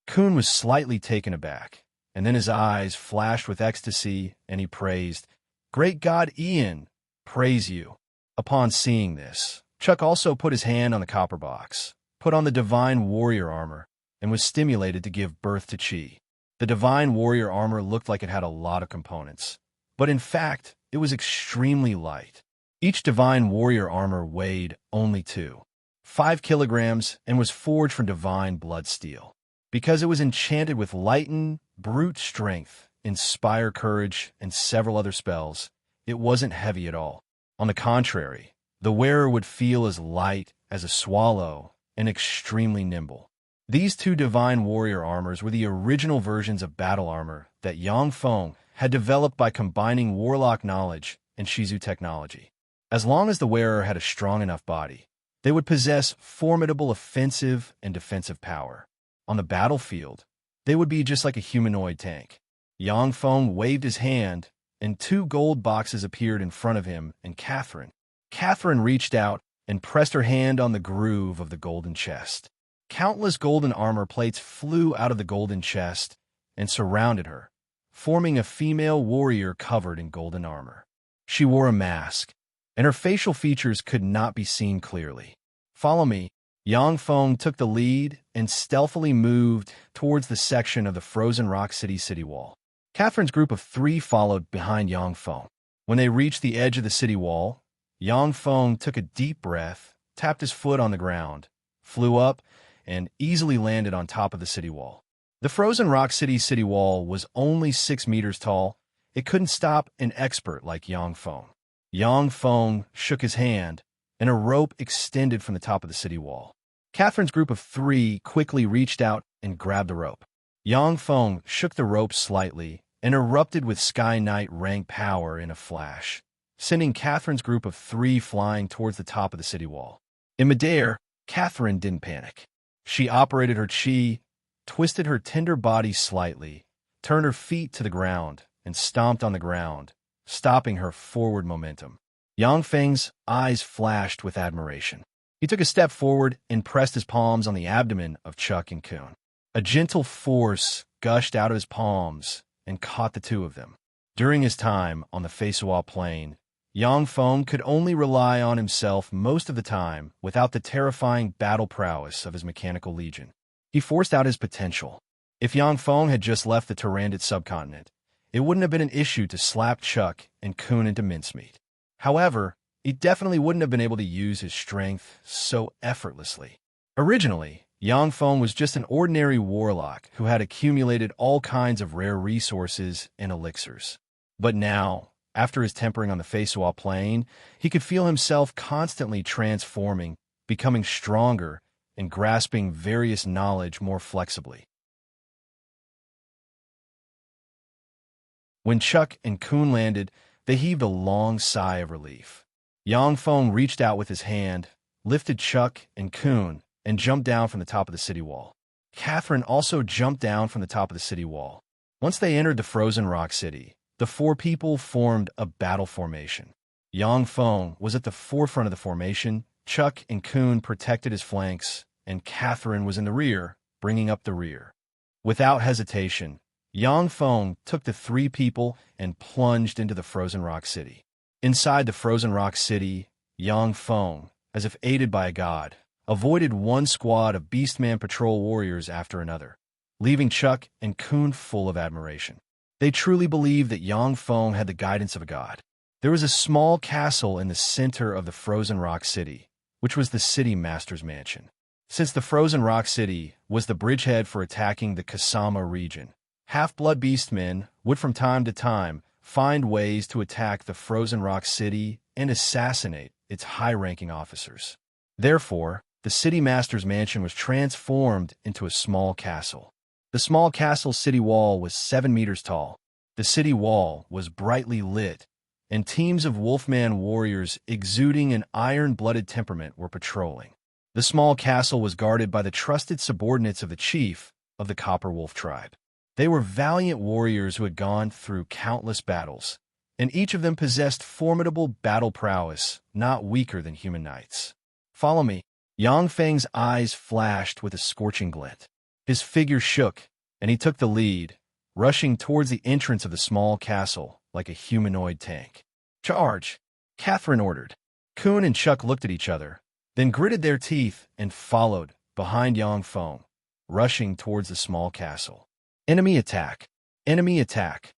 Kun was slightly taken aback, and then his eyes flashed with ecstasy, and he praised, "Great God Ian, praise you." Upon seeing this, Chuck also put his hand on the copper box, put on the divine warrior armor, and was stimulated to give birth to Chi. The divine warrior armor looked like it had a lot of components, but in fact, it was extremely light. Each divine warrior armor weighed only 5 kilograms and was forged from divine blood steel. Because it was enchanted with lighten, brute strength, inspire courage, and several other spells, it wasn't heavy at all. On the contrary, the wearer would feel as light as a swallow and extremely nimble. These 2 divine warrior armors were the original versions of battle armor that Yangfeng had developed by combining warlock knowledge and Shizu technology. As long as the wearer had a strong enough body, they would possess formidable offensive and defensive power. On the battlefield, they would be just like a humanoid tank. Yangfeng waved his hand, and 2 gold boxes appeared in front of him and Catherine. Catherine reached out and pressed her hand on the groove of the golden chest. Countless golden armor plates flew out of the golden chest and surrounded her, forming a female warrior covered in golden armor. She wore a mask, and her facial features could not be seen clearly. "Follow me." Yangfeng took the lead and stealthily moved towards the section of the frozen rock city wall. Catherine's group of 3 followed behind Yangfeng. When they reached the edge of the city wall, Yangfeng took a deep breath, tapped his foot on the ground, flew up, and easily landed on top of the city wall. The frozen rock city wall was only 6 meters tall it couldn't stop an expert like Yang Feng. Yang Feng shook his hand, and a rope extended from the top of the city wall. Catherine's group of 3 quickly reached out and grabbed the rope. Yang Feng shook the rope slightly and erupted with Sky Knight rank power in a flash, sending Catherine's group of 3 flying towards the top of the city wall. In midair, Catherine didn't panic. She operated her chi, twisted her tender body slightly, turned her feet to the ground, and stomped on the ground, stopping her forward momentum. Yang Feng's eyes flashed with admiration. He took a step forward and pressed his palms on the abdomen of Chuck and Kun. A gentle force gushed out of his palms and caught the 2 of them. During his time on the Feisawa Plain, Yang Feng could only rely on himself most of the time without the terrifying battle prowess of his mechanical legion. He forced out his potential. If Yang Feng had just left the Tyrannid subcontinent, it wouldn't have been an issue to slap Chuck and Kun into mincemeat. However, he definitely wouldn't have been able to use his strength so effortlessly. Originally, Yang Feng was just an ordinary warlock who had accumulated all kinds of rare resources and elixirs. But now, after his tempering on the Feisawa Plain, he could feel himself constantly transforming, becoming stronger, and grasping various knowledge more flexibly. When Chuck and Kun landed, they heaved a long sigh of relief. Yang Feng reached out with his hand, lifted Chuck and Kun, and jumped down from the top of the city wall. Catherine also jumped down from the top of the city wall. Once they entered the frozen rock city, the 4 people formed a battle formation. Yang Feng was at the forefront of the formation, Chuck and Kun protected his flanks, and Catherine was in the rear, bringing up the rear. Without hesitation, Yang Feng took the 3 people and plunged into the frozen rock city. Inside the frozen rock city, Yang Feng, as if aided by a god, avoided one squad of Beastman patrol warriors after another, leaving Chuck and Kun full of admiration. They truly believed that Yang Feng had the guidance of a god. There was a small castle in the center of the frozen rock city, which was the city master's mansion. Since the frozen rock city was the bridgehead for attacking the Kasama region, half-blood beastmen would from time to time find ways to attack the frozen rock city and assassinate its high-ranking officers. Therefore, the city master's mansion was transformed into a small castle. The small castle's city wall was 7 meters tall. The city wall was brightly lit, and teams of Wolfman warriors exuding an iron-blooded temperament were patrolling. The small castle was guarded by the trusted subordinates of the chief of the Copper Wolf tribe. They were valiant warriors who had gone through countless battles, and each of them possessed formidable battle prowess, not weaker than human knights. "Follow me." Yang Feng's eyes flashed with a scorching glint. His figure shook, and he took the lead, rushing towards the entrance of the small castle like a humanoid tank. "Charge!" Catherine ordered. Kun and Chuck looked at each other, then gritted their teeth and followed behind Yang Feng, rushing towards the small castle. Enemy attack! Enemy attack!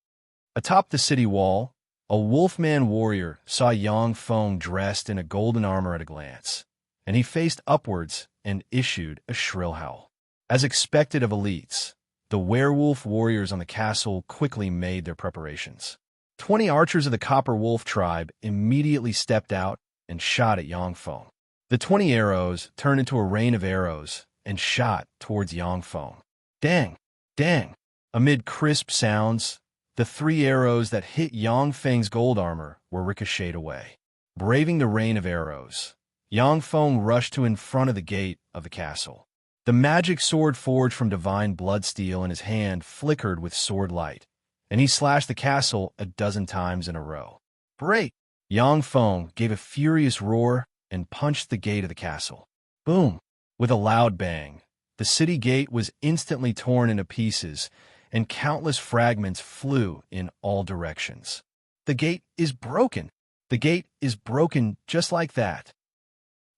Atop the city wall, a Wolfman warrior saw Yang Feng dressed in a golden armor at a glance, and he faced upwards and issued a shrill howl. As expected of elites, the werewolf warriors on the castle quickly made their preparations. 20 archers of the Copper Wolf tribe immediately stepped out and shot at Yang Feng. The 20 arrows turned into a rain of arrows and shot towards Yang Feng. Dang! Dang! Amid crisp sounds, the 3 arrows that hit Yang Feng's gold armor were ricocheted away. Braving the rain of arrows, Yang Feng rushed to in front of the gate of the castle. The magic sword forged from divine bloodsteel in his hand flickered with sword light, and he slashed the castle a dozen times in a row. Break! Yang Feng gave a furious roar and punched the gate of the castle. Boom! With a loud bang, the city gate was instantly torn into pieces, and countless fragments flew in all directions. The gate is broken! The gate is broken just like that.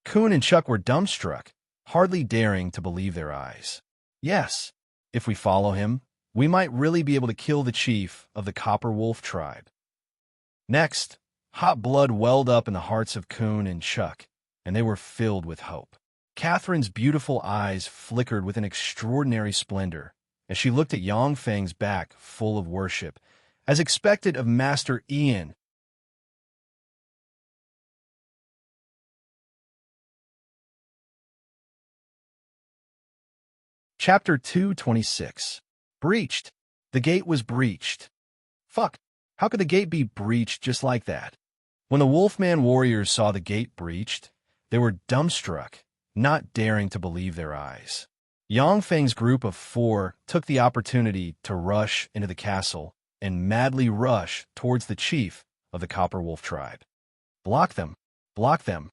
Kun and Chuck were dumbstruck, hardly daring to believe their eyes. Yes, if we follow him, we might really be able to kill the chief of the Copper Wolf tribe. Next, hot blood welled up in the hearts of Kun and Chuck, and they were filled with hope. Catherine's beautiful eyes flickered with an extraordinary splendor as she looked at Yang Feng's back full of worship, As expected of Master Ian, Chapter 226. Breached. The gate was breached. Fuck. How could the gate be breached just like that? When the Wolfman warriors saw the gate breached, they were dumbstruck, not daring to believe their eyes. Yang Feng's group of 4 took the opportunity to rush into the castle and madly rush towards the chief of the Copper Wolf tribe. Block them! Block them!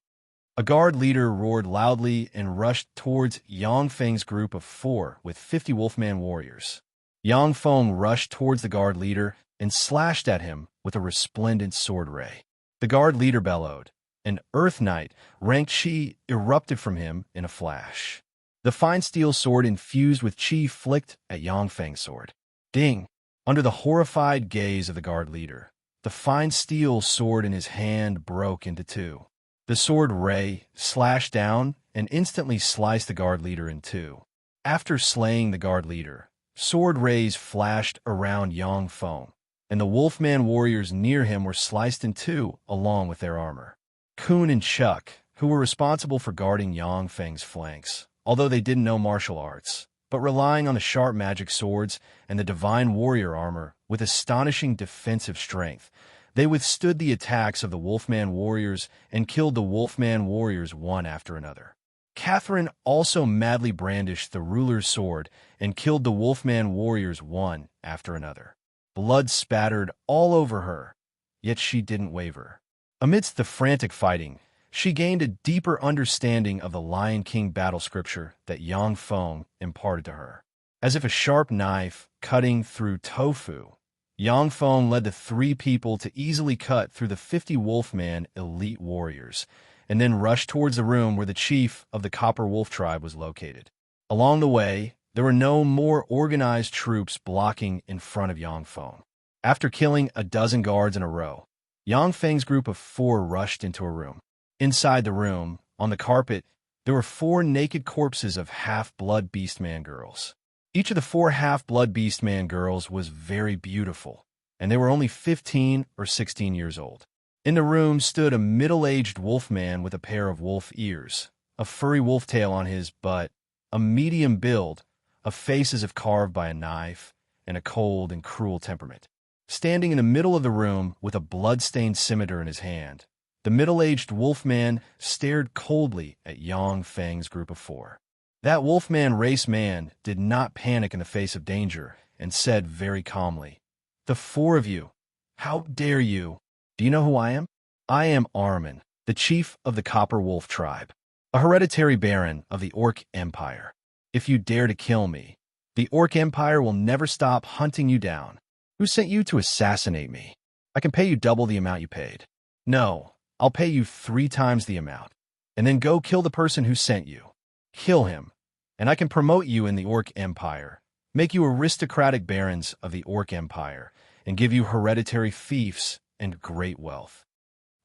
A guard leader roared loudly and rushed towards Yang Feng's group of 4 with 50 Wolfman warriors. Yang Feng rushed towards the guard leader and slashed at him with a resplendent sword ray. The guard leader bellowed. An Earth Knight, ranked Qi, erupted from him in a flash. The fine steel sword infused with Qi flicked at Yang Feng's sword. Ding! Under the horrified gaze of the guard leader, the fine steel sword in his hand broke into 2. The sword ray slashed down and instantly sliced the guard leader in 2. After slaying the guard leader, sword rays flashed around Yang Feng, and the Wolfman warriors near him were sliced in 2 along with their armor. Kun and Chuck, who were responsible for guarding Yang Feng's flanks, although they didn't know martial arts, but relying on the sharp magic swords and the divine warrior armor with astonishing defensive strength, they withstood the attacks of the Wolfman warriors and killed the Wolfman warriors one after another. Catherine also madly brandished the ruler's sword and killed the Wolfman warriors one after another. Blood spattered all over her, yet she didn't waver. Amidst the frantic fighting, she gained a deeper understanding of the Lion King battle scripture that Yang Feng imparted to her. As if a sharp knife cutting through tofu, Yang Feng led the 3 people to easily cut through the 50 Wolfman elite warriors, and then rushed towards the room where the chief of the Copper Wolf tribe was located. Along the way, there were no more organized troops blocking in front of Yang Feng. After killing a dozen guards in a row, Yang Feng's group of 4 rushed into a room. Inside the room, on the carpet, there were 4 naked corpses of half-blood Beastman girls. Each of the 4 half-blood Beastman girls was very beautiful, and they were only 15 or 16 years old. In the room stood a middle-aged wolfman with a pair of wolf ears, a furry wolf tail on his butt, a medium build, a face as if carved by a knife, and a cold and cruel temperament. Standing in the middle of the room with a blood-stained scimitar in his hand, the middle-aged wolfman stared coldly at Yang Feng's group of 4. That Wolfman race man did not panic in the face of danger and said very calmly, "The 4 of you, how dare you? Do you know who I am? I am Armin, the chief of the Copper Wolf tribe, a hereditary baron of the Orc Empire. If you dare to kill me, the Orc Empire will never stop hunting you down. Who sent you to assassinate me? I can pay you double the amount you paid. No, I'll pay you 3 times the amount, and then go kill the person who sent you. Kill him, and I can promote you in the Orc Empire, make you aristocratic barons of the Orc Empire, and give you hereditary fiefs and great wealth."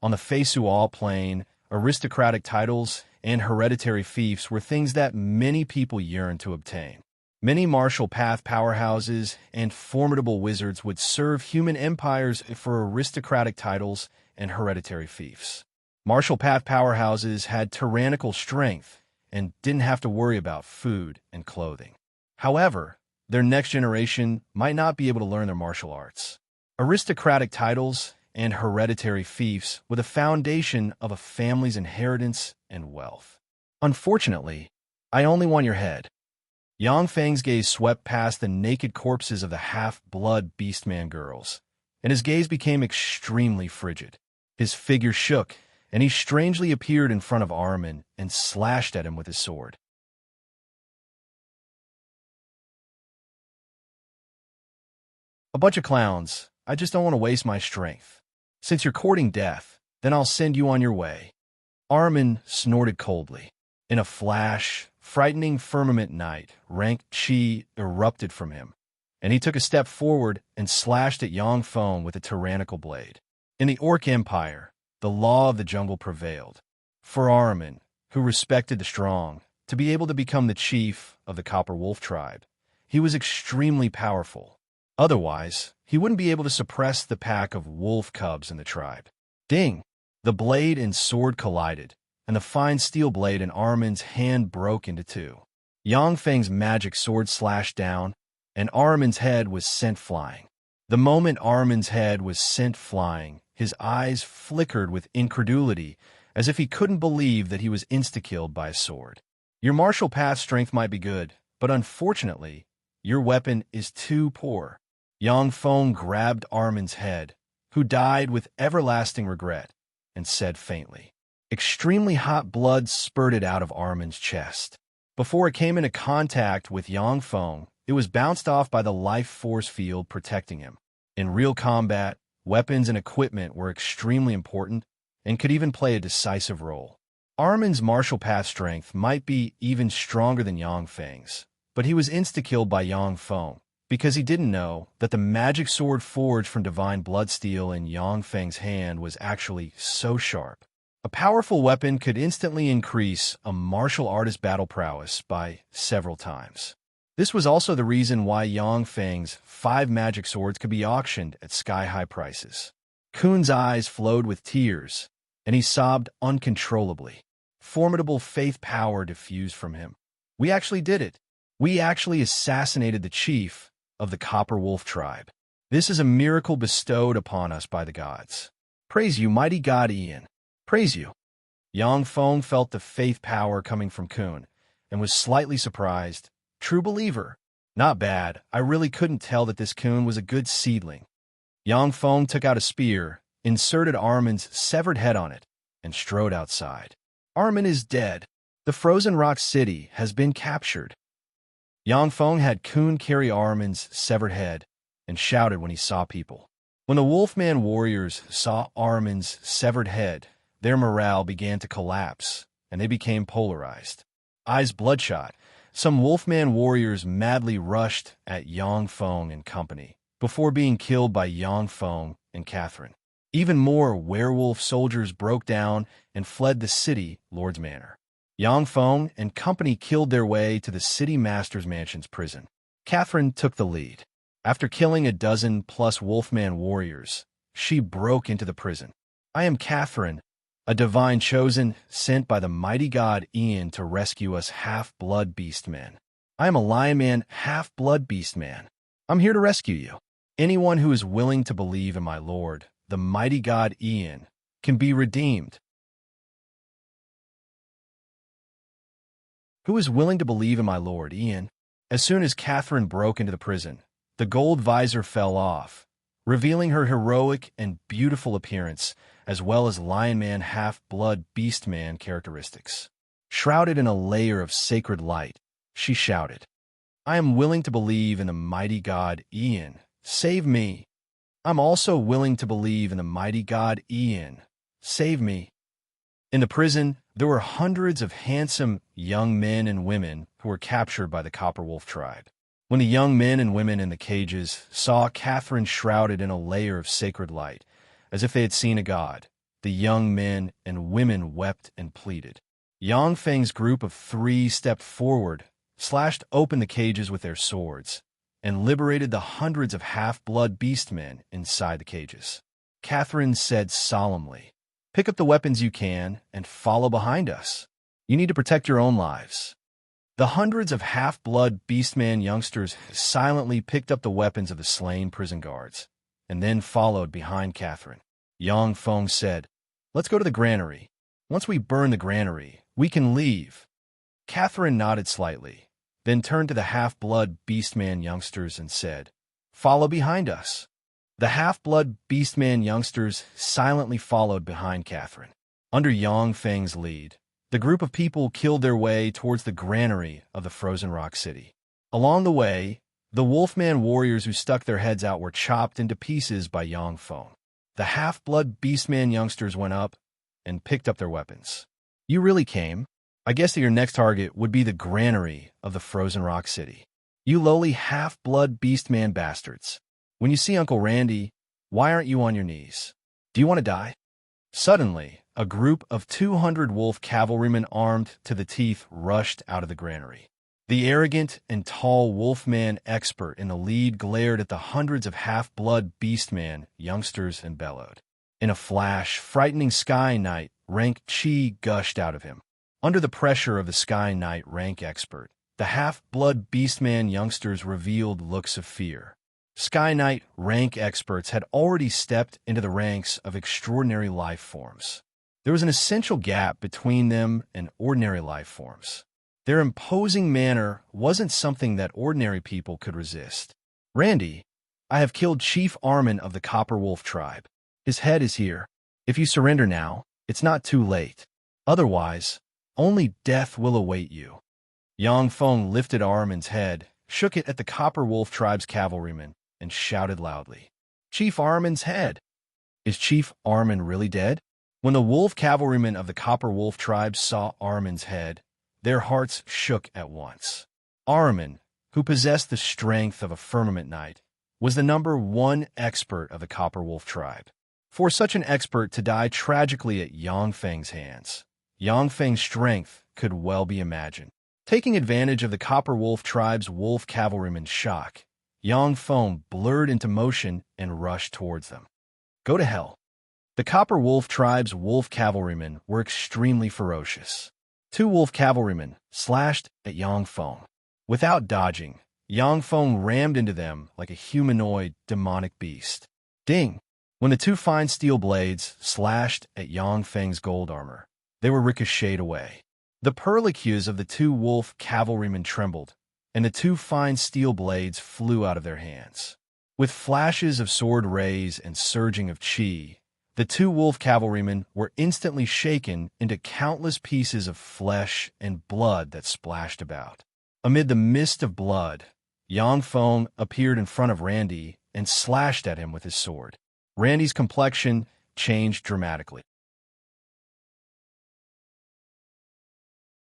On the Feisual plane, aristocratic titles and hereditary fiefs were things that many people yearned to obtain. Many martial path powerhouses and formidable wizards would serve human empires for aristocratic titles and hereditary fiefs. Martial path powerhouses had tyrannical strength and didn't have to worry about food and clothing. However, their next generation might not be able to learn their martial arts. Aristocratic titles and hereditary fiefs were the foundation of a family's inheritance and wealth. Unfortunately, I only want your head. Yang Feng's gaze swept past the naked corpses of the half-blood Beastman girls, and his gaze became extremely frigid. His figure shook, and he strangely appeared in front of Armin and slashed at him with his sword. "A bunch of clowns. I just don't want to waste my strength. Since you're courting death, then I'll send you on your way." Armin snorted coldly. In a flash, frightening firmament night, rank Qi erupted from him, and he took a step forward and slashed at Yang Feng with a tyrannical blade. In the Orc Empire, the law of the jungle prevailed. For Armin, who respected the strong, to be able to become the chief of the Copper Wolf tribe, he was extremely powerful. Otherwise, he wouldn't be able to suppress the pack of wolf cubs in the tribe. Ding! The blade and sword collided, and the fine steel blade in Ahriman's hand broke into two. Yangfeng's magic sword slashed down, and Ahriman's head was sent flying. The moment Ahriman's head was sent flying, his eyes flickered with incredulity, as if he couldn't believe that he was insta-killed by a sword. Your martial path strength might be good, but unfortunately, your weapon is too poor. Yang Feng grabbed Ahriman's head, who died with everlasting regret, and said faintly. Extremely hot blood spurted out of Ahriman's chest. Before it came into contact with Yang Feng, it was bounced off by the life force field protecting him. In real combat, weapons and equipment were extremely important and could even play a decisive role. Ahriman's martial path strength might be even stronger than Yang Feng's, but he was insta-killed by Yang Feng because he didn't know that the magic sword forged from divine bloodsteel in Yang Feng's hand was actually so sharp. A powerful weapon could instantly increase a martial artist's battle prowess by several times. This was also the reason why Yang Feng's 5 magic swords could be auctioned at sky-high prices. Kun's eyes flowed with tears, and he sobbed uncontrollably. Formidable faith power diffused from him. We actually did it. We actually assassinated the chief of the Copper Wolf tribe. This is a miracle bestowed upon us by the gods. Praise you, mighty god Ian. Praise you. Yang Feng felt the faith power coming from Kun, and was slightly surprised. True believer. Not bad. I really couldn't tell that this Kun was a good seedling. Yang Feng took out a spear, inserted Ahriman's severed head on it, and strode outside. Ahriman is dead. The Frozen Rock City has been captured. Yang Feng had Kun carry Ahriman's severed head and shouted when he saw people. When the Wolfman warriors saw Ahriman's severed head, their morale began to collapse, and they became polarized. Eyes bloodshot, some Wolfman warriors madly rushed at Yang Feng and company, before being killed by Yang Feng and Catherine. Even more werewolf soldiers broke down and fled the city lord's manor. Yang Feng and company killed their way to the city master's mansion's prison. Catherine took the lead. After killing a dozen plus Wolfman warriors, she broke into the prison. I am Catherine, a divine chosen, sent by the mighty god Ian to rescue us half-blood beast men. I am a lion man, half-blood beast man. I'm here to rescue you. Anyone who is willing to believe in my lord, the mighty god Ian, can be redeemed. Who is willing to believe in my lord, Ian? As soon as Catherine broke into the prison, the gold visor fell off, revealing her heroic and beautiful appearance, as well as Lion Man half-blood beast man characteristics. Shrouded in a layer of sacred light, she shouted, I am willing to believe in the mighty god Ian. Save me. I'm also willing to believe in the mighty god Ian. Save me. In the prison, there were hundreds of handsome young men and women who were captured by the Copper Wolf tribe. When the young men and women in the cages saw Catherine shrouded in a layer of sacred light, as if they had seen a god, the young men and women wept and pleaded. Yang Feng's group of 3 stepped forward, slashed open the cages with their swords, and liberated the hundreds of half-blood beast men inside the cages. Catherine said solemnly, Pick up the weapons you can and follow behind us. You need to protect your own lives. The hundreds of half-blood beastman youngsters silently picked up the weapons of the slain prison guards, and then followed behind Catherine. Yang Feng said, Let's go to the granary. Once we burn the granary, we can leave. Catherine nodded slightly, then turned to the half-blood beastman youngsters and said, Follow behind us. The half-blood beastman youngsters silently followed behind Catherine. Under Yang Feng's lead, the group of people killed their way towards the granary of the Frozen Rock City. Along the way, the Wolfman warriors who stuck their heads out were chopped into pieces by Yang Feng. The half-blood beastman youngsters went up and picked up their weapons. You really came? I guess that your next target would be the granary of the Frozen Rock City. You lowly half-blood beastman bastards. When you see Uncle Randy, why aren't you on your knees? Do you want to die? Suddenly, a group of 200 wolf cavalrymen armed to the teeth rushed out of the granary. The arrogant and tall wolfman expert in the lead glared at the hundreds of half-blood beastman youngsters and bellowed. In a flash, frightening Sky Knight rank chi gushed out of him. Under the pressure of the Sky Knight rank expert, the half-blood beastman youngsters revealed looks of fear. Sky Knight rank experts had already stepped into the ranks of extraordinary life forms. There was an essential gap between them and ordinary life forms. Their imposing manner wasn't something that ordinary people could resist. "Randy, I have killed Chief Armin of the Copper Wolf tribe. His head is here. If you surrender now, it's not too late. Otherwise, only death will await you." Yang Feng lifted Armin's head, shook it at the Copper Wolf tribe's cavalrymen, and shouted loudly, "Chief Armin's head! Is Chief Armin really dead?" When the wolf cavalrymen of the Copper Wolf tribe saw Armin's head, their hearts shook at once. Armin, who possessed the strength of a firmament knight, was the #1 expert of the Copper Wolf tribe. For such an expert to die tragically at Yang Feng's hands, Yang Feng's strength could well be imagined. Taking advantage of the Copper Wolf tribe's wolf cavalrymen's shock, Yang Feng blurred into motion and rushed towards them. Go to hell. The Copper Wolf tribe's wolf cavalrymen were extremely ferocious. 2 wolf cavalrymen slashed at Yang Feng. Without dodging, Yang Feng rammed into them like a humanoid demonic beast. Ding! When the 2 fine steel blades slashed at Yang Feng's gold armor, they were ricocheted away. The perlicues of the 2 wolf cavalrymen trembled, and the 2 fine steel blades flew out of their hands. With flashes of sword rays and surging of chi, the 2 wolf cavalrymen were instantly shaken into countless pieces of flesh and blood that splashed about. Amid the mist of blood, Yang Feng appeared in front of Randy and slashed at him with his sword. Randy's complexion changed dramatically.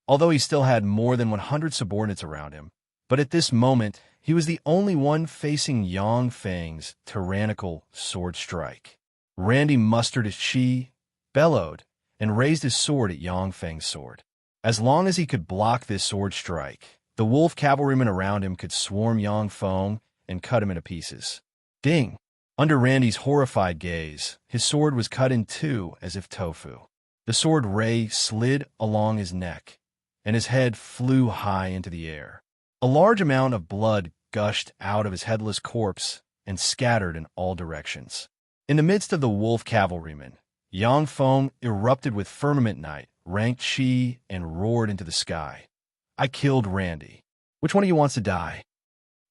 Although he still had more than 100 subordinates around him, but at this moment, he was the only one facing Yang Feng's tyrannical sword strike. Randy mustered his chi, bellowed, and raised his sword at Yang Feng's sword. As long as he could block this sword strike, the wolf cavalrymen around him could swarm Yang Feng and cut him into pieces. Ding! Under Randy's horrified gaze, his sword was cut in 2 as if tofu. The sword ray slid along his neck, and his head flew high into the air. A large amount of blood gushed out of his headless corpse and scattered in all directions. In the midst of the wolf cavalrymen, Yang Feng erupted with firmament knight, ranked chi, and roared into the sky. "I killed Randy. Which one of you wants to die?"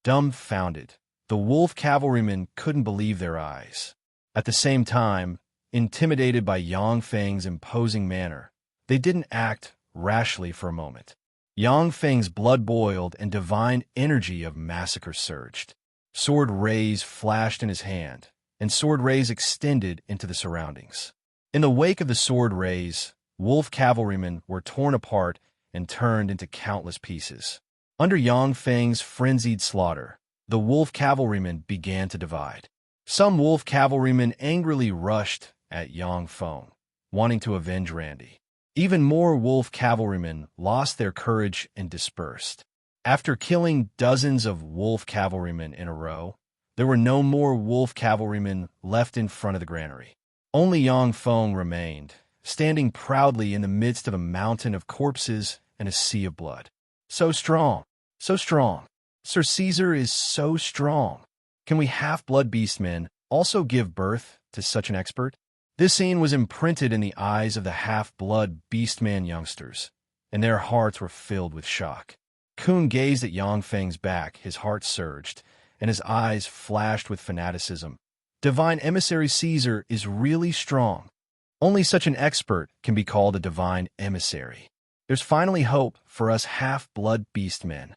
Dumbfounded, the wolf cavalrymen couldn't believe their eyes. At the same time, intimidated by Yang Feng's imposing manner, they didn't act rashly for a moment. Yang Feng's blood boiled and divine energy of massacre surged. Sword rays flashed in his hand, and sword rays extended into the surroundings. In the wake of the sword rays, wolf cavalrymen were torn apart and turned into countless pieces. Under Yang Feng's frenzied slaughter, the wolf cavalrymen began to divide. Some wolf cavalrymen angrily rushed at Yang Feng, wanting to avenge Randy. Even more wolf cavalrymen lost their courage and dispersed. After killing dozens of wolf cavalrymen in a row, there were no more wolf cavalrymen left in front of the granary. Only Yang Feng remained, standing proudly in the midst of a mountain of corpses and a sea of blood. So strong, so strong. Sir Caesar is so strong. Can we half-blood beastmen also give birth to such an expert? This scene was imprinted in the eyes of the half-blood beastman youngsters, and their hearts were filled with shock. Kun gazed at Yang Feng's back, his heart surged, and his eyes flashed with fanaticism. Divine Emissary Caesar is really strong. Only such an expert can be called a divine emissary. There's finally hope for us half-blood beastmen.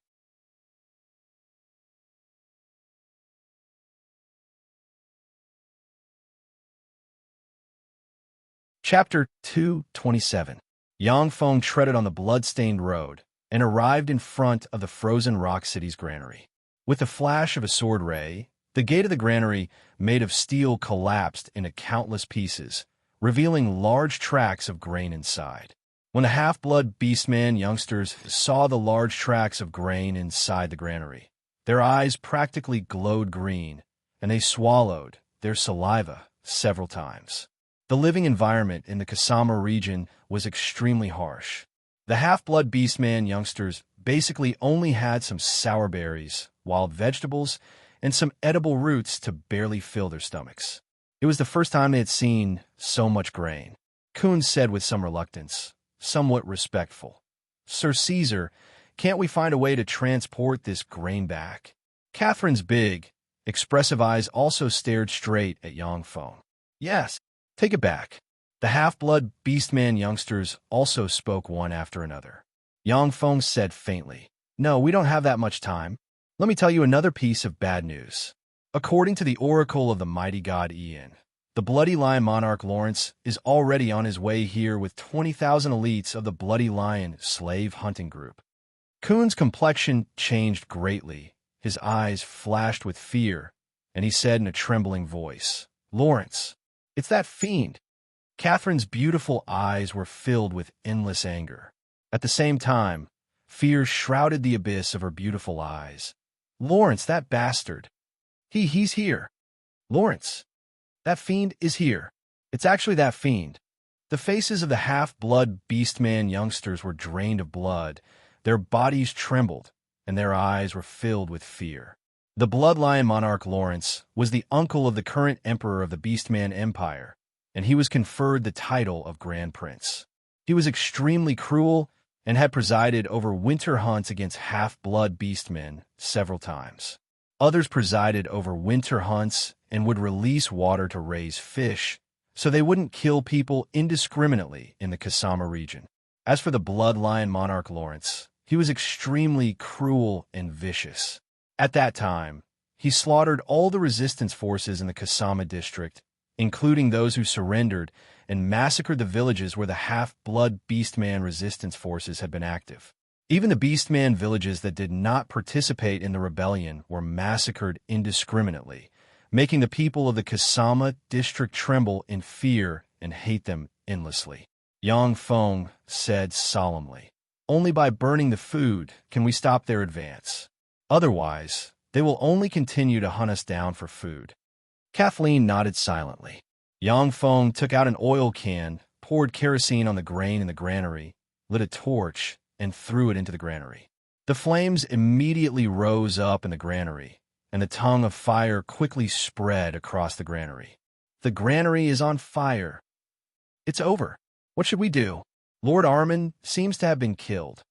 Chapter 227. Yang Feng treaded on the blood-stained road and arrived in front of the frozen rock city's granary. With the flash of a sword ray, the gate of the granary, made of steel, collapsed into countless pieces, revealing large tracts of grain inside. When the half-blood beastman youngsters saw the large tracts of grain inside the granary, their eyes practically glowed green, and they swallowed their saliva several times. The living environment in the Kasama region was extremely harsh. The half-blood beastman youngsters basically only had some sour berries, wild vegetables, and some edible roots to barely fill their stomachs. It was the first time they had seen so much grain. Kuhn said with some reluctance, somewhat respectful, "Sir Caesar, can't we find a way to transport this grain back?" Catherine's big, expressive eyes also stared straight at Yangfeng. "Yes, take it back." The half-blood beastman youngsters also spoke one after another. Yangfeng said faintly, "No, we don't have that much time. Let me tell you another piece of bad news. According to the oracle of the mighty god Ian, the Bloody Lion monarch Lawrence is already on his way here with 20,000 elites of the Bloody Lion slave hunting group." Kuhn's complexion changed greatly. His eyes flashed with fear, and he said in a trembling voice, "Lawrence, it's that fiend." Catherine's beautiful eyes were filled with endless anger. At the same time, fear shrouded the abyss of her beautiful eyes. "Lawrence, that bastard. He's here. Lawrence, that fiend is here. It's actually that fiend." The faces of the half-blood beastman youngsters were drained of blood, their bodies trembled, and their eyes were filled with fear. The Blood Lion monarch Lawrence was the uncle of the current emperor of the Beastman Empire, and he was conferred the title of Grand Prince. He was extremely cruel and had presided over winter hunts against half-blood beastmen several times. Others presided over winter hunts and would release water to raise fish, so they wouldn't kill people indiscriminately in the Kasama region. As for the Blood Lion monarch Lawrence, he was extremely cruel and vicious. At that time, he slaughtered all the resistance forces in the Kasama district, including those who surrendered, and massacred the villages where the half-blood beastman resistance forces had been active. Even the beastman villages that did not participate in the rebellion were massacred indiscriminately, making the people of the Kasama district tremble in fear and hate them endlessly. Yangfeng said solemnly, "Only by burning the food can we stop their advance. Otherwise, they will only continue to hunt us down for food." Kathleen nodded silently. Yangfeng took out an oil can, poured kerosene on the grain in the granary, lit a torch, and threw it into the granary. The flames immediately rose up in the granary, and the tongue of fire quickly spread across the granary. "The granary is on fire. It's over. What should we do? Lord Armin seems to have been killed.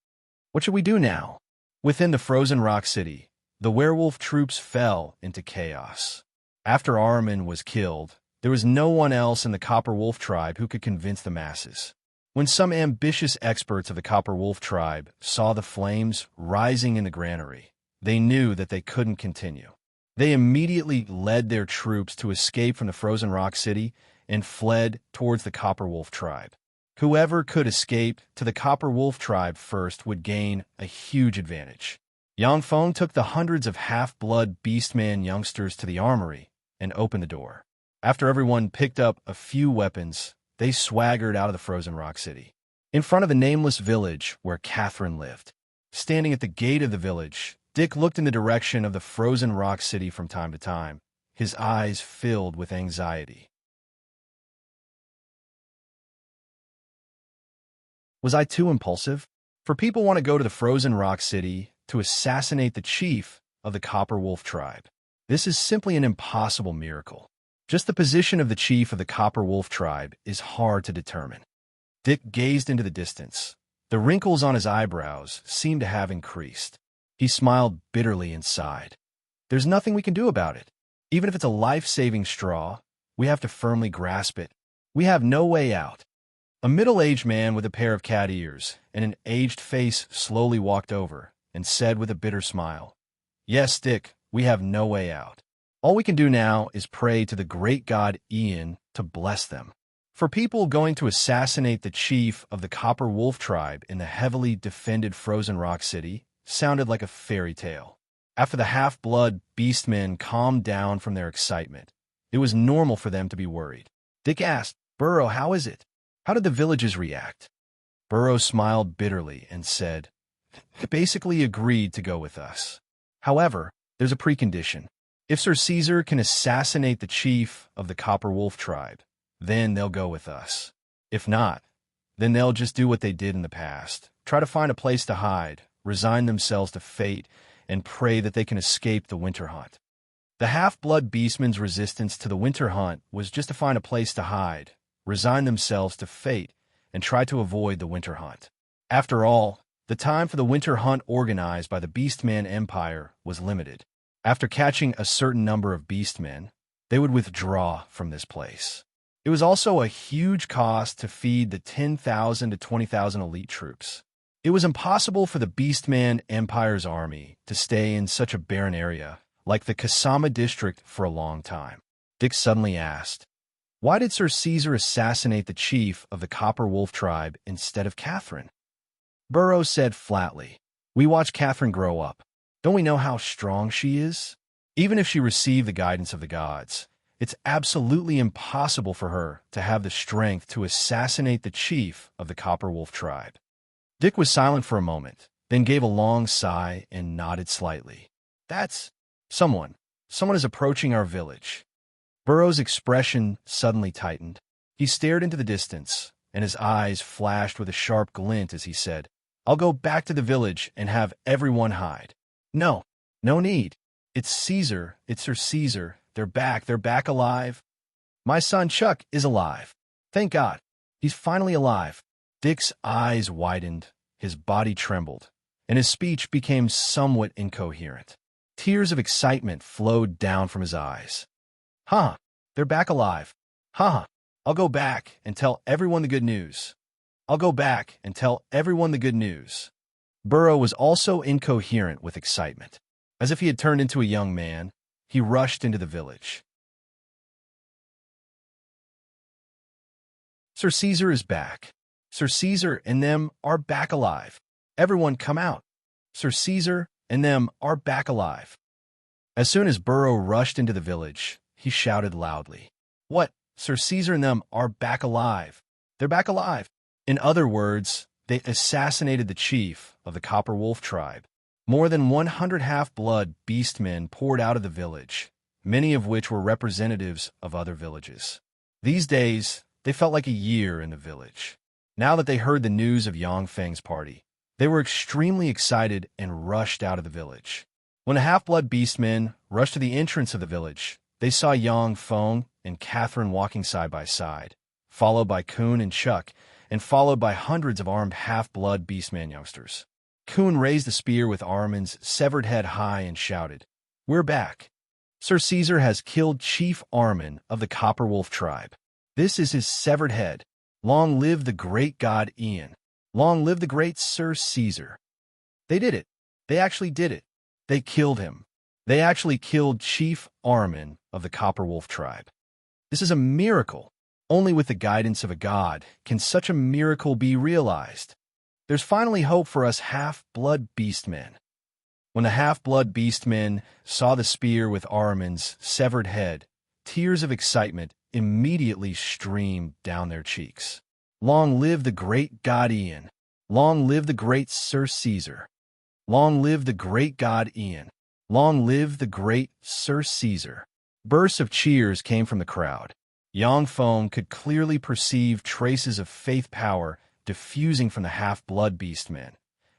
What should we do now?" Within the frozen rock city, the werewolf troops fell into chaos. After Armin was killed, there was no one else in the Copper Wolf tribe who could convince the masses. When some ambitious experts of the Copper Wolf tribe saw the flames rising in the granary, they knew that they couldn't continue. They immediately led their troops to escape from the frozen rock city and fled towards the Copper Wolf tribe. Whoever could escape to the Copper Wolf tribe first would gain a huge advantage. Yangfeng took the hundreds of half-blood beastman youngsters to the armory and opened the door. After everyone picked up a few weapons, they swaggered out of the frozen rock city. In front of the nameless village where Catherine lived. Standing at the gate of the village, Dick looked in the direction of the frozen rock city from time to time, his eyes filled with anxiety. Was I too impulsive? For people want to go to the frozen rock city to assassinate the chief of the Copper Wolf tribe. This is simply an impossible miracle. Just the position of the chief of the Copper Wolf tribe is hard to determine. Dick gazed into the distance. The wrinkles on his eyebrows seemed to have increased. He smiled bitterly and sighed. There's nothing we can do about it. Even if it's a life-saving straw, we have to firmly grasp it. We have no way out. A middle-aged man with a pair of cat ears and an aged face slowly walked over and said with a bitter smile, "Yes, Dick, we have no way out. All we can do now is pray to the great god Ian to bless them." For people going to assassinate the chief of the Copper Wolf tribe in the heavily defended frozen rock city sounded like a fairy tale. After the half-blood beastmen calmed down from their excitement, it was normal for them to be worried. Dick asked, "Burrow, how is it? How did the villages react?" Burrow smiled bitterly and said, "They basically agreed to go with us. However, there's a precondition. If Sir Caesar can assassinate the chief of the Copper Wolf tribe, then they'll go with us. If not, then they'll just do what they did in the past, try to find a place to hide, resign themselves to fate, and pray that they can escape the winter hunt." The half-blood beastmen's resistance to the winter hunt was just to find a place to hide, resign themselves to fate, and try to avoid the winter hunt. After all, the time for the winter hunt organized by the Beastman Empire was limited. After catching a certain number of beastmen, they would withdraw from this place. It was also a huge cost to feed the 10,000 to 20,000 elite troops. It was impossible for the Beastman Empire's army to stay in such a barren area like the Kasama district for a long time. Dick suddenly asked, "Why did Sir Caesar assassinate the chief of the Copper Wolf tribe instead of Catherine?" Burrow said flatly, "We watched Catherine grow up. Don't we know how strong she is? Even if she received the guidance of the gods, it's absolutely impossible for her to have the strength to assassinate the chief of the Copper Wolf tribe." Dick was silent for a moment, then gave a long sigh and nodded slightly. "That's someone. Someone is approaching our village." Burrow's expression suddenly tightened. He stared into the distance, and his eyes flashed with a sharp glint as he said, "I'll go back to the village and have everyone hide." "No, no need. It's Caesar. It's Sir Caesar. They're back alive. My son Chuck is alive. Thank God. He's finally alive." Dick's eyes widened, his body trembled, and his speech became somewhat incoherent. Tears of excitement flowed down from his eyes. "Huh, they're back alive. Huh, I'll go back and tell everyone the good news. I'll go back and tell everyone the good news." Burrow was also incoherent with excitement. As if he had turned into a young man, he rushed into the village. "Sir Caesar is back. Sir Caesar and them are back alive. Everyone come out. Sir Caesar and them are back alive." As soon as Burrow rushed into the village, he shouted loudly, "What? Sir Caesar and them are back alive. They're back alive." In other words, they assassinated the chief of the Copper Wolf tribe. More than 100 half-blood beastmen poured out of the village, many of which were representatives of other villages. These days, they felt like a year in the village. Now that they heard the news of Yang Feng's party, they were extremely excited and rushed out of the village. When the half-blood beastmen rushed to the entrance of the village, they saw Yang Feng and Catherine walking side by side, followed by Kun and Chuck, and followed by hundreds of armed half-blood beastman youngsters. Kun raised a spear with Armin's severed head high and shouted, "We're back. Sir Caesar has killed Chief Armin of the Copper Wolf tribe. This is his severed head. Long live the great god Ian. Long live the great Sir Caesar." They did it. They actually did it. They killed him. They actually killed Chief Armin of the Copper Wolf tribe. This is a miracle. Only with the guidance of a god can such a miracle be realized. There's finally hope for us half-blood beastmen. When the half-blood beastmen saw the spear with Armin's severed head, tears of excitement immediately streamed down their cheeks. Long live the great god Ian. Long live the great Sir Caesar. Long live the great god Ian. Long live the great Sir Caesar. Bursts of cheers came from the crowd. Yang Feng could clearly perceive traces of faith power diffusing from the half-blood beastmen,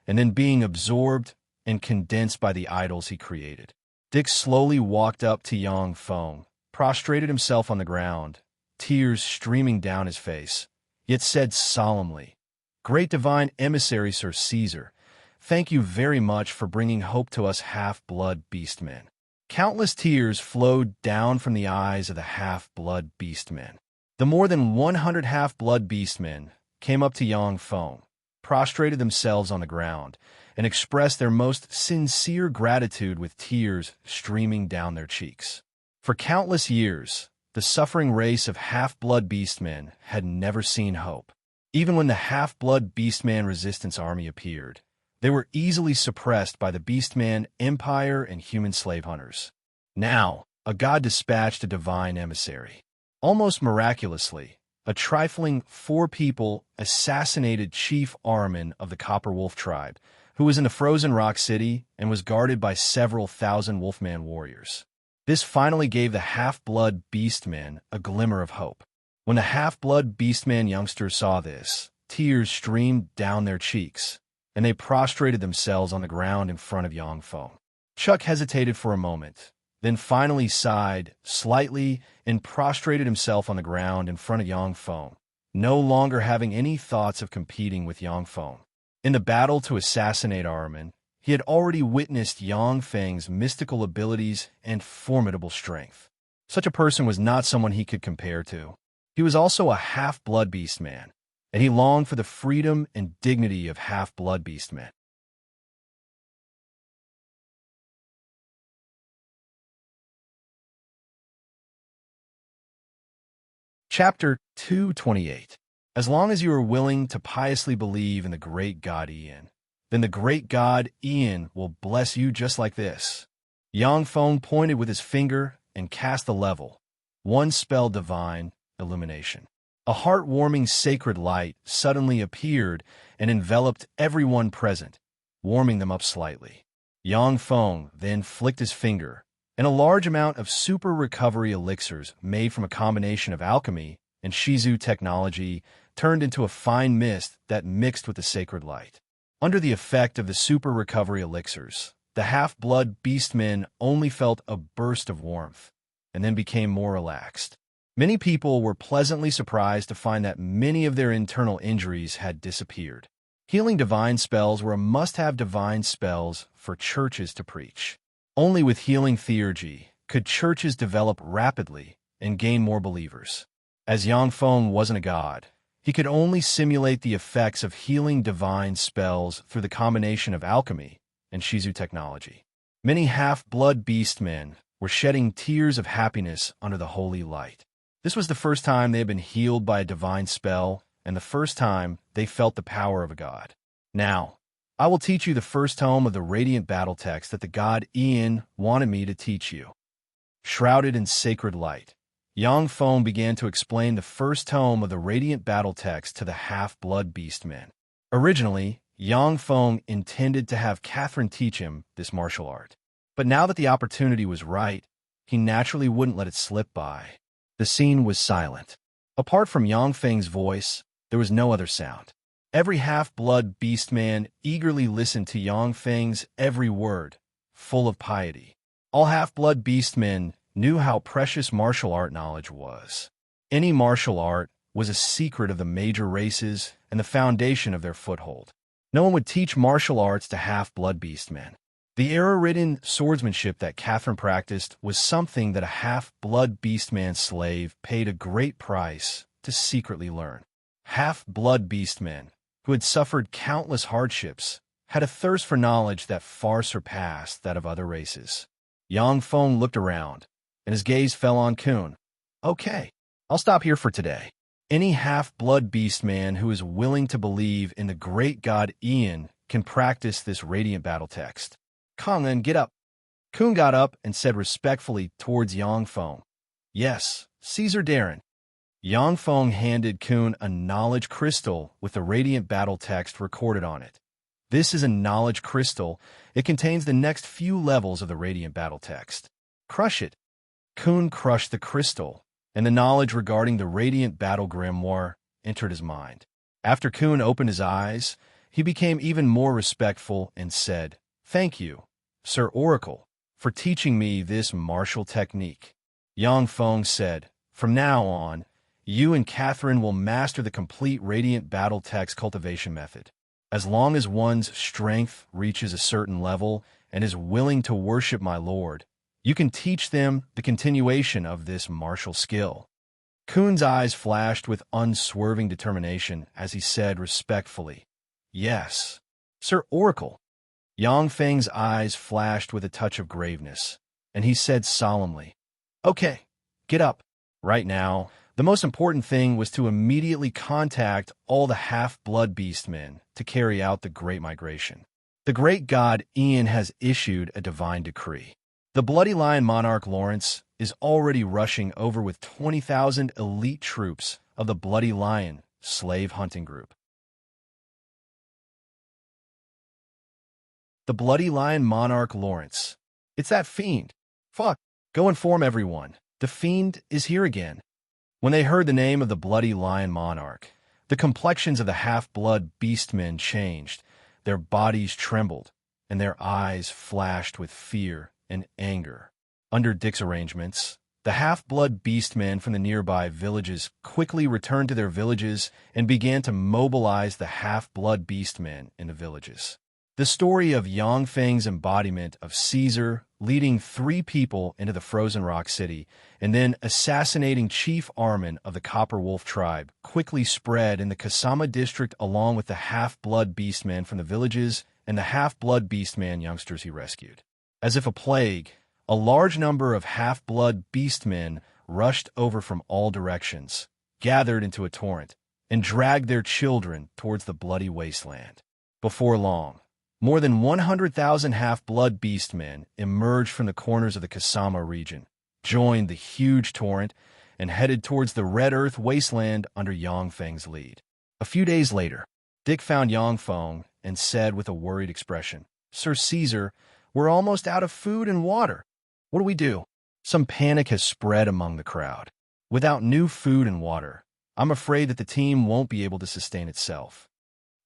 and then being absorbed and condensed by the idols he created. Dick slowly walked up to Yang Feng, prostrated himself on the ground, tears streaming down his face, yet said solemnly, "Great divine emissary Sir Caesar, thank you very much for bringing hope to us half-blood beastmen." Countless tears flowed down from the eyes of the half-blood beastmen. The more than 100 half-blood beastmen came up to Yang Feng, prostrated themselves on the ground, and expressed their most sincere gratitude with tears streaming down their cheeks. For countless years, the suffering race of half-blood beastmen had never seen hope. Even when the half-blood beastman resistance army appeared, they were easily suppressed by the Beastman Empire and human slave hunters. Now, a god dispatched a divine emissary. Almost miraculously, A trifling 4 people assassinated Chief Ahriman of the Copper Wolf tribe, who was in the frozen rock city and was guarded by several thousand Wolfman warriors. This finally gave the half-blood beastmen a glimmer of hope. When the half-blood beastman youngsters saw this, tears streamed down their cheeks, and they prostrated themselves on the ground in front of Yangfeng. Chuck hesitated for a moment, then finally sighed slightly and prostrated himself on the ground in front of Yangfeng, no longer having any thoughts of competing with Yangfeng. In the battle to assassinate Ahriman, he had already witnessed Yangfeng's mystical abilities and formidable strength. Such a person was not someone he could compare to. He was also a half-blood beastman, and he longed for the freedom and dignity of half-blood beastmen. Chapter 228. As long as you are willing to piously believe in the great god Ian, then the great god Ian will bless you just like this. Yangfeng pointed with his finger and cast the level. One spell divine illumination. A heart-warming sacred light suddenly appeared and enveloped everyone present, warming them up slightly. Yangfeng then flicked his finger, and a large amount of super recovery elixirs made from a combination of alchemy and Shizu technology turned into a fine mist that mixed with the sacred light. Under the effect of the super recovery elixirs, the half-blood beastmen only felt a burst of warmth, and then became more relaxed. Many people were pleasantly surprised to find that many of their internal injuries had disappeared. Healing divine spells were a must-have divine spells for churches to preach. Only with healing theurgy could churches develop rapidly and gain more believers. As Yangfeng wasn't a god, he could only simulate the effects of healing divine spells through the combination of alchemy and Shizu technology. Many half-blood beastmen were shedding tears of happiness under the holy light. This was the first time they had been healed by a divine spell, and the first time they felt the power of a god. Now, I will teach you the first tome of the radiant battle text that the god Ian wanted me to teach you. Shrouded in sacred light, Yangfeng began to explain the first tome of the radiant battle text to the half-blood beastmen. Originally, Yangfeng intended to have Catherine teach him this martial art. But now that the opportunity was right, he naturally wouldn't let it slip by. The scene was silent. Apart from Yangfeng's voice, there was no other sound. Every half-blood beastman eagerly listened to Yangfeng's every word, full of piety. All half-blood beastmen knew how precious martial art knowledge was. Any martial art was a secret of the major races and the foundation of their foothold. No one would teach martial arts to half-blood beastmen. The error-ridden swordsmanship that Catherine practiced was something that a half-blood beastman slave paid a great price to secretly learn. Half-blood beastmen, who had suffered countless hardships, had a thirst for knowledge that far surpassed that of other races. Yangfeng looked around, and his gaze fell on Kun. Okay, I'll stop here for today. Any half-blood beastman who is willing to believe in the great god Ian can practice this radiant battle text. Kang'an, get up. Kun got up and said respectfully towards Yangfeng, Yes, Caesar Darren. Yangfeng handed Kun a knowledge crystal with the radiant battle text recorded on it. This is a knowledge crystal. It contains the next few levels of the radiant battle text. Crush it. Kun crushed the crystal, and the knowledge regarding the radiant battle grimoire entered his mind. After Kun opened his eyes, he became even more respectful and said, Thank you, Sir Oracle, for teaching me this martial technique. Yangfeng said, From now on, you and Catherine will master the complete radiant battle text cultivation method. As long as one's strength reaches a certain level and is willing to worship my lord, you can teach them the continuation of this martial skill. Kun's eyes flashed with unswerving determination as he said respectfully, Yes, Sir Oracle. Yangfeng's eyes flashed with a touch of graveness, and he said solemnly, Okay, get up. Right now, the most important thing was to immediately contact all the half-blood beastmen to carry out the Great Migration. The great god Ian has issued a divine decree. The Bloody Lion monarch Lawrence is already rushing over with 20,000 elite troops of the Bloody Lion slave hunting group. The Bloody Lion monarch Lawrence. It's that fiend. Fuck. Go inform everyone. The fiend is here again. When they heard the name of the Bloody Lion monarch, the complexions of the half-blood beastmen changed, their bodies trembled, and their eyes flashed with fear and anger. Under Dick's arrangements, the half-blood beastmen from the nearby villages quickly returned to their villages and began to mobilize the half-blood beastmen in the villages. The story of Yangfeng's embodiment of Caesar leading 3 people into the Frozen Rock City and then assassinating Chief Armin of the Copper Wolf tribe quickly spread in the Kasama district along with the half-blood beastmen from the villages and the half-blood beastman youngsters he rescued. As if a plague, a large number of half-blood beastmen rushed over from all directions, gathered into a torrent, and dragged their children towards the bloody wasteland. Before long, more than 100,000 half-blood beastmen emerged from the corners of the Kasama region, joined the huge torrent, and headed towards the Red Earth wasteland under Yangfeng's lead. A few days later, Dick found Yangfeng and said with a worried expression, "Sir Caesar, we're almost out of food and water. What do we do?" Some panic has spread among the crowd. Without new food and water, I'm afraid that the team won't be able to sustain itself.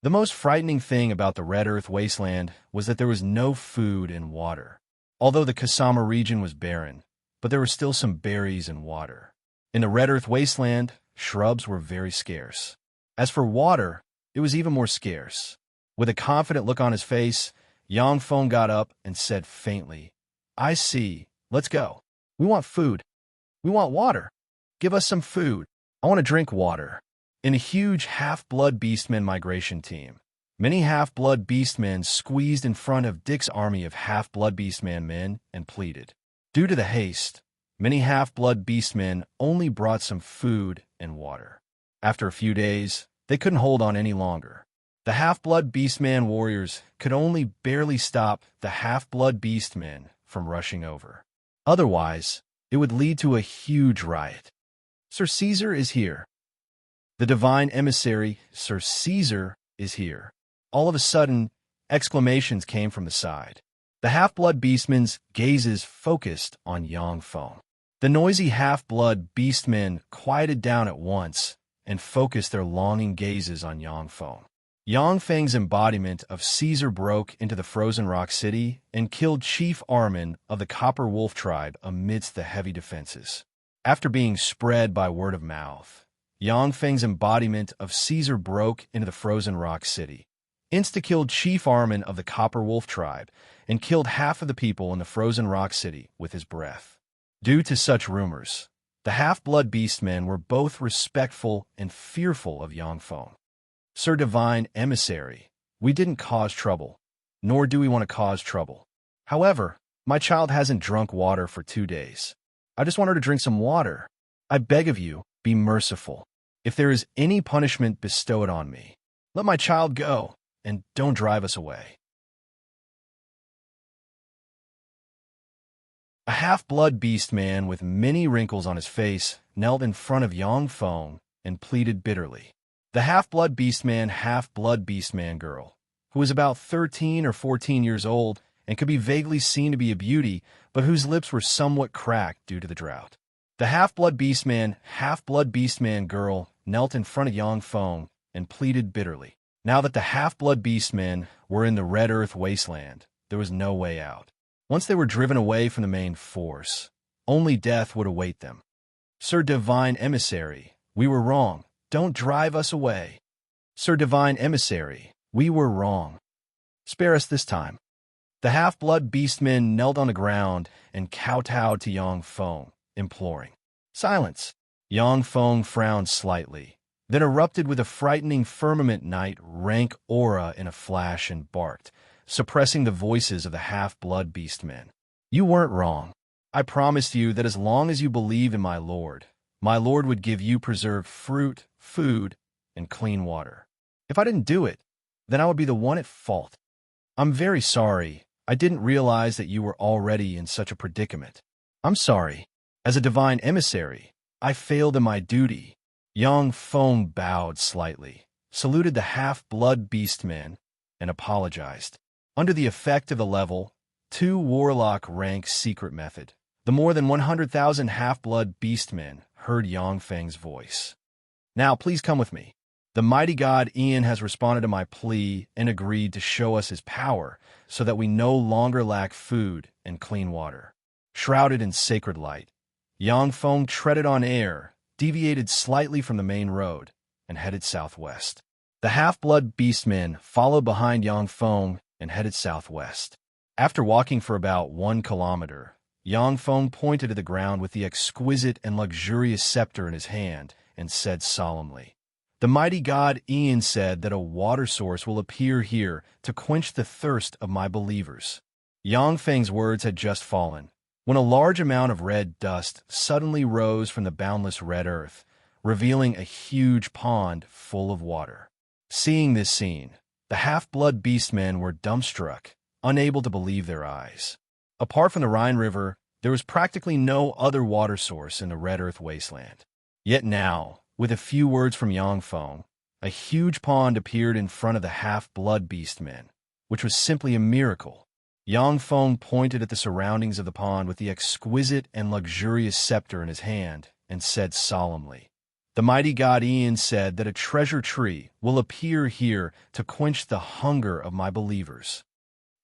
The most frightening thing about the Red Earth wasteland was that there was no food and water. Although the Kasama region was barren, but there were still some berries and water. In the Red Earth wasteland, shrubs were very scarce. As for water, it was even more scarce. With a confident look on his face, Yangfeng got up and said faintly, "I see. Let's go. We want food. We want water. Give us some food. I want to drink water." In a huge half-blood beastmen migration team, many half-blood beastmen squeezed in front of Dick's army of half-blood beastman men and pleaded. Due to the haste, many half-blood beastmen only brought some food and water. After a few days, they couldn't hold on any longer. The half-blood beastman warriors could only barely stop the half-blood beastmen from rushing over. Otherwise, it would lead to a huge riot. "Sir Caesar is here. The divine emissary, Sir Caesar, is here." All of a sudden, exclamations came from the side. The half-blood beastmen's gazes focused on Yangfeng. The noisy half-blood beastmen quieted down at once and focused their longing gazes on Yangfeng. Yangfeng's embodiment of Caesar broke into the Frozen Rock City and killed Chief Armin of the Copper Wolf tribe amidst the heavy defenses. After being spread by word of mouth, Yangfeng's embodiment of Caesar broke into the Frozen Rock City, insta-killed Chief Armin of the Copper Wolf tribe, and killed half of the people in the Frozen Rock City with his breath. Due to such rumors, the half-blood beastmen were both respectful and fearful of Yangfeng. "Sir Divine Emissary, we didn't cause trouble, nor do we want to cause trouble. However, my child hasn't drunk water for 2 days. I just want her to drink some water. I beg of you, be merciful. If there is any punishment bestowed on me, let my child go, and don't drive us away." A half-blood beast man with many wrinkles on his face knelt in front of Yangfeng and pleaded bitterly. The half-blood beast man girl, who was about 13 or 14 years old and could be vaguely seen to be a beauty, but whose lips were somewhat cracked due to the drought. The half-blood beast man girl knelt in front of Yangfeng and pleaded bitterly. Now that the half-blood beastmen were in the Red Earth wasteland, there was no way out. Once they were driven away from the main force, only death would await them. "Sir Divine Emissary, we were wrong. Don't drive us away. Sir Divine Emissary, we were wrong. Spare us this time." The half-blood beastmen knelt on the ground and kowtowed to Yangfeng, imploring. "Silence." Yangfeng frowned slightly, then erupted with a frightening firmament night rank aura in a flash and barked, suppressing the voices of the half-blood beastmen. "You weren't wrong. I promised you that as long as you believe in my Lord would give you preserved fruit, food, and clean water. If I didn't do it, then I would be the one at fault. I'm very sorry. I didn't realize that you were already in such a predicament. I'm sorry. As a divine emissary, I failed in my duty." Yang Feng bowed slightly, saluted the half-blood beastmen, and apologized. Under the effect of the level 2 warlock rank secret method, the more than 100,000 half-blood beastmen heard Yang Feng's voice. Now please come with me. The mighty god Ian has responded to my plea and agreed to show us his power so that we no longer lack food and clean water. Shrouded in sacred light, Yang Feng treaded on air, deviated slightly from the main road, and headed southwest. The half-blood beastmen followed behind Yang Feng and headed southwest. After walking for about 1 kilometer, Yang Feng pointed to the ground with the exquisite and luxurious scepter in his hand and said solemnly, "The mighty god Ian said that a water source will appear here to quench the thirst of my believers." Yang Feng's words had just fallen when a large amount of red dust suddenly rose from the boundless red earth, revealing a huge pond full of water. Seeing this scene, the half-blood beastmen were dumbstruck, unable to believe their eyes. Apart from the Rhine River, there was practically no other water source in the red earth wasteland. Yet now, with a few words from Yang Feng, a huge pond appeared in front of the half-blood beastmen, which was simply a miracle. Yang Feng pointed at the surroundings of the pond with the exquisite and luxurious scepter in his hand and said solemnly, "The mighty god Ian said that a treasure tree will appear here to quench the hunger of my believers."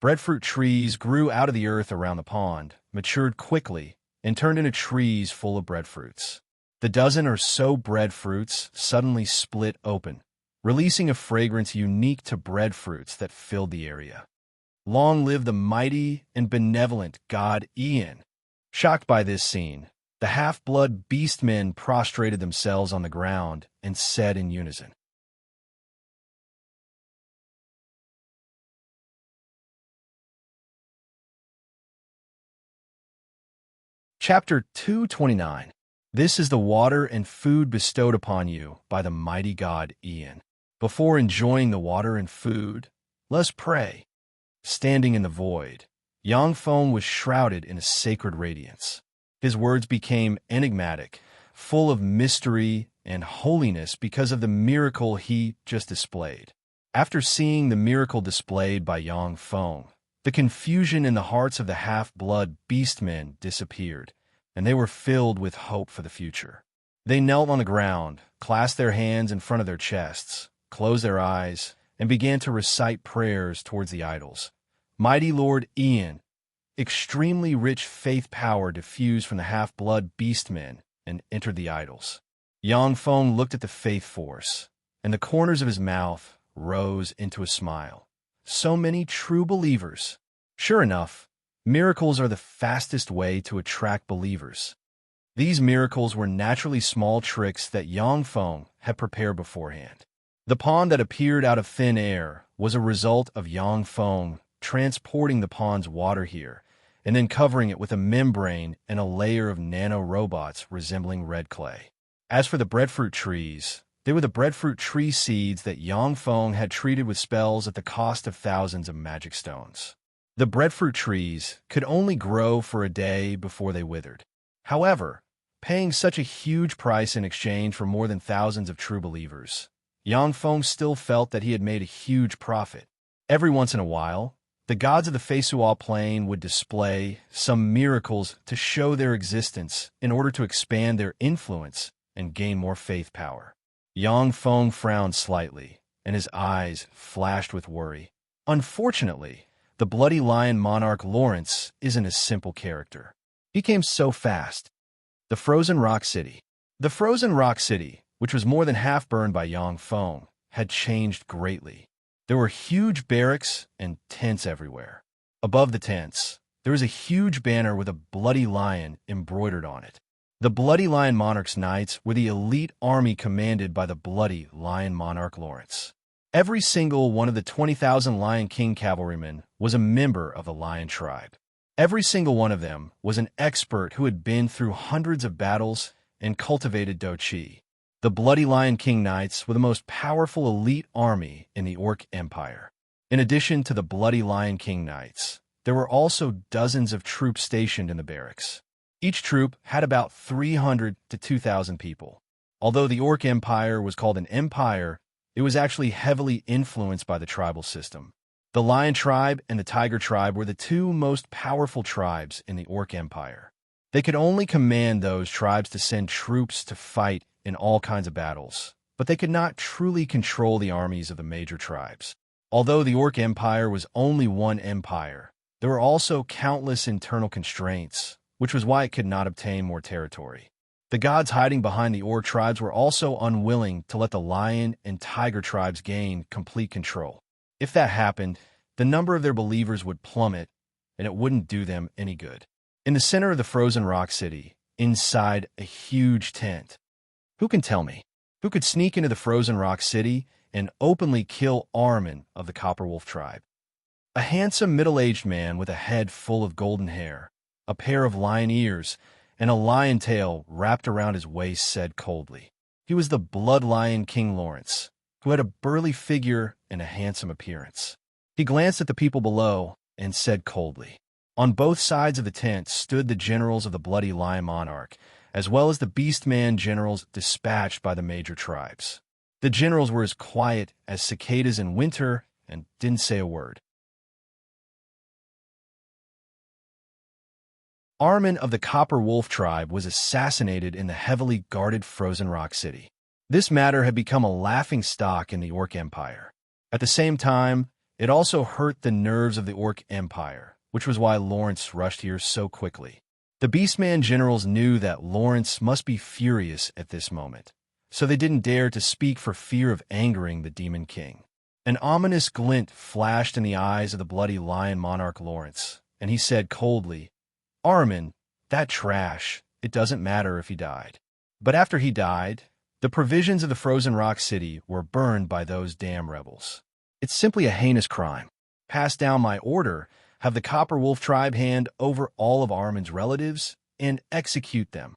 Breadfruit trees grew out of the earth around the pond, matured quickly, and turned into trees full of breadfruits. The dozen or so breadfruits suddenly split open, releasing a fragrance unique to breadfruits that filled the area. Long live the mighty and benevolent god Ian! Shocked by this scene, the half-blood beastmen prostrated themselves on the ground and said in unison, Chapter 229. This is the water and food bestowed upon you by the mighty god Ian. Before enjoying the water and food, let's pray. Standing in the void, Yang Feng was shrouded in a sacred radiance. His words became enigmatic, full of mystery and holiness because of the miracle he just displayed. After seeing the miracle displayed by Yang Feng, the confusion in the hearts of the half-blood beastmen disappeared, and they were filled with hope for the future. They knelt on the ground, clasped their hands in front of their chests, closed their eyes, and began to recite prayers towards the idols. Mighty Lord Ian, extremely rich faith power diffused from the half-blood beastmen and entered the idols. Yang Feng looked at the faith force, and the corners of his mouth rose into a smile. So many true believers. Sure enough, miracles are the fastest way to attract believers. These miracles were naturally small tricks that Yang Feng had prepared beforehand. The pond that appeared out of thin air was a result of Yang Feng transporting the pond's water here, and then covering it with a membrane and a layer of nano-robots resembling red clay. As for the breadfruit trees, they were the breadfruit tree seeds that Yang Feng had treated with spells at the cost of thousands of magic stones. The breadfruit trees could only grow for a day before they withered. However, paying such a huge price in exchange for more than thousands of true believers, Yang Feng still felt that he had made a huge profit. Every once in a while, the gods of the Feisual Plain would display some miracles to show their existence in order to expand their influence and gain more faith power. Yang Feng frowned slightly, and his eyes flashed with worry. Unfortunately, the bloody lion monarch Lawrence isn't a simple character. He came so fast. The Frozen Rock City. The Frozen Rock City, which was more than half burned by Yang Feng, had changed greatly. There were huge barracks and tents everywhere. Above the tents, there was a huge banner with a bloody lion embroidered on it. The Bloody Lion Monarch's knights were the elite army commanded by the Bloody Lion Monarch Lawrence. Every single one of the 20,000 Lion King cavalrymen was a member of the Lion tribe. Every single one of them was an expert who had been through hundreds of battles and cultivated Do Chi. The Bloody Lion King Knights were the most powerful elite army in the Orc Empire. In addition to the Bloody Lion King Knights, there were also dozens of troops stationed in the barracks. Each troop had about 300 to 2,000 people. Although the Orc Empire was called an empire, it was actually heavily influenced by the tribal system. The Lion tribe and the Tiger tribe were the two most powerful tribes in the Orc Empire. They could only command those tribes to send troops to fight in all kinds of battles, but they could not truly control the armies of the major tribes. Although the Orc Empire was only one empire, there were also countless internal constraints, which was why it could not obtain more territory. The gods hiding behind the Orc tribes were also unwilling to let the Lion and Tiger tribes gain complete control. If that happened, the number of their believers would plummet, and it wouldn't do them any good. In the center of the frozen rock city, inside a huge tent, who can tell me? Who could sneak into the frozen rock city and openly kill Armin of the Copperwolf tribe? A handsome middle-aged man with a head full of golden hair, a pair of lion ears, and a lion tail wrapped around his waist said coldly. He was the blood lion King Lawrence, who had a burly figure and a handsome appearance. He glanced at the people below and said coldly. On both sides of the tent stood the generals of the Bloody Lion Monarch, as well as the Beastman generals dispatched by the major tribes. The generals were as quiet as cicadas in winter and didn't say a word. Armin of the Copper Wolf tribe was assassinated in the heavily guarded frozen rock city. This matter had become a laughingstock in the Orc Empire. At the same time, it also hurt the nerves of the Orc Empire, which was why Lawrence rushed here so quickly. The Beastman generals knew that Lawrence must be furious at this moment, so they didn't dare to speak for fear of angering the Demon King. An ominous glint flashed in the eyes of the Bloody Lion Monarch Lawrence, and he said coldly, Armin, that trash, it doesn't matter if he died. But after he died, the provisions of the frozen rock city were burned by those damn rebels. It's simply a heinous crime. Pass down my order, have the Copper Wolf tribe hand over all of Armin's relatives, and execute them.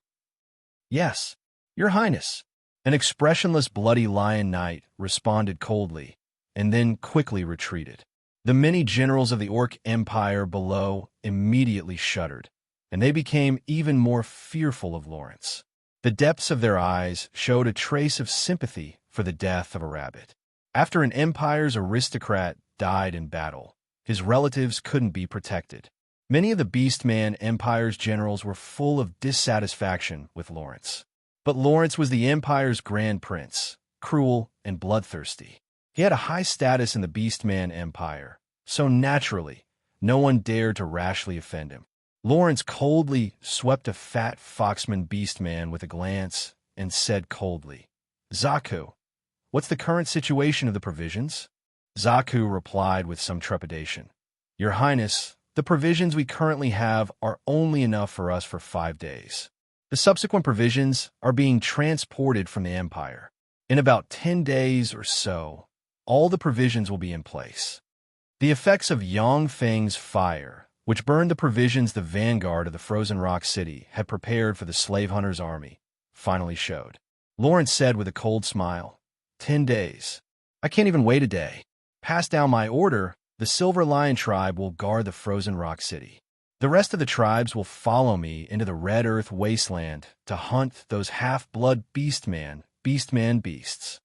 Yes, your highness. An expressionless Bloody Lion Knight responded coldly, and then quickly retreated. The many generals of the Orc Empire below immediately shuddered, and they became even more fearful of Lawrence. The depths of their eyes showed a trace of sympathy for the death of a rabbit. After an empire's aristocrat died in battle, his relatives couldn't be protected. Many of the Beastman Empire's generals were full of dissatisfaction with Lawrence. But Lawrence was the Empire's Grand Prince, cruel and bloodthirsty. He had a high status in the Beastman Empire, so naturally, no one dared to rashly offend him. Lawrence coldly swept a fat foxman Beastman with a glance and said coldly, Zaku, what's the current situation of the provisions? Zaku replied with some trepidation, Your Highness, the provisions we currently have are only enough for us for 5 days. The subsequent provisions are being transported from the Empire. In about 10 days or so, all the provisions will be in place. The effects of Yongfeng's fire, which burned the provisions the vanguard of the frozen rock city had prepared for the slave hunters' army, finally showed. Lawrence said with a cold smile, 10 days. I can't even wait a day. Pass down my order, the Silver Lion tribe will guard the frozen rock city. The rest of the tribes will follow me into the Red Earth wasteland to hunt those half-blood beastmen beasts.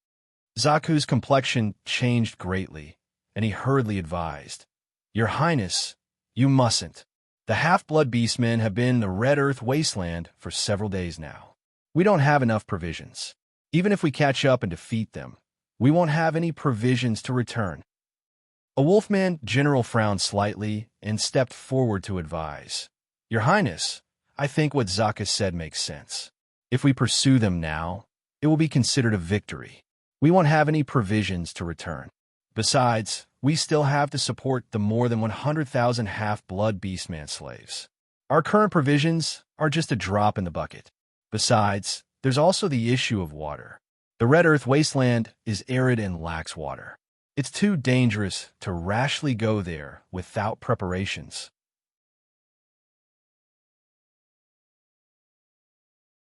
Zaku's complexion changed greatly, and he hurriedly advised, Your Highness, you mustn't. The half-blood beastmen have been in the Red Earth wasteland for several days now. We don't have enough provisions. Even if we catch up and defeat them, we won't have any provisions to return. A Wolfman general frowned slightly and stepped forward to advise. Your Highness, I think what Zaka said makes sense. If we pursue them now, it will be considered a victory. We won't have any provisions to return. Besides, we still have to support the more than 100,000 half-blood beastman slaves. Our current provisions are just a drop in the bucket. Besides, there's also the issue of water. The Red Earth wasteland is arid and lacks water. It's too dangerous to rashly go there without preparations.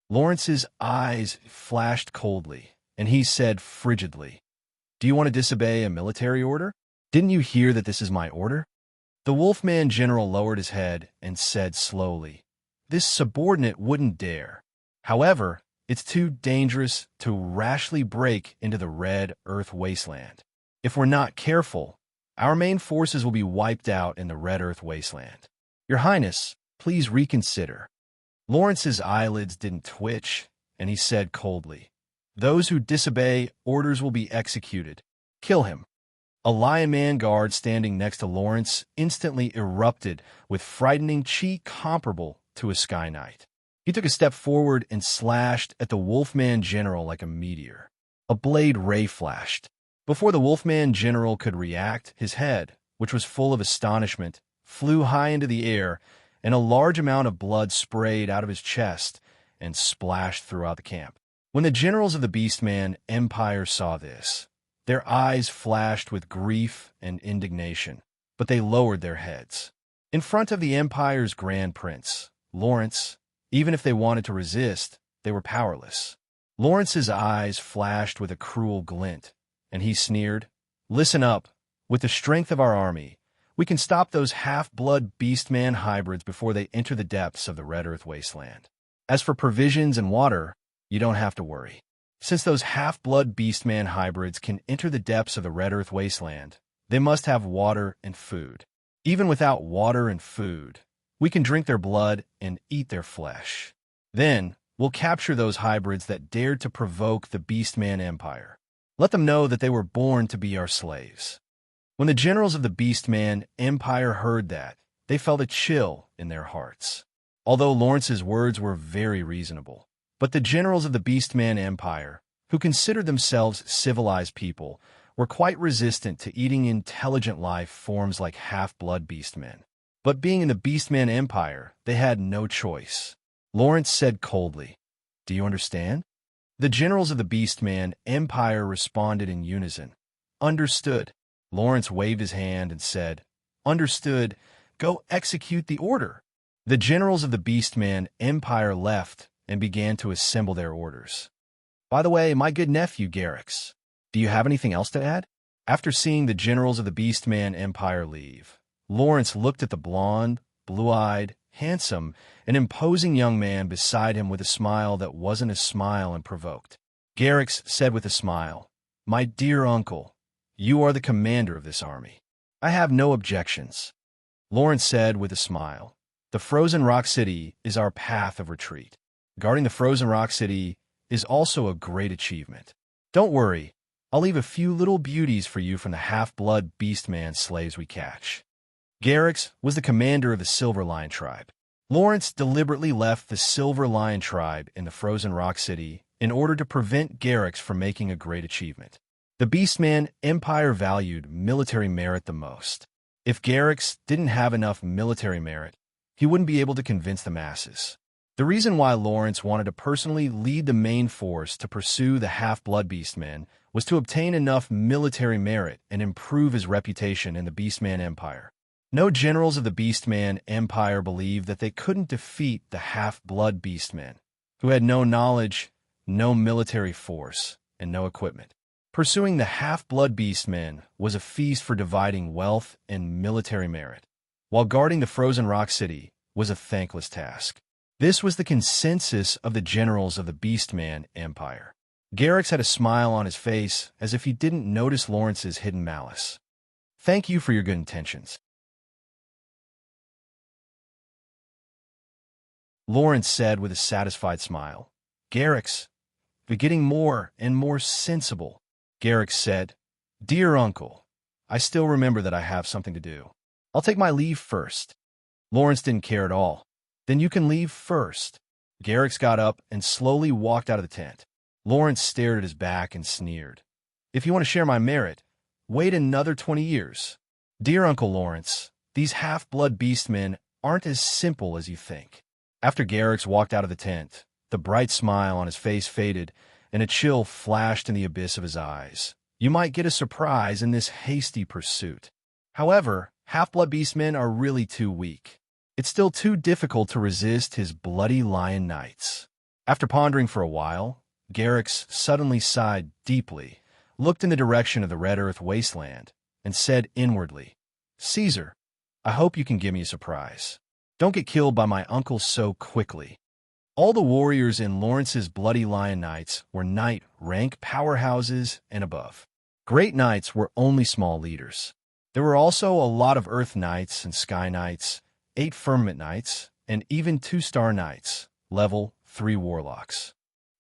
Lawrence's eyes flashed coldly, and he said frigidly, Do you want to disobey a military order? Didn't you hear that this is my order? The Wolfman general lowered his head and said slowly, This subordinate wouldn't dare. However, It's too dangerous to rashly break into the red earth wasteland. If we're not careful, our main forces will be wiped out in the red earth wasteland. Your Highness, please reconsider. Lawrence's eyelids didn't twitch, and he said coldly, "Those who disobey orders will be executed. Kill him." A lion man guard standing next to Lawrence instantly erupted with frightening chi comparable to a sky knight. He took a step forward and slashed at the Wolfman General like a meteor. A blade ray flashed. Before the Wolfman General could react, his head, which was full of astonishment, flew high into the air, and a large amount of blood sprayed out of his chest and splashed throughout the camp. When the generals of the Beastman Empire saw this, their eyes flashed with grief and indignation, but they lowered their heads. In front of the Empire's Grand Prince, Lawrence, even if they wanted to resist, they were powerless. Lawrence's eyes flashed with a cruel glint, and he sneered, "Listen up. With the strength of our army, we can stop those half-blood Beastman hybrids before they enter the depths of the Red Earth Wasteland. As for provisions and water, you don't have to worry. Since those half-blood Beastman hybrids can enter the depths of the Red Earth Wasteland, they must have water and food. Even without water and food, we can drink their blood and eat their flesh. Then, we'll capture those hybrids that dared to provoke the Beastman Empire. Let them know that they were born to be our slaves." When the generals of the Beastman Empire heard that, they felt a chill in their hearts. Although Lawrence's words were very reasonable, but the generals of the Beastman Empire, who considered themselves civilized people, were quite resistant to eating intelligent life forms like half-blood beastmen. But being in the Beastman Empire, they had no choice. Lawrence said coldly, "Do you understand?" The generals of the Beastman Empire responded in unison, "Understood." Lawrence waved his hand and said, "Understood. Go execute the order." The generals of the Beastman Empire left and began to assemble their orders. "By the way, my good nephew Garrix, do you have anything else to add?" After seeing the generals of the Beastman Empire leave, Lawrence looked at the blonde, blue-eyed, handsome, and imposing young man beside him with a smile that wasn't a smile and provoked. Garrix said with a smile, "My dear uncle, you are the commander of this army. I have no objections." Lawrence said with a smile, "The Frozen Rock City is our path of retreat. Guarding the Frozen Rock City is also a great achievement. Don't worry, I'll leave a few little beauties for you from the half-blood Beastman slaves we catch." Garrix was the commander of the Silver Lion tribe. Lawrence deliberately left the Silver Lion tribe in the Frozen Rock City in order to prevent Garrix from making a great achievement. The Beastman Empire valued military merit the most. If Garrix didn't have enough military merit, he wouldn't be able to convince the masses. The reason why Lawrence wanted to personally lead the main force to pursue the half-blood Beastmen was to obtain enough military merit and improve his reputation in the Beastman Empire. No generals of the Beastman Empire believed that they couldn't defeat the half-blood Beastmen, who had no knowledge, no military force, and no equipment. Pursuing the half-blood Beastmen was a feast for dividing wealth and military merit, while guarding the Frozen Rock City was a thankless task. This was the consensus of the generals of the Beastman Empire. Garrix had a smile on his face as if he didn't notice Lawrence's hidden malice. "Thank you for your good intentions," Lawrence said with a satisfied smile. "Garrix, you're getting more and more sensible." Garrix said, "Dear uncle, I still remember that I have something to do. I'll take my leave first." Lawrence didn't care at all. "Then you can leave first." Garrix got up and slowly walked out of the tent. Lawrence stared at his back and sneered. "If you want to share my merit, wait another 20 years. Dear Uncle Lawrence, these half-blood beastmen aren't as simple as you think." After Garrix walked out of the tent, the bright smile on his face faded, and a chill flashed in the abyss of his eyes. You might get a surprise in this hasty pursuit. However, half-blood beastmen are really too weak. It's still too difficult to resist his bloody lion knights. After pondering for a while, Garrix suddenly sighed deeply, looked in the direction of the Red Earth wasteland, and said inwardly, "Caesar, I hope you can give me a surprise. Don't get killed by my uncle so quickly." All the warriors in Lawrence's Bloody Lion Knights were knight rank powerhouses and above. Great Knights were only small leaders. There were also a lot of Earth Knights and Sky Knights, 8 Firmament Knights, and even 2-star Knights, level 3 Warlocks.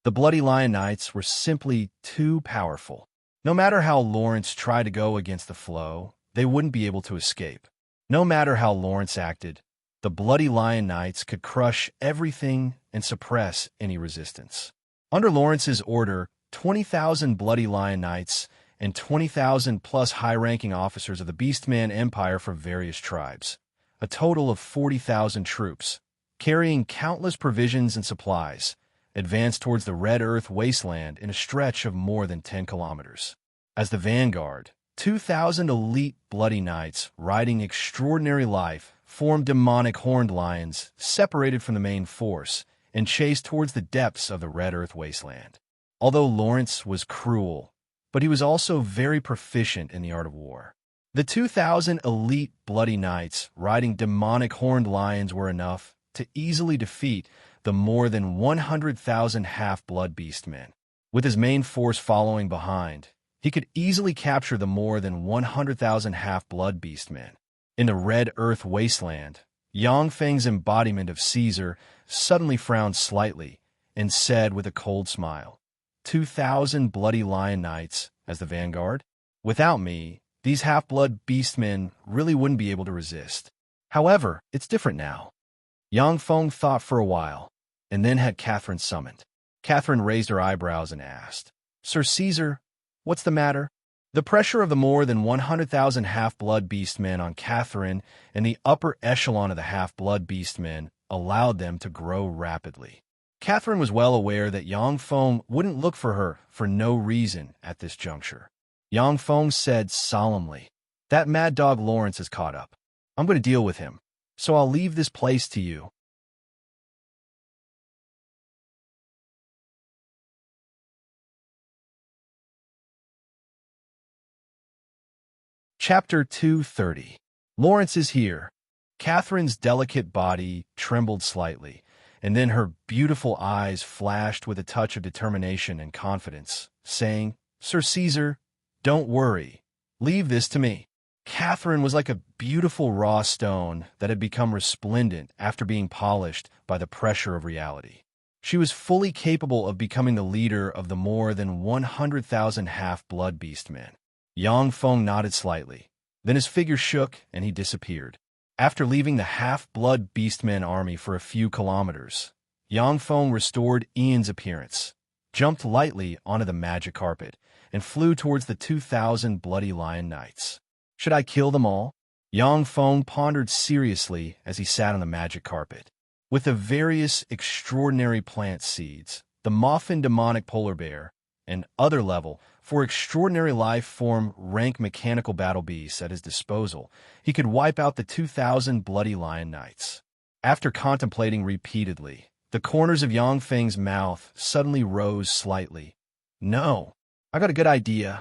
The Bloody Lion Knights were simply too powerful. No matter how Lawrence tried to go against the flow, they wouldn't be able to escape. No matter how Lawrence acted, the Bloody Lion Knights could crush everything and suppress any resistance. Under Lawrence's order, 20,000 Bloody Lion Knights and 20,000 plus high-ranking officers of the Beastman Empire from various tribes, a total of 40,000 troops, carrying countless provisions and supplies, advanced towards the Red Earth wasteland in a stretch of more than 10 kilometers. As the vanguard, 2,000 elite Bloody Knights riding extraordinary life formed demonic horned lions separated from the main force and chased towards the depths of the Red Earth wasteland. Although Lawrence was cruel, but he was also very proficient in the art of war. The 2,000 elite Bloody Knights riding demonic horned lions were enough to easily defeat the more than 100,000 half-blood beastmen. With his main force following behind, he could easily capture the more than 100,000 half-blood beastmen. In the Red Earth wasteland, Yang Feng's embodiment of Caesar suddenly frowned slightly and said with a cold smile, 2,000 Bloody Lion Knights as the vanguard? Without me, these half-blood beastmen really wouldn't be able to resist. However, it's different now. Yang Feng thought for a while, and then had Catherine summoned. Catherine raised her eyebrows and asked, Sir Caesar, what's the matter? The pressure of the more than 100,000 half-blood beastmen on Catherine and the upper echelon of the half-blood beastmen allowed them to grow rapidly. Catherine was well aware that Yang Feng wouldn't look for her for no reason at this juncture. Yang Feng said solemnly, that mad dog Lawrence is caught up. I'm going to deal with him, so I'll leave this place to you. Chapter 230. Lawrence is here. Catherine's delicate body trembled slightly, and then her beautiful eyes flashed with a touch of determination and confidence, saying, Sir Caesar, don't worry. Leave this to me. Catherine was like a beautiful raw stone that had become resplendent after being polished by the pressure of reality. She was fully capable of becoming the leader of the more than 100,000 half-blood beastmen. Yang Feng nodded slightly. Then his figure shook and he disappeared. After leaving the half-blood beastmen army for a few kilometers, Yang Feng restored Ian's appearance, jumped lightly onto the magic carpet, and flew towards the 2,000 Bloody Lion Knights. Should I kill them all? Yang Feng pondered seriously as he sat on the magic carpet. With the various extraordinary plant seeds, the Moffin demonic polar bear, and other level for extraordinary life form rank mechanical battle beasts at his disposal, he could wipe out the 2,000 Bloody Lion Knights. After contemplating repeatedly, the corners of Yang Feng's mouth suddenly rose slightly. No, I got a good idea.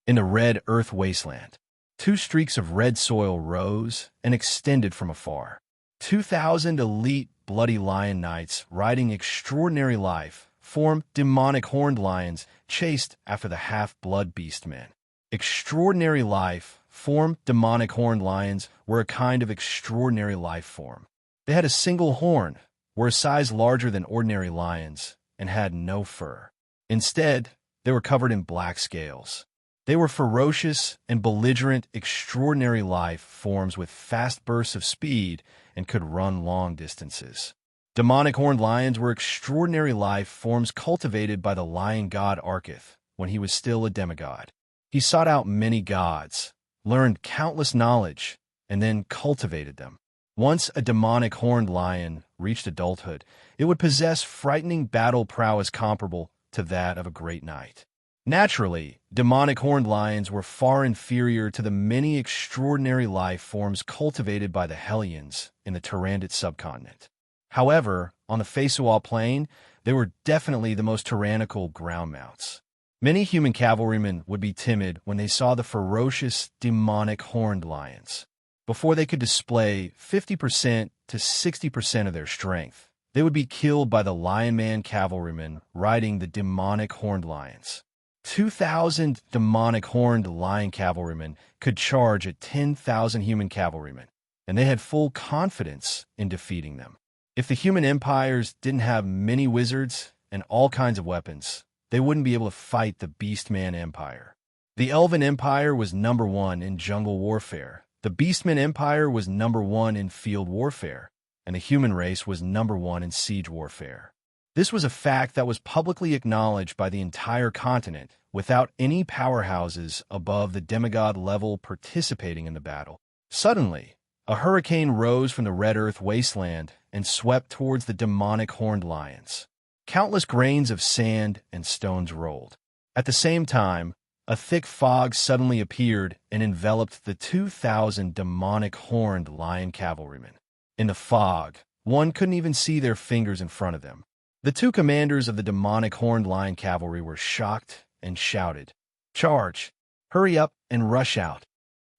In the Red Earth wasteland, 2 streaks of red soil rose and extended from afar. 2,000 elite Bloody Lion Knights riding extraordinary life formed demonic horned lions chased after the half-blood beastmen. Extraordinary life formed demonic horned lions were a kind of extraordinary life form. They had a single horn, were a size larger than ordinary lions, and had no fur. Instead, they were covered in black scales. They were ferocious and belligerent extraordinary life forms with fast bursts of speed and could run long distances. Demonic horned lions were extraordinary life forms cultivated by the lion god Arkith when he was still a demigod. He sought out many gods, learned countless knowledge, and then cultivated them. Once a demonic horned lion reached adulthood, it would possess frightening battle prowess comparable to that of a great knight. Naturally, demonic horned lions were far inferior to the many extraordinary life forms cultivated by the Hellions in the Tyrannid subcontinent. However, on the Fesual plain, they were definitely the most tyrannical ground mounts. Many human cavalrymen would be timid when they saw the ferocious, demonic horned lions. Before they could display 50% to 60% of their strength, they would be killed by the Lion Man cavalrymen riding the demonic horned lions. 2,000 demonic horned lion cavalrymen could charge at 10,000 human cavalrymen, and they had full confidence in defeating them. If the human empires didn't have many wizards and all kinds of weapons, they wouldn't be able to fight the Beastman Empire. The Elven Empire was number 1 in jungle warfare. The Beastman Empire was number 1 in field warfare, and the human race was number 1 in siege warfare. This was a fact that was publicly acknowledged by the entire continent without any powerhouses above the demigod level participating in the battle. Suddenly, a hurricane rose from the Red Earth wasteland and swept towards the demonic horned lions. Countless grains of sand and stones rolled. At the same time, a thick fog suddenly appeared and enveloped the 2,000 demonic horned lion cavalrymen. In the fog, one couldn't even see their fingers in front of them. The 2 commanders of the demonic horned lion cavalry were shocked and shouted, "Charge! Hurry up and rush out!"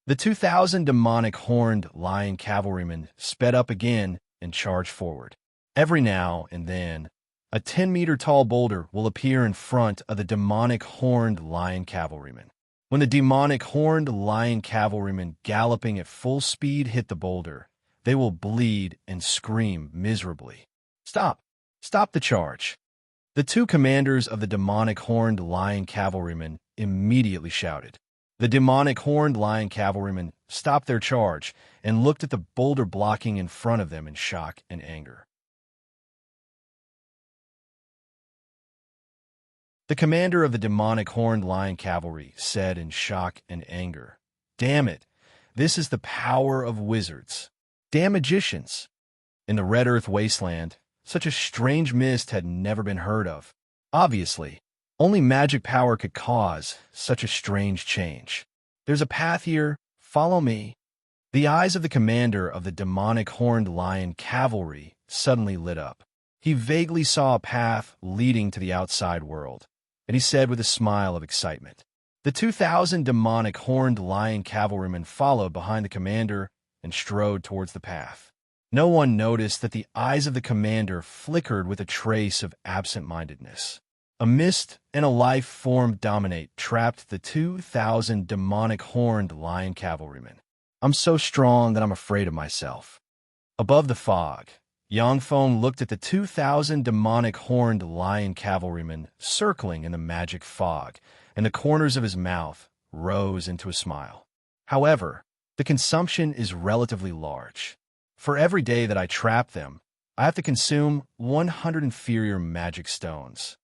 The 2,000 demonic horned lion cavalrymen sped up again and charged forward. Every now and then, a 10-meter tall boulder will appear in front of the demonic horned lion cavalrymen. When the demonic horned lion cavalrymen galloping at full speed hit the boulder, they will bleed and scream miserably. "Stop! Stop the charge!" The 2 commanders of the demonic horned lion cavalrymen immediately shouted. The demonic horned lion cavalrymen stopped their charge and looked at the boulder blocking in front of them in shock and anger. The commander of the demonic horned lion cavalry said in shock and anger, "Damn it, this is the power of wizards. Damn magicians." In the Red Earth wasteland, such a strange mist had never been heard of. Obviously, only magic power could cause such a strange change. "There's a path here. Follow me." The eyes of the commander of the demonic horned lion cavalry suddenly lit up. He vaguely saw a path leading to the outside world, and he said with a smile of excitement. The 2,000 demonic horned lion cavalrymen followed behind the commander and strode towards the path. No one noticed that the eyes of the commander flickered with a trace of absent-mindedness. A mist and a life form dominate trapped the 2,000 demonic horned lion cavalrymen. "I'm so strong that I'm afraid of myself." Above the fog, Yangfeng looked at the 2,000 demonic horned lion cavalrymen circling in the magic fog, and the corners of his mouth rose into a smile. "However, the consumption is relatively large. For every day that I trap them, I have to consume 100 inferior magic stones."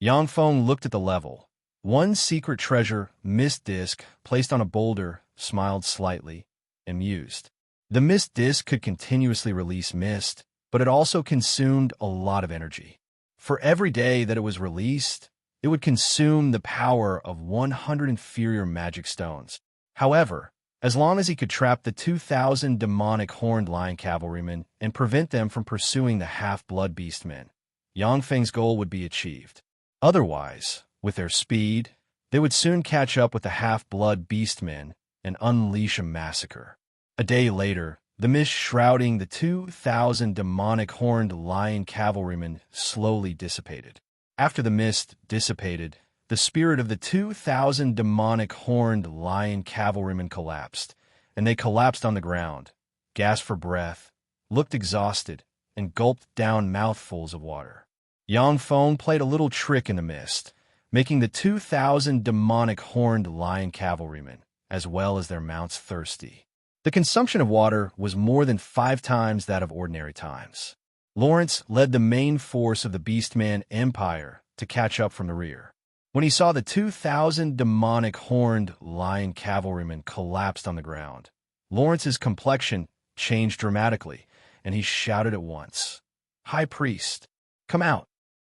Yangfeng looked at the level. One secret treasure, mist disk, placed on a boulder, smiled slightly and mused. The mist disk could continuously release mist, but it also consumed a lot of energy. For every day that it was released, it would consume the power of 100 inferior magic stones. However, as long as he could trap the 2,000 demonic horned lion cavalrymen and prevent them from pursuing the half-blood beastmen, Yangfeng's goal would be achieved. Otherwise, with their speed, they would soon catch up with the half-blood beastmen and unleash a massacre. A day later, the mist shrouding the 2,000 demonic horned lion cavalrymen slowly dissipated. After the mist dissipated, the spirit of the 2,000 demonic horned lion cavalrymen collapsed, and they collapsed on the ground, gasped for breath, looked exhausted, and gulped down mouthfuls of water. Yangfeng played a little trick in the mist, making the 2,000 demonic horned lion cavalrymen, as well as their mounts, thirsty. The consumption of water was more than 5 times that of ordinary times. Lawrence led the main force of the Beastman Empire to catch up from the rear. When he saw the 2,000 demonic horned lion cavalrymen collapsed on the ground, Lawrence's complexion changed dramatically, and he shouted at once, "High Priest, come out!"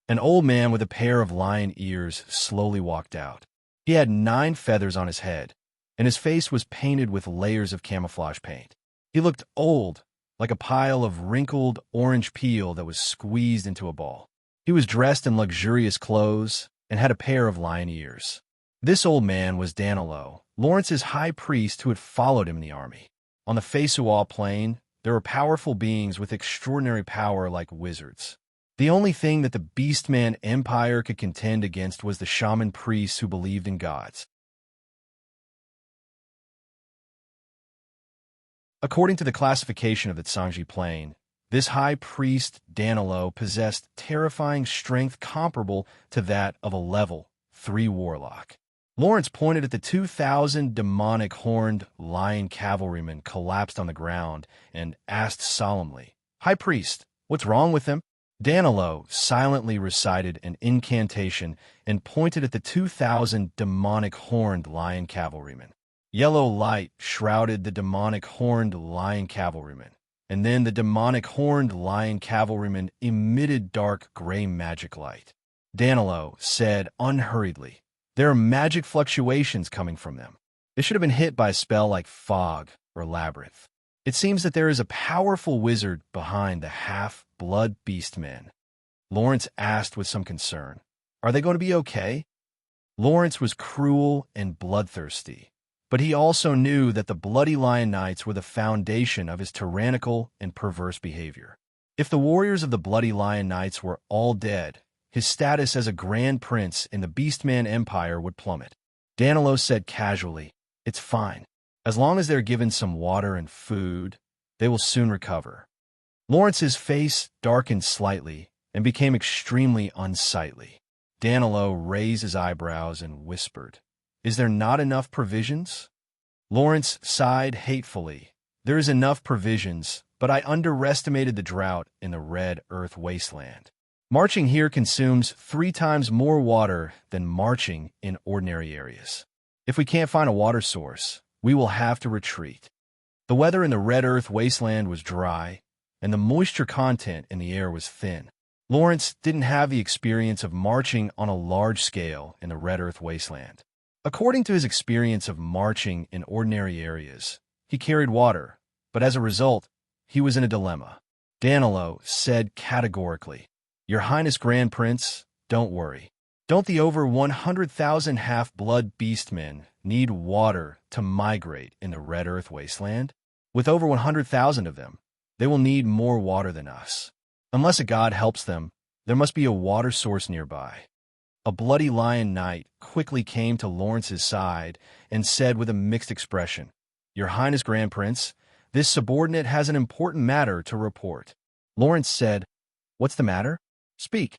An old man with a pair of lion ears slowly walked out. He had 9 feathers on his head, and his face was painted with layers of camouflage paint. He looked old, like a pile of wrinkled orange peel that was squeezed into a ball. He was dressed in luxurious clothes and had a pair of lion ears. This old man was Danilo, Lawrence's high priest who had followed him in the army. On the Feisual plain, There are powerful beings with extraordinary power like wizards. The only thing that the Beastman Empire could contend against was the shaman priests who believed in gods. According to the classification of the Tsangji Plain, this high priest, Danilo, possessed terrifying strength comparable to that of a level 3 warlock. Lawrence pointed at the 2,000 demonic horned lion cavalrymen collapsed on the ground and asked solemnly, "High priest, what's wrong with them?" Danilo silently recited an incantation and pointed at the 2,000 demonic horned lion cavalrymen. Yellow light shrouded the demonic horned lion cavalrymen, and then the demonic horned lion cavalrymen emitted dark gray magic light. Danilo said unhurriedly, "There are magic fluctuations coming from them. They should have been hit by a spell like fog or labyrinth. It seems that there is a powerful wizard behind the half-blood beastmen." Lawrence asked with some concern, "Are they going to be okay?" Lawrence was cruel and bloodthirsty, but he also knew that the Bloody Lion Knights were the foundation of his tyrannical and perverse behavior. If the warriors of the Bloody Lion Knights were all dead, his status as a grand prince in the Beastman Empire would plummet. Danilo said casually, "It's fine. As long as they're given some water and food, they will soon recover." Lawrence's face darkened slightly and became extremely unsightly. Danilo raised his eyebrows and whispered, "Is there not enough provisions?" Lawrence sighed hatefully. "There is enough provisions, but I underestimated the drought in the Red Earth Wasteland. Marching here consumes 3 times more water than marching in ordinary areas. If we can't find a water source, we will have to retreat." The weather in the Red Earth Wasteland was dry, and the moisture content in the air was thin. Lawrence didn't have the experience of marching on a large scale in the Red Earth Wasteland. According to his experience of marching in ordinary areas, he carried water, but as a result, he was in a dilemma. Danilo said categorically, "Your Highness Grand Prince, don't worry. Don't the over 100,000 half-blood beastmen need water to migrate in the Red Earth Wasteland? With over 100,000 of them, they will need more water than us. Unless a god helps them, there must be a water source nearby." A Bloody Lion Knight quickly came to Lawrence's side and said with a mixed expression, "Your Highness Grand Prince, this subordinate has an important matter to report." Lawrence said, "What's the matter? Speak."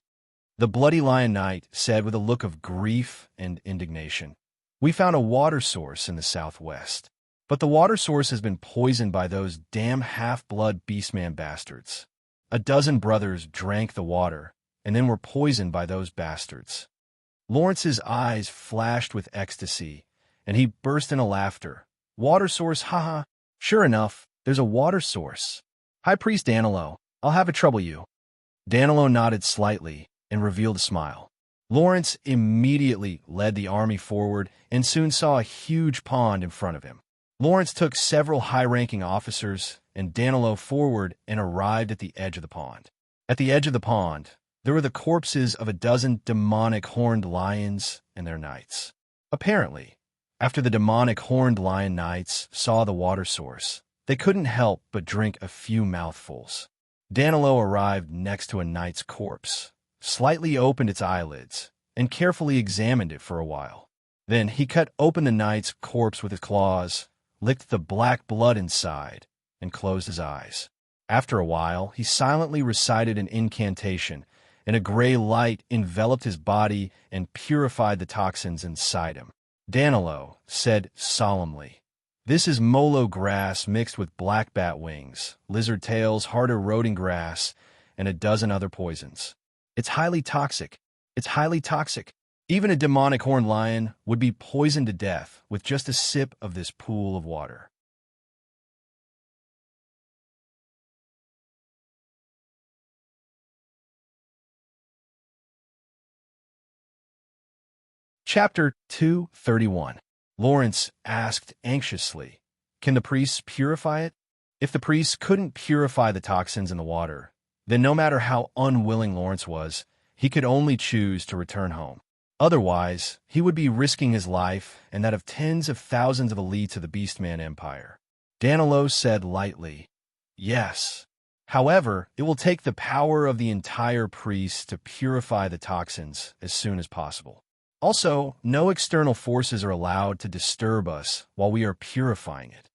The Bloody Lion Knight said with a look of grief and indignation, "We found a water source in the southwest, but the water source has been poisoned by those damn half-blood beastman bastards. A dozen brothers drank the water and then were poisoned by those bastards." Lawrence's eyes flashed with ecstasy, and he burst into laughter. "Water source, haha. Sure enough, there's a water source. High Priest Danilo, I'll have a trouble you." Danilo nodded slightly and revealed a smile. Lawrence immediately led the army forward and soon saw a huge pond in front of him. Lawrence took several high-ranking officers and Danilo forward and arrived at the edge of the pond. At the edge of the pond, there were the corpses of a dozen demonic horned lions and their knights. Apparently, after the demonic horned lion knights saw the water source, they couldn't help but drink a few mouthfuls. Danilo arrived next to a knight's corpse, slightly opened its eyelids, and carefully examined it for a while. Then he cut open the knight's corpse with his claws, licked the black blood inside, and closed his eyes. After a while, he silently recited an incantation, and a gray light enveloped his body and purified the toxins inside him. Danilo said solemnly, "This is molo grass mixed with black bat wings, lizard tails, hard eroding grass, and a dozen other poisons. It's highly toxic. It's highly toxic. Even a demonic horned lion would be poisoned to death with just a sip of this pool of water." Chapter 231. Lawrence asked anxiously, "Can the priests purify it?" If the priests couldn't purify the toxins in the water, then no matter how unwilling Lawrence was, he could only choose to return home. Otherwise, he would be risking his life and that of tens of thousands of elites of the Beastman Empire. Danilo said lightly, Yes. However, it will take the power of the entire priest to purify the toxins as soon as possible. Also, no external forces are allowed to disturb us while we are purifying it.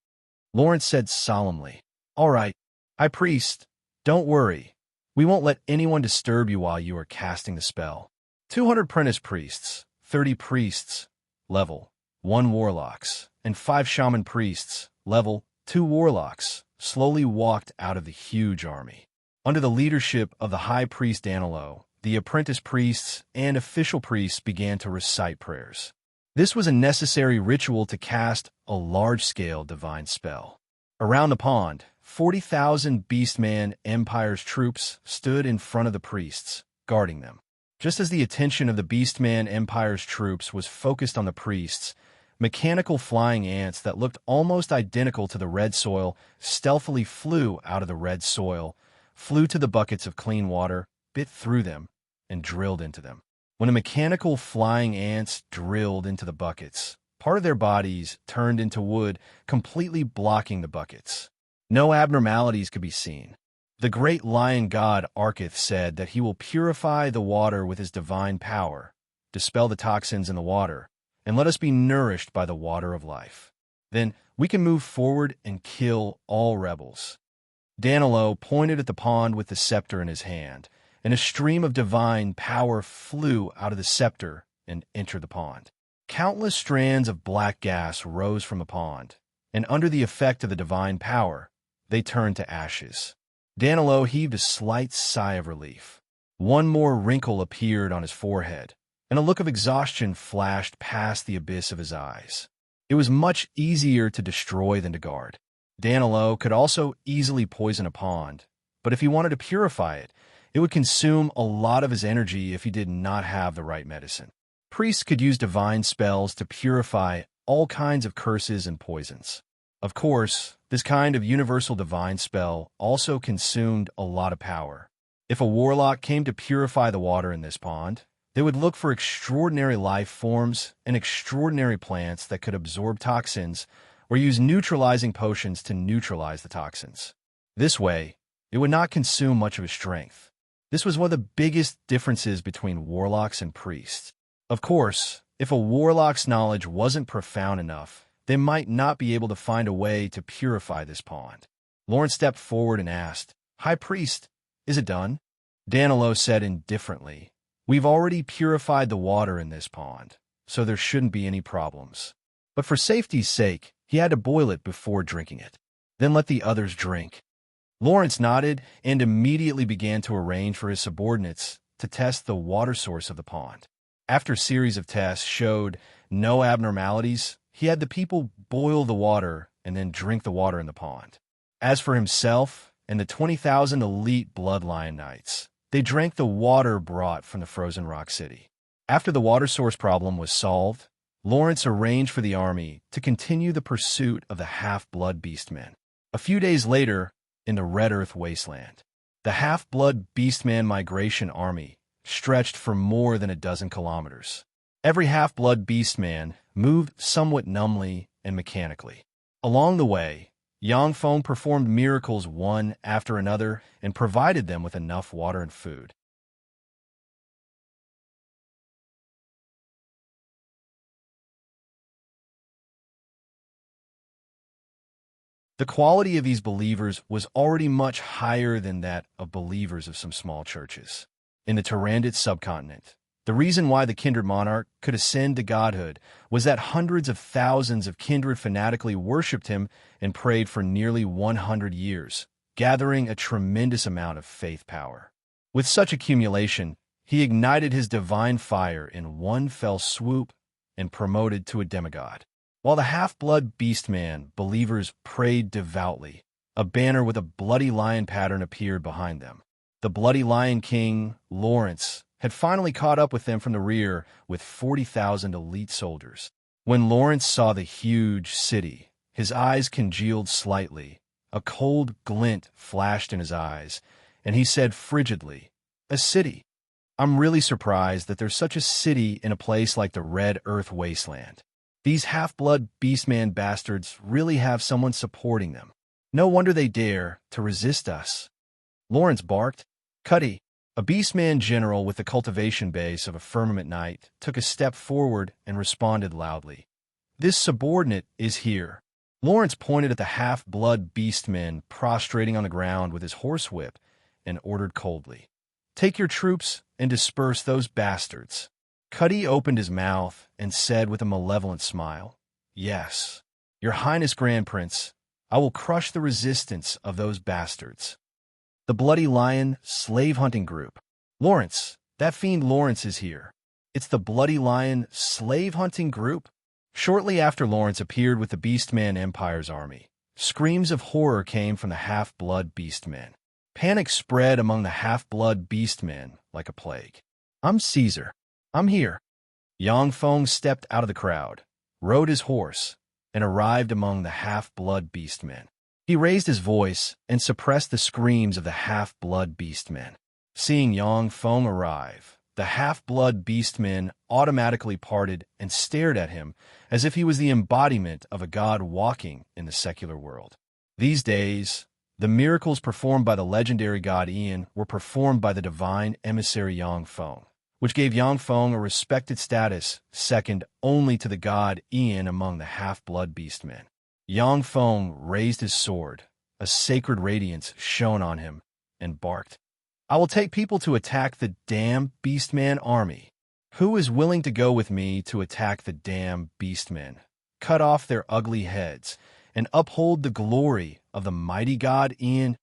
Lawrence said solemnly, "All right, High Priest, don't worry. We won't let anyone disturb you while you are casting the spell." 200 Prentice Priests, 30 Priests, level 1 Warlocks, and 5 Shaman Priests, level 2 Warlocks, slowly walked out of the huge army. Under the leadership of the High Priest Danilo, the apprentice priests and official priests began to recite prayers. This was a necessary ritual to cast a large-scale divine spell. Around the pond, 40,000 Beastman Empire's troops stood in front of the priests, guarding them. Just as the attention of the Beastman Empire's troops was focused on the priests, mechanical flying ants that looked almost identical to the red soil stealthily flew out of the red soil, flew to the buckets of clean water, bit through them, and drilled into them. When the mechanical flying ants drilled into the buckets, part of their bodies turned into wood, completely blocking the buckets. No abnormalities could be seen. The great lion god Arkith said that he will purify the water with his divine power, dispel the toxins in the water, and let us be nourished by the water of life. Then we can move forward and kill all rebels. Danilo pointed at the pond with the scepter in his hand, and a stream of divine power flew out of the scepter and entered the pond. Countless strands of black gas rose from the pond, and under the effect of the divine power, they turned to ashes. Danilo heaved a slight sigh of relief. One more wrinkle appeared on his forehead, and a look of exhaustion flashed past the abyss of his eyes. It was much easier to destroy than to guard. Danilo could also easily poison a pond, but if he wanted to purify it, it would consume a lot of his energy if he did not have the right medicine. Priests could use divine spells to purify all kinds of curses and poisons. Of course, this kind of universal divine spell also consumed a lot of power. If a warlock came to purify the water in this pond, they would look for extraordinary life forms and extraordinary plants that could absorb toxins or use neutralizing potions to neutralize the toxins. This way, it would not consume much of his strength. This was one of the biggest differences between warlocks and priests. Of course, if a warlock's knowledge wasn't profound enough, they might not be able to find a way to purify this pond. Lawrence stepped forward and asked, "High Priest, is it done?" Danilo said indifferently, "We've already purified the water in this pond, so there shouldn't be any problems. But for safety's sake, he had to boil it before drinking it. Then let the others drink." Lawrence nodded and immediately began to arrange for his subordinates to test the water source of the pond. After a series of tests showed no abnormalities, he had the people boil the water and then drink the water in the pond. As for himself and the 20,000 elite Bloodlion Knights, they drank the water brought from the Frozen Rock City. After the water source problem was solved, Lawrence arranged for the army to continue the pursuit of the half-blood beastmen. A few days later, in the Red Earth Wasteland, the half-blood beastman migration army stretched for more than a dozen kilometers. Every half-blood beastman moved somewhat numbly and mechanically. Along the way, Yangfeng performed miracles one after another and provided them with enough water and food. The quality of these believers was already much higher than that of believers of some small churches. In the Tyrannid subcontinent, the reason why the Kindred monarch could ascend to godhood was that hundreds of thousands of Kindred fanatically worshipped him and prayed for nearly 100 years, gathering a tremendous amount of faith power. With such accumulation, he ignited his divine fire in one fell swoop and promoted to a demigod. While the half-blood beastman believers prayed devoutly, a banner with a bloody lion pattern appeared behind them. The bloody lion king, Lawrence, had finally caught up with them from the rear with 40,000 elite soldiers. When Lawrence saw the huge city, his eyes congealed slightly. A cold glint flashed in his eyes, and he said frigidly, "A city? I'm really surprised that there's such a city in a place like the Red Earth Wasteland. These half-blood beastman bastards really have someone supporting them." No wonder they dare to resist us. Lawrence barked. Cuddy, a beastman general with the cultivation base of a firmament knight, took a step forward and responded loudly. This subordinate is here. Lawrence pointed at the half-blood beastmen prostrating on the ground with his horsewhip and ordered coldly, "Take your troops and disperse those bastards." Cuddy opened his mouth and said with a malevolent smile, "Yes, Your Highness Grand Prince, I will crush the resistance of those bastards." The Bloody Lion slave-hunting group. Lawrence, that fiend Lawrence is here. It's the Bloody Lion slave-hunting group? Shortly after Lawrence appeared with the Beastman Empire's army, screams of horror came from the half-blood beastmen. Panic spread among the half-blood beastmen like a plague. "I'm Caesar. I'm here." Yang Feng stepped out of the crowd, rode his horse, and arrived among the half-blood beastmen. He raised his voice and suppressed the screams of the half-blood beastmen. Seeing Yang Feng arrive, the half-blood beastmen automatically parted and stared at him as if he was the embodiment of a god walking in the secular world. These days, the miracles performed by the legendary god Ian were performed by the divine emissary Yang Feng, which gave Yang Feng a respected status second only to the god Ian among the half-blood beastmen. Yang Feng raised his sword, a sacred radiance shone on him, and barked, "I will take people to attack the damn Beastman army. Who is willing to go with me to attack the damn Beastmen, cut off their ugly heads, and uphold the glory of the mighty god Ian?"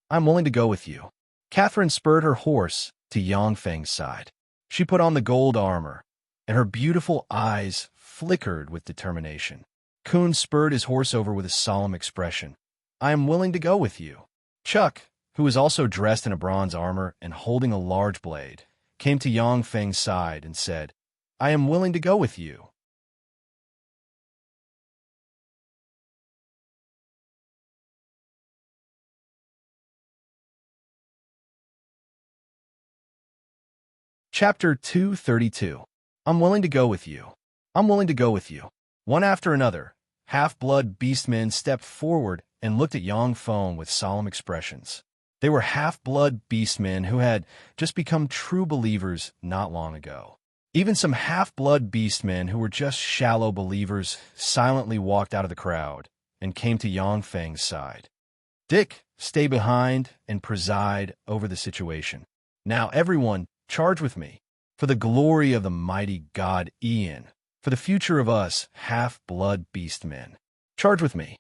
"I'm willing to go with you." Catherine spurred her horse to Yang Feng's side. She put on the gold armor, and her beautiful eyes flickered with determination. Kun spurred his horse over with a solemn expression. "I am willing to go with you." Chuck, who was also dressed in a bronze armor and holding a large blade, came to Yang Feng's side and said, "I am willing to go with you." Chapter 232. I'm willing to go with you. I'm willing to go with you. One after another, half-blood beastmen stepped forward and looked at Yang Feng with solemn expressions. They were half-blood beastmen who had just become true believers not long ago. Even some half-blood beastmen who were just shallow believers silently walked out of the crowd and came to Yang Feng's side. "Dick, stay behind and preside over the situation. Now everyone, charge with me, for the glory of the mighty god Ian, for the future of us half-blood beastmen. Charge with me."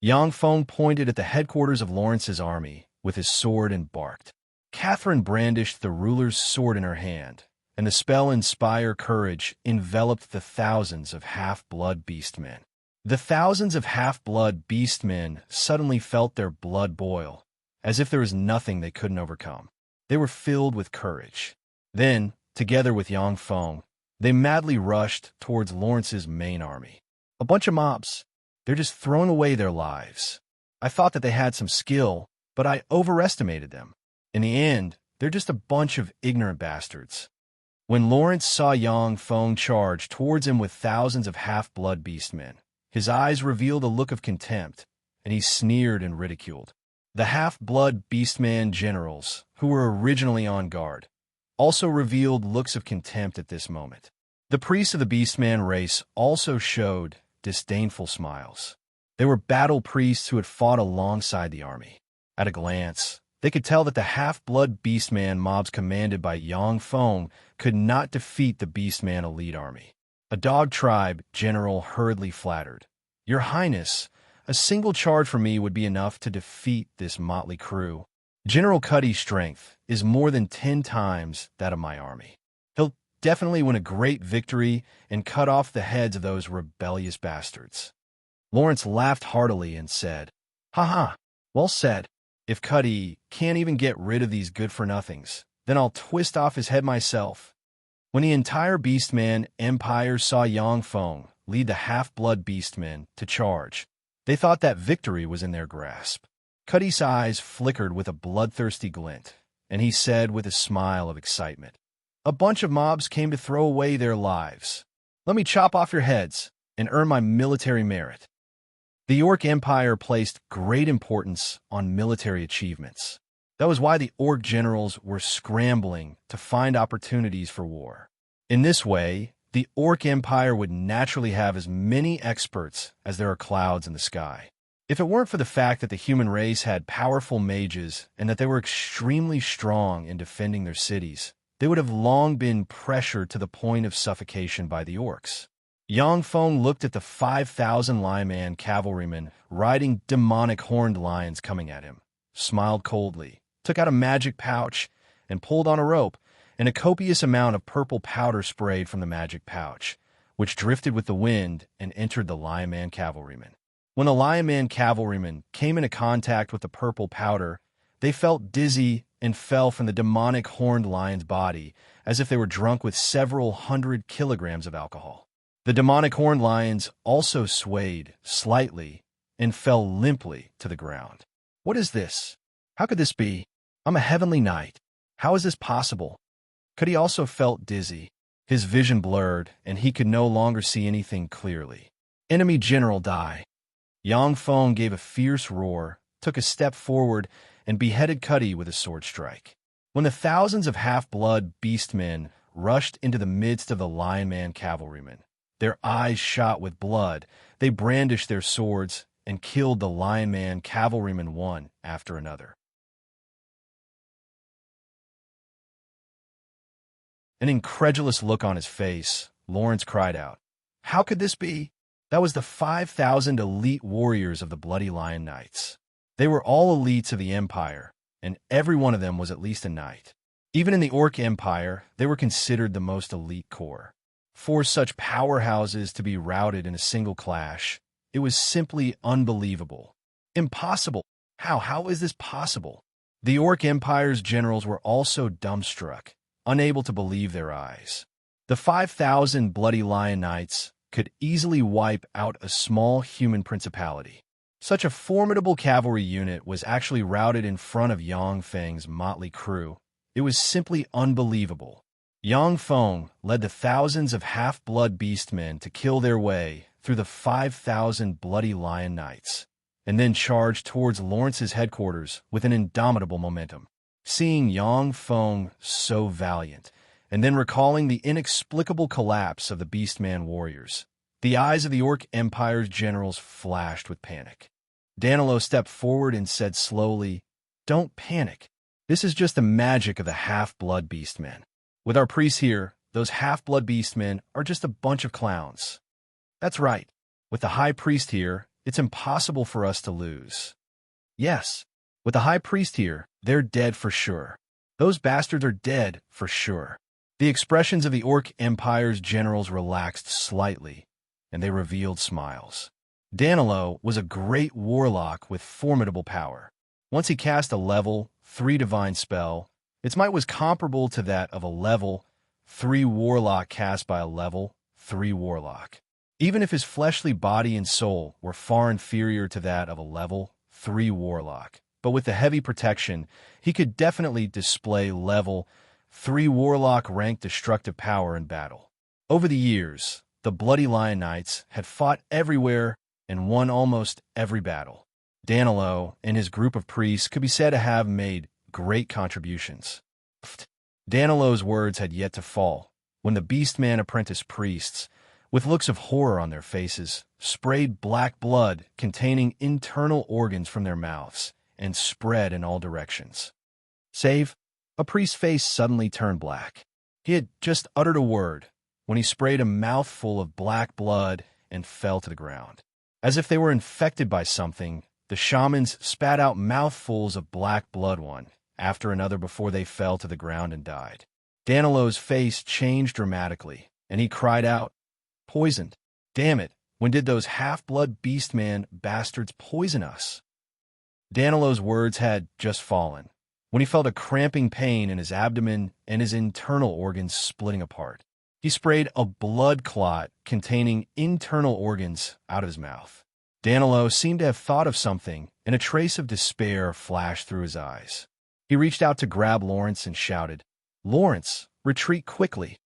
Yang Feng pointed at the headquarters of Lawrence's army with his sword and barked. Catherine brandished the ruler's sword in her hand, and the spell Inspire Courage enveloped the thousands of half-blood beastmen. The thousands of half-blood beastmen suddenly felt their blood boil, as if there was nothing they couldn't overcome. They were filled with courage. Then, together with Yang Feng, they madly rushed towards Lawrence's main army. A bunch of mobs. They're just throwing away their lives. I thought that they had some skill, but I overestimated them. In the end, they're just a bunch of ignorant bastards. When Lawrence saw Yang Feng charge towards him with thousands of half-blood beastmen, his eyes revealed a look of contempt, and he sneered and ridiculed. The half-blood beastman generals, who were originally on guard, also revealed looks of contempt at this moment. The priests of the beastman race also showed disdainful smiles. They were battle priests who had fought alongside the army. At a glance, they could tell that the half-blood beastman mobs commanded by Yang Feng could not defeat the beastman elite army. A dog tribe general hurriedly flattered, "Your Highness, a single charge from me would be enough to defeat this motley crew. General Cuddy's strength is more than 10 times that of my army. He'll definitely win a great victory and cut off the heads of those rebellious bastards." Lawrence laughed heartily and said, "Ha ha, well said. If Cuddy can't even get rid of these good-for-nothings, then I'll twist off his head myself." When the entire Beastman Empire saw Yang Feng lead the half-blood beastmen to charge, they thought that victory was in their grasp. Cuddy's eyes flickered with a bloodthirsty glint, and he said with a smile of excitement, "A bunch of mobs came to throw away their lives. Let me chop off your heads and earn my military merit." The Orc Empire placed great importance on military achievements. That was why the Orc generals were scrambling to find opportunities for war. In this way, the Orc Empire would naturally have as many experts as there are clouds in the sky. If it weren't for the fact that the human race had powerful mages and that they were extremely strong in defending their cities, they would have long been pressured to the point of suffocation by the orcs. Yangfeng looked at the 5,000 lion cavalrymen riding demonic horned lions coming at him, smiled coldly, took out a magic pouch, and pulled on a rope, and a copious amount of purple powder sprayed from the magic pouch, which drifted with the wind and entered the lion cavalrymen. When the lion cavalrymen came into contact with the purple powder, they felt dizzy and fell from the demonic horned lion's body as if they were drunk with several 100 kilograms of alcohol. The demonic horned lions also swayed slightly and fell limply to the ground. What is this? How could this be? I'm a heavenly knight. How is this possible? Could he also felt dizzy? His vision blurred, and he could no longer see anything clearly. Enemy General die. Yangfeng gave a fierce roar, took a step forward, and beheaded Cuddy with a sword strike. When the thousands of half-blood beastmen rushed into the midst of the lion cavalrymen, their eyes shot with blood, they brandished their swords and killed the lion cavalrymen one after another. An incredulous look on his face, Lawrence cried out, "How could this be?" That was the 5,000 elite warriors of the Bloody Lion Knights. They were all elites of the Empire, and every one of them was at least a knight. Even in the Orc Empire, they were considered the most elite corps. For such powerhouses to be routed in a single clash, it was simply unbelievable. Impossible. How is this possible? The Orc Empire's generals were also dumbstruck, unable to believe their eyes. The 5,000 Bloody Lion Knights could easily wipe out a small human principality. Such a formidable cavalry unit was actually routed in front of Yangfeng's motley crew. It was simply unbelievable. Yangfeng led the thousands of half-blood beastmen to kill their way through the 5,000 Bloody Lion Knights, and then charged towards Lawrence's headquarters with an indomitable momentum. Seeing Yangfeng so valiant, and then recalling the inexplicable collapse of the Beastman warriors, the eyes of the Orc Empire's generals flashed with panic. Danilo stepped forward and said slowly, "Don't panic. This is just the magic of the half-blood beastmen. With our priests here, those half-blood beastmen are just a bunch of clowns." "That's right. With the high priest here, it's impossible for us to lose." "Yes, with the high priest here, they're dead for sure. Those bastards are dead for sure." The expressions of the Orc Empire's generals relaxed slightly, and they revealed smiles. Danilo was a great warlock with formidable power. Once he cast a level 3 divine spell, its might was comparable to that of a level 3 warlock cast by a level 3 warlock. Even if his fleshly body and soul were far inferior to that of a level 3 warlock, but with the heavy protection, he could definitely display level 3 warlock ranked destructive power in battle. Over the years, the Bloody Lion Knights had fought everywhere and won almost every battle. Danilo and his group of priests could be said to have made great contributions. Danilo's words had yet to fall when the Beastman apprentice priests, with looks of horror on their faces, sprayed black blood containing internal organs from their mouths and spread in all directions. Save, a priest's face suddenly turned black. He had just uttered a word when he sprayed a mouthful of black blood and fell to the ground. As if they were infected by something, the shamans spat out mouthfuls of black blood one after another before they fell to the ground and died. Danilo's face changed dramatically, and he cried out, "Poisoned! Damn it! When did those half-blood beastman bastards poison us?" Danilo's words had just fallen when he felt a cramping pain in his abdomen and his internal organs splitting apart. He sprayed a blood clot containing internal organs out of his mouth. Danilo seemed to have thought of something, and a trace of despair flashed through his eyes. He reached out to grab Lawrence and shouted, "Lawrence, retreat quickly.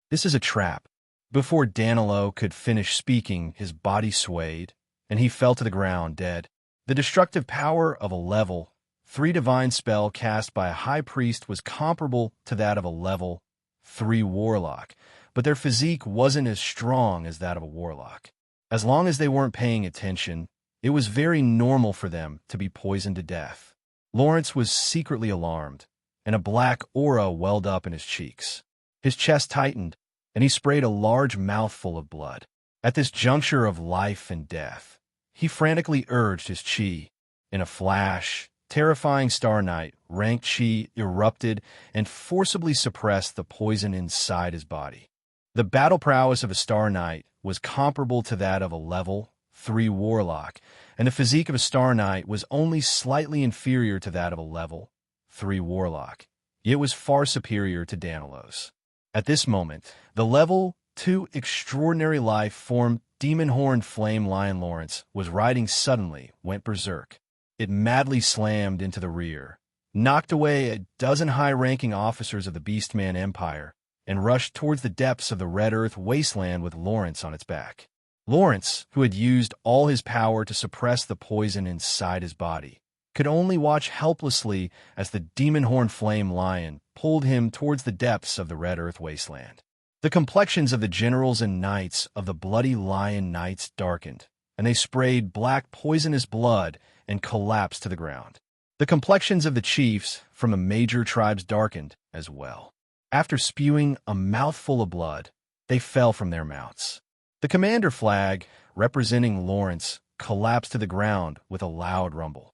This is a trap. Before Danilo could finish speaking, his body swayed, and he fell to the ground dead. The destructive power of a level 3 divine spell cast by a high priest was comparable to that of a level 3 warlock, but their physique wasn't as strong as that of a warlock. As long as they weren't paying attention, it was very normal for them to be poisoned to death. Lawrence was secretly alarmed, and a black aura welled up in his cheeks. His chest tightened, and he sprayed a large mouthful of blood. At this juncture of life and death, he frantically urged his chi. In a flash, terrifying Star Knight ranked chi erupted and forcibly suppressed the poison inside his body. The battle prowess of a Star Knight was comparable to that of a level 3 warlock, and the physique of a Star Knight was only slightly inferior to that of a level 3 warlock. Yet it was far superior to Danilo's. At this moment, the level 2 extraordinary life form demon-horned flame lion Lawrence was riding suddenly went berserk. It madly slammed into the rear, knocked away a dozen high-ranking officers of the Beastman Empire, and rushed towards the depths of the Red Earth wasteland with Lawrence on its back. Lawrence, who had used all his power to suppress the poison inside his body, could only watch helplessly as the demon-horned flame lion pulled him towards the depths of the Red Earth wasteland. The complexions of the generals and knights of the bloody lion knights darkened, and they sprayed black poisonous blood and collapsed to the ground. The complexions of the chiefs from the major tribes darkened as well. After spewing a mouthful of blood, they fell from their mounts. The commander flag, representing Lawrence, collapsed to the ground with a loud rumble.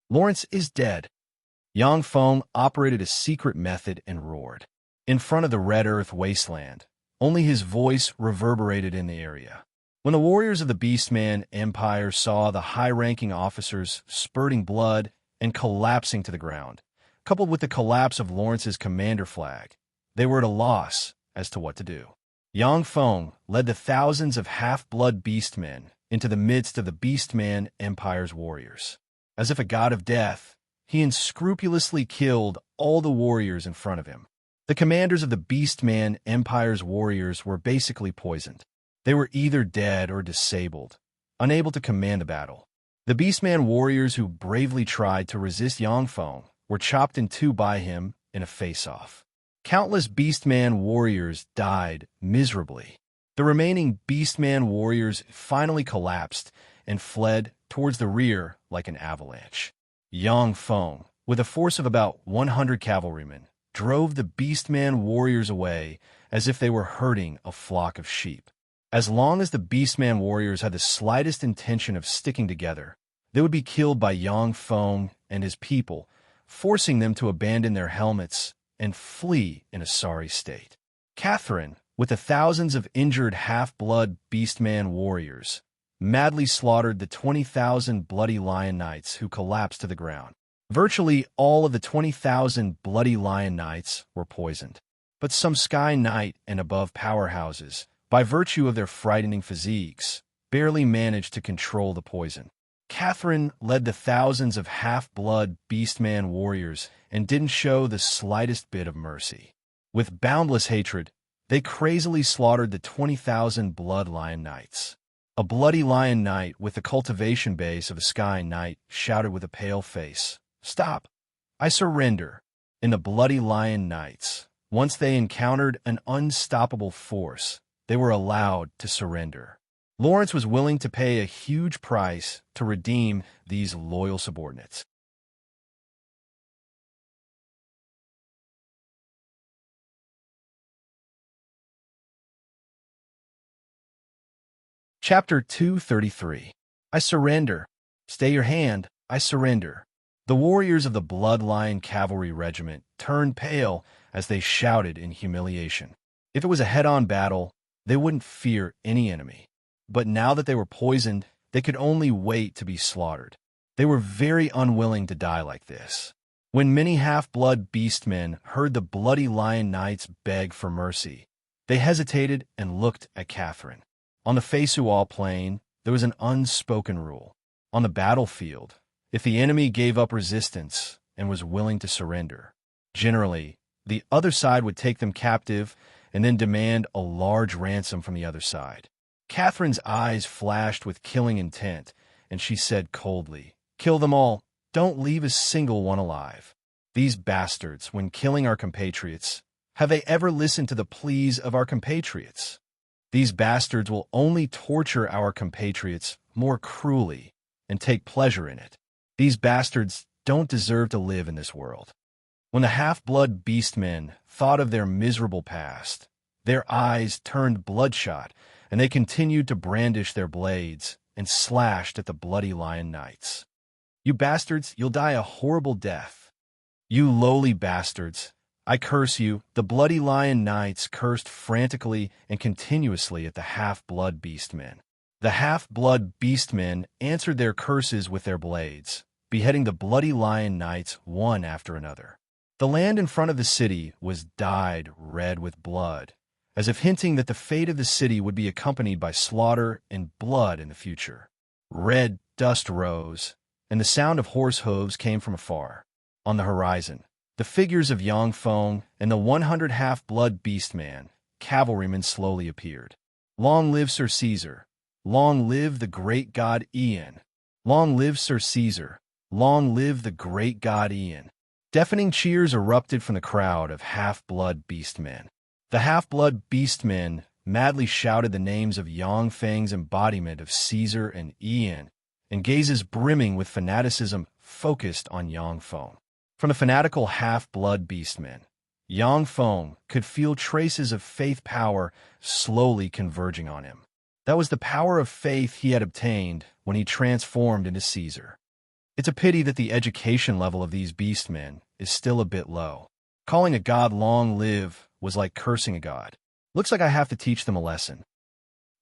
Lawrence is dead. Yang Feng operated a secret method and roared. In front of the Red Earth wasteland, only his voice reverberated in the area. When the warriors of the Beastman Empire saw the high-ranking officers spurting blood and collapsing to the ground, coupled with the collapse of Lawrence's commander flag, they were at a loss as to what to do. Yang Feng led the thousands of half-blood beastmen into the midst of the Beastman Empire's warriors. As if a god of death, he unscrupulously killed all the warriors in front of him. The commanders of the Beastman Empire's warriors were basically poisoned. They were either dead or disabled, unable to command a battle. The Beastman warriors who bravely tried to resist Yang Feng were chopped in two by him in a face-off. Countless Beastman warriors died miserably. The remaining Beastman warriors finally collapsed and fled towards the rear like an avalanche. Yang Feng, with a force of about 100 cavalrymen, drove the Beastman warriors away as if they were herding a flock of sheep. As long as the Beastman warriors had the slightest intention of sticking together, they would be killed by Yang Feng and his people, forcing them to abandon their helmets and flee in a sorry state. Catherine, with the thousands of injured half-blood Beastman warriors, madly slaughtered the 20,000 bloody lion knights who collapsed to the ground. Virtually all of the 20,000 bloody lion knights were poisoned, but some Sky Knight and above powerhouses, by virtue of their frightening physiques, barely managed to control the poison. Catherine led the thousands of half-blood Beastman warriors and didn't show the slightest bit of mercy. With boundless hatred, they crazily slaughtered the 20,000 blood lion knights. A bloody lion knight with the cultivation base of a Sky Knight shouted with a pale face, "Stop! I surrender!" In the bloody lion knights, once they encountered an unstoppable force, they were allowed to surrender. Lawrence was willing to pay a huge price to redeem these loyal subordinates. Chapter 233. I surrender. Stay your hand, I surrender. The warriors of the Blood Lion Cavalry Regiment turned pale as they shouted in humiliation. If it was a head-on battle, they wouldn't fear any enemy. But now that they were poisoned, they could only wait to be slaughtered. They were very unwilling to die like this. When many half-blood beastmen heard the bloody lion knights beg for mercy, they hesitated and looked at Catherine. On the Feisual plain, there was an unspoken rule. On the battlefield, if the enemy gave up resistance and was willing to surrender, generally, the other side would take them captive and then demand a large ransom from the other side. Catherine's eyes flashed with killing intent, and she said coldly, "Kill them all. Don't leave a single one alive." These bastards, when killing our compatriots, have they ever listened to the pleas of our compatriots? These bastards will only torture our compatriots more cruelly and take pleasure in it. These bastards don't deserve to live in this world. When the half-blood beastmen thought of their miserable past, their eyes turned bloodshot, and they continued to brandish their blades and slashed at the bloody lion knights. "You bastards, you'll die a horrible death. You lowly bastards, I curse you." The bloody lion knights cursed frantically and continuously at the half-blood beastmen. The half-blood beastmen answered their curses with their blades, beheading the bloody lion knights one after another. The land in front of the city was dyed red with blood, as if hinting that the fate of the city would be accompanied by slaughter and blood in the future. Red dust rose, and the sound of horse hooves came from afar. On the horizon, the figures of Yangfeng and the 100 half-blood beastman, cavalrymen, slowly appeared. "Long live Sir Caesar! Long live the great god Ian! Long live Sir Caesar! Long live the great god Ian!" Deafening cheers erupted from the crowd of half-blood beastmen. The half-blood beastmen madly shouted the names of Yangfeng's embodiment of Caesar and Ian, and gazes brimming with fanaticism focused on Yangfeng. From the fanatical half-blood beastmen, Yangfeng could feel traces of faith power slowly converging on him. That was the power of faith he had obtained when he transformed into Caesar. It's a pity that the education level of these beastmen is still a bit low. Calling a god long live was like cursing a god. Looks like I have to teach them a lesson.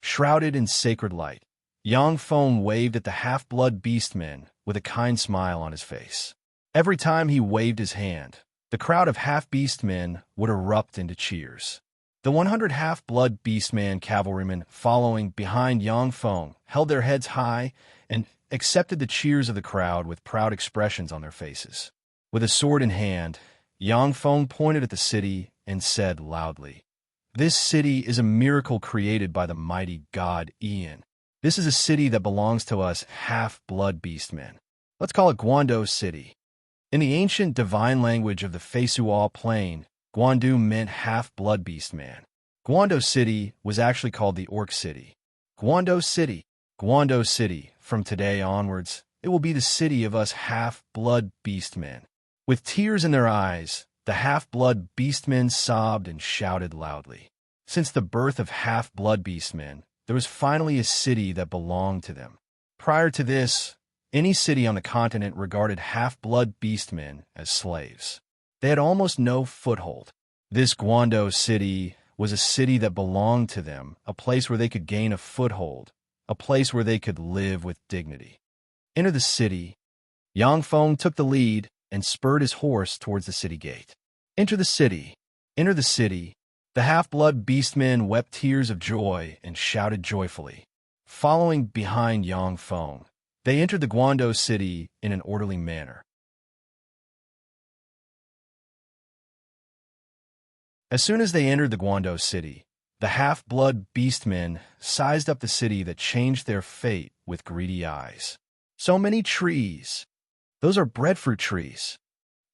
Shrouded in sacred light, Yangfeng waved at the half-blood beastmen with a kind smile on his face. Every time he waved his hand, the crowd of half-beastmen would erupt into cheers. The 100 half-blood beastman cavalrymen following behind Yangfeng held their heads high and accepted the cheers of the crowd with proud expressions on their faces. With a sword in hand, Yangfeng pointed at the city and said loudly, "This city is a miracle created by the mighty god Ian. This is a city that belongs to us half-blood beastmen. Let's call it Guando City." In the ancient divine language of the Feisuo Plain, Guandu meant half-blood beastman. Guando City was actually called the Orc City. Guando City. Guando City. From today onwards, it will be the city of us half-blood beastmen. With tears in their eyes, the half-blood beastmen sobbed and shouted loudly. Since the birth of half-blood beastmen, there was finally a city that belonged to them. Prior to this, any city on the continent regarded half-blood beastmen as slaves. They had almost no foothold. This Guando City was a city that belonged to them, a place where they could gain a foothold, a place where they could live with dignity. Enter the city. Yangfeng took the lead and spurred his horse towards the city gate. Enter the city. Enter the city. The half-blood beastmen wept tears of joy and shouted joyfully. Following behind Yangfeng, they entered the Guando City in an orderly manner. As soon as they entered the Guando City, the half-blood beastmen sized up the city that changed their fate with greedy eyes. So many trees. Those are breadfruit trees.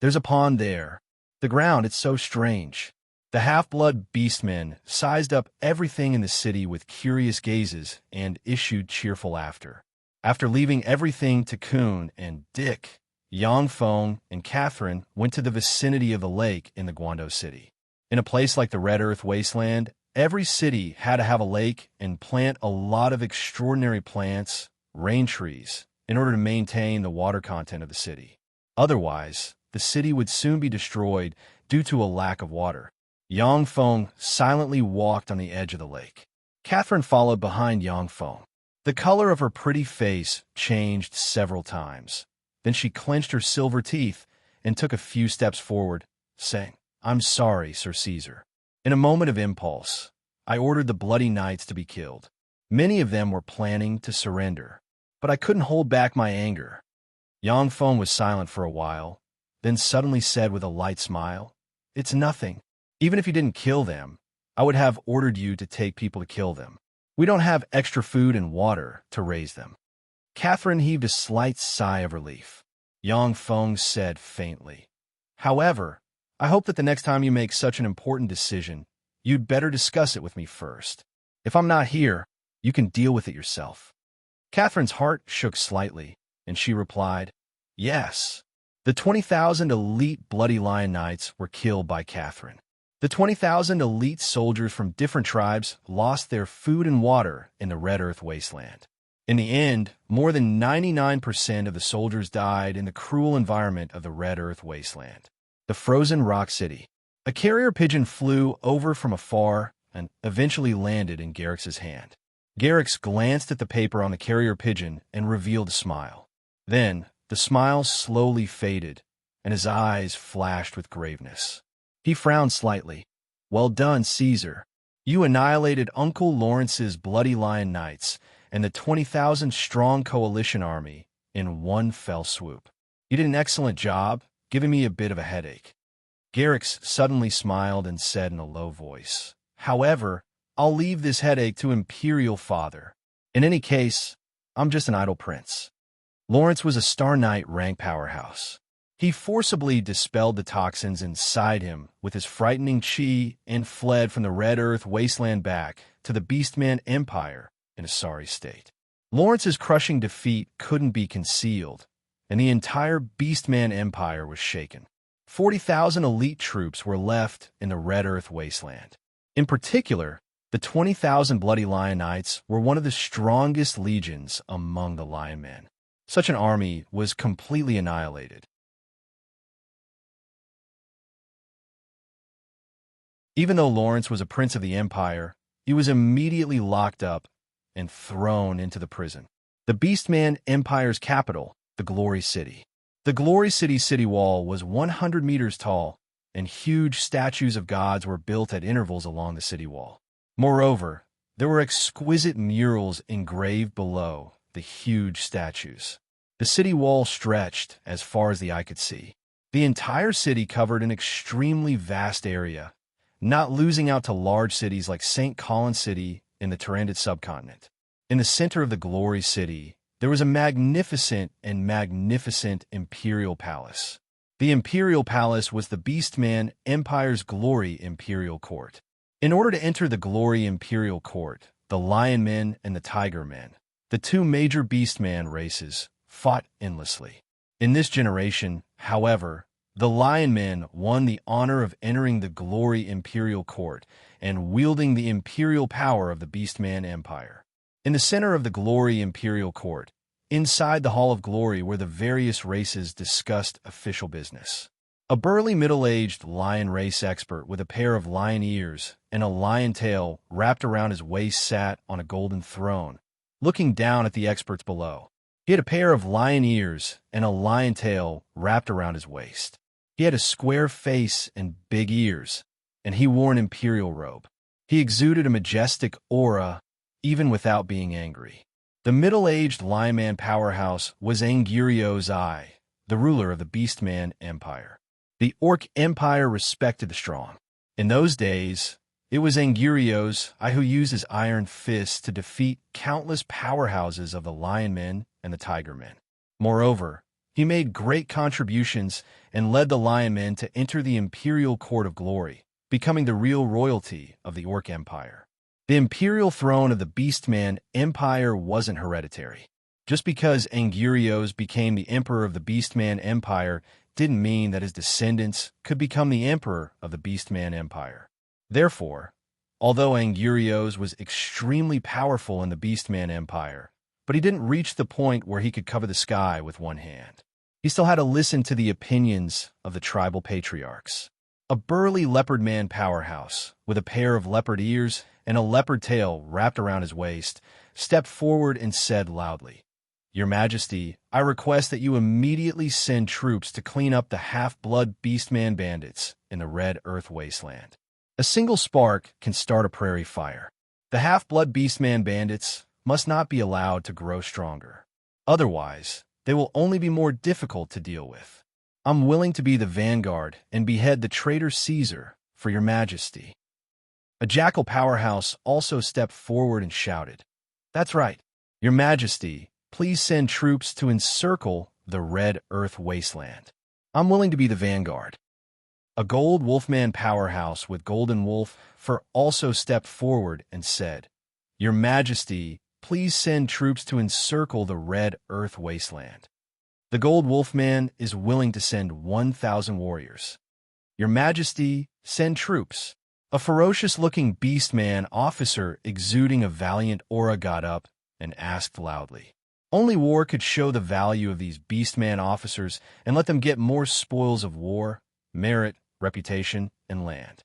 There's a pond there. The ground, it's so strange. The half-blood beastmen sized up everything in the city with curious gazes and issued cheerful laughter. After leaving everything to Kun and Dick, Yangfeng and Catherine went to the vicinity of the lake in the Guando City. In a place like the Red Earth Wasteland, every city had to have a lake and plant a lot of extraordinary plants, rain trees, in order to maintain the water content of the city. Otherwise, the city would soon be destroyed due to a lack of water. Yangfeng silently walked on the edge of the lake. Catherine followed behind Yangfeng. The color of her pretty face changed several times. Then she clenched her silver teeth and took a few steps forward, saying, "I'm sorry, Sir Caesar. In a moment of impulse, I ordered the bloody knights to be killed. Many of them were planning to surrender, but I couldn't hold back my anger." Yangfeng was silent for a while, then suddenly said with a light smile, "It's nothing. Even if you didn't kill them, I would have ordered you to take people to kill them. We don't have extra food and water to raise them." Catherine heaved a slight sigh of relief. Yang Feng said faintly, "However, I hope that the next time you make such an important decision, you'd better discuss it with me first. If I'm not here, you can deal with it yourself." Catherine's heart shook slightly, and she replied, "Yes." The 20,000 elite Bloody Lion Knights were killed by Catherine. The 20,000 elite soldiers from different tribes lost their food and water in the Red Earth wasteland. In the end, more than 99% of the soldiers died in the cruel environment of the Red Earth wasteland. The Frozen Rock City. A carrier pigeon flew over from afar and eventually landed in Garrick's hand. Garrick glanced at the paper on the carrier pigeon and revealed a smile. Then, the smile slowly faded, and his eyes flashed with graveness. He frowned slightly. "Well done, Caesar. You annihilated Uncle Lawrence's Bloody Lion Knights and the 20,000-strong coalition army in one fell swoop. You did an excellent job, giving me a bit of a headache." Garrick suddenly smiled and said in a low voice, "However, I'll leave this headache to Imperial Father. In any case, I'm just an idle prince." Lawrence was a Star Knight rank powerhouse. He forcibly dispelled the toxins inside him with his frightening chi and fled from the Red Earth wasteland back to the Beastman Empire in a sorry state. Lawrence's crushing defeat couldn't be concealed, and the entire Beastman Empire was shaken. 40,000 elite troops were left in the Red Earth wasteland. In particular, the 20,000 Bloody Lion Knights were one of the strongest legions among the Lion Men. Such an army was completely annihilated. Even though Lawrence was a prince of the Empire, he was immediately locked up and thrown into the prison. The Beastman Empire's capital, the Glory City. The Glory City city wall was 100 meters tall, and huge statues of gods were built at intervals along the city wall. Moreover, there were exquisite murals engraved below the huge statues. The city wall stretched as far as the eye could see. The entire city covered an extremely vast area, not losing out to large cities like St. Colin City in the Tyrannid subcontinent. In the center of the Glory City, there was a magnificent imperial palace. The imperial palace was the Beastman Empire's Glory Imperial Court. In order to enter the Glory Imperial Court, the Lion Men and the Tiger Men, the two major Beastman races, fought endlessly. In this generation, however, the Lion Men won the honor of entering the Glory Imperial Court and wielding the imperial power of the Beastman Empire. In the center of the Glory Imperial Court, inside the Hall of Glory, where the various races discussed official business. A burly middle-aged lion race expert with a pair of lion ears and a lion tail wrapped around his waist sat on a golden throne, looking down at the experts below. He had a pair of lion ears and a lion tail wrapped around his waist. He had a square face and big ears, and he wore an imperial robe. He exuded a majestic aura, even without being angry. The middle-aged lion man powerhouse was Angirio's Eye, the ruler of the Beastman Empire. The Orc Empire respected the strong. In those days, it was Angirio's Eye who used his iron fists to defeat countless powerhouses of the Lion Men and the Tiger Men. Moreover, he made great contributions and led the Lion Men to enter the Imperial Court of Glory, becoming the real royalty of the Orc Empire. The imperial throne of the Beastman Empire wasn't hereditary. Just because Angirios became the emperor of the Beastman Empire didn't mean that his descendants could become the emperor of the Beastman Empire. Therefore, although Angirios was extremely powerful in the Beastman Empire, but he didn't reach the point where he could cover the sky with one hand. He still had to listen to the opinions of the tribal patriarchs. A burly leopard man powerhouse, with a pair of leopard ears and a leopard tail wrapped around his waist, stepped forward and said loudly, "Your Majesty, I request that you immediately send troops to clean up the half-blood Beastman bandits in the Red Earth wasteland. A single spark can start a prairie fire. The half-blood Beastman bandits must not be allowed to grow stronger. Otherwise, they will only be more difficult to deal with. I'm willing to be the vanguard and behead the traitor Caesar for your Majesty." A jackal powerhouse also stepped forward and shouted, "That's right. Your Majesty, please send troops to encircle the Red Earth Wasteland. I'm willing to be the vanguard." A gold wolfman powerhouse with golden wolf fur also stepped forward and said, "Your Majesty, please send troops to encircle the Red Earth Wasteland." The gold wolfman is willing to send 1,000 warriors. "Your Majesty, send troops." A ferocious-looking beastman officer exuding a valiant aura got up and asked loudly. Only war could show the value of these beastman officers and let them get more spoils of war, merit, reputation, and land.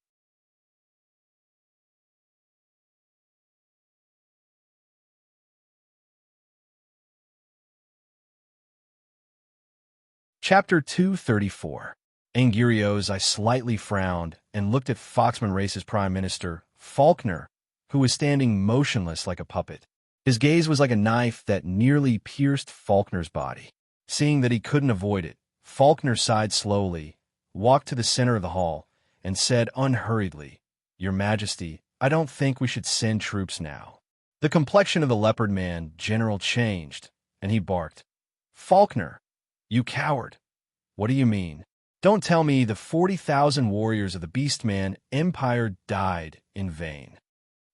Chapter 234. Angurios, I slightly frowned and looked at Foxman Race's Prime Minister, Faulkner, who was standing motionless like a puppet. His gaze was like a knife that nearly pierced Faulkner's body. Seeing that he couldn't avoid it, Faulkner sighed slowly, walked to the center of the hall, and said unhurriedly, "Your Majesty, I don't think we should send troops now." The complexion of the leopard man general changed, and he barked, "Faulkner, you coward! What do you mean? Don't tell me the 40,000 warriors of the Beastman Empire died in vain."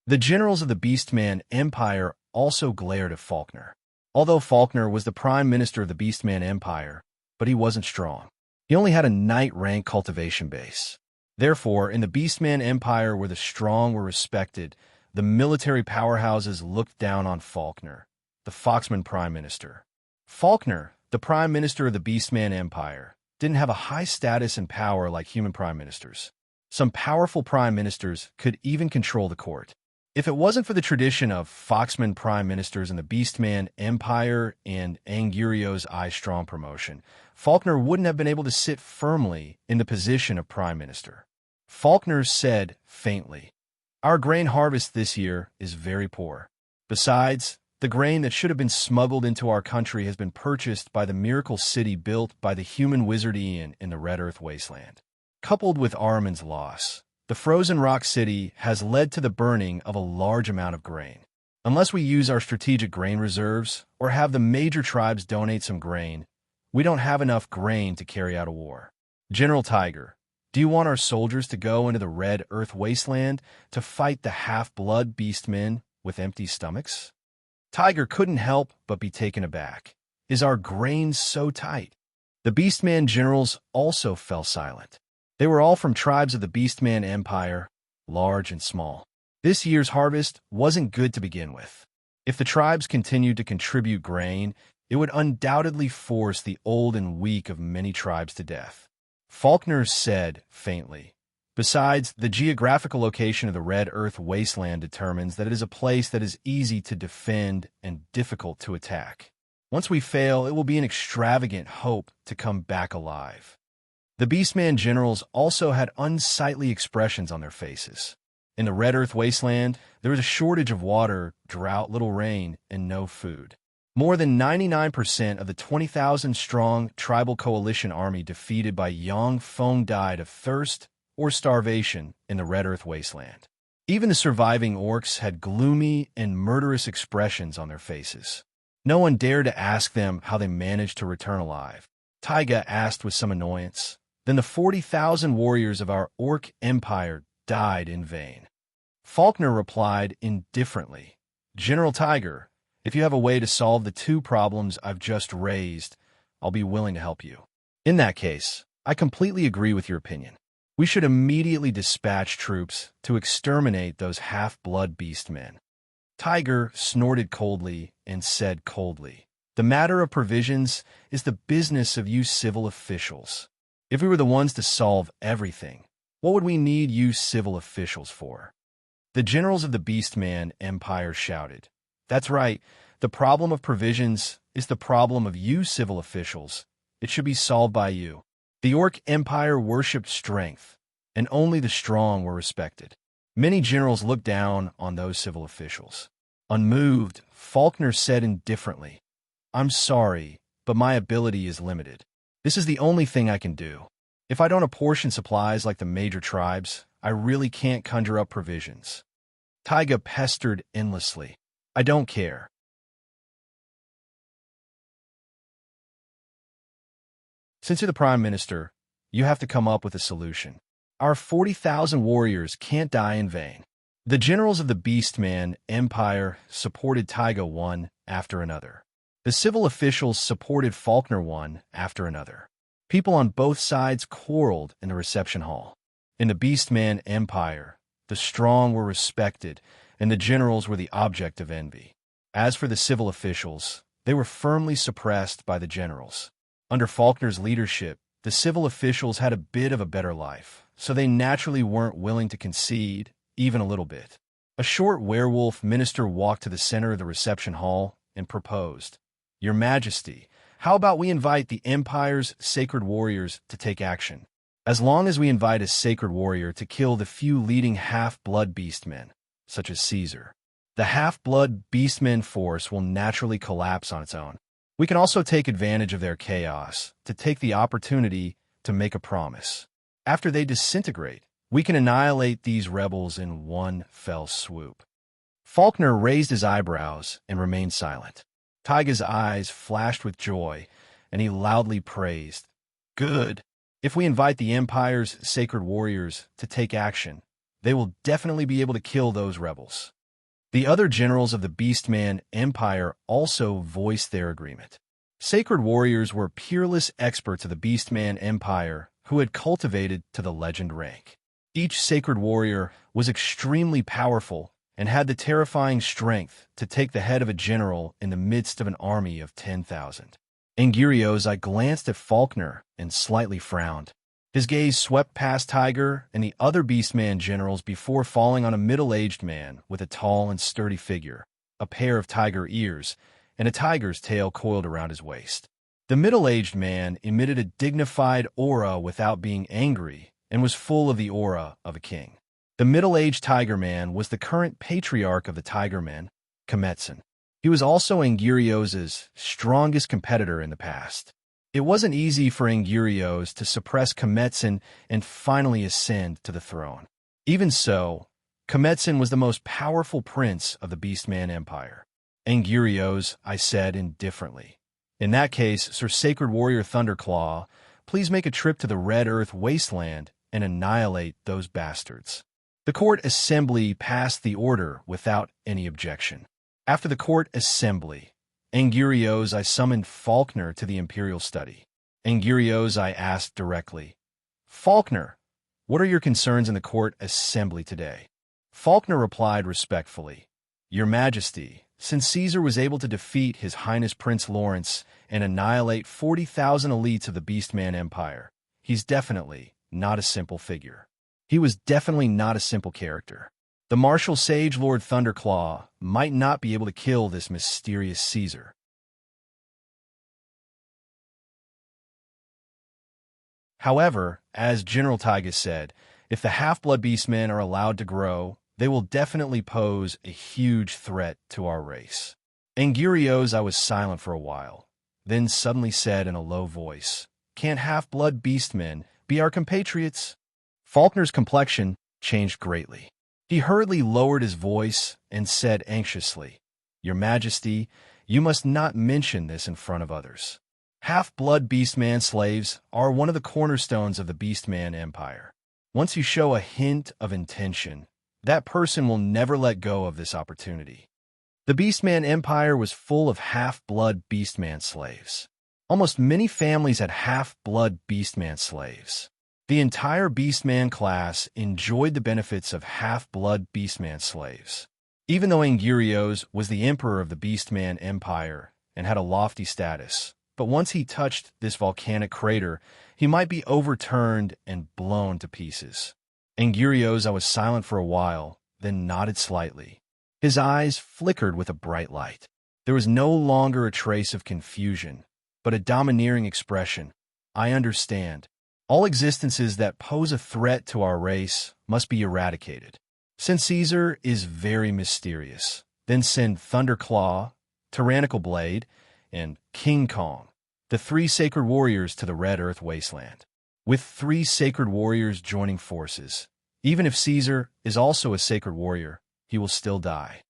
The generals of the Beastman Empire also glared at Faulkner. Although Faulkner was the Prime Minister of the Beastman Empire, but he wasn't strong. He only had a knight-rank cultivation base. Therefore, in the Beastman Empire where the strong were respected, the military powerhouses looked down on Faulkner, the Foxman Prime Minister. Faulkner, the Prime Minister of the Beastman Empire, didn't have a high status and power like human prime ministers. Some powerful prime ministers could even control the court. If it wasn't for the tradition of Foxman prime ministers in the Beastman Empire and Angurio's eye-strong promotion, Faulkner wouldn't have been able to sit firmly in the position of prime minister. Faulkner said faintly, "Our grain harvest this year is very poor. Besides, the grain that should have been smuggled into our country has been purchased by the miracle city built by the human wizard Ian in the Red Earth Wasteland. Coupled with Armin's loss, the frozen rock city has led to the burning of a large amount of grain. Unless we use our strategic grain reserves or have the major tribes donate some grain, we don't have enough grain to carry out a war. General Tiger, do you want our soldiers to go into the Red Earth Wasteland to fight the half-blood beastmen with empty stomachs?" Tiger couldn't help but be taken aback. "Is our grain so tight?" The Beastman generals also fell silent. They were all from tribes of the Beastman Empire, large and small. This year's harvest wasn't good to begin with. If the tribes continued to contribute grain, it would undoubtedly force the old and weak of many tribes to death. Faulkner said faintly, "Besides, the geographical location of the Red Earth Wasteland determines that it is a place that is easy to defend and difficult to attack. Once we fail, it will be an extravagant hope to come back alive." The Beastman generals also had unsightly expressions on their faces. In the Red Earth Wasteland, there was a shortage of water, drought, little rain, and no food. More than 99% of the 20,000-strong tribal coalition army defeated by Yang Feng died of thirst or starvation in the Red Earth Wasteland. Even the surviving orcs had gloomy and murderous expressions on their faces. No one dared to ask them how they managed to return alive. Taiga asked with some annoyance. Then the 40,000 warriors of our orc empire died in vain. Faulkner replied indifferently, "General Tiger, if you have a way to solve the two problems I've just raised, I'll be willing to help you. In that case, I completely agree with your opinion. We should immediately dispatch troops to exterminate those half-blood beastmen." Tiger snorted coldly and said coldly, "The matter of provisions is the business of you civil officials. If we were the ones to solve everything, what would we need you civil officials for?" The generals of the Beastman Empire shouted, "That's right. The problem of provisions is the problem of you civil officials. It should be solved by you." The Orc Empire worshipped strength, and only the strong were respected. Many generals looked down on those civil officials. Unmoved, Faulkner said indifferently, "I'm sorry, but my ability is limited. This is the only thing I can do." If I don't apportion supplies like the major tribes, I really can't conjure up provisions. Taiga pestered endlessly. I don't care. Since you're the prime minister, you have to come up with a solution. Our 40,000 warriors can't die in vain. The generals of the Beastman Empire supported Taiga one after another. The civil officials supported Faulkner one after another. People on both sides quarreled in the reception hall. In the Beastman Empire, the strong were respected, and the generals were the object of envy. As for the civil officials, they were firmly suppressed by the generals. Under Faulkner's leadership, the civil officials had a bit of a better life, so they naturally weren't willing to concede, even a little bit. A short werewolf minister walked to the center of the reception hall and proposed, "Your Majesty, how about we invite the Empire's sacred warriors to take action? As long as we invite a sacred warrior to kill the few leading half-blood beastmen, such as Caesar, the half-blood beastmen force will naturally collapse on its own. We can also take advantage of their chaos to take the opportunity to make a promise. After they disintegrate, we can annihilate these rebels in one fell swoop." Faulkner raised his eyebrows and remained silent. Taiga's eyes flashed with joy, and he loudly praised, "Good. If we invite the Empire's sacred warriors to take action, they will definitely be able to kill those rebels." The other generals of the Beastman Empire also voiced their agreement. Sacred warriors were peerless experts of the Beastman Empire who had cultivated to the legend rank. Each sacred warrior was extremely powerful and had the terrifying strength to take the head of a general in the midst of an army of 10,000. Angirios glanced at Faulkner and slightly frowned. His gaze swept past Tiger and the other Beastman generals before falling on a middle-aged man with a tall and sturdy figure, a pair of tiger ears, and a tiger's tail coiled around his waist. The middle-aged man emitted a dignified aura without being angry and was full of the aura of a king. The middle-aged tiger man was the current patriarch of the tiger men, Kometsin. He was also Angirios' strongest competitor in the past. It wasn't easy for Angirios to suppress Kometsin and finally ascend to the throne. Even so, Kometsin was the most powerful prince of the Beastman Empire. "Angirios," I said indifferently. "In that case, Sir Sacred Warrior Thunderclaw, please make a trip to the Red Earth Wasteland and annihilate those bastards." The court assembly passed the order without any objection. After the court assembly, Angirios, I summoned Faulkner to the imperial study. Angirios, I asked directly, "Faulkner, what are your concerns in the court assembly today?" Faulkner replied respectfully, "Your Majesty, since Caesar was able to defeat His Highness Prince Lawrence and annihilate 40,000 elites of the Beastman Empire, he's definitely not a simple figure. He was definitely not a simple character. The martial sage Lord Thunderclaw might not be able to kill this mysterious Caesar." However, as General Taiga said, if the half-blood beastmen are allowed to grow, they will definitely pose a huge threat to our race. Angirios, I was silent for a while, then suddenly said in a low voice, "Can't half-blood beastmen be our compatriots?" Faulkner's complexion changed greatly. He hurriedly lowered his voice and said anxiously, "Your Majesty, you must not mention this in front of others. Half-blood beastman slaves are one of the cornerstones of the Beastman Empire. Once you show a hint of intention, that person will never let go of this opportunity." The Beastman Empire was full of half-blood beastman slaves. Almost many families had half-blood beastman slaves. The entire Beastman class enjoyed the benefits of half-blood Beastman slaves. Even though Angirios was the emperor of the Beastman Empire and had a lofty status, but once he touched this volcanic crater, he might be overturned and blown to pieces. Angirios, I was silent for a while, then nodded slightly. His eyes flickered with a bright light. There was no longer a trace of confusion, but a domineering expression. "I understand. All existences that pose a threat to our race must be eradicated. Since Caesar is very mysterious, then send Thunderclaw, Tyrannical Blade, and King Kong, the 3 sacred warriors, to the Red Earth Wasteland. with 3 sacred warriors joining forces. Even if Caesar is also a sacred warrior, he will still die.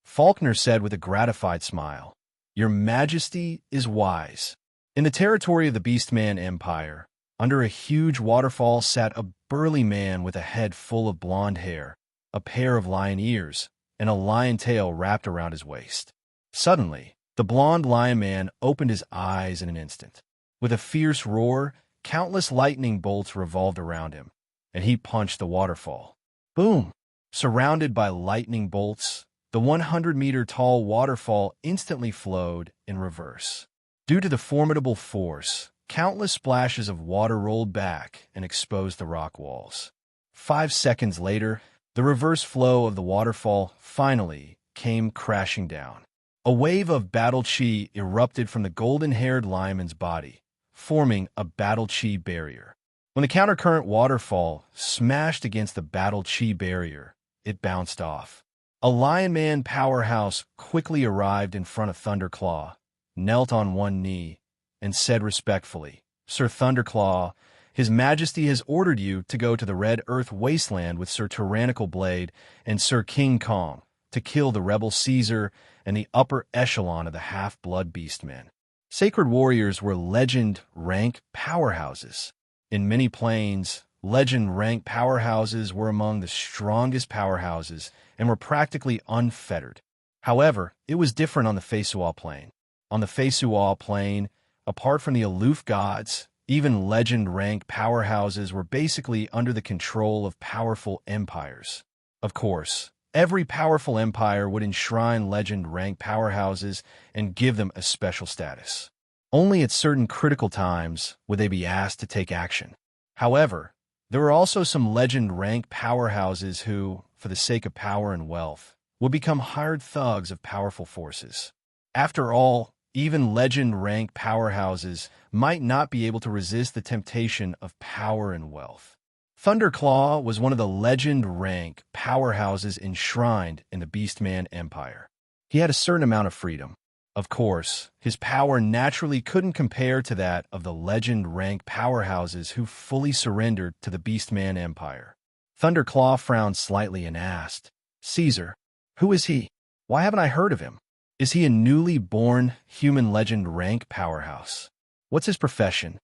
Faulkner said with a gratified smile, "Your Majesty is wise." In the territory of the Beastman Empire, under a huge waterfall sat a burly man with a head full of blonde hair, a pair of lion ears, and a lion tail wrapped around his waist. Suddenly, the blonde lion man opened his eyes in an instant. With a fierce roar, countless lightning bolts revolved around him, and he punched the waterfall. Boom! Surrounded by lightning bolts, the 100-meter-tall waterfall instantly flowed in reverse. Due to the formidable force, countless splashes of water rolled back and exposed the rock walls. 5 seconds later, the reverse flow of the waterfall finally came crashing down. A wave of battle chi erupted from the golden-haired lion's body, forming a battle chi barrier. When the countercurrent waterfall smashed against the battle chi barrier, it bounced off. A Lion Man powerhouse quickly arrived in front of Thunderclaw, knelt on one knee, and said respectfully, "Sir Thunderclaw, His Majesty has ordered you to go to the Red Earth Wasteland with Sir Tyrannical Blade and Sir King Kong to kill the rebel Caesar and the upper echelon of the half-blood beastmen." Sacred warriors were legend-rank powerhouses. In many planes, legend-rank powerhouses were among the strongest powerhouses and were practically unfettered. However, it was different on the Feisual plane. On the Feisual plane, apart from the aloof gods, even legend-rank powerhouses were basically under the control of powerful empires. Of course, every powerful empire would enshrine legend-rank powerhouses and give them a special status. Only at certain critical times would they be asked to take action. However, there were also some legend-rank powerhouses who, for the sake of power and wealth, would become hired thugs of powerful forces. After all, even legend-rank powerhouses might not be able to resist the temptation of power and wealth. Thunderclaw was one of the legend-rank powerhouses enshrined in the Beastman Empire. He had a certain amount of freedom. Of course, his power naturally couldn't compare to that of the legend-rank powerhouses who fully surrendered to the Beastman Empire. Thunderclaw frowned slightly and asked, "Caesar, who is he? Why haven't I heard of him? Is he a newly born human legend-rank powerhouse? What's his profession?"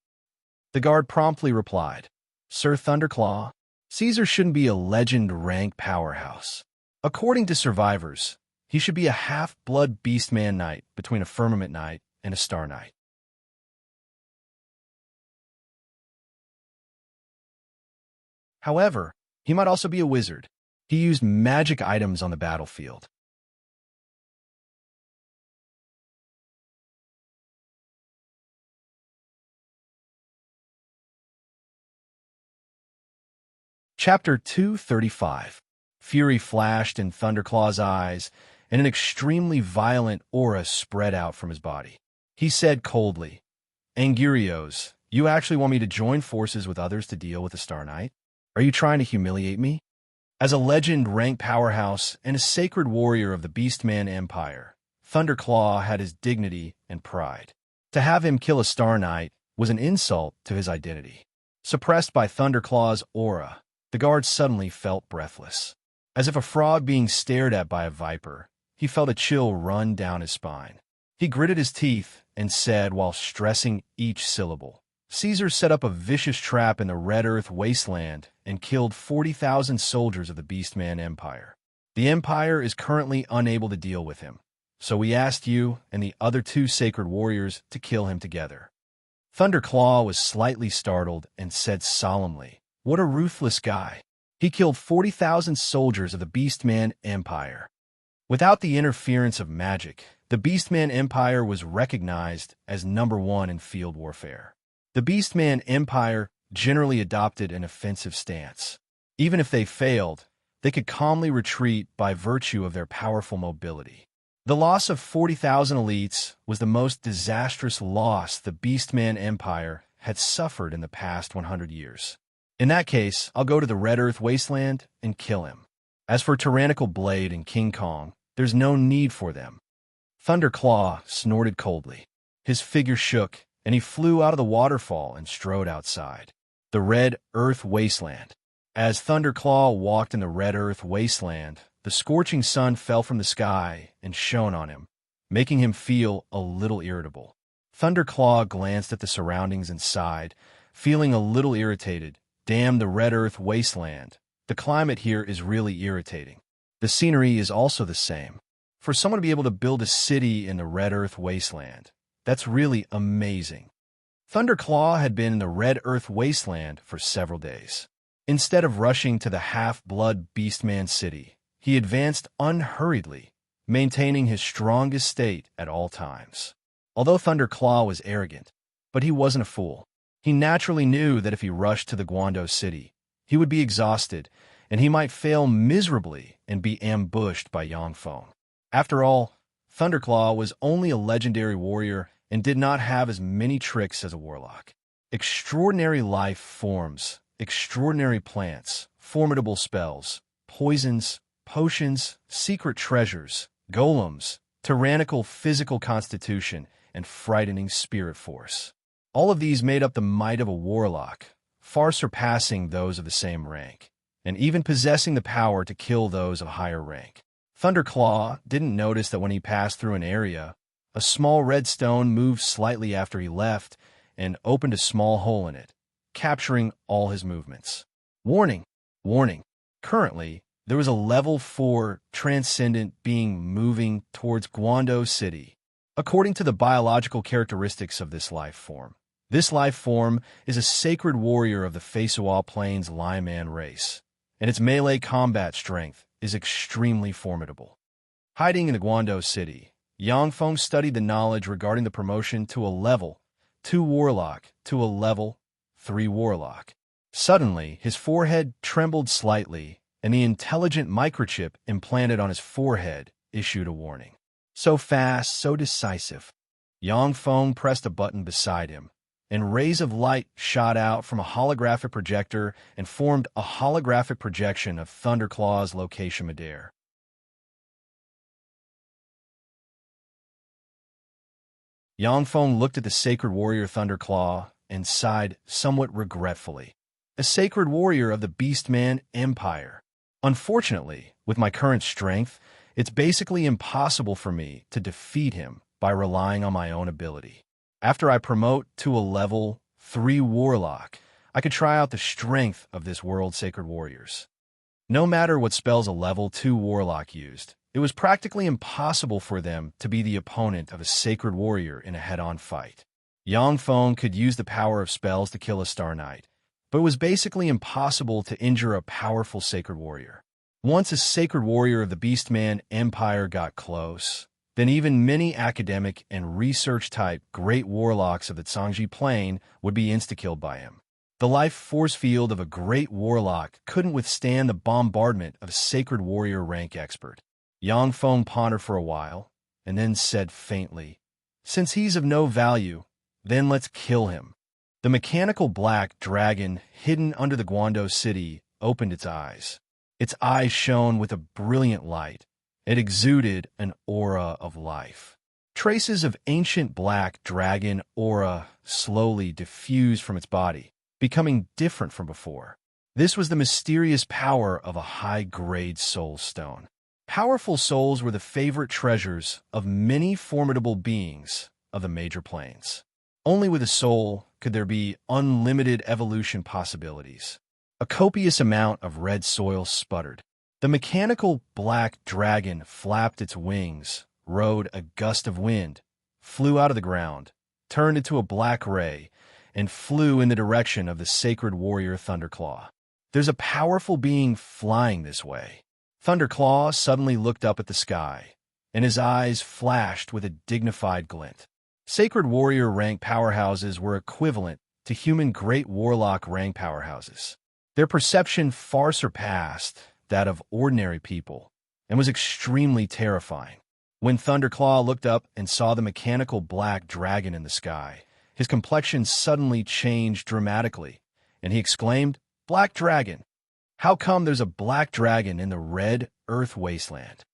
The guard promptly replied, "Sir Thunderclaw, Caesar shouldn't be a legend-rank powerhouse. According to survivors, he should be a half-blood beastman knight between a firmament knight and a star knight." However, he might also be a wizard. He used magic items on the battlefield. Chapter 235. Fury flashed in Thunderclaw's eyes, and an extremely violent aura spread out from his body. He said coldly, "Angurios, you actually want me to join forces with others to deal with the Star Knight? Are you trying to humiliate me?" As a legend-rank powerhouse and a sacred warrior of the Beastman Empire, Thunderclaw had his dignity and pride. To have him kill a Star Knight was an insult to his identity. Suppressed by Thunderclaw's aura, the guard suddenly felt breathless. As if a frog being stared at by a viper, he felt a chill run down his spine. He gritted his teeth and said while stressing each syllable, "Caesar set up a vicious trap in the Red Earth Wasteland and killed 40,000 soldiers of the Beastman Empire. The Empire is currently unable to deal with him, so we asked you and the other 2 sacred warriors to kill him together." Thunderclaw was slightly startled and said solemnly, "What a ruthless guy. He killed 40,000 soldiers of the Beastman Empire." Without the interference of magic, the Beastman Empire was recognized as #1 in field warfare. The Beastman Empire generally adopted an offensive stance. Even if they failed, they could calmly retreat by virtue of their powerful mobility. The loss of 40,000 elites was the most disastrous loss the Beastman Empire had suffered in the past 100 years. In that case, I'll go to the Red Earth Wasteland and kill him. As for Tyrannical Blade and King Kong, there's no need for them." Thunderclaw snorted coldly. His figure shook, and he flew out of the waterfall and strode outside. the Red Earth Wasteland. As Thunderclaw walked in the Red Earth Wasteland, the scorching sun fell from the sky and shone on him, making him feel a little irritable. Thunderclaw glanced at the surroundings and sighed, feeling a little irritated. Damn the Red Earth Wasteland. The climate here is really irritating. The scenery is also the same. For someone to be able to build a city in the Red Earth Wasteland, that's really amazing. Thunderclaw had been in the Red Earth Wasteland for several days. Instead of rushing to the half-blood Beastman city, he advanced unhurriedly, maintaining his strongest state at all times. Although Thunderclaw was arrogant, but he wasn't a fool. He naturally knew that if he rushed to the Guando city, he would be exhausted, and he might fail miserably and be ambushed by Yangfeng. After all, Thunderclaw was only a legendary warrior and did not have as many tricks as a warlock. Extraordinary life forms, extraordinary plants, formidable spells, poisons, potions, secret treasures, golems, tyrannical physical constitution, and frightening spirit force. All of these made up the might of a warlock, far surpassing those of the same rank, and even possessing the power to kill those of higher rank. Thunderclaw didn't notice that when he passed through an area, a small red stone moved slightly after he left and opened a small hole in it, capturing all his movements. Warning! Warning! Currently, there was a level 4 transcendent being moving towards Guando City. According to the biological characteristics of this life form, this life form is a sacred warrior of the Feisuo Plains Lion race, and its melee combat strength is extremely formidable. Hiding in the Guando City, Yangfeng studied the knowledge regarding the promotion to a level 2 warlock to a level 3 warlock. Suddenly, his forehead trembled slightly, and the intelligent microchip implanted on his forehead issued a warning. So fast, so decisive. Yangfeng pressed a button beside him, and rays of light shot out from a holographic projector and formed a holographic projection of Thunderclaw's location midair. Yangfeng looked at the sacred warrior Thunderclaw and sighed somewhat regretfully. A sacred warrior of the Beastman Empire. Unfortunately, with my current strength, it's basically impossible for me to defeat him by relying on my own ability. After I promote to a level 3 warlock, I could try out the strength of this world's sacred warriors. No matter what spells a level 2 warlock used, it was practically impossible for them to be the opponent of a sacred warrior in a head-on fight. Yangfeng could use the power of spells to kill a Star Knight, but it was basically impossible to injure a powerful sacred warrior. Once a sacred warrior of the Beastman Empire got close, then even many academic and research-type great warlocks of the Zhangji Plain would be insta-killed by him. The life force field of a great warlock couldn't withstand the bombardment of a sacred warrior rank expert. Yangfeng pondered for a while, and then said faintly, "Since he's of no value, then let's kill him." The mechanical black dragon hidden under the Guando city opened its eyes. Its eyes shone with a brilliant light. It exuded an aura of life. Traces of ancient black dragon aura slowly diffused from its body, becoming different from before. This was the mysterious power of a high-grade soul stone. Powerful souls were the favorite treasures of many formidable beings of the major planes. Only with a soul could there be unlimited evolution possibilities. A copious amount of red soil sputtered. The mechanical black dragon flapped its wings, rode a gust of wind, flew out of the ground, turned into a black ray, and flew in the direction of the sacred warrior Thunderclaw. There's a powerful being flying this way. Thunderclaw suddenly looked up at the sky, and his eyes flashed with a dignified glint. Sacred warrior rank powerhouses were equivalent to human great warlock rank powerhouses. Their perception far surpassed that of ordinary people and was extremely terrifying. When Thunderclaw looked up and saw the mechanical black dragon in the sky, his complexion suddenly changed dramatically, and he exclaimed, "Black dragon! How come there's a black dragon in the Red Earth Wasteland?"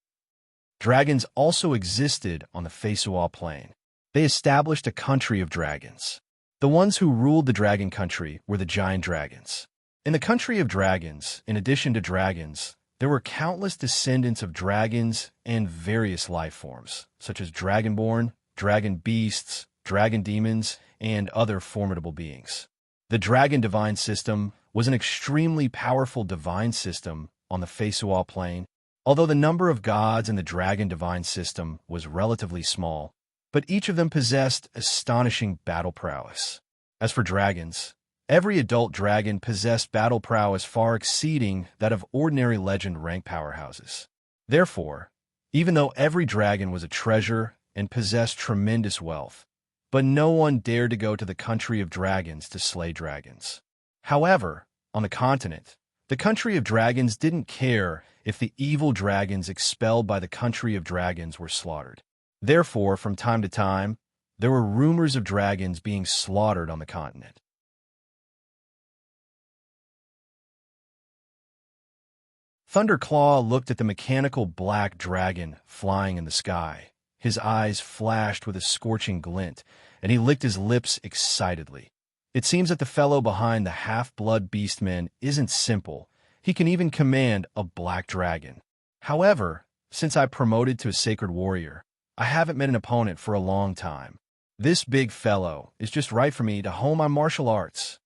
Dragons also existed on the Feisuo Plain. They established a country of dragons. The ones who ruled the dragon country were the giant dragons. In the country of dragons, in addition to dragons, there were countless descendants of dragons and various life forms, such as dragonborn, dragon beasts, dragon demons, and other formidable beings. The dragon divine system was an extremely powerful divine system on the Feisual plane, although the number of gods in the dragon divine system was relatively small, but each of them possessed astonishing battle prowess. As for dragons, every adult dragon possessed battle prowess far exceeding that of ordinary legend rank powerhouses. Therefore, even though every dragon was a treasure and possessed tremendous wealth, but no one dared to go to the country of dragons to slay dragons. However, on the continent, the country of dragons didn't care if the evil dragons expelled by the country of dragons were slaughtered. Therefore, from time to time, there were rumors of dragons being slaughtered on the continent. Thunderclaw looked at the mechanical black dragon flying in the sky. His eyes flashed with a scorching glint, and he licked his lips excitedly. It seems that the fellow behind the half-blood beastmen isn't simple. He can even command a black dragon. However, since I promoted to a sacred warrior, I haven't met an opponent for a long time. This big fellow is just right for me to hone my martial arts.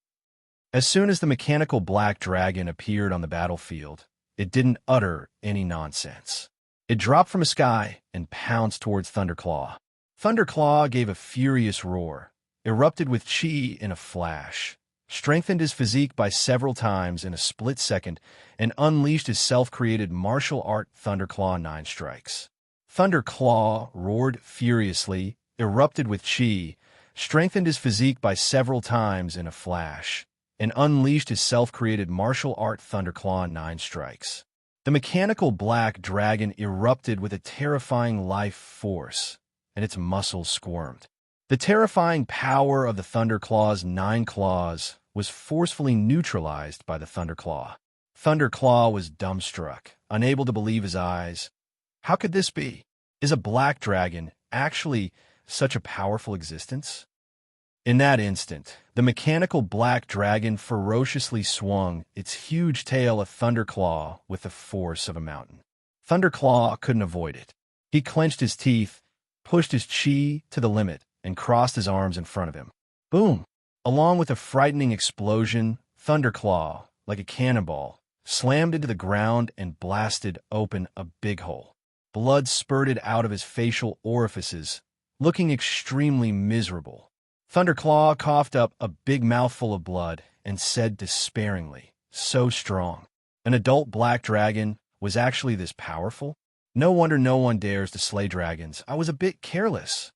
As soon as the mechanical black dragon appeared on the battlefield, it didn't utter any nonsense. It dropped from the sky and pounced towards Thunderclaw. Thunderclaw gave a furious roar, erupted with chi in a flash, strengthened his physique by several times in a split second, and unleashed his self-created martial art Thunderclaw 9 strikes. Thunderclaw roared furiously, erupted with chi, strengthened his physique by several times in a flash, and unleashed his self-created martial art Thunderclaw 9 strikes. The mechanical black dragon erupted with a terrifying life force, and its muscles squirmed. The terrifying power of the Thunderclaw's 9 claws was forcefully neutralized by the Thunderclaw. Thunderclaw was dumbstruck, unable to believe his eyes. How could this be? Is a black dragon actually such a powerful existence? In that instant, the mechanical black dragon ferociously swung its huge tail at Thunderclaw with the force of a mountain. Thunderclaw couldn't avoid it. He clenched his teeth, pushed his chi to the limit, and crossed his arms in front of him. Boom! Along with a frightening explosion, Thunderclaw, like a cannonball, slammed into the ground and blasted open a big hole. Blood spurted out of his facial orifices, looking extremely miserable. Thunderclaw coughed up a big mouthful of blood and said despairingly, "So strong. An adult black dragon was actually this powerful? No wonder no one dares to slay dragons. I was a bit careless."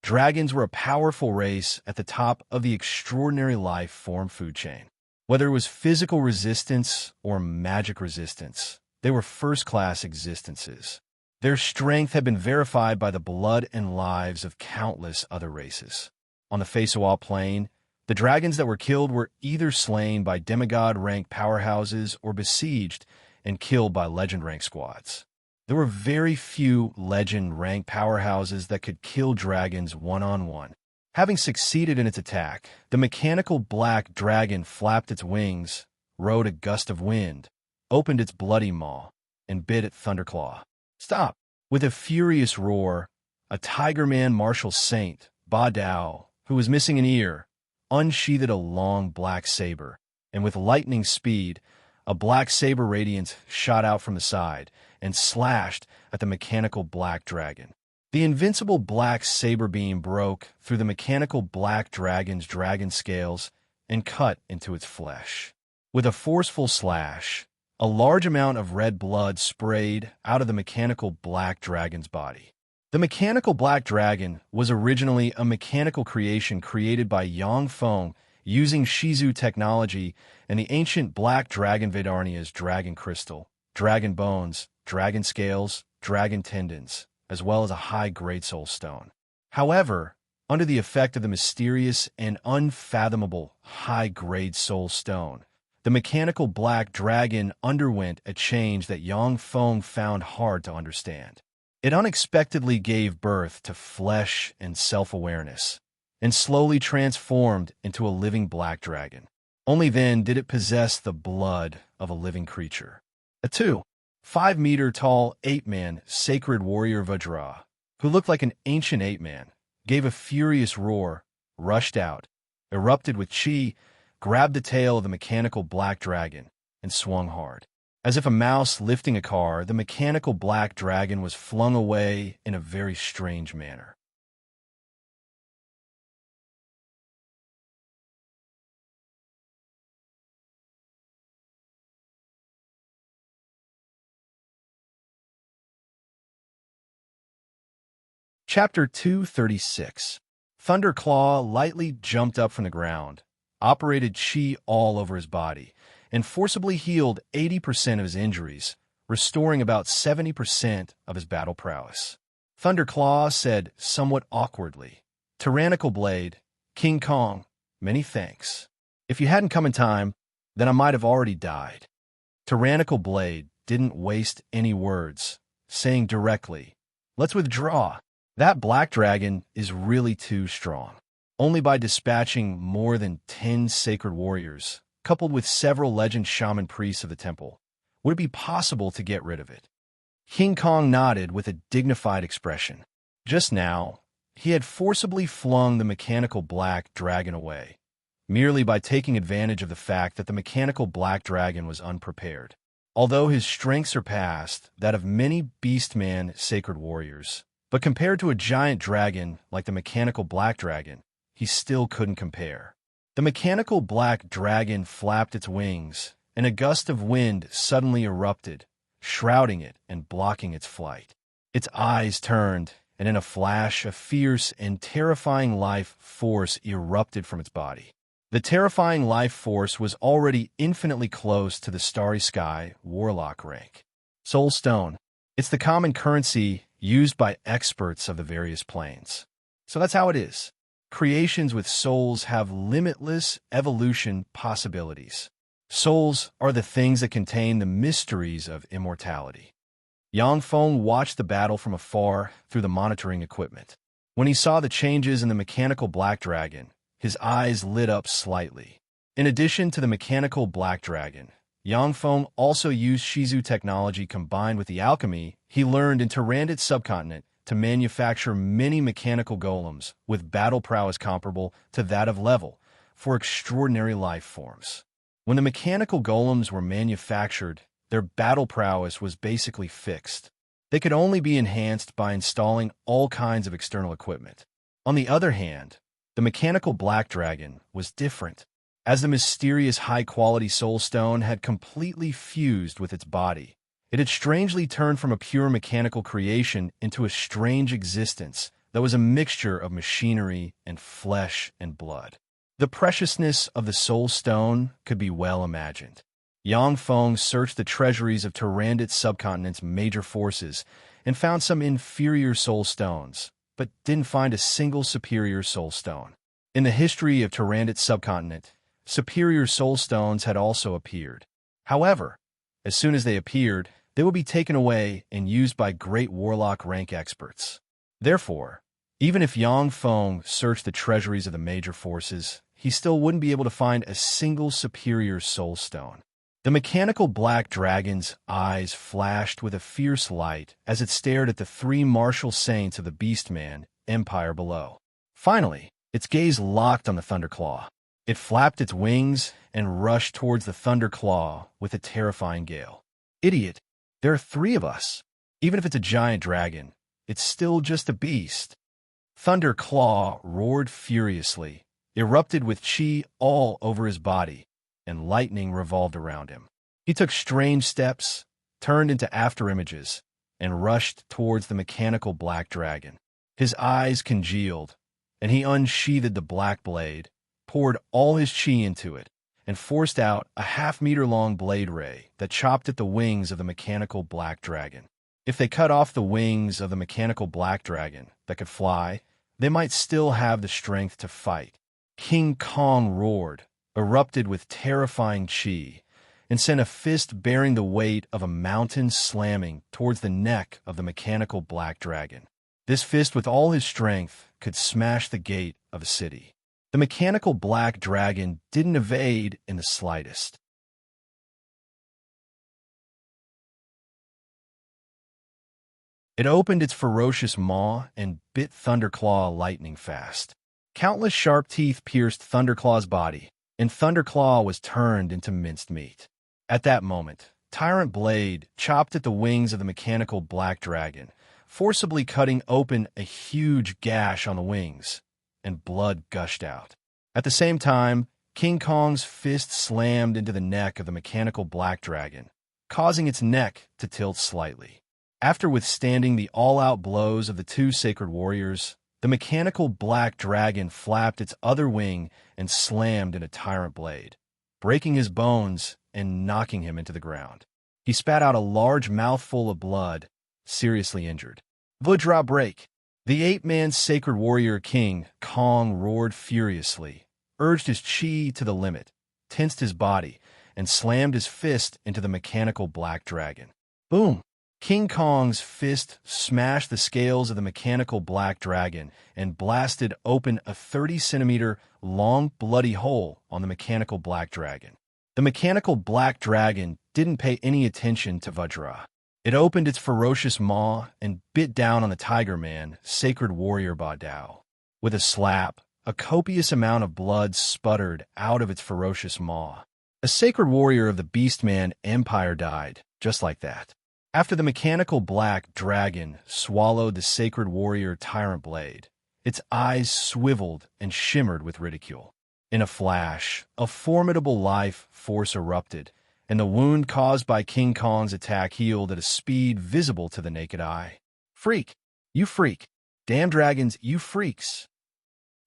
Dragons were a powerful race at the top of the extraordinary life form food chain. Whether it was physical resistance or magic resistance, they were first-class existences. Their strength had been verified by the blood and lives of countless other races. On the Feisual plane, the dragons that were killed were either slain by demigod-rank powerhouses or besieged and killed by legend-rank squads. There were very few legend-rank powerhouses that could kill dragons one-on-one. Having succeeded in its attack, the mechanical black dragon flapped its wings, rode a gust of wind, opened its bloody maw, and bit at Thunderclaw. "Stop!" With a furious roar, a Tigerman martial saint, Ba Dao, who was missing an ear, unsheathed a long black saber, and with lightning speed, a black saber radiance shot out from the side and slashed at the mechanical black dragon. The invincible black saber beam broke through the mechanical black dragon's dragon scales and cut into its flesh. With a forceful slash, a large amount of red blood sprayed out of the mechanical black dragon's body. The mechanical black dragon was originally a mechanical creation created by Yang Feng using Shizu technology and the ancient black dragon Vedarnia's dragon crystal, dragon bones, dragon scales, dragon tendons, as well as a high-grade soul stone. However, under the effect of the mysterious and unfathomable high-grade soul stone, the mechanical black dragon underwent a change that Yang Feng found hard to understand. It unexpectedly gave birth to flesh and self-awareness, and slowly transformed into a living black dragon. Only then did it possess the blood of a living creature. A 5-meter-tall ape-man, sacred warrior Vajra, who looked like an ancient ape-man, gave a furious roar, rushed out, erupted with chi, grabbed the tail of the mechanical black dragon, and swung hard. As if a mouse lifting a car, the mechanical black dragon was flung away in a very strange manner. Chapter 236. Thunderclaw lightly jumped up from the ground, operated chi all over his body, and forcibly healed 80% of his injuries, restoring about 70% of his battle prowess. Thunderclaw said somewhat awkwardly, "Tyrannical Blade, King Kong, many thanks. If you hadn't come in time, then I might have already died." Tyrannical Blade didn't waste any words, saying directly, "Let's withdraw. That black dragon is really too strong. Only by dispatching more than 10 sacred warriors, coupled with several legend shaman priests of the temple, would it be possible to get rid of it." King Kong nodded with a dignified expression. Just now, he had forcibly flung the mechanical black dragon away, merely by taking advantage of the fact that the mechanical black dragon was unprepared. Although his strength surpassed that of many beastman sacred warriors, but compared to a giant dragon like the mechanical black dragon, he still couldn't compare. The mechanical black dragon flapped its wings, and a gust of wind suddenly erupted, shrouding it and blocking its flight. Its eyes turned, and in a flash, a fierce and terrifying life force erupted from its body. The terrifying life force was already infinitely close to the starry sky warlock rank. Soul Stone. It's the common currency used by experts of the various planes. So that's how it is. Creations with souls have limitless evolution possibilities. Souls are the things that contain the mysteries of immortality. Yang Feng watched the battle from afar through the monitoring equipment. When he saw the changes in the mechanical black dragon, his eyes lit up slightly. In addition to the mechanical black dragon, Yang Feng also used Shizu technology combined with the alchemy he learned in Tyrannid subcontinent to manufacture many mechanical golems with battle prowess comparable to that of level for extraordinary life forms. When the mechanical golems were manufactured, their battle prowess was basically fixed. They could only be enhanced by installing all kinds of external equipment. On the other hand, the mechanical black dragon was different, as the mysterious high-quality soul stone had completely fused with its body. It had strangely turned from a pure mechanical creation into a strange existence that was a mixture of machinery and flesh and blood. The preciousness of the soul stone could be well imagined. Yang Feng searched the treasuries of Tyrannid subcontinent's major forces and found some inferior soul stones, but didn't find a single superior soul stone. In the history of Tyrannid subcontinent, superior soul stones had also appeared. However, as soon as they appeared, they would be taken away and used by great warlock rank experts. Therefore, even if Yang Feng searched the treasuries of the major forces, he still wouldn't be able to find a single superior soul stone. The mechanical black dragon's eyes flashed with a fierce light as it stared at the three martial saints of the Beastman Empire below. Finally, its gaze locked on the Thunderclaw. It flapped its wings and rushed towards the Thunderclaw with a terrifying gale. "Idiot! There are 3 of us. Even if it's a giant dragon, it's still just a beast." Thunderclaw roared furiously, erupted with chi all over his body, and lightning revolved around him. He took strange steps, turned into afterimages, and rushed towards the mechanical black dragon. His eyes congealed, and he unsheathed the black blade, poured all his chi into it, and forced out a half-meter-long blade ray that chopped at the wings of the mechanical black dragon. If they cut off the wings of the mechanical black dragon that could fly, they might still have the strength to fight. King Kong roared, erupted with terrifying chi, and sent a fist bearing the weight of a mountain slamming towards the neck of the mechanical black dragon. This fist with all his strength could smash the gate of a city. The mechanical black dragon didn't evade in the slightest. It opened its ferocious maw and bit Thunderclaw lightning fast. Countless sharp teeth pierced Thunderclaw's body, and Thunderclaw was turned into minced meat. At that moment, Tyrant Blade chopped at the wings of the mechanical black dragon, forcibly cutting open a huge gash on the wings, and blood gushed out. At the same time, King Kong's fist slammed into the neck of the mechanical black dragon, causing its neck to tilt slightly. After withstanding the all-out blows of the two sacred warriors, the mechanical black dragon flapped its other wing and slammed into Tyrant Blade, breaking his bones and knocking him into the ground. He spat out a large mouthful of blood, seriously injured. Vajra break! The ape-man sacred warrior King Kong roared furiously, urged his chi to the limit, tensed his body, and slammed his fist into the mechanical black dragon. Boom! King Kong's fist smashed the scales of the mechanical black dragon and blasted open a 30-centimeter long bloody hole on the mechanical black dragon. The mechanical black dragon didn't pay any attention to Vajra. It opened its ferocious maw and bit down on the Tiger Man, sacred warrior Ba Dao. With a slap, a copious amount of blood sputtered out of its ferocious maw. A sacred warrior of the Beastman Empire died, just like that. After the mechanical black dragon swallowed the sacred warrior Tyrant Blade, its eyes swiveled and shimmered with ridicule. In a flash, a formidable life force erupted, and the wound caused by King Kong's attack healed at a speed visible to the naked eye. Freak! You freak! Damn dragons, you freaks!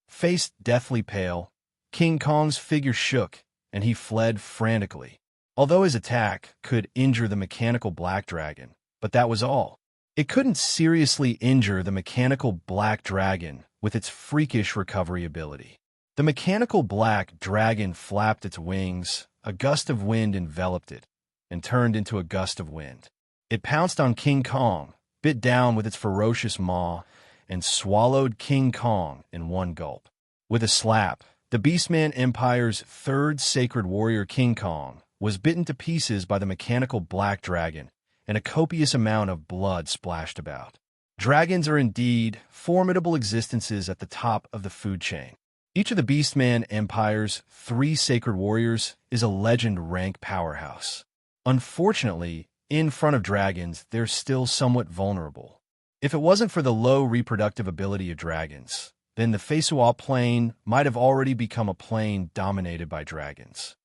Face deathly pale, King Kong's figure shook, and he fled frantically. Although his attack could injure the mechanical black dragon, but that was all. It couldn't seriously injure the mechanical black dragon with its freakish recovery ability. The mechanical black dragon flapped its wings, a gust of wind enveloped it, and turned into a gust of wind. It pounced on King Kong, bit down with its ferocious maw, and swallowed King Kong in one gulp. With a slap, the Beastman Empire's third sacred warrior King Kong was bitten to pieces by the mechanical black dragon, and a copious amount of blood splashed about. Dragons are indeed formidable existences at the top of the food chain. Each of the Beastman Empire's 3 sacred warriors is a legend rank powerhouse. Unfortunately, in front of dragons, they're still somewhat vulnerable. If it wasn't for the low reproductive ability of dragons, then the Feisuo Plain might have already become a plain dominated by dragons.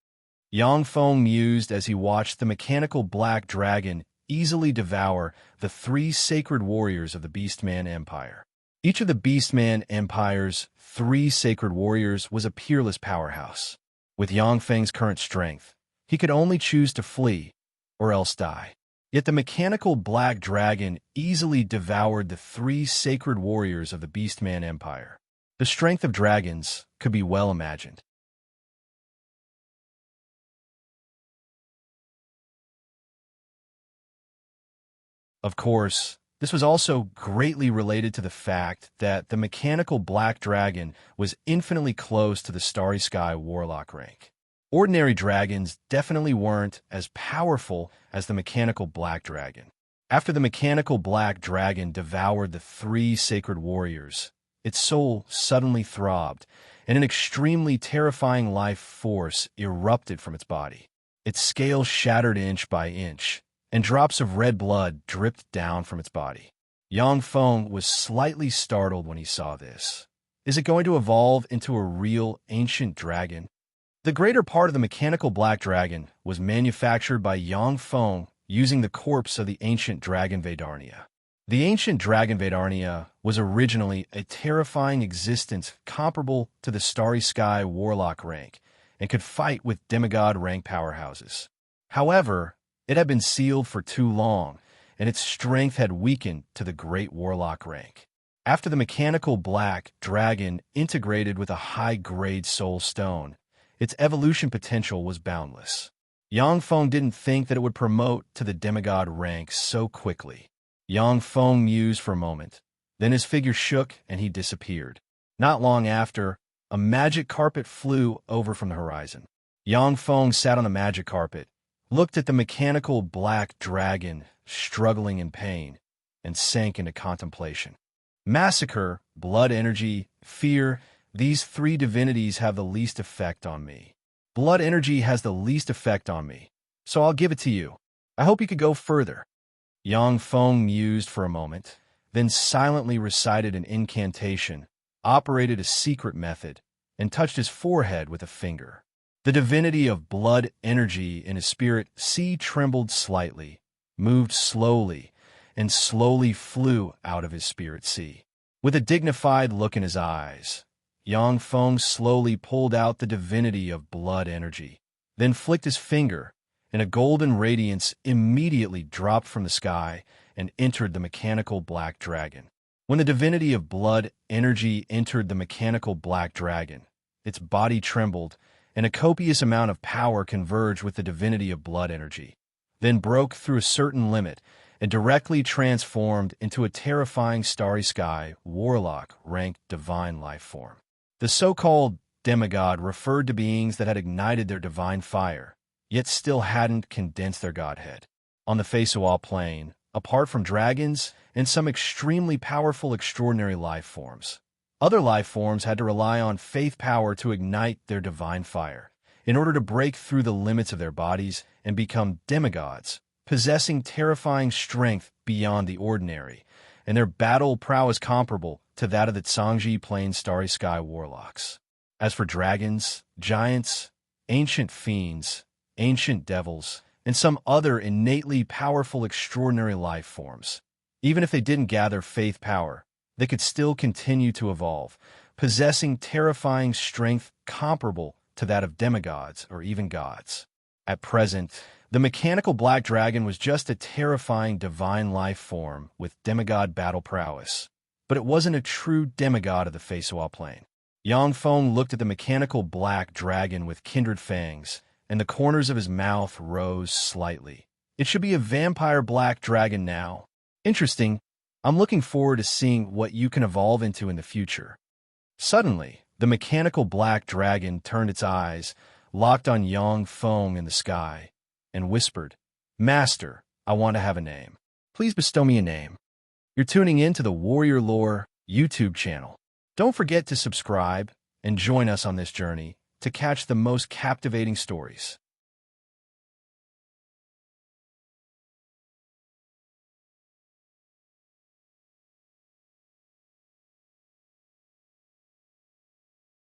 Yang Feng mused as he watched the mechanical black dragon easily devour the 3 sacred warriors of the Beastman Empire. Each of the Beastman Empire's 3 sacred warriors was a peerless powerhouse. With Yang Feng's current strength, he could only choose to flee or else die. Yet the mechanical black dragon easily devoured the 3 sacred warriors of the Beastman Empire. The strength of dragons could be well imagined. Of course, this was also greatly related to the fact that the mechanical black dragon was infinitely close to the Starry Sky Warlock rank. Ordinary dragons definitely weren't as powerful as the mechanical black dragon. After the mechanical black dragon devoured the 3 sacred warriors, its soul suddenly throbbed, and an extremely terrifying life force erupted from its body. Its scales shattered inch by inch, and drops of red blood dripped down from its body. Yang Feng was slightly startled when he saw this. Is it going to evolve into a real ancient dragon? The greater part of the mechanical black dragon was manufactured by Yang Feng using the corpse of the ancient dragon Vedarnia. The ancient dragon Vedarnia was originally a terrifying existence comparable to the Starry Sky Warlock rank and could fight with demigod rank powerhouses. However, it had been sealed for too long, and its strength had weakened to the Great Warlock rank. After the mechanical black dragon integrated with a high-grade soul stone, its evolution potential was boundless. Yang Feng didn't think that it would promote to the demigod rank so quickly. Yang Feng mused for a moment, Then his figure shook and he disappeared. Not long after, a magic carpet flew over from the horizon. Yang Feng sat on the magic carpet, looked at the mechanical black dragon struggling in pain, and sank into contemplation. Massacre, blood energy, fear, these three divinities have the least effect on me. Blood energy has the least effect on me, so I'll give it to you. I hope you could go further. Yang Feng mused for a moment, then silently recited an incantation, operated a secret method, and touched his forehead with a finger. The divinity of blood energy in his spirit sea trembled slightly, moved slowly, and slowly flew out of his spirit sea. With a dignified look in his eyes, Yang Feng slowly pulled out the divinity of blood energy, then flicked his finger, and a golden radiance immediately dropped from the sky and entered the mechanical black dragon. When the divinity of blood energy entered the mechanical black dragon, its body trembled, and a copious amount of power converged with the divinity of blood energy, then broke through a certain limit and directly transformed into a terrifying starry sky warlock-ranked divine life form. The so-called demigod referred to beings that had ignited their divine fire, yet still hadn't condensed their godhead. On the Feisoa plane, apart from dragons and some extremely powerful extraordinary life forms, other life forms had to rely on faith power to ignite their divine fire in order to break through the limits of their bodies and become demigods, possessing terrifying strength beyond the ordinary, and their battle prowess comparable to that of the Zhangji Plain Starry Sky warlocks. As for dragons, giants, ancient fiends, ancient devils, and some other innately powerful extraordinary life forms, even if they didn't gather faith power, they could still continue to evolve, possessing terrifying strength comparable to that of demigods or even gods. At present, the mechanical black dragon was just a terrifying divine life form with demigod battle prowess, but it wasn't a true demigod of the Feisoa plane. Yang Feng looked at the mechanical black dragon with kindred fangs, and the corners of his mouth rose slightly. It should be a vampire black dragon now. Interesting. I'm looking forward to seeing what you can evolve into in the future. Suddenly, the mechanical black dragon turned its eyes, locked on Yang Feng in the sky, and whispered, "Master, I want to have a name. Please bestow me a name." You're tuning in to the Warrior Lore YouTube channel. Don't forget to subscribe and join us on this journey to catch the most captivating stories.